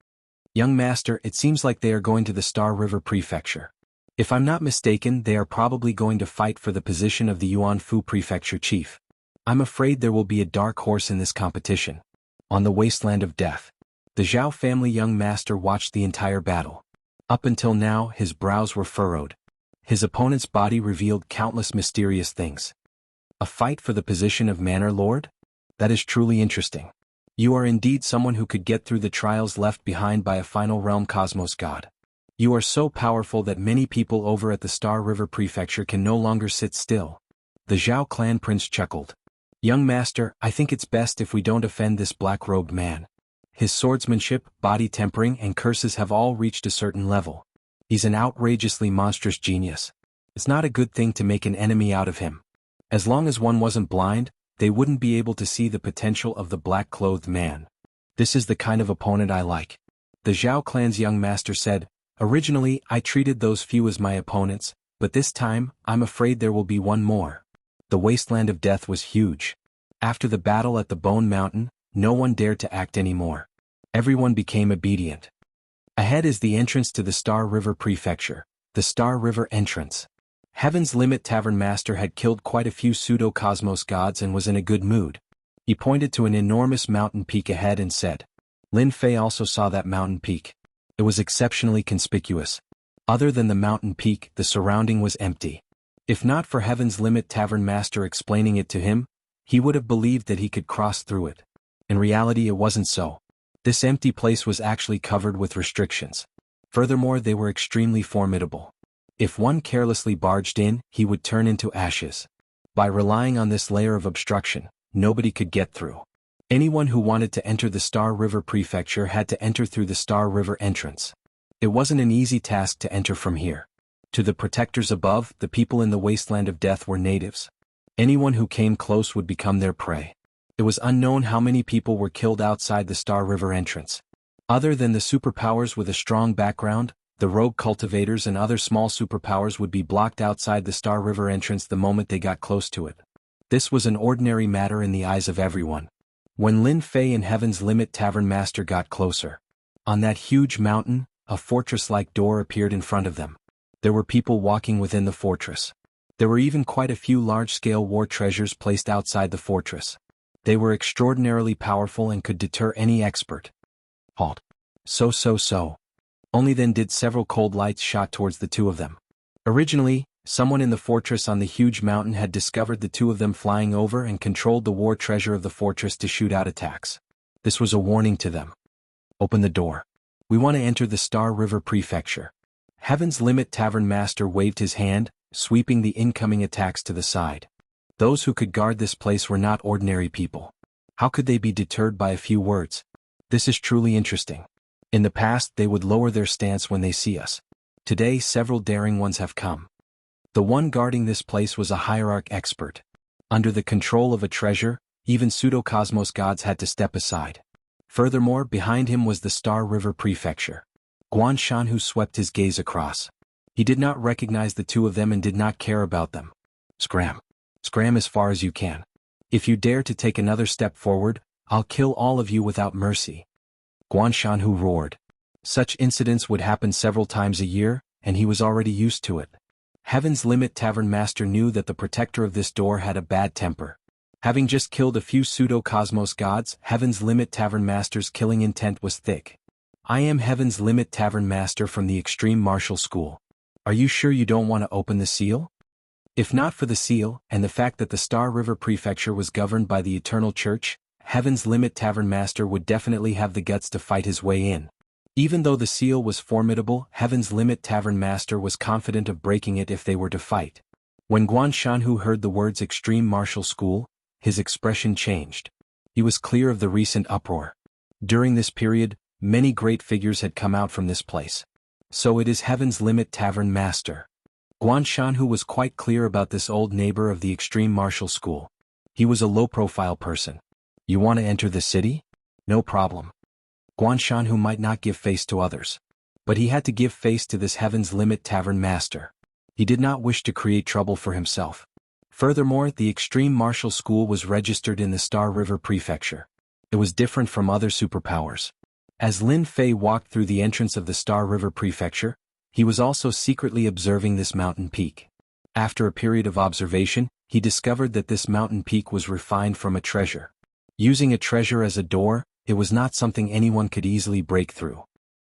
Young master, it seems like they are going to the Star River Prefecture. If I'm not mistaken, they are probably going to fight for the position of the Yuanfu Prefecture chief. I'm afraid there will be a dark horse in this competition. On the wasteland of death. The Zhao family young master watched the entire battle. Up until now, his brows were furrowed. His opponent's body revealed countless mysterious things. A fight for the position of Manor Lord? That is truly interesting. You are indeed someone who could get through the trials left behind by a final realm cosmos god. You are so powerful that many people over at the Star River Prefecture can no longer sit still. The Zhao clan prince chuckled. Young master, I think it's best if we don't offend this black-robed man. His swordsmanship, body tempering, and curses have all reached a certain level. He's an outrageously monstrous genius. It's not a good thing to make an enemy out of him. As long as one wasn't blind, they wouldn't be able to see the potential of the black-clothed man. This is the kind of opponent I like. The Zhao clan's young master said, originally I treated those few as my opponents, but this time, I'm afraid there will be one more. The wasteland of death was huge. After the battle at the Bone Mountain, no one dared to act anymore. Everyone became obedient. Ahead is the entrance to the Star River Prefecture, the Star River entrance. Heaven's Limit Tavern Master had killed quite a few pseudo-cosmos gods and was in a good mood. He pointed to an enormous mountain peak ahead and said. Lin Fei also saw that mountain peak. It was exceptionally conspicuous. Other than the mountain peak, the surrounding was empty. If not for Heaven's Limit Tavern Master explaining it to him, he would have believed that he could cross through it. In reality, it wasn't so. This empty place was actually covered with restrictions. Furthermore, they were extremely formidable. If one carelessly barged in, he would turn into ashes. By relying on this layer of obstruction, nobody could get through. Anyone who wanted to enter the Star River Prefecture had to enter through the Star River entrance. It wasn't an easy task to enter from here. To the protectors above, the people in the wasteland of death were natives. Anyone who came close would become their prey. It was unknown how many people were killed outside the Star River entrance. Other than the superpowers with a strong background, the rogue cultivators and other small superpowers would be blocked outside the Star River entrance the moment they got close to it. This was an ordinary matter in the eyes of everyone. When Lin Fei and Heaven's Limit Tavern Master got closer, on that huge mountain, a fortress-like door appeared in front of them. There were people walking within the fortress. There were even quite a few large-scale war treasures placed outside the fortress. They were extraordinarily powerful and could deter any expert. Halt. So. Only then did several cold lights shot towards the two of them. Originally, someone in the fortress on the huge mountain had discovered the two of them flying over and controlled the war treasure of the fortress to shoot out attacks. This was a warning to them. Open the door. We want to enter the Star River Prefecture. Heaven's Limit Tavern Master waved his hand, sweeping the incoming attacks to the side. Those who could guard this place were not ordinary people. How could they be deterred by a few words? This is truly interesting. In the past, they would lower their stance when they see us. Today, several daring ones have come. The one guarding this place was a hierarch expert. Under the control of a treasure, even pseudo-cosmos gods had to step aside. Furthermore, behind him was the Star River Prefecture. Guan Shanhu swept his gaze across. He did not recognize the two of them and did not care about them. Scram. Scram as far as you can. If you dare to take another step forward, I'll kill all of you without mercy. Guan Shanhu roared. Such incidents would happen several times a year, and he was already used to it. Heaven's Limit Tavern Master knew that the protector of this door had a bad temper. Having just killed a few pseudo-cosmos gods, Heaven's Limit Tavern Master's killing intent was thick. I am Heaven's Limit Tavern Master from the Extreme Martial School. Are you sure you don't want to open the seal? If not for the seal, and the fact that the Star River Prefecture was governed by the Eternal Church, Heaven's Limit Tavern Master would definitely have the guts to fight his way in. Even though the seal was formidable, Heaven's Limit Tavern Master was confident of breaking it if they were to fight. When Guan Shanhu heard the words Extreme Martial School, his expression changed. He was clear of the recent uproar. During this period, many great figures had come out from this place. So it is Heaven's Limit Tavern Master. Guan Shanhu was quite clear about this old neighbor of the Extreme Martial School. He was a low-profile person. You want to enter the city? No problem. Guan Shanhu might not give face to others. But he had to give face to this Heaven's Limit Tavern Master. He did not wish to create trouble for himself. Furthermore, the Extreme Martial School was registered in the Star River Prefecture. It was different from other superpowers. As Lin Fei walked through the entrance of the Star River Prefecture, he was also secretly observing this mountain peak. After a period of observation, he discovered that this mountain peak was refined from a treasure. Using a treasure as a door, it was not something anyone could easily break through.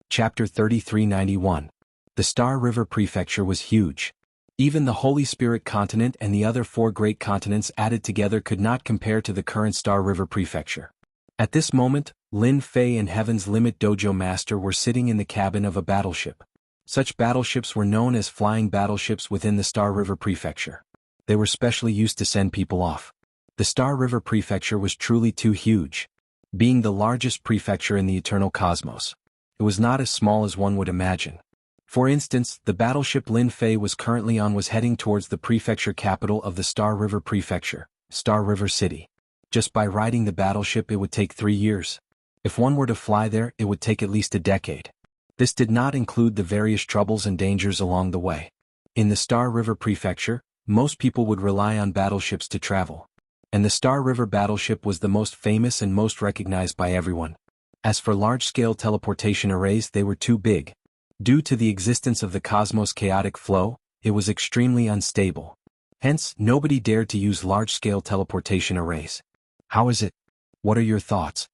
Chapter 3391. The Star River Prefecture was huge. Even the Holy Spirit continent and the other 4 great continents added together could not compare to the current Star River Prefecture. At this moment, Lin Fei and Heaven's Limit Dojo Master were sitting in the cabin of a battleship. Such battleships were known as flying battleships within the Star River Prefecture. They were specially used to send people off. The Star River Prefecture was truly too huge. Being the largest prefecture in the eternal cosmos, it was not as small as one would imagine. For instance, the battleship Lin Fei was currently on was heading towards the prefecture capital of the Star River Prefecture, Star River City. Just by riding the battleship it would take 3 years. If one were to fly there, it would take at least a decade. This did not include the various troubles and dangers along the way. In the Star River Prefecture, most people would rely on battleships to travel. And the Star River battleship was the most famous and most recognized by everyone. As for large-scale teleportation arrays, they were too big. Due to the existence of the cosmos' chaotic flow, it was extremely unstable. Hence, nobody dared to use large-scale teleportation arrays. How is it? What are your thoughts?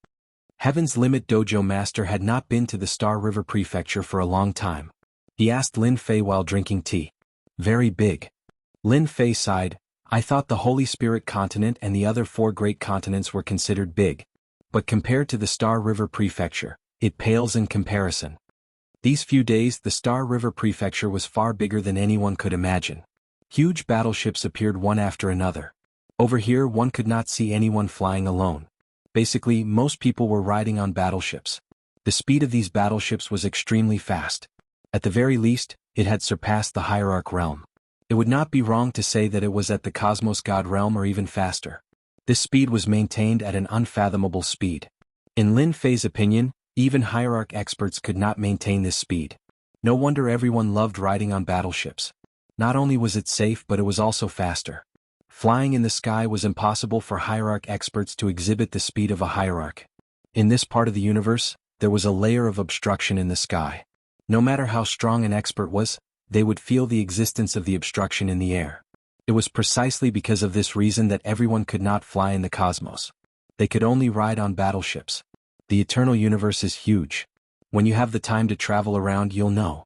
Heaven's Limit Dojo Master had not been to the Star River Prefecture for a long time. He asked Lin Fei while drinking tea. Very big. Lin Fei sighed. I thought the Holy Spirit continent and the other 4 great continents were considered big. But compared to the Star River Prefecture, it pales in comparison. These few days the Star River Prefecture was far bigger than anyone could imagine. Huge battleships appeared one after another. Over here one could not see anyone flying alone. Basically, most people were riding on battleships. The speed of these battleships was extremely fast. At the very least, it had surpassed the Hierarch realm. It would not be wrong to say that it was at the Cosmos God realm or even faster. This speed was maintained at an unfathomable speed. In Lin Fei's opinion, even Hierarch experts could not maintain this speed. No wonder everyone loved riding on battleships. Not only was it safe but it was also faster. Flying in the sky was impossible for Hierarch experts to exhibit the speed of a Hierarch. In this part of the universe, there was a layer of obstruction in the sky. No matter how strong an expert was, they would feel the existence of the obstruction in the air. It was precisely because of this reason that everyone could not fly in the cosmos. They could only ride on battleships. The eternal universe is huge. When you have the time to travel around, you'll know.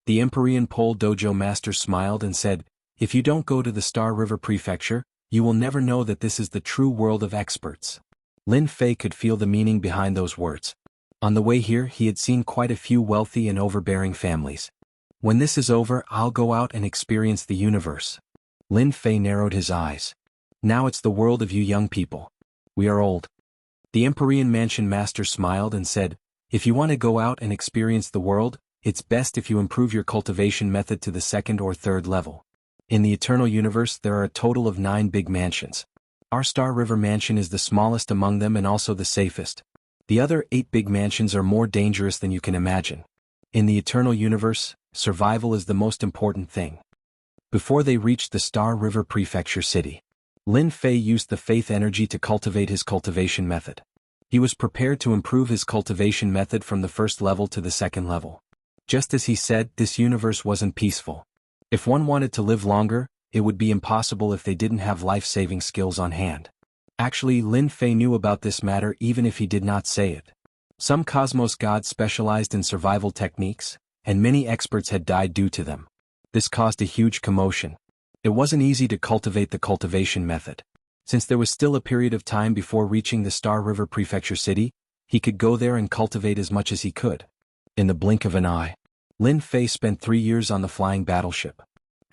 The Empyrean Pole Dojo Master smiled and said, if you don't go to the Star River Prefecture, you will never know that this is the true world of experts. Lin Fei could feel the meaning behind those words. On the way here, he had seen quite a few wealthy and overbearing families. When this is over, I'll go out and experience the universe. Lin Fei narrowed his eyes. Now it's the world of you young people. We are old. The Empyrean Mansion Master smiled and said, if you want to go out and experience the world, it's best if you improve your cultivation method to the 2nd or 3rd level. In the Eternal Universe there are a total of 9 big mansions. Our Star River Mansion is the smallest among them and also the safest. The other 8 big mansions are more dangerous than you can imagine. In the Eternal Universe, survival is the most important thing. Before they reached the Star River Prefecture City, Lin Fei used the faith energy to cultivate his cultivation method. He was prepared to improve his cultivation method from the 1st level to the 2nd level. Just as he said, this universe wasn't peaceful. If one wanted to live longer, it would be impossible if they didn't have life-saving skills on hand. Actually, Lin Fei knew about this matter even if he did not say it. Some cosmos gods specialized in survival techniques, and many experts had died due to them. This caused a huge commotion. It wasn't easy to cultivate the cultivation method. Since there was still a period of time before reaching the Star River Prefecture City, he could go there and cultivate as much as he could. In the blink of an eye, Lin Fei spent 3 years on the flying battleship.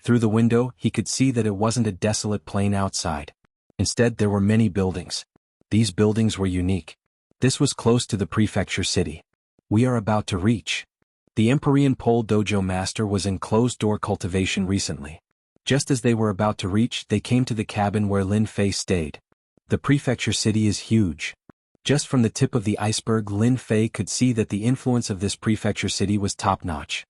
Through the window, he could see that it wasn't a desolate plain outside. Instead, there were many buildings. These buildings were unique. This was close to the prefecture city. We are about to reach. The Empyrean Pole Dojo Master was in closed-door cultivation recently. Just as they were about to reach, they came to the cabin where Lin Fei stayed. The prefecture city is huge. Just from the tip of the iceberg, Lin Fei could see that the influence of this prefecture city was top-notch.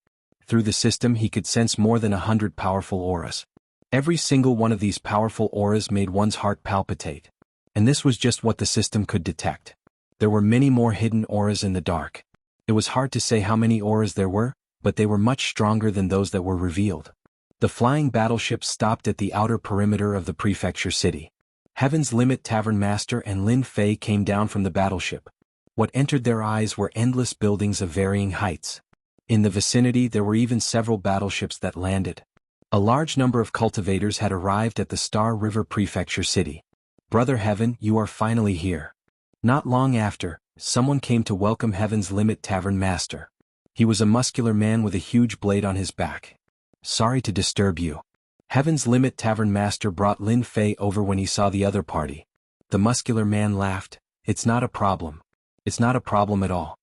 Through the system he could sense more than 100 powerful auras. Every single one of these powerful auras made one's heart palpitate. And this was just what the system could detect. There were many more hidden auras in the dark. It was hard to say how many auras there were, but they were much stronger than those that were revealed. The flying battleship stopped at the outer perimeter of the prefecture city. Heaven's Limit Tavern Master and Lin Fei came down from the battleship. What entered their eyes were endless buildings of varying heights. In the vicinity there were even several battleships that landed. A large number of cultivators had arrived at the Star River Prefecture City. Brother Heaven, you are finally here. Not long after, someone came to welcome Heaven's Limit Tavern Master. He was a muscular man with a huge blade on his back. Sorry to disturb you. Heaven's Limit Tavern Master brought Lin Fei over when he saw the other party. The muscular man laughed. It's not a problem. It's not a problem at all.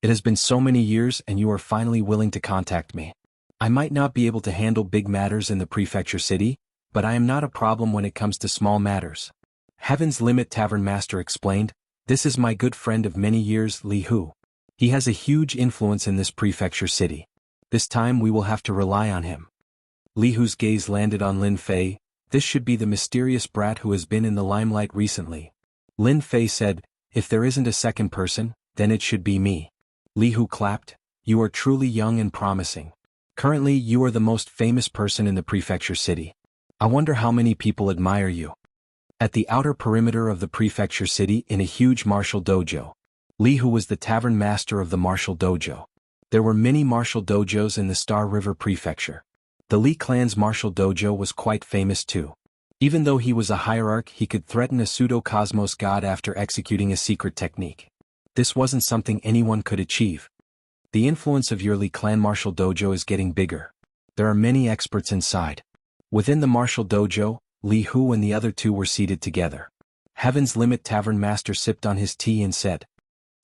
It has been so many years and you are finally willing to contact me. I might not be able to handle big matters in the prefecture city, but I am not a problem when it comes to small matters. Heaven's Limit Tavern Master explained, "This is my good friend of many years, Li Hu. He has a huge influence in this prefecture city. This time we will have to rely on him." Li Hu's gaze landed on Lin Fei. This should be the mysterious brat who has been in the limelight recently. Lin Fei said, "If there isn't a second person, then it should be me." Li Hu clapped, "You are truly young and promising. Currently you are the most famous person in the prefecture city. I wonder how many people admire you." At the outer perimeter of the prefecture city in a huge martial dojo, Li Hu was the tavern master of the martial dojo. There were many martial dojos in the Star River prefecture. The Li clan's martial dojo was quite famous too. Even though he was a hierarch, he could threaten a pseudo-cosmos god after executing a secret technique. This wasn't something anyone could achieve. The influence of your Li clan martial dojo is getting bigger. There are many experts inside. Within the martial dojo, Li Hu and the other two were seated together. Heaven's Limit Tavern Master sipped on his tea and said,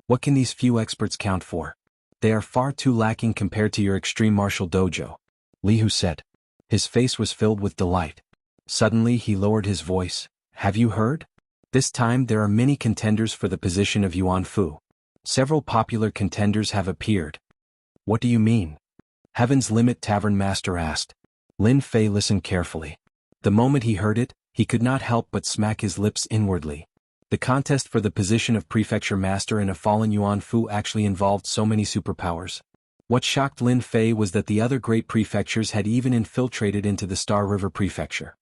"What can these few experts count for? They are far too lacking compared to your extreme martial dojo," Li Hu said. His face was filled with delight. Suddenly he lowered his voice, "Have you heard? This time there are many contenders for the position of Yuan Fu. Several popular contenders have appeared." "What do you mean?" Heaven's Limit Tavern Master asked. Lin Fei listened carefully. The moment he heard it, he could not help but smack his lips inwardly. The contest for the position of Prefecture Master in a fallen Yuan Fu actually involved so many superpowers. What shocked Lin Fei was that the other great prefectures had even infiltrated into the Star River Prefecture.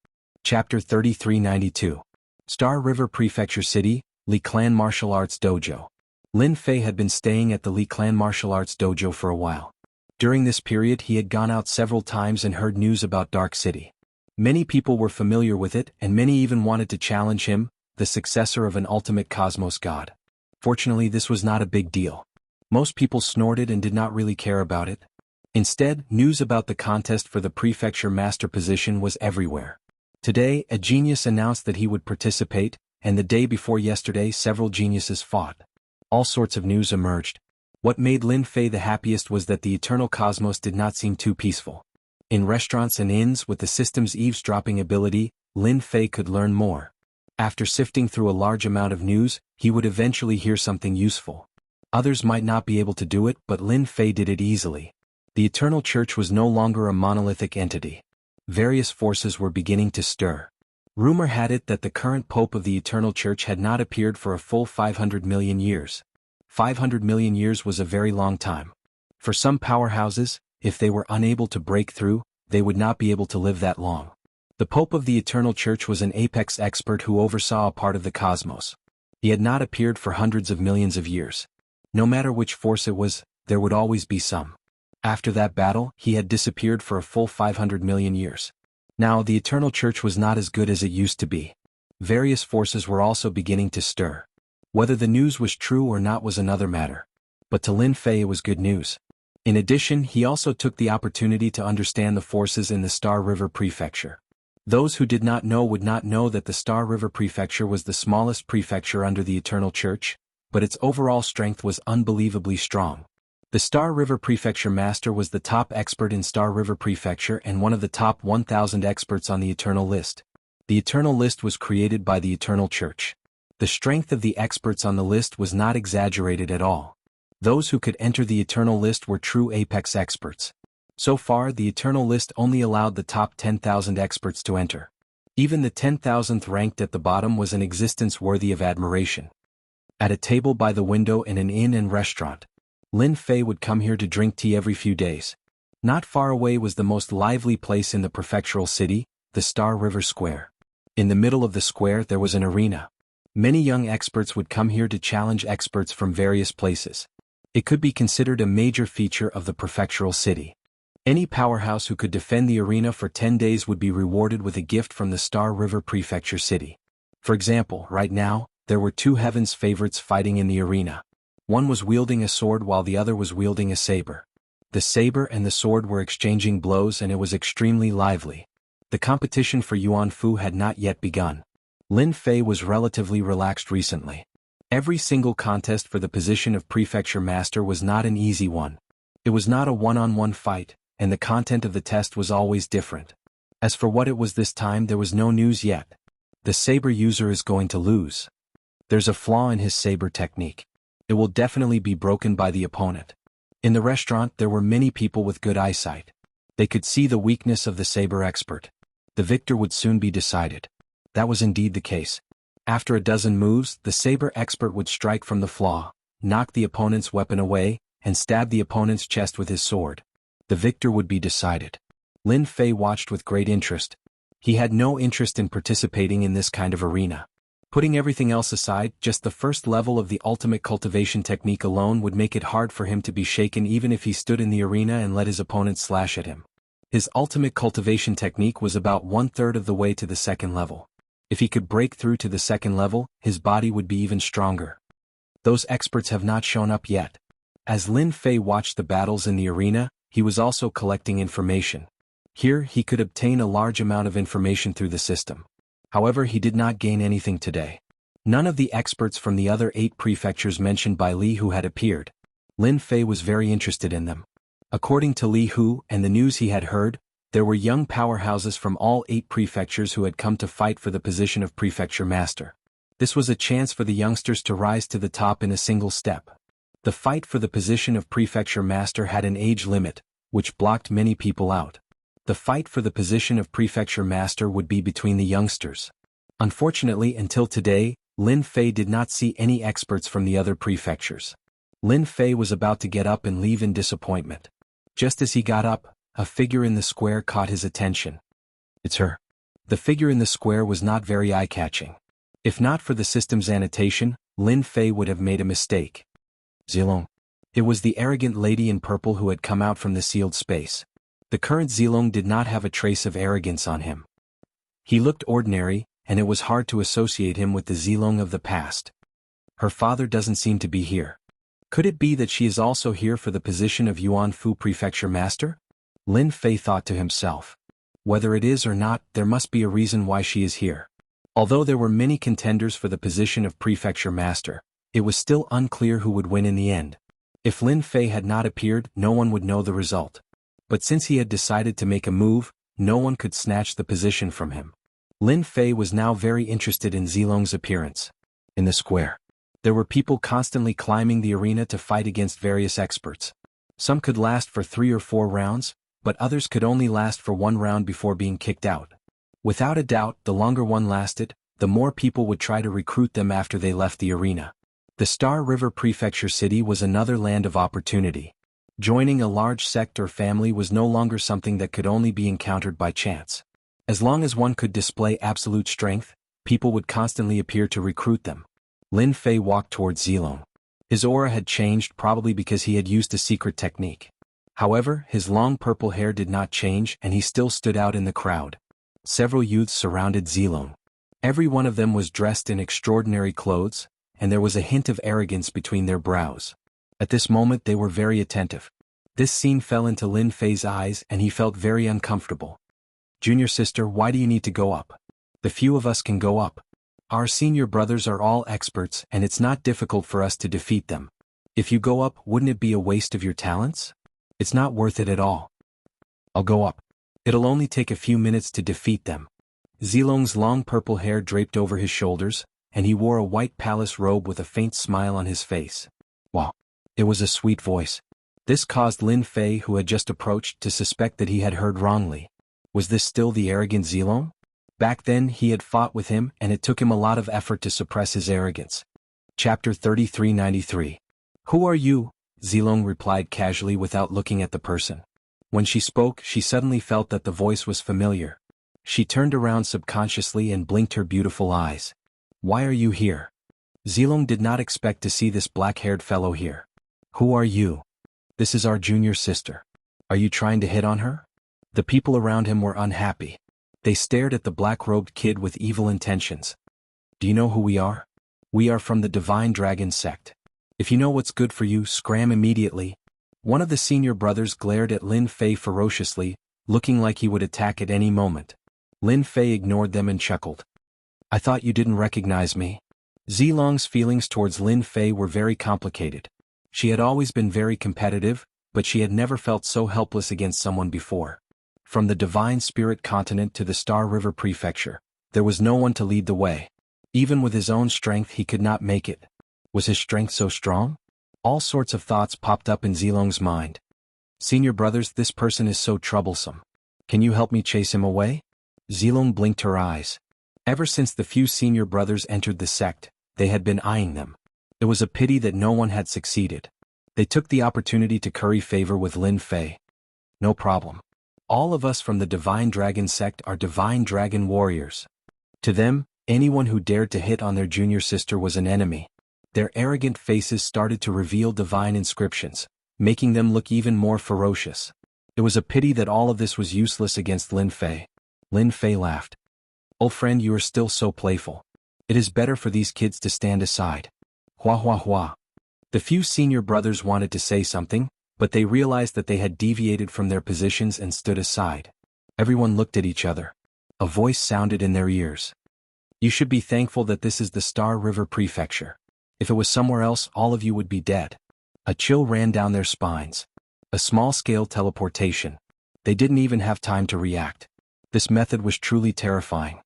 Chapter 3392. Star River Prefecture City, Li Clan Martial Arts Dojo. Lin Fei had been staying at the Li Clan Martial Arts Dojo for a while. During this period he had gone out several times and heard news about Dark City. Many people were familiar with it, and many even wanted to challenge him, the successor of an ultimate cosmos god. Fortunately, this was not a big deal. Most people snorted and did not really care about it. Instead, news about the contest for the prefecture master position was everywhere. Today, a genius announced that he would participate, and the day before yesterday several geniuses fought. All sorts of news emerged. What made Lin Fei the happiest was that the eternal cosmos did not seem too peaceful. In restaurants and inns with the system's eavesdropping ability, Lin Fei could learn more. After sifting through a large amount of news, he would eventually hear something useful. Others might not be able to do it, but Lin Fei did it easily. The Eternal Church was no longer a monolithic entity. Various forces were beginning to stir. Rumor had it that the current Pope of the Eternal Church had not appeared for a full 500 million years. 500 million years was a very long time. For some powerhouses, if they were unable to break through, they would not be able to live that long. The Pope of the Eternal Church was an apex expert who oversaw a part of the cosmos. He had not appeared for hundreds of millions of years. No matter which force it was, there would always be some. After that battle, he had disappeared for a full 500 million years. Now the Eternal Church was not as good as it used to be. Various forces were also beginning to stir. Whether the news was true or not was another matter. But to Lin Fei it was good news. In addition, he also took the opportunity to understand the forces in the Star River Prefecture. Those who did not know would not know that the Star River Prefecture was the smallest prefecture under the Eternal Church, but its overall strength was unbelievably strong. The Star River Prefecture Master was the top expert in Star River Prefecture and one of the top 1,000 experts on the Eternal List. The Eternal List was created by the Eternal Church. The strength of the experts on the list was not exaggerated at all. Those who could enter the Eternal List were true apex experts. So far, the Eternal List only allowed the top 10,000 experts to enter. Even the 10,000th ranked at the bottom was an existence worthy of admiration. At a table by the window in an inn and restaurant, Lin Fei would come here to drink tea every few days. Not far away was the most lively place in the prefectural city, the Star River Square. In the middle of the square there was an arena. Many young experts would come here to challenge experts from various places. It could be considered a major feature of the prefectural city. Any powerhouse who could defend the arena for 10 days would be rewarded with a gift from the Star River Prefecture City. For example, right now, there were two Heaven's favorites fighting in the arena. One was wielding a sword while the other was wielding a saber. The saber and the sword were exchanging blows and it was extremely lively. The competition for Yuan Fu had not yet begun. Lin Fei was relatively relaxed recently. Every single contest for the position of Prefecture Master was not an easy one. It was not a one-on-one fight, and the content of the test was always different. As for what it was this time, there was no news yet. The saber user is going to lose. There's a flaw in his saber technique. It will definitely be broken by the opponent. In the restaurant there were many people with good eyesight. They could see the weakness of the saber expert. The victor would soon be decided. That was indeed the case. After a dozen moves, the saber expert would strike from the flaw, knock the opponent's weapon away, and stab the opponent's chest with his sword. The victor would be decided. Lin Fei watched with great interest. He had no interest in participating in this kind of arena. Putting everything else aside, just the first level of the ultimate cultivation technique alone would make it hard for him to be shaken even if he stood in the arena and let his opponent slash at him. His ultimate cultivation technique was about 1/3 of the way to the second level. If he could break through to the second level, his body would be even stronger. Those experts have not shown up yet. As Lin Fei watched the battles in the arena, he was also collecting information. Here, he could obtain a large amount of information through the system. However, he did not gain anything today. None of the experts from the other 8 prefectures mentioned by Li Hu had appeared. Lin Fei was very interested in them. According to Li Hu and the news he had heard, there were young powerhouses from all 8 prefectures who had come to fight for the position of prefecture master. This was a chance for the youngsters to rise to the top in a single step. The fight for the position of prefecture master had an age limit, which blocked many people out. The fight for the position of prefecture master would be between the youngsters. Unfortunately, until today, Lin Fei did not see any experts from the other prefectures. Lin Fei was about to get up and leave in disappointment. Just as he got up, a figure in the square caught his attention. It's her. The figure in the square was not very eye-catching. If not for the system's annotation, Lin Fei would have made a mistake. Zilong. It was the arrogant lady in purple who had come out from the sealed space. The current Zilong did not have a trace of arrogance on him. He looked ordinary, and it was hard to associate him with the Zilong of the past. Her father doesn't seem to be here. Could it be that she is also here for the position of Yuanfu Prefecture Master? Lin Fei thought to himself. Whether it is or not, there must be a reason why she is here. Although there were many contenders for the position of Prefecture Master, it was still unclear who would win in the end. If Lin Fei had not appeared, no one would know the result. But since he had decided to make a move, no one could snatch the position from him. Lin Fei was now very interested in Zilong's appearance. In the square, there were people constantly climbing the arena to fight against various experts. Some could last for 3 or 4 rounds, but others could only last for 1 round before being kicked out. Without a doubt, the longer one lasted, the more people would try to recruit them after they left the arena. The Star River Prefecture City was another land of opportunity. Joining a large sect or family was no longer something that could only be encountered by chance. As long as one could display absolute strength, people would constantly appear to recruit them. Lin Fei walked towards Zilong. His aura had changed, probably because he had used a secret technique. However, his long purple hair did not change and he still stood out in the crowd. Several youths surrounded Zilong. Every one of them was dressed in extraordinary clothes, and there was a hint of arrogance between their brows. At this moment they were very attentive. This scene fell into Lin Fei's eyes and he felt very uncomfortable. Junior sister, why do you need to go up? The few of us can go up. Our senior brothers are all experts and it's not difficult for us to defeat them. If you go up, wouldn't it be a waste of your talents? It's not worth it at all. I'll go up. It'll only take a few minutes to defeat them. Zilong's long purple hair draped over his shoulders, and he wore a white palace robe with a faint smile on his face. Wow. It was a sweet voice. This caused Lin Fei, who had just approached, to suspect that he had heard wrongly. Was this still the arrogant Zilong? Back then he had fought with him and it took him a lot of effort to suppress his arrogance. Chapter 3393. Who are you? Zilong replied casually without looking at the person. When she spoke, she suddenly felt that the voice was familiar. She turned around subconsciously and blinked her beautiful eyes. Why are you here? Zilong did not expect to see this black-haired fellow here. Who are you? This is our junior sister. Are you trying to hit on her? The people around him were unhappy. They stared at the black-robed kid with evil intentions. Do you know who we are? We are from the Divine Dragon sect. If you know what's good for you, scram immediately. One of the senior brothers glared at Lin Fei ferociously, looking like he would attack at any moment. Lin Fei ignored them and chuckled. I thought you didn't recognize me. Zilong's feelings towards Lin Fei were very complicated. She had always been very competitive, but she had never felt so helpless against someone before. From the Divine Spirit continent to the Star River Prefecture, there was no one to lead the way. Even with his own strength he could not make it. Was his strength so strong? All sorts of thoughts popped up in Zilong's mind. Senior brothers, this person is so troublesome. Can you help me chase him away? Zilong blinked her eyes. Ever since the few senior brothers entered the sect, they had been eyeing them. It was a pity that no one had succeeded. They took the opportunity to curry favor with Lin Fei. No problem. All of us from the Divine Dragon sect are Divine Dragon warriors. To them, anyone who dared to hit on their junior sister was an enemy. Their arrogant faces started to reveal divine inscriptions, making them look even more ferocious. It was a pity that all of this was useless against Lin Fei. Lin Fei laughed. Old friend, you are still so playful. It is better for these kids to stand aside. Hua hua hua. The few senior brothers wanted to say something, but they realized that they had deviated from their positions and stood aside. Everyone looked at each other. A voice sounded in their ears. You should be thankful that this is the Star River Prefecture. If it was somewhere else, all of you would be dead. A chill ran down their spines. A small-scale teleportation. They didn't even have time to react. This method was truly terrifying.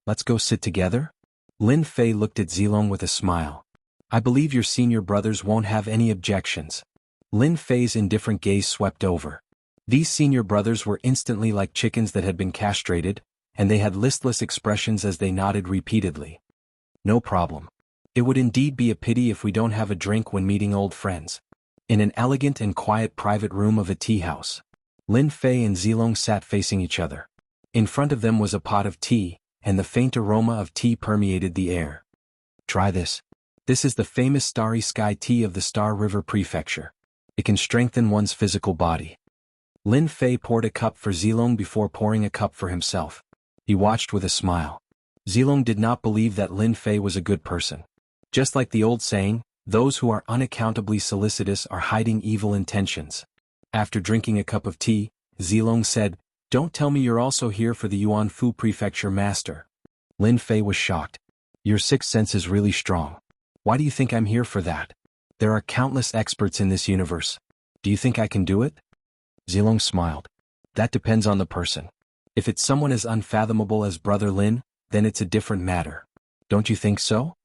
Let's go sit together? Lin Fei looked at Zilong with a smile. I believe your senior brothers won't have any objections. Lin Fei's indifferent gaze swept over. These senior brothers were instantly like chickens that had been castrated, and they had listless expressions as they nodded repeatedly. No problem. It would indeed be a pity if we don't have a drink when meeting old friends. In an elegant and quiet private room of a tea house, Lin Fei and Zilong sat facing each other. In front of them was a pot of tea, and the faint aroma of tea permeated the air. Try this. This is the famous Starry Sky tea of the Star River Prefecture. It can strengthen one's physical body. Lin Fei poured a cup for Zilong before pouring a cup for himself. He watched with a smile. Zilong did not believe that Lin Fei was a good person. Just like the old saying, those who are unaccountably solicitous are hiding evil intentions. After drinking a cup of tea, Zilong said, Don't tell me you're also here for the Yuan Fu Prefecture Master. Lin Fei was shocked. Your sixth sense is really strong. Why do you think I'm here for that? There are countless experts in this universe. Do you think I can do it? Zilong smiled. That depends on the person. If it's someone as unfathomable as Brother Lin, then it's a different matter. Don't you think so?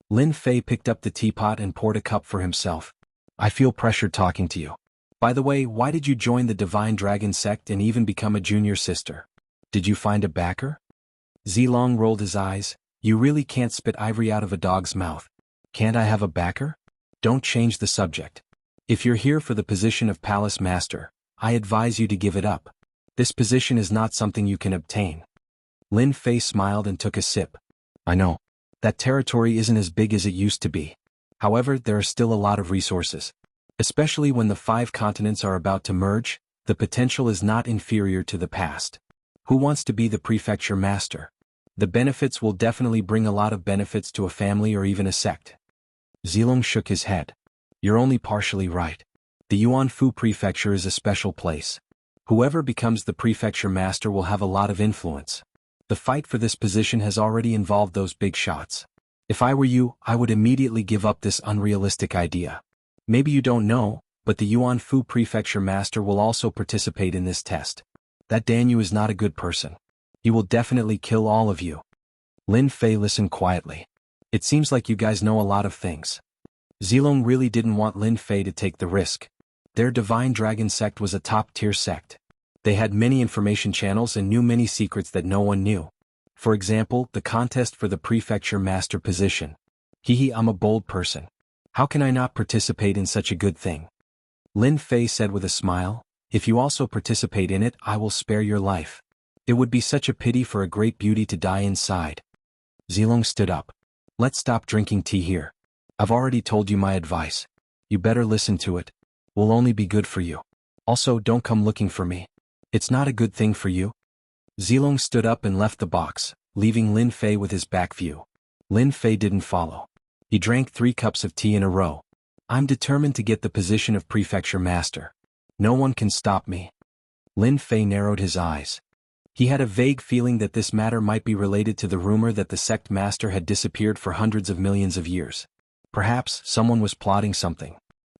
Lin Fei picked up the teapot and poured a cup for himself. I feel pressured talking to you. By the way, why did you join the Divine Dragon sect and even become a junior sister? Did you find a backer? Zilong rolled his eyes. You really can't spit ivory out of a dog's mouth. Can't I have a backer? Don't change the subject. If you're here for the position of Palace Master, I advise you to give it up. This position is not something you can obtain. Lin Fei smiled and took a sip. I know. That territory isn't as big as it used to be. However, there are still a lot of resources. Especially when the 5 continents are about to merge, the potential is not inferior to the past. Who wants to be the prefecture master? The benefits will definitely bring a lot of benefits to a family or even a sect. Zilong shook his head. You're only partially right. The Yuan Fu Prefecture is a special place. Whoever becomes the prefecture master will have a lot of influence. The fight for this position has already involved those big shots. If I were you, I would immediately give up this unrealistic idea. Maybe you don't know, but the Yuan Fu Prefecture Master will also participate in this test. That Danyu is not a good person. He will definitely kill all of you. Lin Fei listened quietly. It seems like you guys know a lot of things. Zilong really didn't want Lin Fei to take the risk. Their Divine Dragon sect was a top-tier sect. They had many information channels and knew many secrets that no one knew. For example, the contest for the prefecture master position. I'm a bold person. How can I not participate in such a good thing? Lin Fei said with a smile, if you also participate in it, I will spare your life. It would be such a pity for a great beauty to die inside. Zilong stood up. Let's stop drinking tea here. I've already told you my advice. You better listen to it. Will only be good for you. Also, don't come looking for me. It's not a good thing for you. Zilong stood up and left the box, leaving Lin Fei with his back view. Lin Fei didn't follow. He drank 3 cups of tea in a row. I'm determined to get the position of prefecture master. No one can stop me. Lin Fei narrowed his eyes. He had a vague feeling that this matter might be related to the rumor that the sect master had disappeared for hundreds of millions of years. Perhaps someone was plotting something.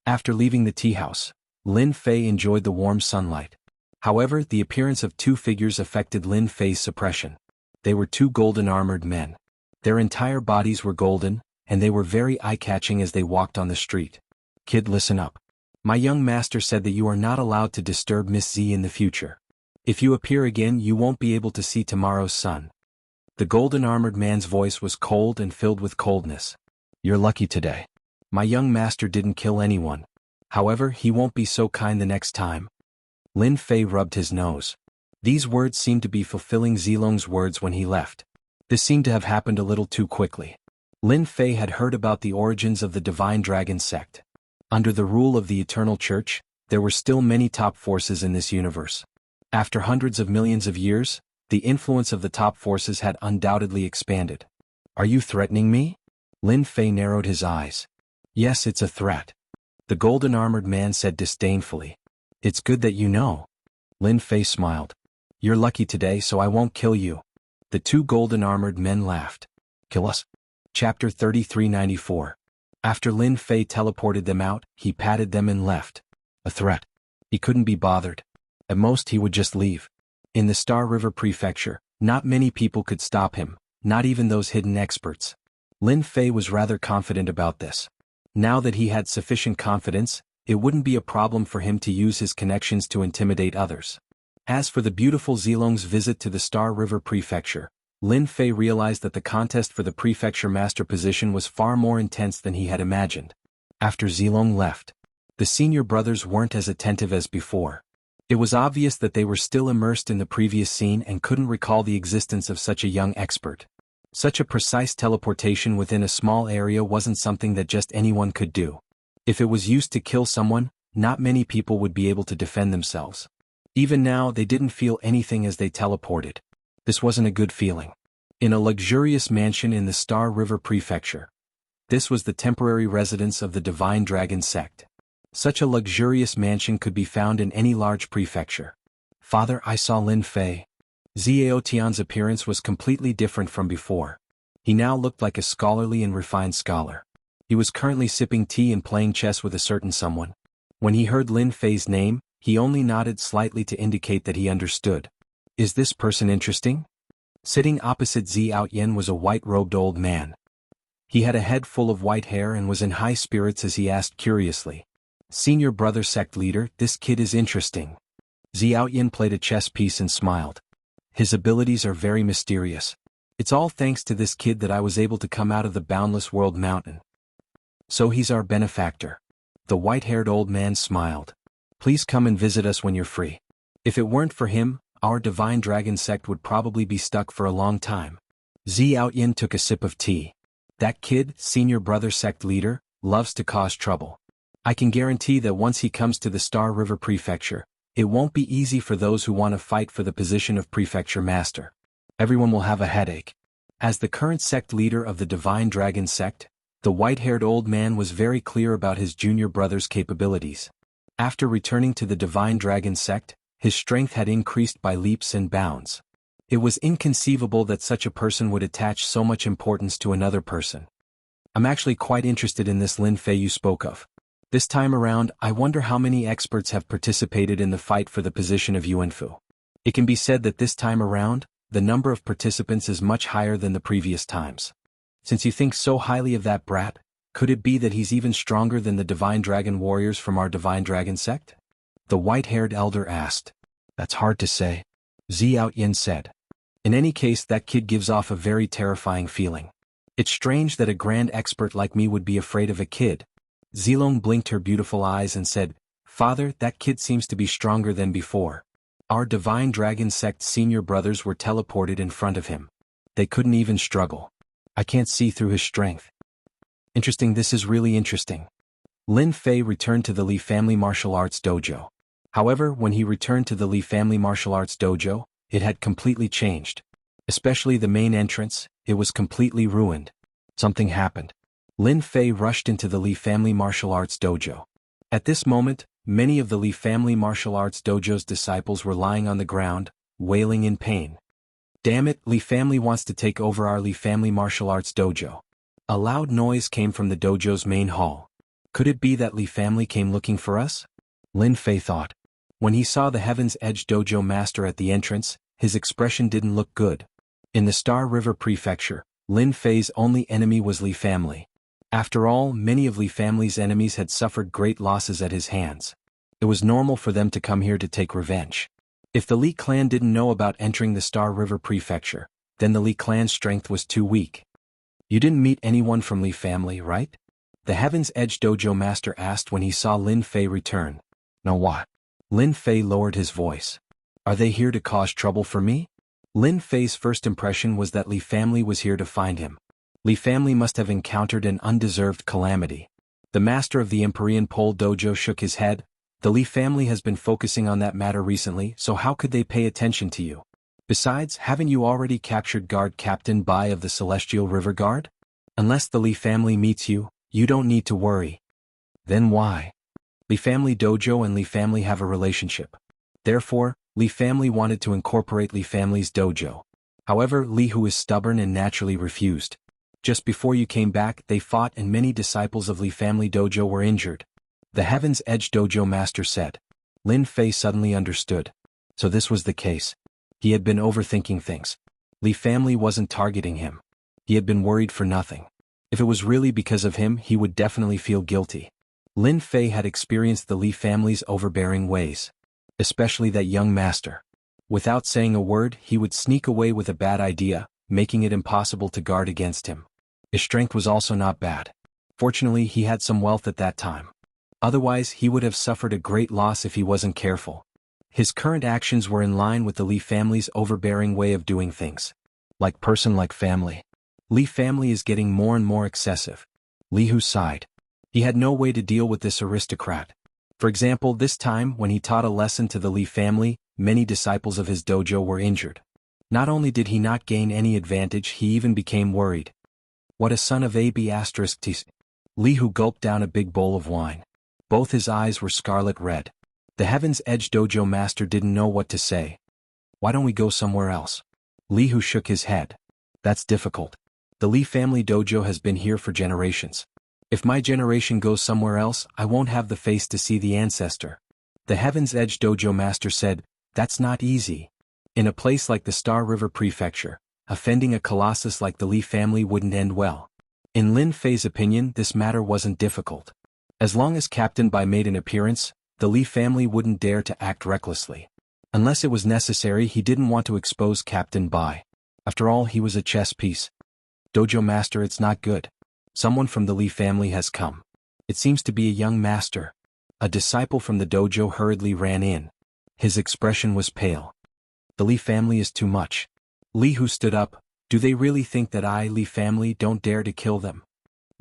After leaving the tea house, Lin Fei enjoyed the warm sunlight. However, the appearance of two figures affected Lin Fei's suppression. They were two golden-armored men. Their entire bodies were golden, and they were very eye-catching as they walked on the street. Kid, listen up. My young master said that you are not allowed to disturb Miss Z in the future. If you appear again, you won't be able to see tomorrow's sun. The golden-armored man's voice was cold and filled with coldness. You're lucky today. My young master didn't kill anyone. However, he won't be so kind the next time. Lin Fei rubbed his nose. These words seemed to be fulfilling Zilong's words when he left. This seemed to have happened a little too quickly. Lin Fei had heard about the origins of the Divine Dragon sect. Under the rule of the Eternal Church, there were still many top forces in this universe. After hundreds of millions of years, the influence of the top forces had undoubtedly expanded. Are you threatening me? Lin Fei narrowed his eyes. Yes, it's a threat. The golden-armored man said disdainfully. It's good that you know. Lin Fei smiled. You're lucky today, so I won't kill you. The two golden-armored men laughed. Kill us? Chapter 3394. After Lin Fei teleported them out, he patted them and left. A threat. He couldn't be bothered. At most he would just leave. In the Star River Prefecture, not many people could stop him, not even those hidden experts. Lin Fei was rather confident about this. Now that he had sufficient confidence, it wouldn't be a problem for him to use his connections to intimidate others. As for the beautiful Zilong's visit to the Star River Prefecture, Lin Fei realized that the contest for the prefecture master position was far more intense than he had imagined. After Zilong left, the senior brothers weren't as attentive as before. It was obvious that they were still immersed in the previous scene and couldn't recall the existence of such a young expert. Such a precise teleportation within a small area wasn't something that just anyone could do. If it was used to kill someone, not many people would be able to defend themselves. Even now, they didn't feel anything as they teleported. This wasn't a good feeling. In a luxurious mansion in the Star River Prefecture. This was the temporary residence of the Divine Dragon sect. Such a luxurious mansion could be found in any large prefecture. Father, I saw Lin Fei. Xiao Tian's appearance was completely different from before. He now looked like a scholarly and refined scholar. He was currently sipping tea and playing chess with a certain someone. When he heard Lin Fei's name, he only nodded slightly to indicate that he understood. Is this person interesting? Sitting opposite Xiao Tian was a white-robed old man. He had a head full of white hair and was in high spirits as he asked curiously. Senior brother sect leader, this kid is interesting. Xiao Tian played a chess piece and smiled. His abilities are very mysterious. It's all thanks to this kid that I was able to come out of the Boundless World Mountain. So he's our benefactor. The white-haired old man smiled. Please come and visit us when you're free. If it weren't for him, our Divine Dragon sect would probably be stuck for a long time. Xiao Tian took a sip of tea. That kid, senior brother sect leader, loves to cause trouble. I can guarantee that once he comes to the Star River Prefecture, it won't be easy for those who want to fight for the position of Prefecture Master. Everyone will have a headache. As the current sect leader of the Divine Dragon sect, the white-haired old man was very clear about his junior brother's capabilities. After returning to the Divine Dragon sect, his strength had increased by leaps and bounds. It was inconceivable that such a person would attach so much importance to another person. I'm actually quite interested in this Lin Fei you spoke of. This time around, I wonder how many experts have participated in the fight for the position of Yuanfu. It can be said that this time around, the number of participants is much higher than the previous times. Since you think so highly of that brat, could it be that he's even stronger than the Divine Dragon warriors from our Divine Dragon sect? The white-haired elder asked. That's hard to say. Xiao Tian said. In any case, that kid gives off a very terrifying feeling. It's strange that a grand expert like me would be afraid of a kid. Zilong blinked her beautiful eyes and said, Father, that kid seems to be stronger than before. Our Divine Dragon sect senior brothers were teleported in front of him. They couldn't even struggle. I can't see through his strength. Interesting, this is really interesting. Lin Fei returned to the Li family martial arts dojo. However, when he returned to the Li family martial arts dojo, it had completely changed. Especially the main entrance, it was completely ruined. Something happened. Lin Fei rushed into the Li family martial arts dojo. At this moment, many of the Li family martial arts dojo's disciples were lying on the ground, wailing in pain. Damn it, Li family wants to take over our Li family martial arts dojo. A loud noise came from the dojo's main hall. Could it be that Li family came looking for us? Lin Fei thought. When he saw the Heaven's Edge Dojo master at the entrance, his expression didn't look good. In the Star River Prefecture, Lin Fei's only enemy was Li family. After all, many of Li family's enemies had suffered great losses at his hands. It was normal for them to come here to take revenge. If the Li clan didn't know about entering the Star River Prefecture, then the Li clan's strength was too weak. You didn't meet anyone from Li family, right? The Heaven's Edge Dojo master asked when he saw Lin Fei return. No what? Lin Fei lowered his voice. Are they here to cause trouble for me? Lin Fei's first impression was that Li family was here to find him. Li family must have encountered an undeserved calamity. The master of the Empyrean Pole Dojo shook his head. The Li family has been focusing on that matter recently, so how could they pay attention to you? Besides, haven't you already captured Guard Captain Bai of the Celestial River Guard? Unless the Li family meets you, you don't need to worry. Then why? Li family dojo and Li family have a relationship. Therefore, Li family wanted to incorporate Li family's dojo. However, Li Hu is stubborn and naturally refused. Just before you came back, they fought and many disciples of Li family dojo were injured. The Heaven's Edge Dojo master said. Lin Fei suddenly understood. So this was the case. He had been overthinking things. Li family wasn't targeting him. He had been worried for nothing. If it was really because of him, he would definitely feel guilty. Lin Fei had experienced the Li family's overbearing ways. Especially that young master. Without saying a word, he would sneak away with a bad idea, making it impossible to guard against him. His strength was also not bad. Fortunately, he had some wealth at that time. Otherwise, he would have suffered a great loss if he wasn't careful. His current actions were in line with the Li family's overbearing way of doing things. Like person like family. Li family is getting more and more excessive. Li Hu sighed. He had no way to deal with this aristocrat. For example, this time when he taught a lesson to the Li family, many disciples of his dojo were injured. Not only did he not gain any advantage, he even became worried. What a son of AB****. Li Hu gulped down a big bowl of wine. Both his eyes were scarlet red. The Heaven's Edge Dojo master didn't know what to say. Why don't we go somewhere else? Li Hu shook his head. That's difficult. The Li family dojo has been here for generations. If my generation goes somewhere else, I won't have the face to see the ancestor. The Heaven's Edge Dojo master said, that's not easy. In a place like the Star River Prefecture, offending a colossus like the Li family wouldn't end well. In Lin Fei's opinion, this matter wasn't difficult. As long as Captain Bai made an appearance, the Li family wouldn't dare to act recklessly. Unless it was necessary, he didn't want to expose Captain Bai. After all, he was a chess piece. Dojo master, it's not good. Someone from the Li family has come. It seems to be a young master. A disciple from the dojo hurriedly ran in. His expression was pale. The Li family is too much. Li Hu stood up. Do they really think that I, Li family, don't dare to kill them?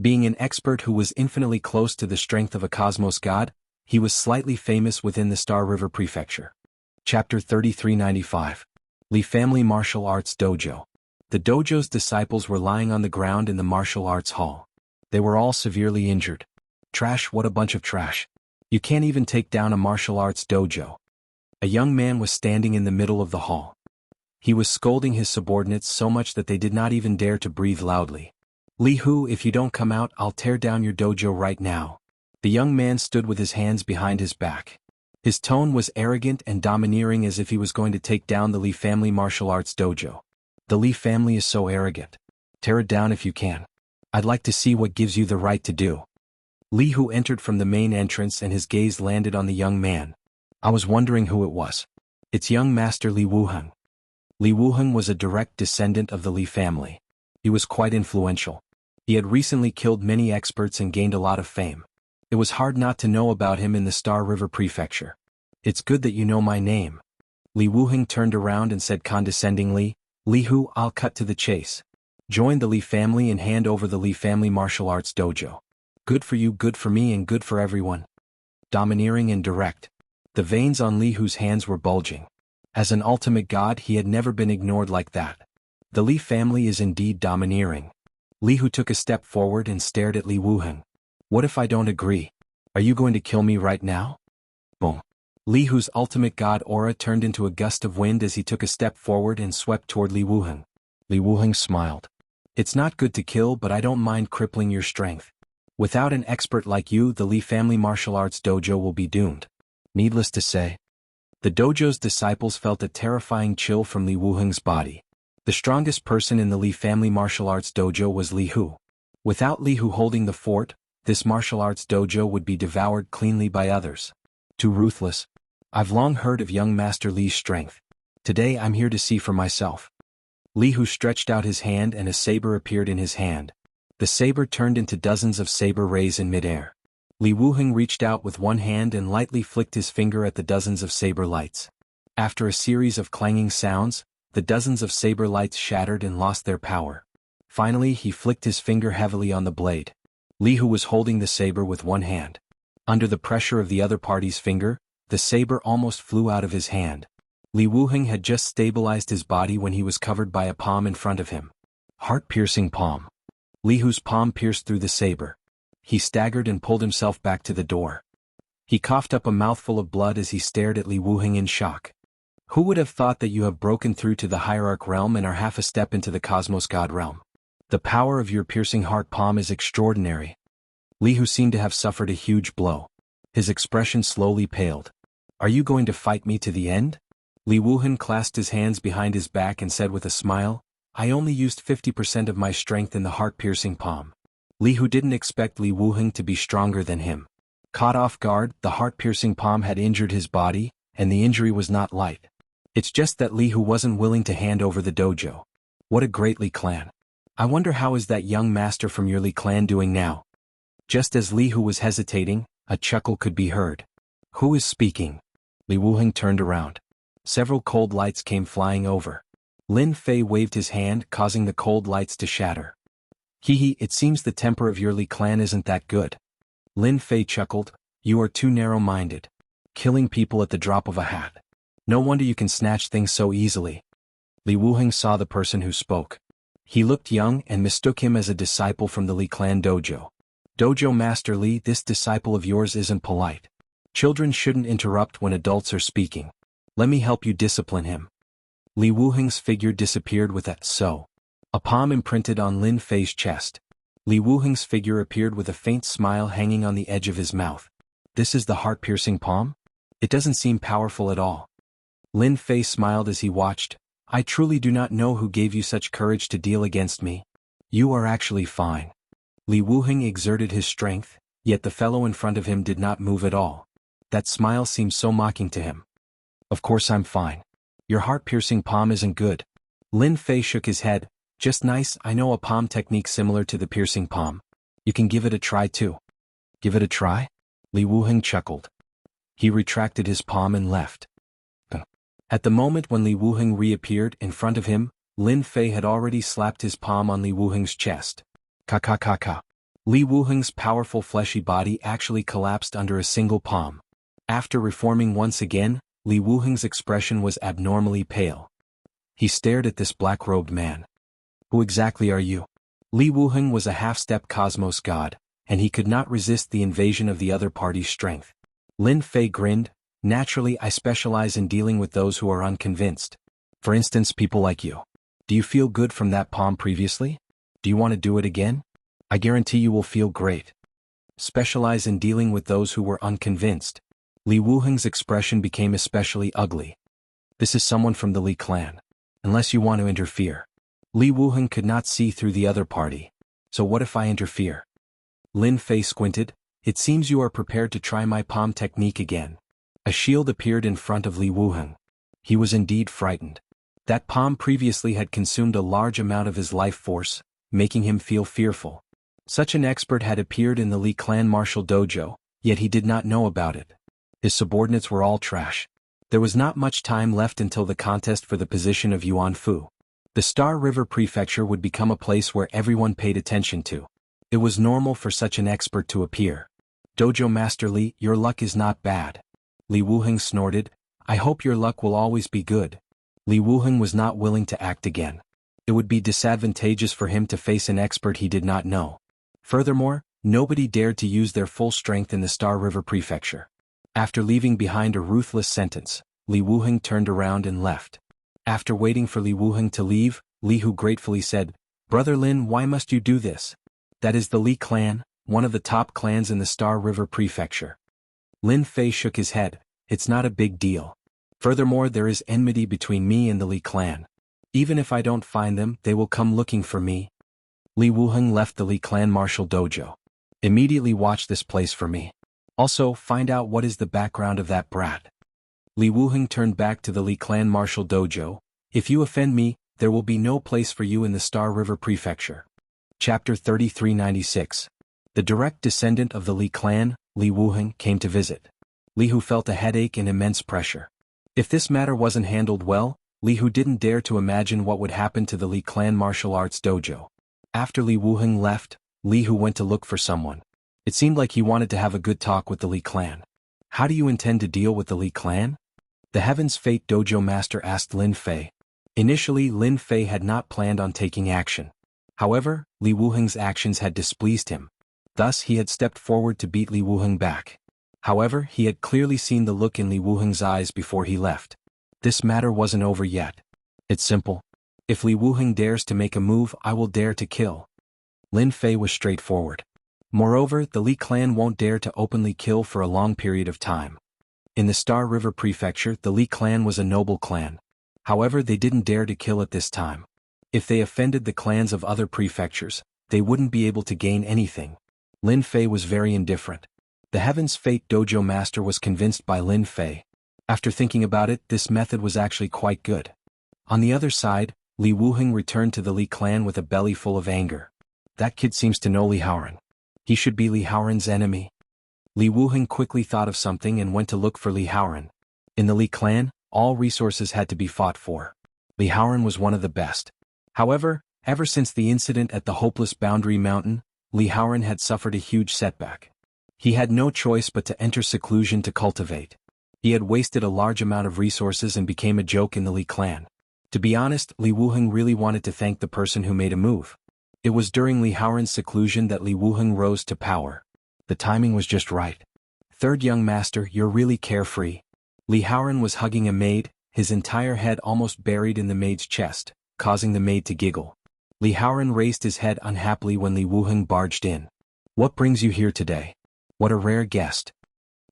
Being an expert who was infinitely close to the strength of a cosmos god, he was slightly famous within the Star River Prefecture. Chapter 3395. Li Family Martial Arts Dojo. The dojo's disciples were lying on the ground in the martial arts hall. They were all severely injured. Trash, what a bunch of trash. You can't even take down a martial arts dojo. A young man was standing in the middle of the hall. He was scolding his subordinates so much that they did not even dare to breathe loudly. Li Hu, if you don't come out, I'll tear down your dojo right now. The young man stood with his hands behind his back. His tone was arrogant and domineering, as if he was going to take down the Li family martial arts dojo. The Li family is so arrogant. Tear it down if you can. I'd like to see what gives you the right to do. Li Hu entered from the main entrance and his gaze landed on the young man. I was wondering who it was. It's young master Li Wuheng. Li Wuheng was a direct descendant of the Li family. He was quite influential. He had recently killed many experts and gained a lot of fame. It was hard not to know about him in the Star River Prefecture. It's good that you know my name. Li Wuheng turned around and said condescendingly, Li Hu, I'll cut to the chase. Join the Li family and hand over the Li family martial arts dojo. Good for you, good for me, and good for everyone. Domineering and direct. The veins on Li Hu's hands were bulging. As an ultimate god, he had never been ignored like that. The Li family is indeed domineering. Li Hu took a step forward and stared at Li Wuheng. What if I don't agree? Are you going to kill me right now? Boom. Li Hu's ultimate god aura turned into a gust of wind as he took a step forward and swept toward Li Wuheng. Li Wuheng smiled. It's not good to kill, but I don't mind crippling your strength. Without an expert like you, the Li family martial arts dojo will be doomed. Needless to say, the dojo's disciples felt a terrifying chill from Li Wuheng's body. The strongest person in the Li family martial arts dojo was Li Hu. Without Li Hu holding the fort, this martial arts dojo would be devoured cleanly by others. Too ruthless. I've long heard of young Master Li's strength. Today I'm here to see for myself. Li Hu stretched out his hand and a saber appeared in his hand. The saber turned into dozens of saber rays in midair. Li Wuheng reached out with one hand and lightly flicked his finger at the dozens of saber lights. After a series of clanging sounds, the dozens of saber lights shattered and lost their power. Finally he flicked his finger heavily on the blade. Li Hu was holding the saber with one hand. Under the pressure of the other party's finger, the saber almost flew out of his hand. Li Wuheng had just stabilized his body when he was covered by a palm in front of him. Heart-piercing palm. Li Hu's palm pierced through the saber. He staggered and pulled himself back to the door. He coughed up a mouthful of blood as he stared at Li Wuheng in shock. Who would have thought that you have broken through to the hierarch realm and are half a step into the cosmos god realm? The power of your piercing heart palm is extraordinary. Li Hu seemed to have suffered a huge blow. His expression slowly paled. Are you going to fight me to the end? Li Wuheng clasped his hands behind his back and said with a smile, I only used 50% of my strength in the heart-piercing palm. Li Hu didn't expect Li Wuheng to be stronger than him. Caught off guard, the heart-piercing palm had injured his body, and the injury was not light. It's just that Li Hu wasn't willing to hand over the dojo. What a great Li clan. I wonder how is that young master from your Li clan doing now? Just as Li Hu was hesitating, a chuckle could be heard. Who is speaking? Li Wuheng turned around. Several cold lights came flying over. Lin Fei waved his hand, causing the cold lights to shatter. Hee, it seems the temper of your Li clan isn't that good. Lin Fei chuckled, you are too narrow-minded. Killing people at the drop of a hat. No wonder you can snatch things so easily. Li Wuheng saw the person who spoke. He looked young and mistook him as a disciple from the Li clan dojo. Dojo Master Li, this disciple of yours isn't polite. Children shouldn't interrupt when adults are speaking. Let me help you discipline him. Li Wuheng's figure disappeared with a so. A palm imprinted on Lin Fei's chest. Li Wuheng's figure appeared with a faint smile hanging on the edge of his mouth. This is the heart-piercing palm? It doesn't seem powerful at all. Lin Fei smiled as he watched. I truly do not know who gave you such courage to deal against me. You are actually fine. Li Wuheng exerted his strength, yet the fellow in front of him did not move at all. That smile seemed so mocking to him. Of course I'm fine. Your heart-piercing palm isn't good. Lin Fei shook his head. Just nice, I know a palm technique similar to the piercing palm. You can give it a try too. Give it a try? Li Wuheng chuckled. He retracted his palm and left. At the moment when Li Wuheng reappeared in front of him, Lin Fei had already slapped his palm on Li Wuheng's chest. Ka. Li Wuheng's powerful fleshy body actually collapsed under a single palm. After reforming once again, Li Wuheng's expression was abnormally pale. He stared at this black-robed man. Who exactly are you? Li Wuheng was a half-step cosmos god, and he could not resist the invasion of the other party's strength. Lin Fei grinned. Naturally, I specialize in dealing with those who are unconvinced. For instance, people like you. Do you feel good from that palm previously? Do you want to do it again? I guarantee you will feel great. Specialize in dealing with those who were unconvinced. Li Wuheng's expression became especially ugly. This is someone from the Li clan. Unless you want to interfere. Li Wuheng could not see through the other party. So what if I interfere? Lin Fei squinted. It seems you are prepared to try my palm technique again. A shield appeared in front of Li Wuheng. He was indeed frightened. That palm previously had consumed a large amount of his life force, making him feel fearful. Such an expert had appeared in the Li clan martial dojo, yet he did not know about it. His subordinates were all trash. There was not much time left until the contest for the position of Yuan Fu. The Star River Prefecture would become a place where everyone paid attention to. It was normal for such an expert to appear. Dojo Master Li, your luck is not bad. Li Wuheng snorted. I hope your luck will always be good. Li Wuheng was not willing to act again. It would be disadvantageous for him to face an expert he did not know. Furthermore, nobody dared to use their full strength in the Star River Prefecture. After leaving behind a ruthless sentence, Li Wuheng turned around and left. After waiting for Li Wuheng to leave, Li Hu gratefully said, Brother Lin, why must you do this? That is the Li clan, one of the top clans in the Star River Prefecture. Lin Fei shook his head. it's not a big deal. Furthermore, there is enmity between me and the Li clan. Even if I don't find them, they will come looking for me. Li Wuheng left the Li clan martial dojo. Immediately watch this place for me. Also, find out what is the background of that brat. Li Wuheng turned back to the Li clan martial dojo. If you offend me, there will be no place for you in the Star River Prefecture. Chapter 3396. The direct descendant of the Li clan, Li Wuheng, came to visit. Li Hu felt a headache and immense pressure. If this matter wasn't handled well, Li Hu didn't dare to imagine what would happen to the Li clan martial arts dojo. After Li Wuheng left, Li Hu went to look for someone. It seemed like he wanted to have a good talk with the Li clan. How do you intend to deal with the Li clan? The Heaven's Fate dojo master asked Lin Fei. Initially, Lin Fei had not planned on taking action. However, Li Wuheng's actions had displeased him. Thus, he had stepped forward to beat Li Wuheng back. However, he had clearly seen the look in Li Wuheng's eyes before he left. This matter wasn't over yet. It's simple. If Li Wuheng dares to make a move, I will dare to kill. Lin Fei was straightforward. Moreover, the Li clan won't dare to openly kill for a long period of time. In the Star River Prefecture, the Li clan was a noble clan. However, they didn't dare to kill at this time. If they offended the clans of other prefectures, they wouldn't be able to gain anything. Lin Fei was very indifferent. The Heaven's Fate dojo master was convinced by Lin Fei. After thinking about it, this method was actually quite good. On the other side, Li Wuheng returned to the Li clan with a belly full of anger. That kid seems to know Li Haoren. He should be Li Haoren's enemy. Li Wuheng quickly thought of something and went to look for Li Haoren. In the Li clan, all resources had to be fought for. Li Haoren was one of the best. However, ever since the incident at the Hopeless Boundary Mountain, Li Haoren had suffered a huge setback. He had no choice but to enter seclusion to cultivate. He had wasted a large amount of resources and became a joke in the Li clan. To be honest, Li Wuheng really wanted to thank the person who made a move. It was during Li Haoren's seclusion that Li Wuheng rose to power. The timing was just right. Third young master, you're really carefree. Li Haoren was hugging a maid, his entire head almost buried in the maid's chest, causing the maid to giggle. Li Haoren raised his head unhappily when Li Wuheng barged in. What brings you here today? What a rare guest.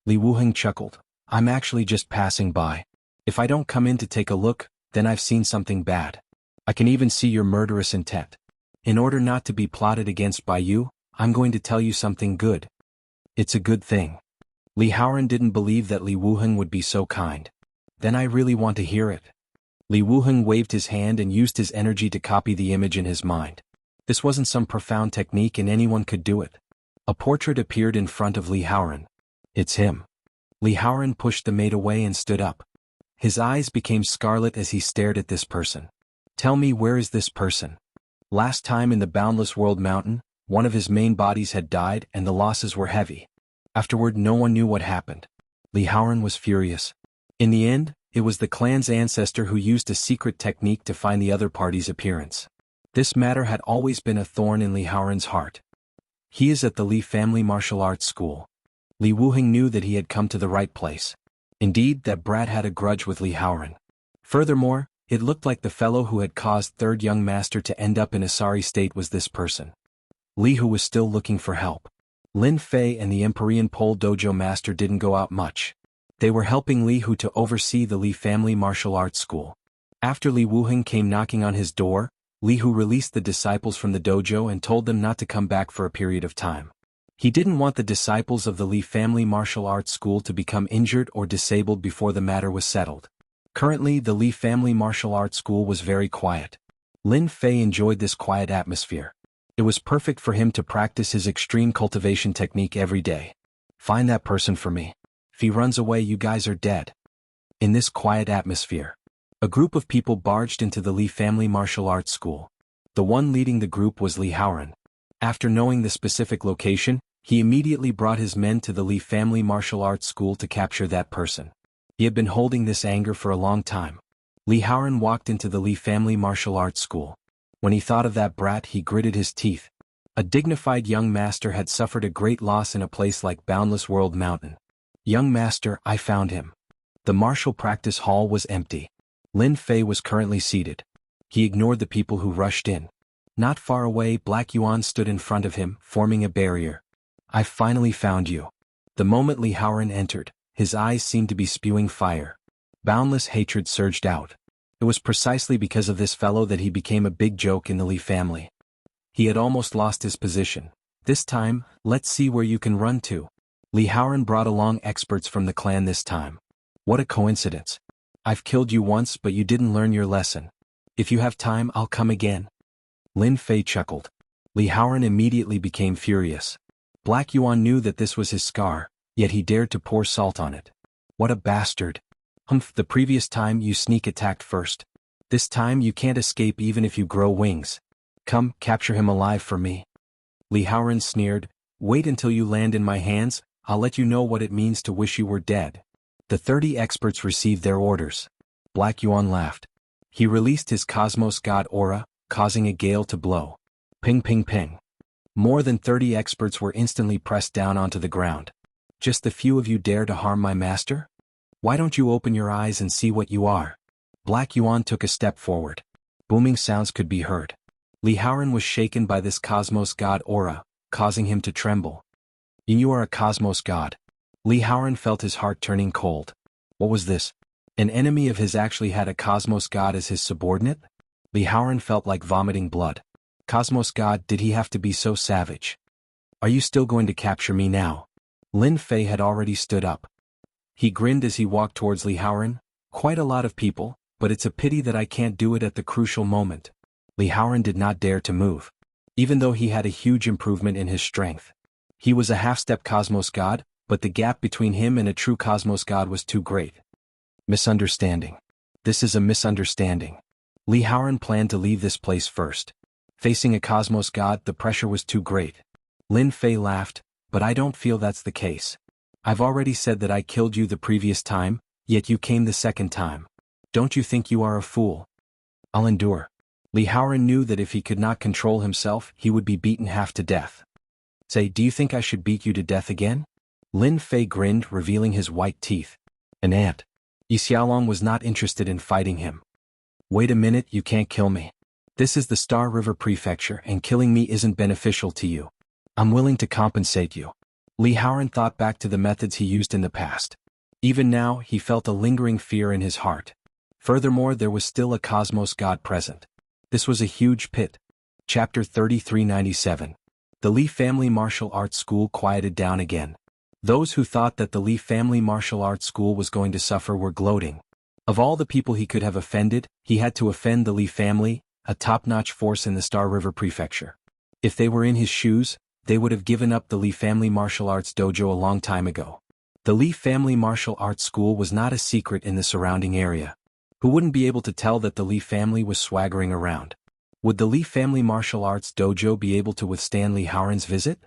Li Wuheng chuckled. I'm actually just passing by. If I don't come in to take a look, then I've seen something bad. I can even see your murderous intent. In order not to be plotted against by you, I'm going to tell you something good. It's a good thing. Li Haoren didn't believe that Li Wuheng would be so kind. Then I really want to hear it. Li Wuheng waved his hand and used his energy to copy the image in his mind. This wasn't some profound technique and anyone could do it. A portrait appeared in front of Li Haoren. It's him. Li Haoren pushed the maid away and stood up. His eyes became scarlet as he stared at this person. Tell me, where is this person? Last time in the Boundless World Mountain, one of his main bodies had died and the losses were heavy. Afterward, no one knew what happened. Li Haoren was furious. In the end, it was the clan's ancestor who used a secret technique to find the other party's appearance. This matter had always been a thorn in Li Haoren's heart. He is at the Li family martial arts school. Li Wuheng knew that he had come to the right place. Indeed, that brat had a grudge with Li Haoren. Furthermore, it looked like the fellow who had caused third young master to end up in a sorry state was this person. Li Hu was still looking for help. Lin Fei and the Empyrean Pole dojo master didn't go out much. They were helping Li Hu to oversee the Li family martial arts school. After Li Wuheng came knocking on his door, Li Hu released the disciples from the dojo and told them not to come back for a period of time. He didn't want the disciples of the Li family martial arts school to become injured or disabled before the matter was settled. Currently, the Li family martial arts school was very quiet. Lin Fei enjoyed this quiet atmosphere. It was perfect for him to practice his extreme cultivation technique every day. Find that person for me. If he runs away, you guys are dead. In this quiet atmosphere, a group of people barged into the Li family martial arts school. The one leading the group was Li Haoren. After knowing the specific location, he immediately brought his men to the Li family martial arts school to capture that person. He had been holding this anger for a long time. Li Haoren walked into the Li family martial arts school. When he thought of that brat, he gritted his teeth. A dignified young master had suffered a great loss in a place like Boundless World Mountain. Young master, I found him. The martial practice hall was empty. Lin Fei was currently seated. He ignored the people who rushed in. Not far away, Black Yuan stood in front of him, forming a barrier. I finally found you. The moment Li Haoren entered, His eyes seemed to be spewing fire. Boundless hatred surged out. It was precisely because of this fellow that he became a big joke in the Li family. He had almost lost his position. This time, let's see where you can run to. Li Haoran brought along experts from the clan this time. What a coincidence. I've killed you once but you didn't learn your lesson. If you have time I'll come again. Lin Fei chuckled. Li Haoran immediately became furious. Black Yuan knew that this was his scar, yet he dared to pour salt on it. What a bastard. Humph, the previous time you sneak attacked first. This time you can't escape even if you grow wings. Come, capture him alive for me. Li Haoran sneered, wait until you land in my hands, I'll let you know what it means to wish you were dead. The 30 experts received their orders. Black Yuan laughed. He released his Cosmos God aura, causing a gale to blow. Ping ping ping. More than 30 experts were instantly pressed down onto the ground. Just the few of you dare to harm my master? Why don't you open your eyes and see what you are? Black Yuan took a step forward. Booming sounds could be heard. Li Haoran was shaken by this Cosmos God aura, causing him to tremble. You are a Cosmos God. Li Haoran felt his heart turning cold. What was this? An enemy of his actually had a Cosmos God as his subordinate? Li Haoran felt like vomiting blood. Cosmos God, did he have to be so savage? Are you still going to capture me now? Lin Fei had already stood up. He grinned as he walked towards Li Haoran. Quite a lot of people, but it's a pity that I can't do it at the crucial moment. Li Haoran did not dare to move. Even though he had a huge improvement in his strength. He was a half-step Cosmos God, but the gap between him and a true Cosmos God was too great. Misunderstanding. This is a misunderstanding. Li Haoran planned to leave this place first. Facing a Cosmos God, the pressure was too great. Lin Fei laughed, but I don't feel that's the case. I've already said that I killed you the previous time, yet you came the second time. Don't you think you are a fool? I'll endure. Li Haoran knew that if he could not control himself, he would be beaten half to death. Say, do you think I should beat you to death again? Lin Fei grinned, revealing his white teeth. An ant. Yi Xiaolong was not interested in fighting him. Wait a minute, you can't kill me. This is the Star River Prefecture and killing me isn't beneficial to you. I'm willing to compensate you. Li Haoran thought back to the methods he used in the past. Even now, he felt a lingering fear in his heart. Furthermore, there was still a Cosmos God present. This was a huge pit. Chapter 3397. The Li Family Martial Arts School quieted down again. Those who thought that the Li Family Martial Arts School was going to suffer were gloating. Of all the people he could have offended, he had to offend the Li family, a top-notch force in the Star River Prefecture. If they were in his shoes, they would have given up the Li Family Martial Arts Dojo a long time ago. The Li Family Martial Arts School was not a secret in the surrounding area. Who wouldn't be able to tell that the Li family was swaggering around? Would the Li Family Martial Arts Dojo be able to withstand Li Haoran's visit?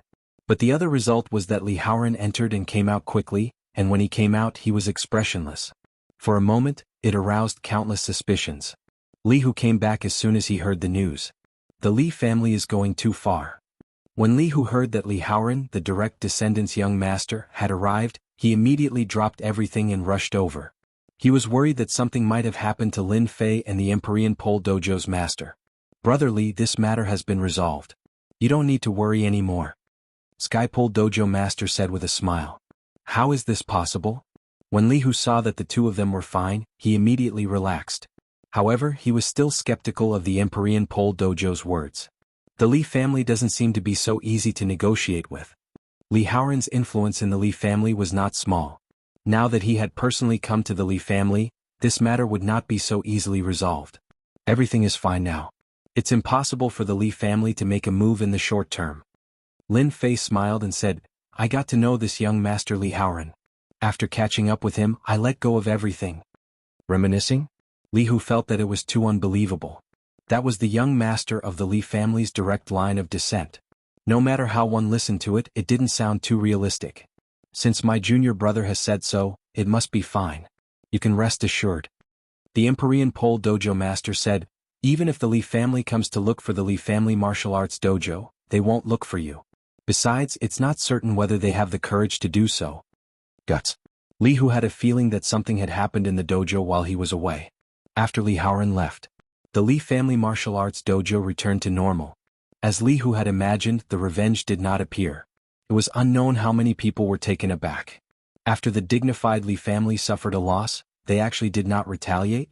But the other result was that Li Haoran entered and came out quickly, and when he came out he was expressionless. For a moment, it aroused countless suspicions. Li Hu came back as soon as he heard the news. The Li family is going too far. When Li Hu heard that Li Haoran, the direct descendant's young master, had arrived, he immediately dropped everything and rushed over. He was worried that something might have happened to Lin Fei and the Empyrean Pole Dojo's master. Brother Li, this matter has been resolved. You don't need to worry anymore. Sky Pole Dojo Master said with a smile. How is this possible? When Li Hu saw that the two of them were fine, he immediately relaxed. However, he was still skeptical of the Empyrean Pole Dojo's words. The Li family doesn't seem to be so easy to negotiate with. Li Haoran's influence in the Li family was not small. Now that he had personally come to the Li family, this matter would not be so easily resolved. Everything is fine now. It's impossible for the Li family to make a move in the short term. Lin Fei smiled and said, I got to know this young master Li Haoran. After catching up with him, I let go of everything. Reminiscing? Li Hu felt that it was too unbelievable. That was the young master of the Li family's direct line of descent. No matter how one listened to it, it didn't sound too realistic. Since my junior brother has said so, it must be fine. You can rest assured. The Empyrean Pole Dojo Master said, even if the Li family comes to look for the Li Family Martial Arts Dojo, they won't look for you. Besides, it's not certain whether they have the courage to do so. Guts. Li Hu had a feeling that something had happened in the dojo while he was away. After Li Haoran left, the Li Family Martial Arts Dojo returned to normal. As Li Hu had imagined, the revenge did not appear. It was unknown how many people were taken aback. After the dignified Li family suffered a loss, they actually did not retaliate?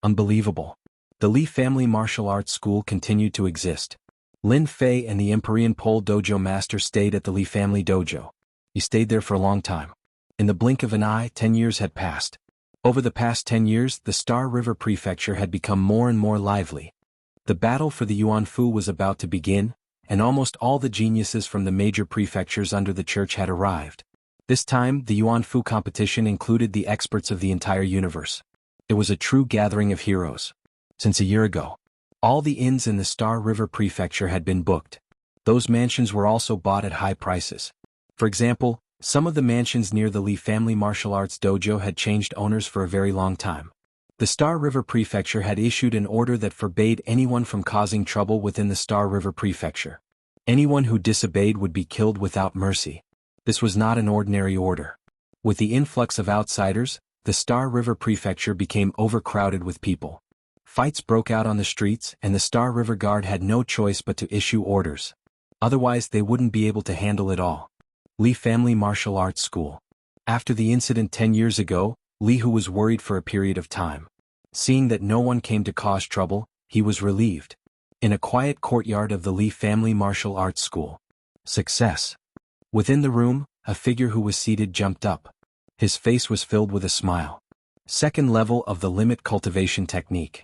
Unbelievable. The Li family martial arts school continued to exist. Lin Fei and the Empyrean Pole Dojo master stayed at the Li family dojo. He stayed there for a long time. In the blink of an eye, 10 years had passed. Over the past 10 years, the Star River Prefecture had become more and more lively. The battle for the Yuanfu was about to begin, and almost all the geniuses from the major prefectures under the church had arrived. This time, the Yuanfu competition included the experts of the entire universe. It was a true gathering of heroes. Since a year ago, all the inns in the Star River Prefecture had been booked. Those mansions were also bought at high prices. For example, some of the mansions near the Li family martial arts dojo had changed owners for a very long time. The Star River Prefecture had issued an order that forbade anyone from causing trouble within the Star River Prefecture. Anyone who disobeyed would be killed without mercy. This was not an ordinary order. With the influx of outsiders, the Star River Prefecture became overcrowded with people. Fights broke out on the streets, and the Star River Guard had no choice but to issue orders. Otherwise, they wouldn't be able to handle it all. Li Family Martial Arts School. After the incident 10 years ago, Li, who was worried for a period of time. Seeing that no one came to cause trouble, he was relieved. In a quiet courtyard of the Li Family Martial Arts School. Success. Within the room, a figure who was seated jumped up. His face was filled with a smile. Second level of the limit cultivation technique.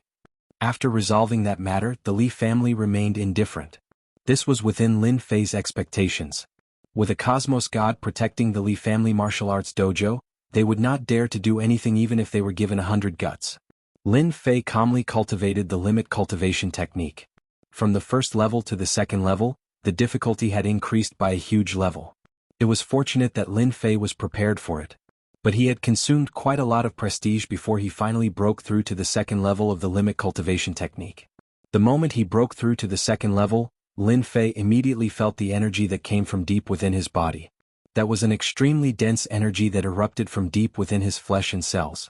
After resolving that matter, the Li family remained indifferent. This was within Lin Fei's expectations. With a cosmos god protecting the Li family martial arts dojo, they would not dare to do anything even if they were given 100 guts. Lin Fei calmly cultivated the limit cultivation technique. From the first level to the second level, the difficulty had increased by a huge level. It was fortunate that Lin Fei was prepared for it. But he had consumed quite a lot of prestige before he finally broke through to the second level of the limit cultivation technique. The moment he broke through to the second level, Lin Fei immediately felt the energy that came from deep within his body. That was an extremely dense energy that erupted from deep within his flesh and cells.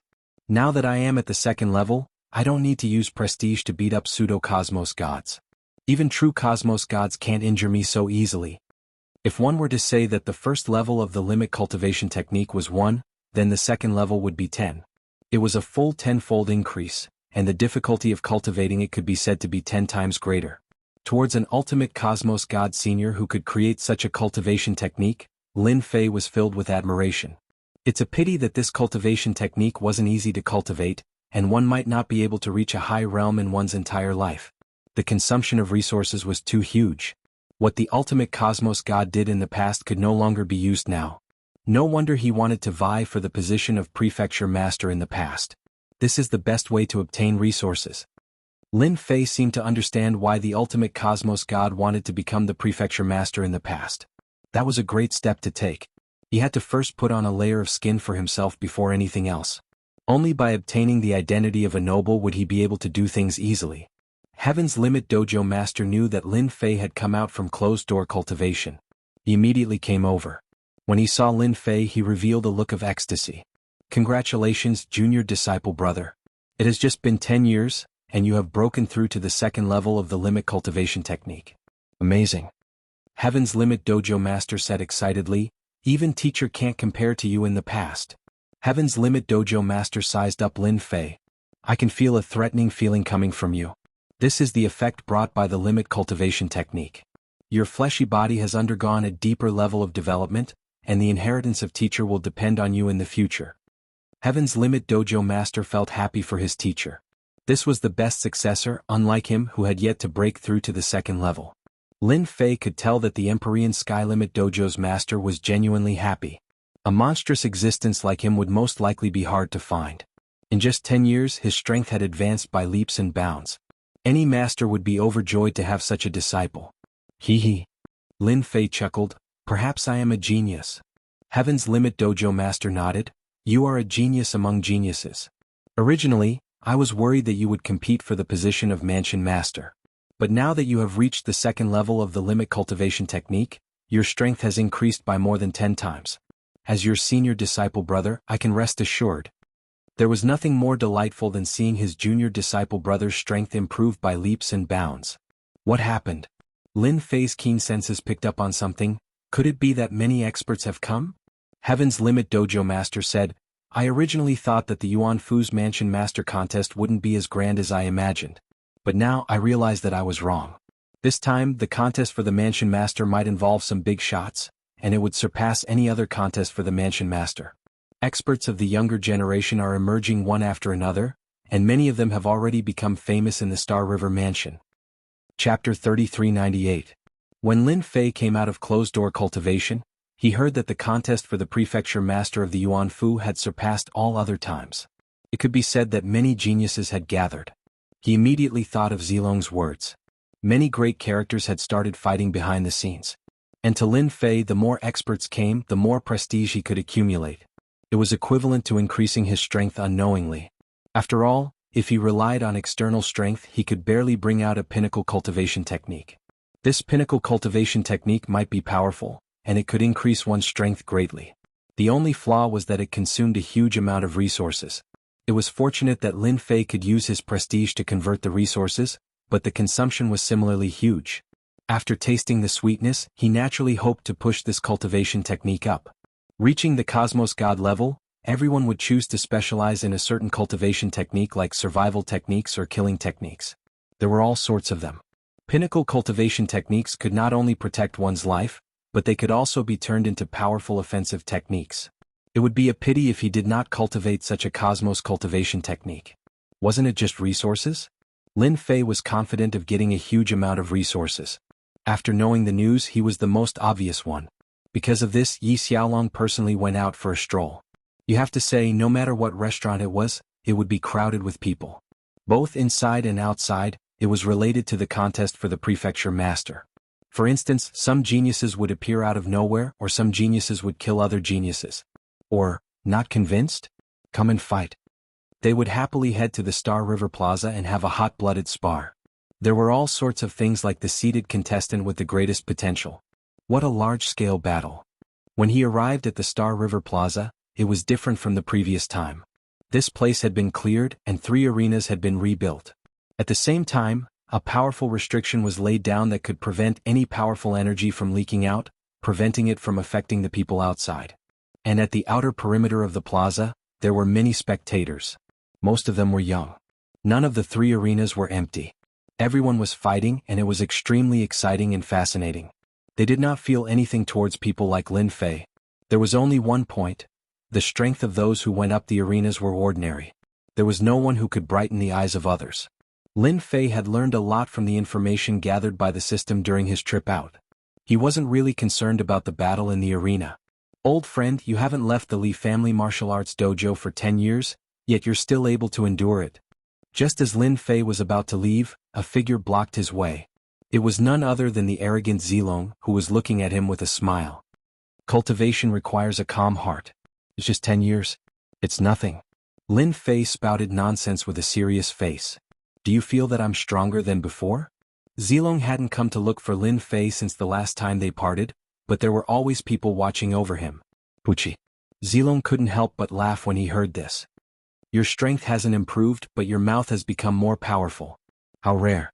Now that I am at the second level, I don't need to use prestige to beat up pseudo-cosmos gods. Even true cosmos gods can't injure me so easily. If one were to say that the first level of the limit cultivation technique was 1, then the second level would be 10. It was a full 10-fold increase, and the difficulty of cultivating it could be said to be 10 times greater. Towards an ultimate cosmos god senior who could create such a cultivation technique, Lin Fei was filled with admiration. It's a pity that this cultivation technique wasn't easy to cultivate, and one might not be able to reach a high realm in one's entire life. The consumption of resources was too huge. What the ultimate cosmos god did in the past could no longer be used now. No wonder he wanted to vie for the position of prefecture master in the past. This is the best way to obtain resources. Lin Fei seemed to understand why the ultimate cosmos god wanted to become the prefecture master in the past. That was a great step to take. He had to first put on a layer of skin for himself before anything else. Only by obtaining the identity of a noble would he be able to do things easily. Heaven's Limit Dojo master knew that Lin Fei had come out from closed-door cultivation. He immediately came over. When he saw Lin Fei, he revealed a look of ecstasy. Congratulations, junior disciple brother. It has just been 10 years, and you have broken through to the second level of the limit cultivation technique. Amazing. Heaven's Limit Dojo master said excitedly, even teacher can't compare to you in the past. Heaven's Limit Dojo master sized up Lin Fei. I can feel a threatening feeling coming from you. This is the effect brought by the limit cultivation technique. Your fleshy body has undergone a deeper level of development, and the inheritance of teacher will depend on you in the future. Heaven's Limit Dojo master felt happy for his teacher. This was the best successor, unlike him, who had yet to break through to the second level. Lin Fei could tell that the Empyrean Sky Limit Dojo's master was genuinely happy. A monstrous existence like him would most likely be hard to find. In just 10 years, his strength had advanced by leaps and bounds. Any master would be overjoyed to have such a disciple. Hee hee. Lin Fei chuckled, perhaps I am a genius. Heaven's Limit Dojo master nodded, you are a genius among geniuses. Originally, I was worried that you would compete for the position of mansion master. But now that you have reached the second level of the limit cultivation technique, your strength has increased by more than 10 times. As your senior disciple brother, I can rest assured. There was nothing more delightful than seeing his junior disciple brother's strength improve by leaps and bounds. What happened? Lin Fei's keen senses picked up on something. Could it be that many experts have come? Heaven's Limit Dojo Master said, I originally thought that the Yuan Fu's Mansion Master Contest wouldn't be as grand as I imagined. But now I realize that I was wrong. This time, the contest for the Mansion Master might involve some big shots, and it would surpass any other contest for the Mansion Master. Experts of the younger generation are emerging one after another, and many of them have already become famous in the Star River Mansion. Chapter 3398. When Lin Fei came out of closed-door cultivation, he heard that the contest for the Prefecture Master of the Yuan Fu had surpassed all other times. It could be said that many geniuses had gathered. He immediately thought of Zilong's words. Many great characters had started fighting behind the scenes. And to Lin Fei, the more experts came, the more prestige he could accumulate. It was equivalent to increasing his strength unknowingly. After all, if he relied on external strength, he could barely bring out a pinnacle cultivation technique. This pinnacle cultivation technique might be powerful, and it could increase one's strength greatly. The only flaw was that it consumed a huge amount of resources. It was fortunate that Lin Fei could use his prestige to convert the resources, but the consumption was similarly huge. After tasting the sweetness, he naturally hoped to push this cultivation technique up. Reaching the Cosmos God level, everyone would choose to specialize in a certain cultivation technique like survival techniques or killing techniques. There were all sorts of them. Pinnacle cultivation techniques could not only protect one's life, but they could also be turned into powerful offensive techniques. It would be a pity if he did not cultivate such a Cosmos cultivation technique. Wasn't it just resources? Lin Fei was confident of getting a huge amount of resources. After knowing the news, he was the most obvious one. Because of this, Yi Xiaolong personally went out for a stroll. You have to say, no matter what restaurant it was, it would be crowded with people. Both inside and outside, it was related to the contest for the Prefecture Master. For instance, some geniuses would appear out of nowhere, or some geniuses would kill other geniuses. Or, not convinced? Come and fight. They would happily head to the Star River Plaza and have a hot-blooded spar. There were all sorts of things like the seated contestant with the greatest potential. What a large-scale battle. When he arrived at the Star River Plaza, it was different from the previous time. This place had been cleared and 3 arenas had been rebuilt. At the same time, a powerful restriction was laid down that could prevent any powerful energy from leaking out, preventing it from affecting the people outside. And at the outer perimeter of the plaza, there were many spectators. Most of them were young. None of the 3 arenas were empty. Everyone was fighting, and it was extremely exciting and fascinating. They did not feel anything towards people like Lin Fei. There was only one point. The strength of those who went up the arenas were ordinary. There was no one who could brighten the eyes of others. Lin Fei had learned a lot from the information gathered by the system during his trip out. He wasn't really concerned about the battle in the arena. Old friend, you haven't left the Li family martial arts dojo for 10 years, yet you're still able to endure it. Just as Lin Fei was about to leave, a figure blocked his way. It was none other than the arrogant Zilong, who was looking at him with a smile. Cultivation requires a calm heart. It's just 10 years. It's nothing. Lin Fei spouted nonsense with a serious face. Do you feel that I'm stronger than before? Zilong hadn't come to look for Lin Fei since the last time they parted, but there were always people watching over him. Puchi. Zilong couldn't help but laugh when he heard this. Your strength hasn't improved, but your mouth has become more powerful. How rare.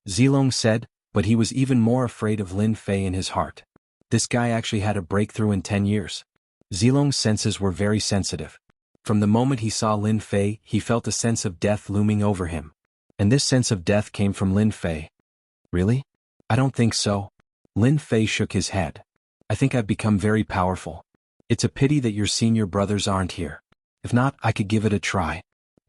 Zilong said, but he was even more afraid of Lin Fei in his heart. This guy actually had a breakthrough in 10 years. Zilong's senses were very sensitive. From the moment he saw Lin Fei, he felt a sense of death looming over him. And this sense of death came from Lin Fei. Really? I don't think so. Lin Fei shook his head. I think I've become very powerful. It's a pity that your senior brothers aren't here. If not, I could give it a try.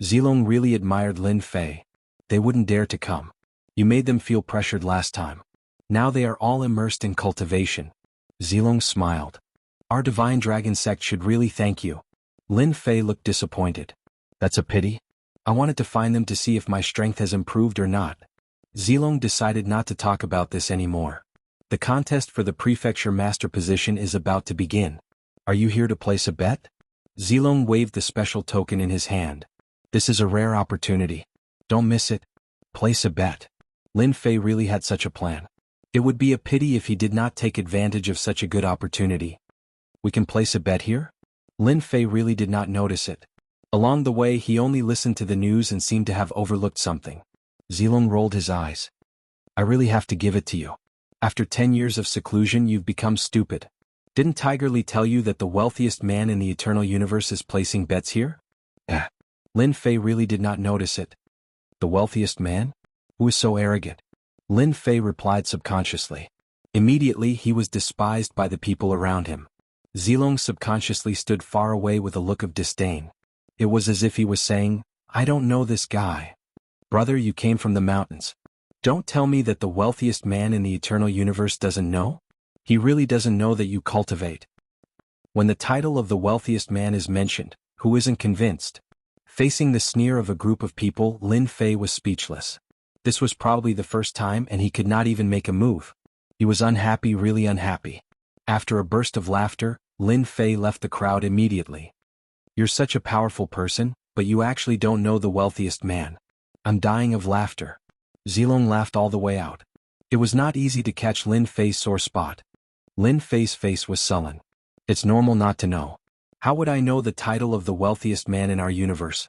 Zilong really admired Lin Fei. They wouldn't dare to come. You made them feel pressured last time. Now they are all immersed in cultivation. Zilong smiled. Our divine dragon sect should really thank you. Lin Fei looked disappointed. That's a pity. I wanted to find them to see if my strength has improved or not. Zilong decided not to talk about this anymore. The contest for the prefecture master position is about to begin. Are you here to place a bet? Zilong waved the special token in his hand. This is a rare opportunity. Don't miss it. Place a bet. Lin Fei really had such a plan. It would be a pity if he did not take advantage of such a good opportunity. We can place a bet here? Lin Fei really did not notice it. Along the way he only listened to the news and seemed to have overlooked something. Zilong rolled his eyes. I really have to give it to you. After 10 years of seclusion you've become stupid. Didn't Tigerly tell you that the wealthiest man in the eternal universe is placing bets here? Lin Fei really did not notice it. The wealthiest man? Who is so arrogant? Lin Fei replied subconsciously. Immediately he was despised by the people around him. Zilong subconsciously stood far away with a look of disdain. It was as if he was saying, I don't know this guy. Brother, you came from the mountains. Don't tell me that the wealthiest man in the eternal universe doesn't know? He really doesn't know that you cultivate. When the title of the wealthiest man is mentioned, who isn't convinced? Facing the sneer of a group of people, Lin Fei was speechless. This was probably the first time and he could not even make a move. He was unhappy, really unhappy. After a burst of laughter, Lin Fei left the crowd immediately. You're such a powerful person, but you actually don't know the wealthiest man. I'm dying of laughter. Zilong laughed all the way out. It was not easy to catch Lin Fei's sore spot. Lin Fei's face was sullen. It's normal not to know. How would I know the title of the wealthiest man in our universe?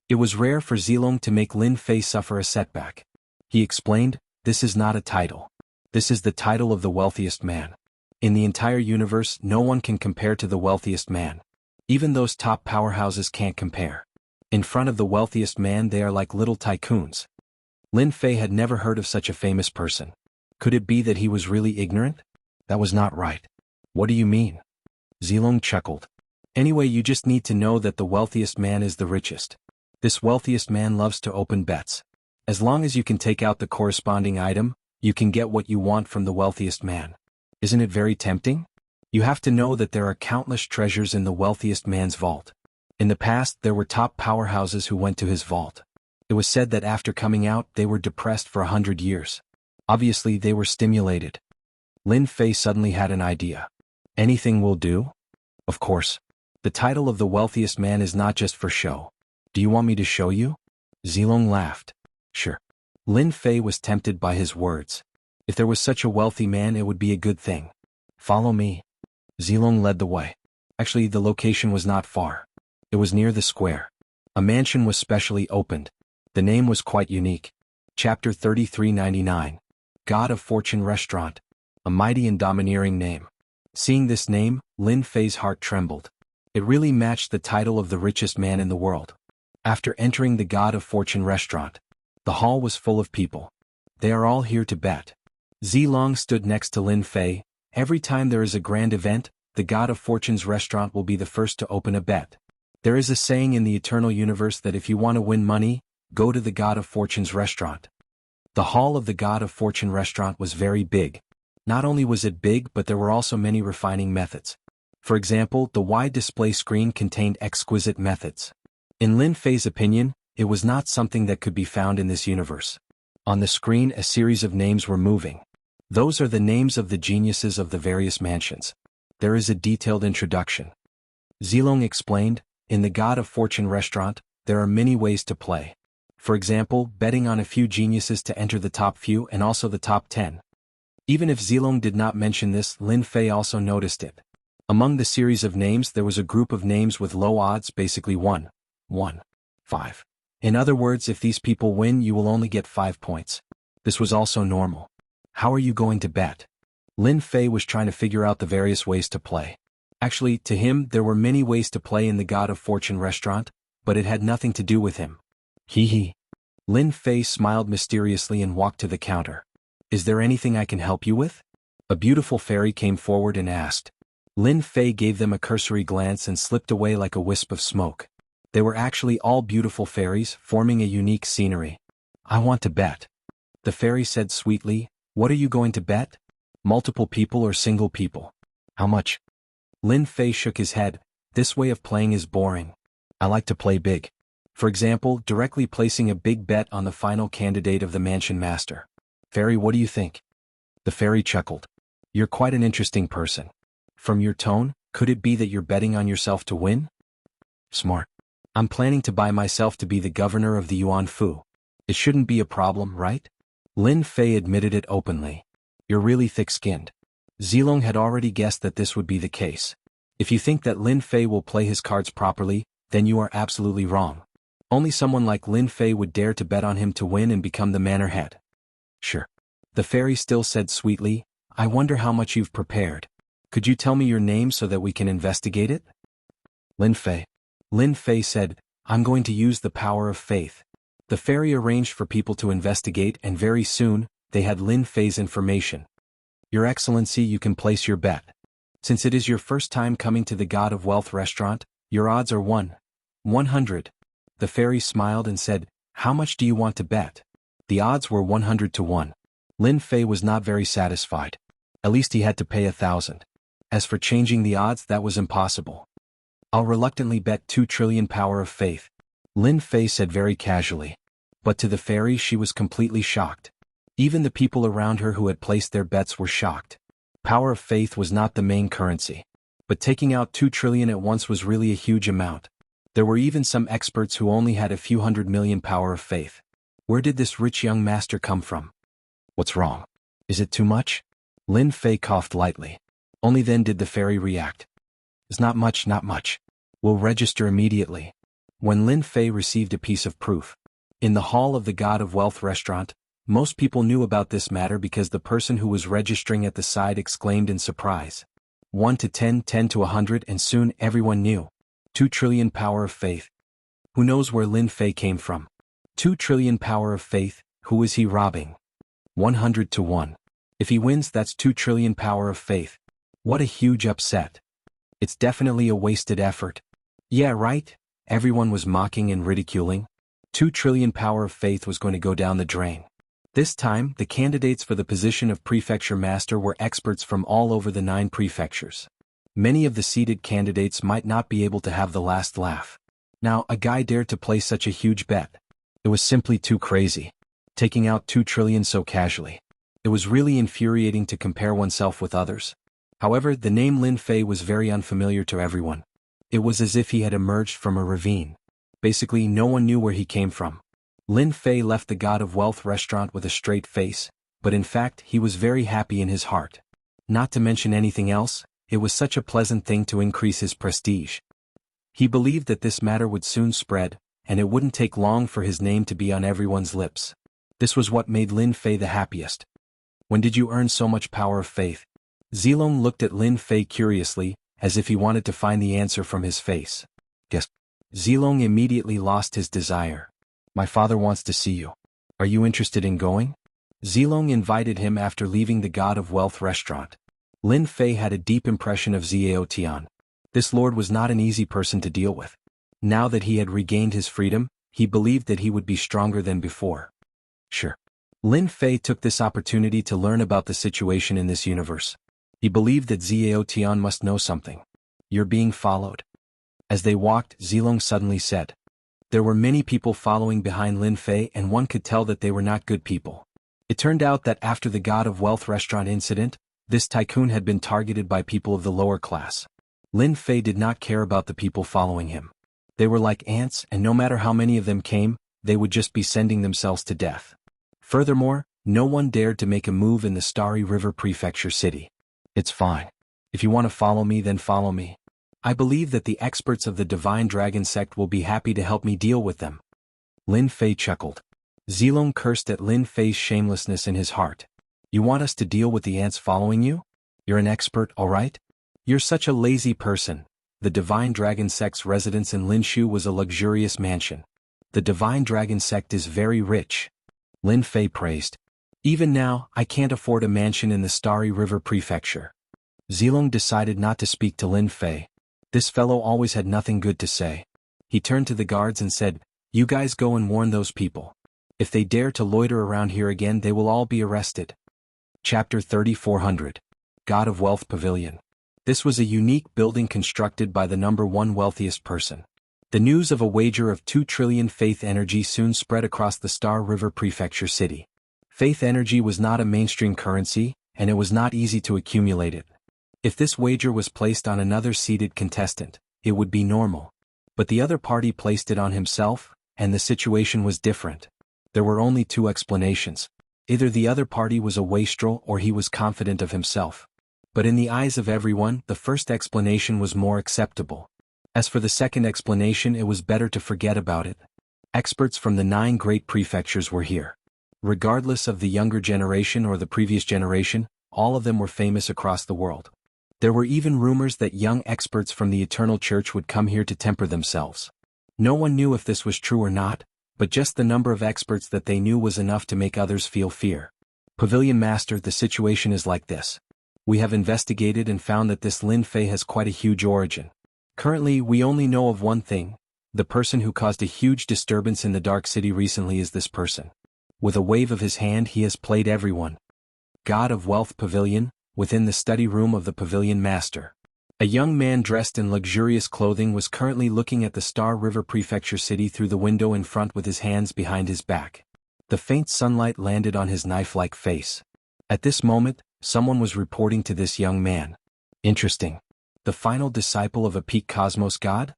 It was rare for Zilong to make Lin Fei suffer a setback. He explained, this is not a title. This is the title of the wealthiest man. In the entire universe, no one can compare to the wealthiest man. Even those top powerhouses can't compare. In front of the wealthiest man they are like little tycoons. Lin Fei had never heard of such a famous person. Could it be that he was really ignorant? That was not right. What do you mean? Zilong chuckled. Anyway, you just need to know that the wealthiest man is the richest. This wealthiest man loves to open bets. As long as you can take out the corresponding item, you can get what you want from the wealthiest man. Isn't it very tempting? You have to know that there are countless treasures in the wealthiest man's vault. In the past, there were top powerhouses who went to his vault. It was said that after coming out, they were depressed for 100 years. Obviously, they were stimulated. Lin Fei suddenly had an idea. Anything will do? Of course. The title of the wealthiest man is not just for show. Do you want me to show you? Zilong laughed. Sure. Lin Fei was tempted by his words. If there was such a wealthy man, it would be a good thing. Follow me. Zilong led the way. Actually, the location was not far. It was near the square. A mansion was specially opened. The name was quite unique. Chapter 3399. God of Fortune Restaurant. A mighty and domineering name. Seeing this name, Lin Fei's heart trembled. It really matched the title of the richest man in the world. After entering the God of Fortune restaurant, the hall was full of people. They are all here to bet. Zilong stood next to Lin Fei. Every time there is a grand event, the God of Fortune's restaurant will be the first to open a bet. There is a saying in the eternal universe that if you want to win money, go to the God of Fortune's restaurant. The hall of the God of Fortune restaurant was very big. Not only was it big, but there were also many refining methods. For example, the wide display screen contained exquisite methods. In Lin Fei's opinion, it was not something that could be found in this universe. On the screen, a series of names were moving. Those are the names of the geniuses of the various mansions. There is a detailed introduction. Zilong explained, in the God of Fortune restaurant, there are many ways to play. For example, betting on a few geniuses to enter the top few and also the top 10. Even if Zilong did not mention this, Lin Fei also noticed it. Among the series of names there was a group of names with low odds, basically 1, 5. In other words, if these people win, you will only get 5 points. This was also normal. How are you going to bet? Lin Fei was trying to figure out the various ways to play. Actually, to him, there were many ways to play in the God of Fortune restaurant, but it had nothing to do with him. Hee. Lin Fei smiled mysteriously and walked to the counter. Is there anything I can help you with? A beautiful fairy came forward and asked. Lin Fei gave them a cursory glance and slipped away like a wisp of smoke. They were actually all beautiful fairies, forming a unique scenery. I want to bet. The fairy said sweetly, what are you going to bet? Multiple people or single people? How much? Lin Fei shook his head. This way of playing is boring. I like to play big. For example, directly placing a big bet on the final candidate of the mansion master. Fairy, what do you think? The fairy chuckled. You're quite an interesting person. From your tone, could it be that you're betting on yourself to win? Smart. I'm planning to buy myself to be the governor of the Yuan Fu. It shouldn't be a problem, right? Lin Fei admitted it openly. You're really thick-skinned. Zilong had already guessed that this would be the case. If you think that Lin Fei will play his cards properly, then you are absolutely wrong. Only someone like Lin Fei would dare to bet on him to win and become the manor head. Sure. The fairy still said sweetly, I wonder how much you've prepared. Could you tell me your name so that we can investigate it? Lin Fei. Lin Fei said, I'm going to use the power of faith. The fairy arranged for people to investigate, and very soon, they had Lin Fei's information. Your Excellency, you can place your bet. Since it is your first time coming to the God of Wealth restaurant, your odds are 100. The fairy smiled and said, how much do you want to bet? The odds were 100 to 1. Lin Fei was not very satisfied. At least he had to pay 1,000. As for changing the odds, that was impossible. I'll reluctantly bet 2 trillion power of faith, Lin Fei said very casually. But to the fairy she was completely shocked. Even the people around her who had placed their bets were shocked. Power of faith was not the main currency. But taking out 2 trillion at once was really a huge amount. There were even some experts who only had a few hundred million power of faith. Where did this rich young master come from? What's wrong? Is it too much? Lin Fei coughed lightly. Only then did the fairy react. It's not much, not much. We'll register immediately. When Lin Fei received a piece of proof. In the hall of the God of Wealth restaurant, most people knew about this matter because the person who was registering at the side exclaimed in surprise. 1 to 10, 10 to 100, and soon everyone knew. 2 trillion power of faith. Who knows where Lin Fei came from? 2 trillion power of faith, who is he robbing? 100 to 1. If he wins, that's 2 trillion power of faith. What a huge upset. It's definitely a wasted effort. Yeah, right? Everyone was mocking and ridiculing. 2 trillion power of faith was going to go down the drain. This time, the candidates for the position of prefecture master were experts from all over the 9 prefectures. Many of the seated candidates might not be able to have the last laugh. Now, a guy dared to place such a huge bet. It was simply too crazy. Taking out 2 trillion so casually. It was really infuriating to compare oneself with others. However, the name Lin Fei was very unfamiliar to everyone. It was as if he had emerged from a ravine. Basically, no one knew where he came from. Lin Fei left the God of Wealth restaurant with a straight face, but in fact, he was very happy in his heart. Not to mention anything else, it was such a pleasant thing to increase his prestige. He believed that this matter would soon spread, and it wouldn't take long for his name to be on everyone's lips. This was what made Lin Fei the happiest. When did you earn so much power of faith? Zilong looked at Lin Fei curiously, as if he wanted to find the answer from his face. Yes. Zilong immediately lost his desire. My father wants to see you. Are you interested in going? Zilong invited him after leaving the God of Wealth restaurant. Lin Fei had a deep impression of Xiao Tian. This lord was not an easy person to deal with. Now that he had regained his freedom, he believed that he would be stronger than before. Sure. Lin Fei took this opportunity to learn about the situation in this universe. He believed that Xiao Tian must know something. You're being followed. As they walked, Zilong suddenly said. There were many people following behind Lin Fei, and one could tell that they were not good people. It turned out that after the God of Wealth restaurant incident, this tycoon had been targeted by people of the lower class. Lin Fei did not care about the people following him. They were like ants, and no matter how many of them came, they would just be sending themselves to death. Furthermore, no one dared to make a move in the Starry River Prefecture city. It's fine. If you want to follow me, then follow me. I believe that the experts of the Divine Dragon sect will be happy to help me deal with them. Lin Fei chuckled. Zilong cursed at Lin Fei's shamelessness in his heart. You want us to deal with the ants following you? You're an expert, all right? You're such a lazy person. The Divine Dragon sect's residence in Linshu was a luxurious mansion. The Divine Dragon sect is very rich. Lin Fei praised. Even now, I can't afford a mansion in the Starry River Prefecture. Zilong decided not to speak to Lin Fei. This fellow always had nothing good to say. He turned to the guards and said, You guys go and warn those people. If they dare to loiter around here again, they will all be arrested. Chapter 3400. God of Wealth Pavilion. This was a unique building constructed by the #1 wealthiest person. The news of a wager of 2 trillion faith energy soon spread across the Star River Prefecture city. Faith energy was not a mainstream currency, and it was not easy to accumulate it. If this wager was placed on another seated contestant, it would be normal. But the other party placed it on himself, and the situation was different. There were only 2 explanations. Either the other party was a wastrel or he was confident of himself. But in the eyes of everyone, the first explanation was more acceptable. As for the second explanation, it was better to forget about it. Experts from the 9 great prefectures were here. Regardless of the younger generation or the previous generation, all of them were famous across the world. There were even rumors that young experts from the Eternal Church would come here to temper themselves. No one knew if this was true or not, but just the number of experts that they knew was enough to make others feel fear. Pavilion Master, the situation is like this. We have investigated and found that this Lin Fei has quite a huge origin. Currently, we only know of one thing. The person who caused a huge disturbance in the Dark City recently is this person. With a wave of his hand he has played everyone. God of Wealth Pavilion, within the study room of the Pavilion Master. A young man dressed in luxurious clothing was currently looking at the Star River Prefecture city through the window in front with his hands behind his back. The faint sunlight landed on his knife-like face. At this moment, someone was reporting to this young man. Interesting. The final disciple of a peak cosmos god?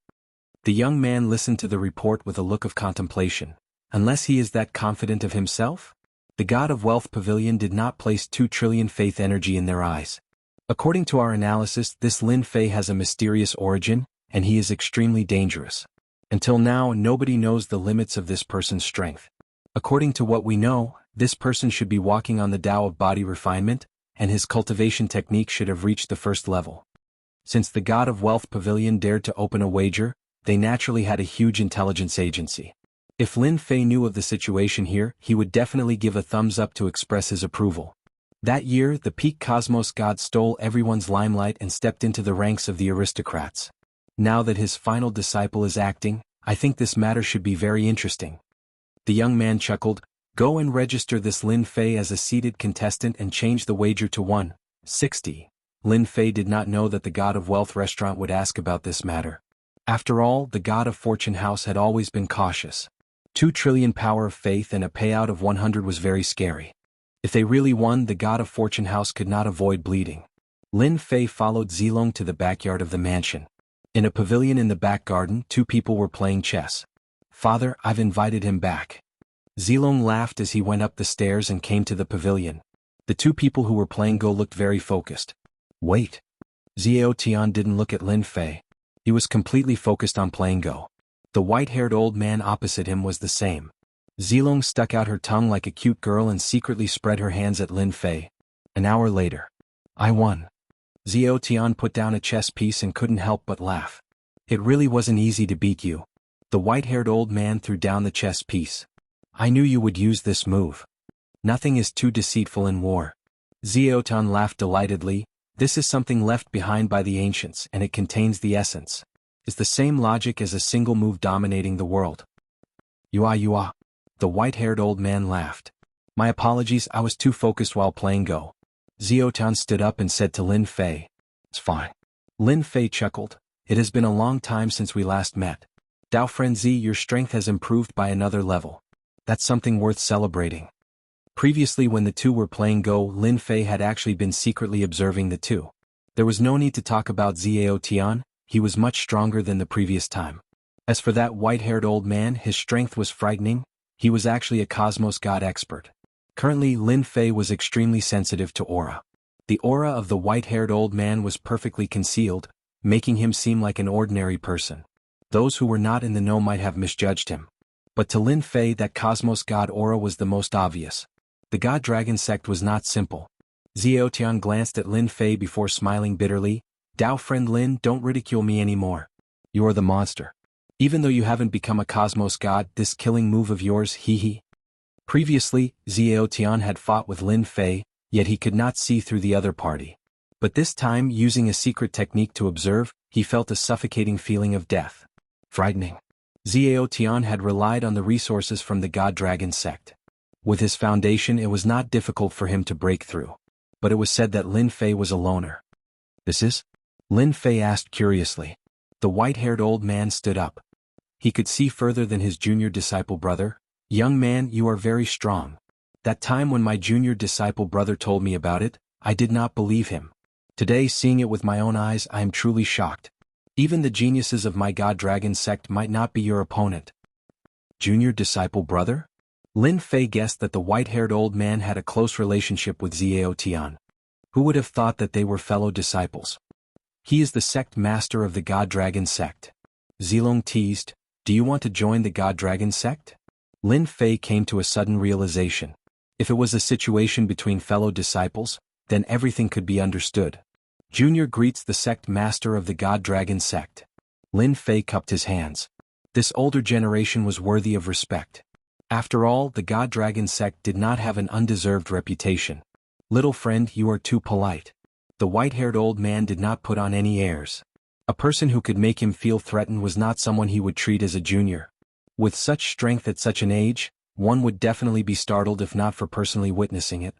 The young man listened to the report with a look of contemplation. Unless he is that confident of himself? The God of Wealth Pavilion did not place 2 trillion faith energy in their eyes. According to our analysis, this Lin Fei has a mysterious origin, and he is extremely dangerous. Until now, nobody knows the limits of this person's strength. According to what we know, this person should be walking on the Tao of body refinement, and his cultivation technique should have reached the first level. Since the God of Wealth Pavilion dared to open a wager, they naturally had a huge intelligence agency. If Lin Fei knew of the situation here, he would definitely give a thumbs up to express his approval. That year, the peak cosmos god stole everyone's limelight and stepped into the ranks of the aristocrats. Now that his final disciple is acting, I think this matter should be very interesting. The young man chuckled. Go and register this Lin Fei as a seated contestant and change the wager to 160. Lin Fei did not know that the God of Wealth restaurant would ask about this matter. After all, the God of Fortune House had always been cautious. 2 trillion power of faith and a payout of 100 was very scary. If they really won, the God of Fortune House could not avoid bleeding. Lin Fei followed Zilong to the backyard of the mansion. In a pavilion in the back garden, 2 people were playing chess. Father, I've invited him back. Zilong laughed as he went up the stairs and came to the pavilion. The 2 people who were playing Go looked very focused. Wait. Xiao Tian didn't look at Lin Fei. He was completely focused on playing Go. The white-haired old man opposite him was the same. Zilong stuck out her tongue like a cute girl and secretly spread her hands at Lin Fei. An hour later. I won. Xiao Tian put down a chess piece and couldn't help but laugh. It really wasn't easy to beat you. The white-haired old man threw down the chess piece. I knew you would use this move. Nothing is too deceitful in war. Xiao Tian laughed delightedly. This is something left behind by the ancients, and it contains the essence. It's the same logic as a single move dominating the world. You. The white-haired old man laughed. My apologies, I was too focused while playing Go. Xiao Tian stood up and said to Lin Fei. It's fine. Lin Fei chuckled. It has been a long time since we last met. Dao friend Z, your strength has improved by another level. That's something worth celebrating. Previously when the 2 were playing Go, Lin Fei had actually been secretly observing the 2. There was no need to talk about Xiao Tian, he was much stronger than the previous time. As for that white-haired old man, his strength was frightening. He was actually a cosmos god expert. Currently, Lin Fei was extremely sensitive to aura. The aura of the white-haired old man was perfectly concealed, making him seem like an ordinary person. Those who were not in the know might have misjudged him. But to Lin Fei, that cosmos god aura was the most obvious. The God Dragon sect was not simple. Xiao Tian glanced at Lin Fei before smiling bitterly. Dao friend Lin, don't ridicule me anymore. You are the monster. Even though you haven't become a cosmos god, this killing move of yours, hee. Previously, Xiao Tian had fought with Lin Fei, yet he could not see through the other party. But this time, using a secret technique to observe, he felt a suffocating feeling of death. Frightening. Xiao Tian had relied on the resources from the God Dragon sect. With his foundation, it was not difficult for him to break through. But it was said that Lin Fei was a loner. This is? Lin Fei asked curiously. The white-haired old man stood up. He could see further than his junior disciple brother. Young man, you are very strong. That time when my junior disciple brother told me about it, I did not believe him. Today, seeing it with my own eyes, I am truly shocked. Even the geniuses of my God Dragon sect might not be your opponent. Junior disciple brother? Lin Fei guessed that the white-haired old man had a close relationship with Xiao Tian. Who would have thought that they were fellow disciples? He is the sect master of the God Dragon sect. Zilong teased, do you want to join the God Dragon sect? Lin Fei came to a sudden realization. If it was a situation between fellow disciples, then everything could be understood. Junior greets the sect master of the God Dragon sect. Lin Fei cupped his hands. This older generation was worthy of respect. After all, the God Dragon sect did not have an undeserved reputation. Little friend, you are too polite. The white-haired old man did not put on any airs. A person who could make him feel threatened was not someone he would treat as a junior. With such strength at such an age, one would definitely be startled if not for personally witnessing it.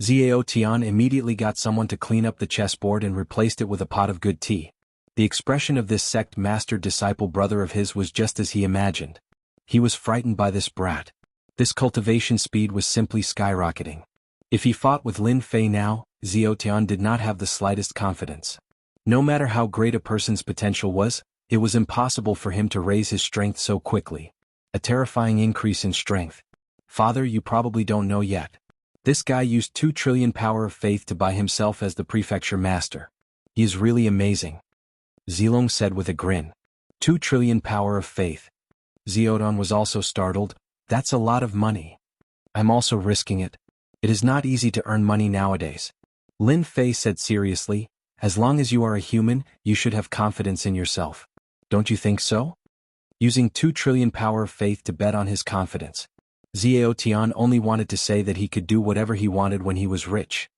Xiao Tian immediately got someone to clean up the chessboard and replaced it with a pot of good tea. The expression of this sect master disciple brother of his was just as he imagined. He was frightened by this brat. This cultivation speed was simply skyrocketing. If he fought with Lin Fei now, Xiao Tian did not have the slightest confidence. No matter how great a person's potential was, it was impossible for him to raise his strength so quickly. A terrifying increase in strength. Father, you probably don't know yet. This guy used 2 trillion power of faith to buy himself as the prefecture master. He is really amazing. Zilong said with a grin. 2 trillion power of faith. Xiaodan was also startled. That's a lot of money. I'm also risking it. It is not easy to earn money nowadays. Lin Fei said seriously, as long as you are a human, you should have confidence in yourself. Don't you think so? Using 2 trillion power of faith to bet on his confidence. Xiao Tian only wanted to say that he could do whatever he wanted when he was rich.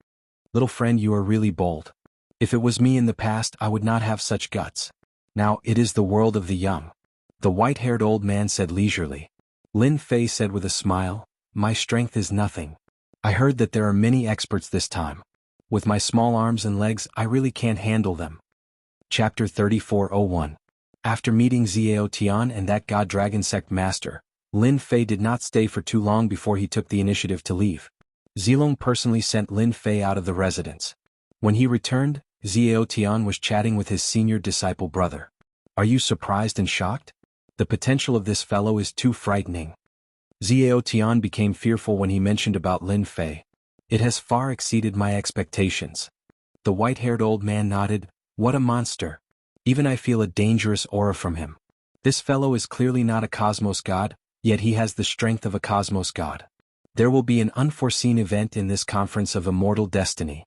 Little friend, you are really bold. If it was me in the past, I would not have such guts. Now, it is the world of the young. The white-haired old man said leisurely. Lin Fei said with a smile, my strength is nothing. I heard that there are many experts this time. With my small arms and legs, I really can't handle them. Chapter 34:01. After meeting Xiao Tian and that God Dragon sect master, Lin Fei did not stay for too long before he took the initiative to leave. Zilong personally sent Lin Fei out of the residence. When he returned, Xiao Tian was chatting with his senior disciple brother. Are you surprised and shocked? The potential of this fellow is too frightening. Xiao Tian became fearful when he mentioned about Lin Fei. It has far exceeded my expectations. The white-haired old man nodded. What a monster. Even I feel a dangerous aura from him. This fellow is clearly not a cosmos god, yet he has the strength of a cosmos god. There will be an unforeseen event in this conference of immortal destiny.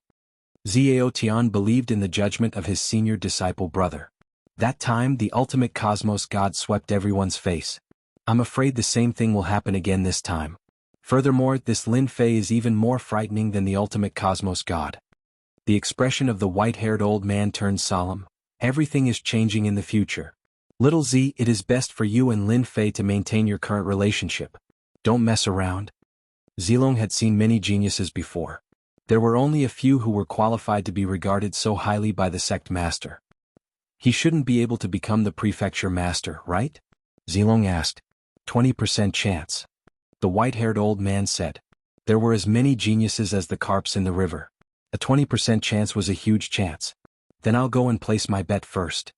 Xiao Tian believed in the judgment of his senior disciple brother. That time the ultimate cosmos god swept everyone's face. I'm afraid the same thing will happen again this time. Furthermore, this Lin Fei is even more frightening than the ultimate cosmos god. The expression of the white-haired old man turned solemn. Everything is changing in the future. Little Z, it is best for you and Lin Fei to maintain your current relationship. Don't mess around. Zilong had seen many geniuses before. There were only a few who were qualified to be regarded so highly by the sect master. He shouldn't be able to become the prefecture master, right? Zilong asked. 20% chance. The white-haired old man said. There were as many geniuses as the carps in the river. A 20% chance was a huge chance. Then I'll go and place my bet first.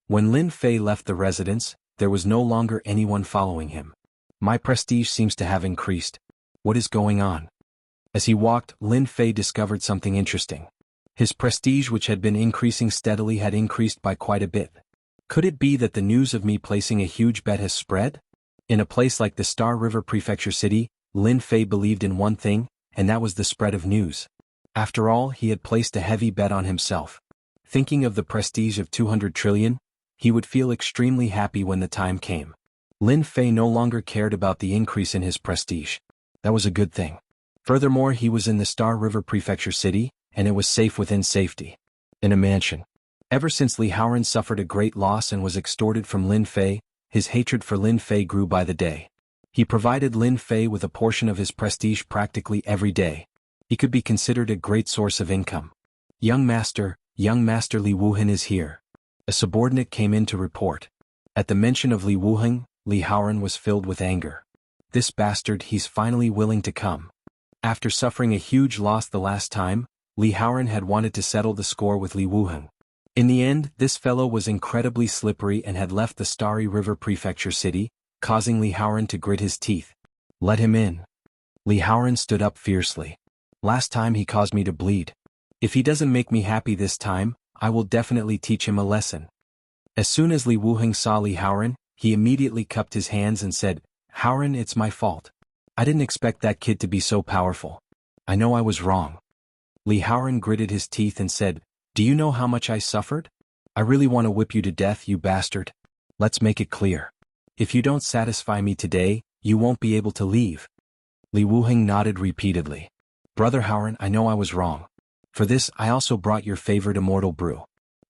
When Lin Fei left the residence, there was no longer anyone following him. My prestige seems to have increased. What is going on? As he walked, Lin Fei discovered something interesting. His prestige, which had been increasing steadily, had increased by quite a bit. Could it be that the news of me placing a huge bet has spread? In a place like the Star River Prefecture City, Lin Fei believed in one thing, and that was the spread of news. After all, he had placed a heavy bet on himself. Thinking of the prestige of 200 trillion, he would feel extremely happy when the time came. Lin Fei no longer cared about the increase in his prestige. That was a good thing. Furthermore, he was in the Star River Prefecture City, and it was safe within safety. In a mansion. Ever since Li Haoran suffered a great loss and was extorted from Lin Fei, his hatred for Lin Fei grew by the day. He provided Lin Fei with a portion of his prestige practically every day. He could be considered a great source of income. Young Master Li Wuhan is here. A subordinate came in to report. At the mention of Li Wuhan, Li Haoran was filled with anger. This bastard, he's finally willing to come. After suffering a huge loss the last time, Li Haoran had wanted to settle the score with Li Wuhan. In the end, this fellow was incredibly slippery and had left the Starry River Prefecture City, causing Li Haoran to grit his teeth. Let him in. Li Haoran stood up fiercely. Last time he caused me to bleed. If he doesn't make me happy this time, I will definitely teach him a lesson. As soon as Li Wuheng saw Li Haoran, he immediately cupped his hands and said, Haoran, it's my fault. I didn't expect that kid to be so powerful. I know I was wrong. Li Haoran gritted his teeth and said, Do you know how much I suffered? I really want to whip you to death, you bastard. Let's make it clear. If you don't satisfy me today, you won't be able to leave. Li Wuheng nodded repeatedly. Brother Howren, I know I was wrong. For this, I also brought your favorite immortal brew.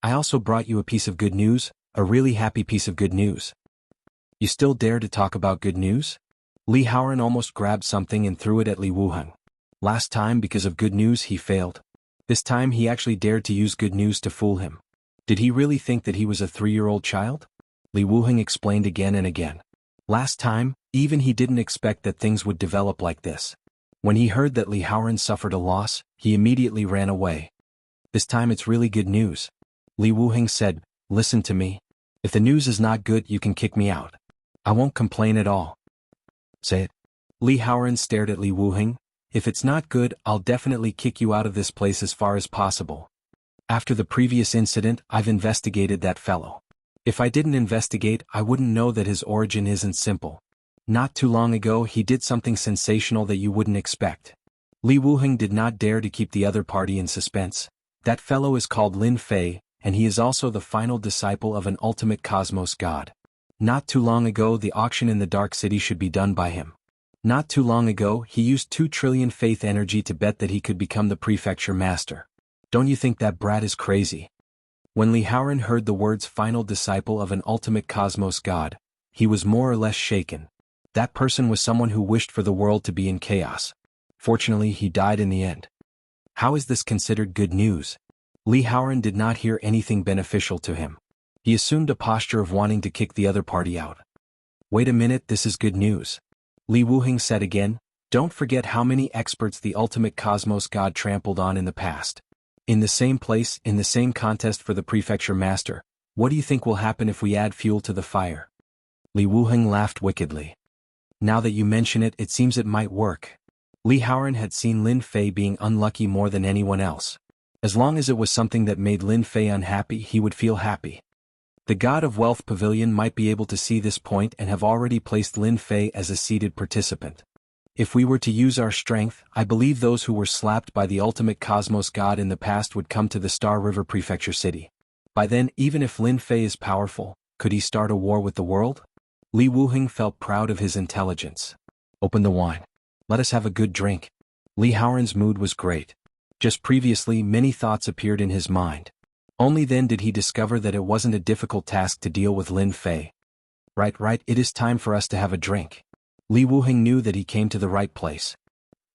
I also brought you a piece of good news, a really happy piece of good news. You still dare to talk about good news? Li Howren almost grabbed something and threw it at Li Wuheng. Last time, because of good news, he failed. This time he actually dared to use good news to fool him. Did he really think that he was a 3-year-old child? Li Wuheng explained again and again. Last time, even he didn't expect that things would develop like this. When he heard that Li Howren suffered a loss, he immediately ran away. This time it's really good news. Li Wuheng said, listen to me. If the news is not good, you can kick me out. I won't complain at all. Say it. Li Howren stared at Li Wuheng. If it's not good, I'll definitely kick you out of this place as far as possible. After the previous incident, I've investigated that fellow. If I didn't investigate, I wouldn't know that his origin isn't simple. Not too long ago, he did something sensational that you wouldn't expect. Li Wuheng did not dare to keep the other party in suspense. That fellow is called Lin Fei, and he is also the final disciple of an ultimate cosmos god. Not too long ago, the auction in the Dark City should be done by him. Not too long ago, he used 2 trillion faith energy to bet that he could become the prefecture master. Don't you think that brat is crazy? When Li Howren heard the words final disciple of an ultimate cosmos god, he was more or less shaken. That person was someone who wished for the world to be in chaos. Fortunately, he died in the end. How is this considered good news? Li Howren did not hear anything beneficial to him. He assumed a posture of wanting to kick the other party out. Wait a minute, this is good news. Li Wuheng said again, don't forget how many experts the ultimate cosmos god trampled on in the past. In the same place, in the same contest for the prefecture master, what do you think will happen if we add fuel to the fire? Li Wuheng laughed wickedly. Now that you mention it, it seems it might work. Li Howren had seen Lin Fei being unlucky more than anyone else. As long as it was something that made Lin Fei unhappy, he would feel happy. The God of Wealth Pavilion might be able to see this point and have already placed Lin Fei as a seated participant. If we were to use our strength, I believe those who were slapped by the ultimate cosmos god in the past would come to the Star River Prefecture City. By then, even if Lin Fei is powerful, could he start a war with the world? Li Wuheng felt proud of his intelligence. Open the wine. Let us have a good drink. Li Howren's mood was great. Just previously, many thoughts appeared in his mind. Only then did he discover that it wasn't a difficult task to deal with Lin Fei. Right, it is time for us to have a drink. Li Wuheng knew that he came to the right place.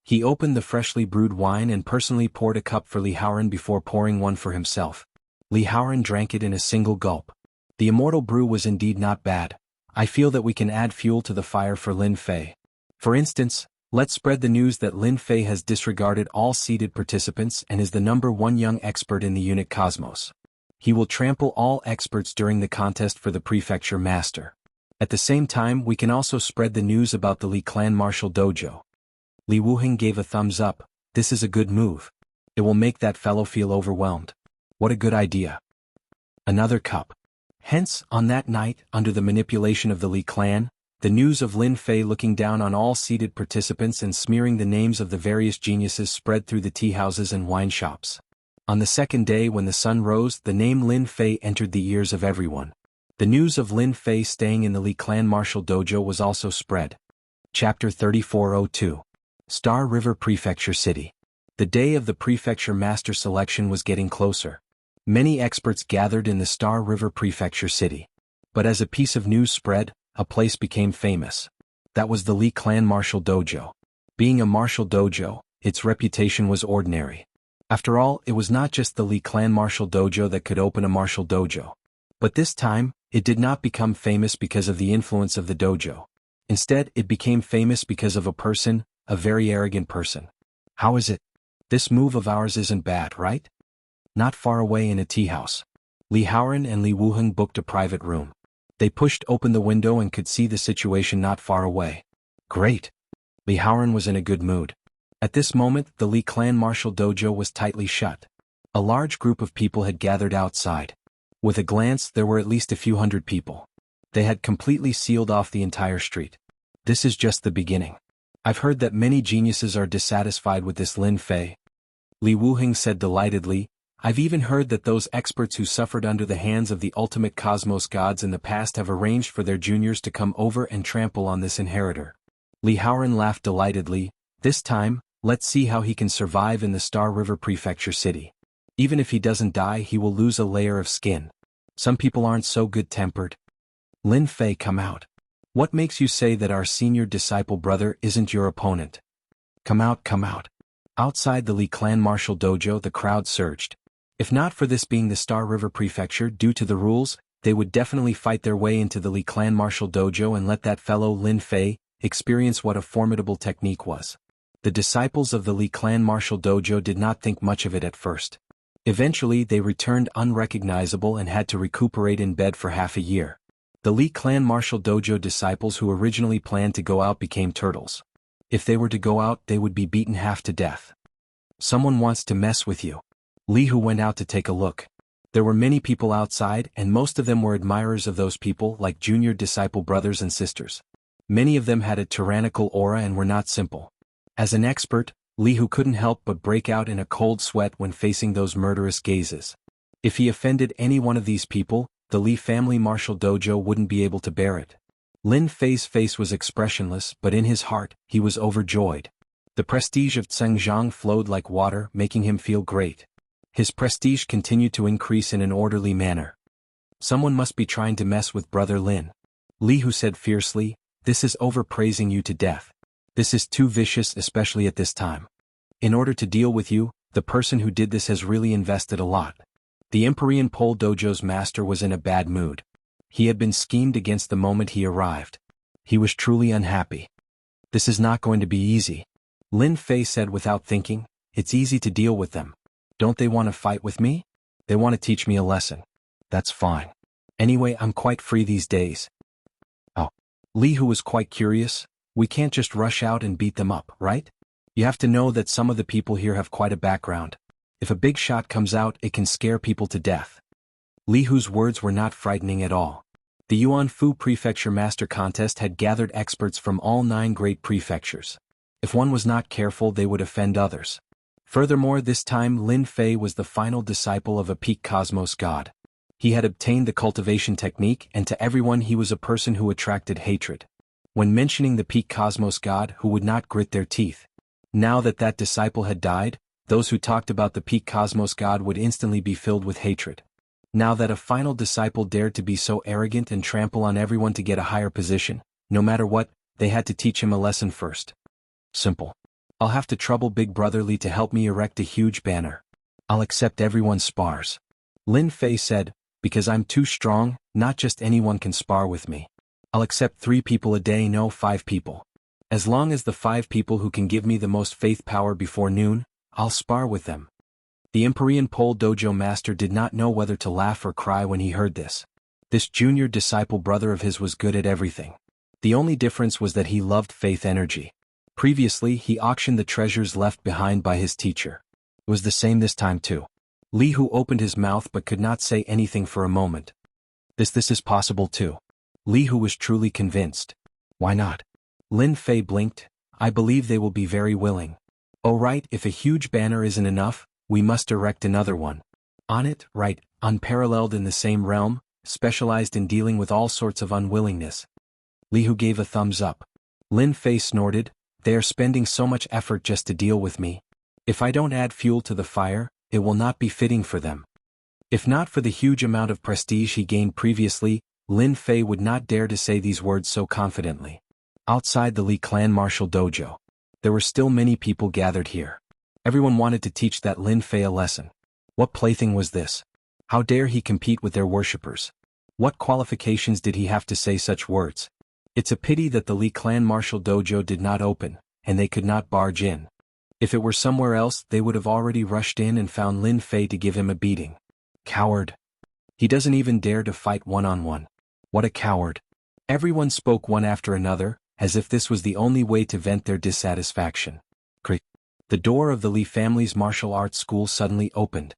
He opened the freshly brewed wine and personally poured a cup for Li Howren before pouring one for himself. Li Howren drank it in a single gulp. The immortal brew was indeed not bad. I feel that we can add fuel to the fire for Lin Fei. For instance, let's spread the news that Lin Fei has disregarded all seated participants and is the #1 young expert in the unit Cosmos. He will trample all experts during the contest for the prefecture master. At the same time, we can also spread the news about the Li clan martial dojo. Li Wuheng gave a thumbs up. This is a good move. It will make that fellow feel overwhelmed. What a good idea. Another cup. Hence, on that night, under the manipulation of the Li clan, the news of Lin Fei looking down on all seated participants and smearing the names of the various geniuses spread through the tea houses and wine shops. On the second day when the sun rose, the name Lin Fei entered the ears of everyone. The news of Lin Fei staying in the Li clan martial dojo was also spread. Chapter 3402. Star River Prefecture City. The day of the prefecture master selection was getting closer. Many experts gathered in the Star River Prefecture City. But as a piece of news spread, a place became famous. That was the Li clan martial dojo. Being a martial dojo, its reputation was ordinary. After all, it was not just the Li clan martial dojo that could open a martial dojo. But this time, it did not become famous because of the influence of the dojo. Instead, it became famous because of a person, a very arrogant person. How is it? This move of ours isn't bad, right? Not far away in a tea house. Li Howren and Li Wuheng booked a private room. They pushed open the window and could see the situation not far away. Great. Li Howren was in a good mood. At this moment, the Li clan martial dojo was tightly shut. A large group of people had gathered outside. With a glance, there were at least a few hundred people. They had completely sealed off the entire street. This is just the beginning. I've heard that many geniuses are dissatisfied with this Lin Fei. Li Wuheng said delightedly, I've even heard that those experts who suffered under the hands of the ultimate cosmos gods in the past have arranged for their juniors to come over and trample on this inheritor. Li Haoran laughed delightedly. This time, let's see how he can survive in the Star River Prefecture city. Even if he doesn't die, he will lose a layer of skin. Some people aren't so good-tempered. Lin Fei, come out. What makes you say that our senior disciple brother isn't your opponent? Come out, come out. Outside the Li clan martial dojo, the crowd surged. If not for this being the Star River Prefecture, due to the rules, they would definitely fight their way into the Li clan martial dojo and let that fellow Lin Fei experience what a formidable technique was. The disciples of the Li clan martial dojo did not think much of it at first. Eventually they returned unrecognizable and had to recuperate in bed for half a year. The Li clan martial dojo disciples who originally planned to go out became turtles. If they were to go out, they would be beaten half to death. Someone wants to mess with you. Li Hu went out to take a look. There were many people outside, and most of them were admirers of those people, like junior disciple brothers and sisters. Many of them had a tyrannical aura and were not simple. As an expert, Li Hu couldn't help but break out in a cold sweat when facing those murderous gazes. If he offended any one of these people, the Li family martial dojo wouldn't be able to bear it. Lin Fei's face was expressionless, but in his heart, he was overjoyed. The prestige of Zheng Zhang flowed like water, making him feel great. His prestige continued to increase in an orderly manner. Someone must be trying to mess with Brother Lin. Li Hu said fiercely, this is overpraising you to death. This is too vicious, especially at this time. In order to deal with you, the person who did this has really invested a lot. The Empyrean Pole Dojo's master was in a bad mood. He had been schemed against the moment he arrived. He was truly unhappy. This is not going to be easy. Lin Fei said without thinking, it's easy to deal with them. Don't they want to fight with me? They want to teach me a lesson. That's fine. Anyway, I'm quite free these days. Oh. Li Hu was quite curious. We can't just rush out and beat them up, right? You have to know that some of the people here have quite a background. If a big shot comes out, it can scare people to death. Li Hu's words were not frightening at all. The Yuan Fu Prefecture Master Contest had gathered experts from all 9 great prefectures. If one was not careful, they would offend others. Furthermore, this time Lin Fei was the final disciple of a peak cosmos god. He had obtained the cultivation technique, and to everyone he was a person who attracted hatred. When mentioning the peak cosmos god, who would not grit their teeth? Now that that disciple had died, those who talked about the peak cosmos god would instantly be filled with hatred. Now that a final disciple dared to be so arrogant and trample on everyone to get a higher position, no matter what, they had to teach him a lesson first. Simple. I'll have to trouble Big Brother Li to help me erect a huge banner. I'll accept everyone's spars. Lin Fei said, because I'm too strong, not just anyone can spar with me. I'll accept 3 people a day, no 5 people. As long as the 5 people who can give me the most faith power before noon, I'll spar with them. The Empyrean Pole Dojo master did not know whether to laugh or cry when he heard this. This junior disciple brother of his was good at everything. The only difference was that he loved faith energy. Previously, he auctioned the treasures left behind by his teacher. It was the same this time too. Li Hu opened his mouth but could not say anything for a moment. This is possible too. Li Hu was truly convinced. Why not? Lin Fei blinked. I believe they will be very willing. Oh right, if a huge banner isn't enough, we must erect another one. On it, right, unparalleled in the same realm, specialized in dealing with all sorts of unwillingness. Li Hu gave a thumbs up. Lin Fei snorted, they are spending so much effort just to deal with me. If I don't add fuel to the fire, it will not be fitting for them. If not for the huge amount of prestige he gained previously, Lin Fei would not dare to say these words so confidently. Outside the Li clan martial dojo, there were still many people gathered here. Everyone wanted to teach that Lin Fei a lesson. What plaything was this? How dare he compete with their worshippers? What qualifications did he have to say such words? It's a pity that the Li clan martial dojo did not open, and they could not barge in. If it were somewhere else, they would have already rushed in and found Lin Fei to give him a beating. Coward. He doesn't even dare to fight one-on-one. What a coward. Everyone spoke one after another, as if this was the only way to vent their dissatisfaction. Crick. The door of the Li family's martial arts school suddenly opened.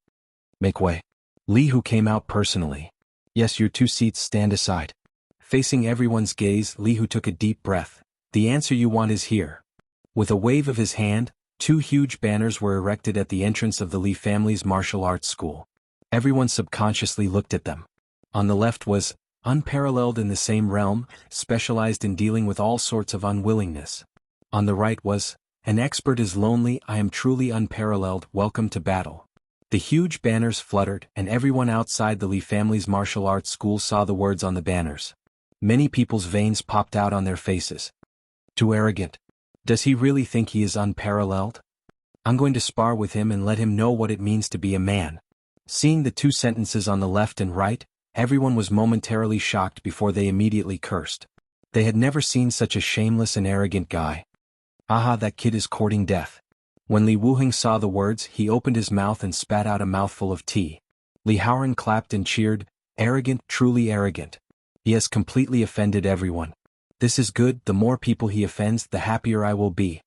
Make way. Li Hu came out personally. Yes, your 2 seats, stand aside. Facing everyone's gaze, Li Hu took a deep breath. The answer you want is here. With a wave of his hand, Two huge banners were erected at the entrance of the Li family's martial arts school. Everyone subconsciously looked at them. On the left was, "Unparalleled in the same realm, specialized in dealing with all sorts of unwillingness." On the right was, "An expert is lonely, I am truly unparalleled, welcome to battle." The huge banners fluttered, and everyone outside the Li family's martial arts school saw the words on the banners. Many people's veins popped out on their faces. Too arrogant. Does he really think he is unparalleled? I'm going to spar with him and let him know what it means to be a man. Seeing the two sentences on the left and right, everyone was momentarily shocked before they immediately cursed. They had never seen such a shameless and arrogant guy. Aha, that kid is courting death. When Li Wuheng saw the words, he opened his mouth and spat out a mouthful of tea. Li Haoren clapped and cheered, "Arrogant, truly arrogant. He has completely offended everyone. This is good, the more people he offends, the happier I will be."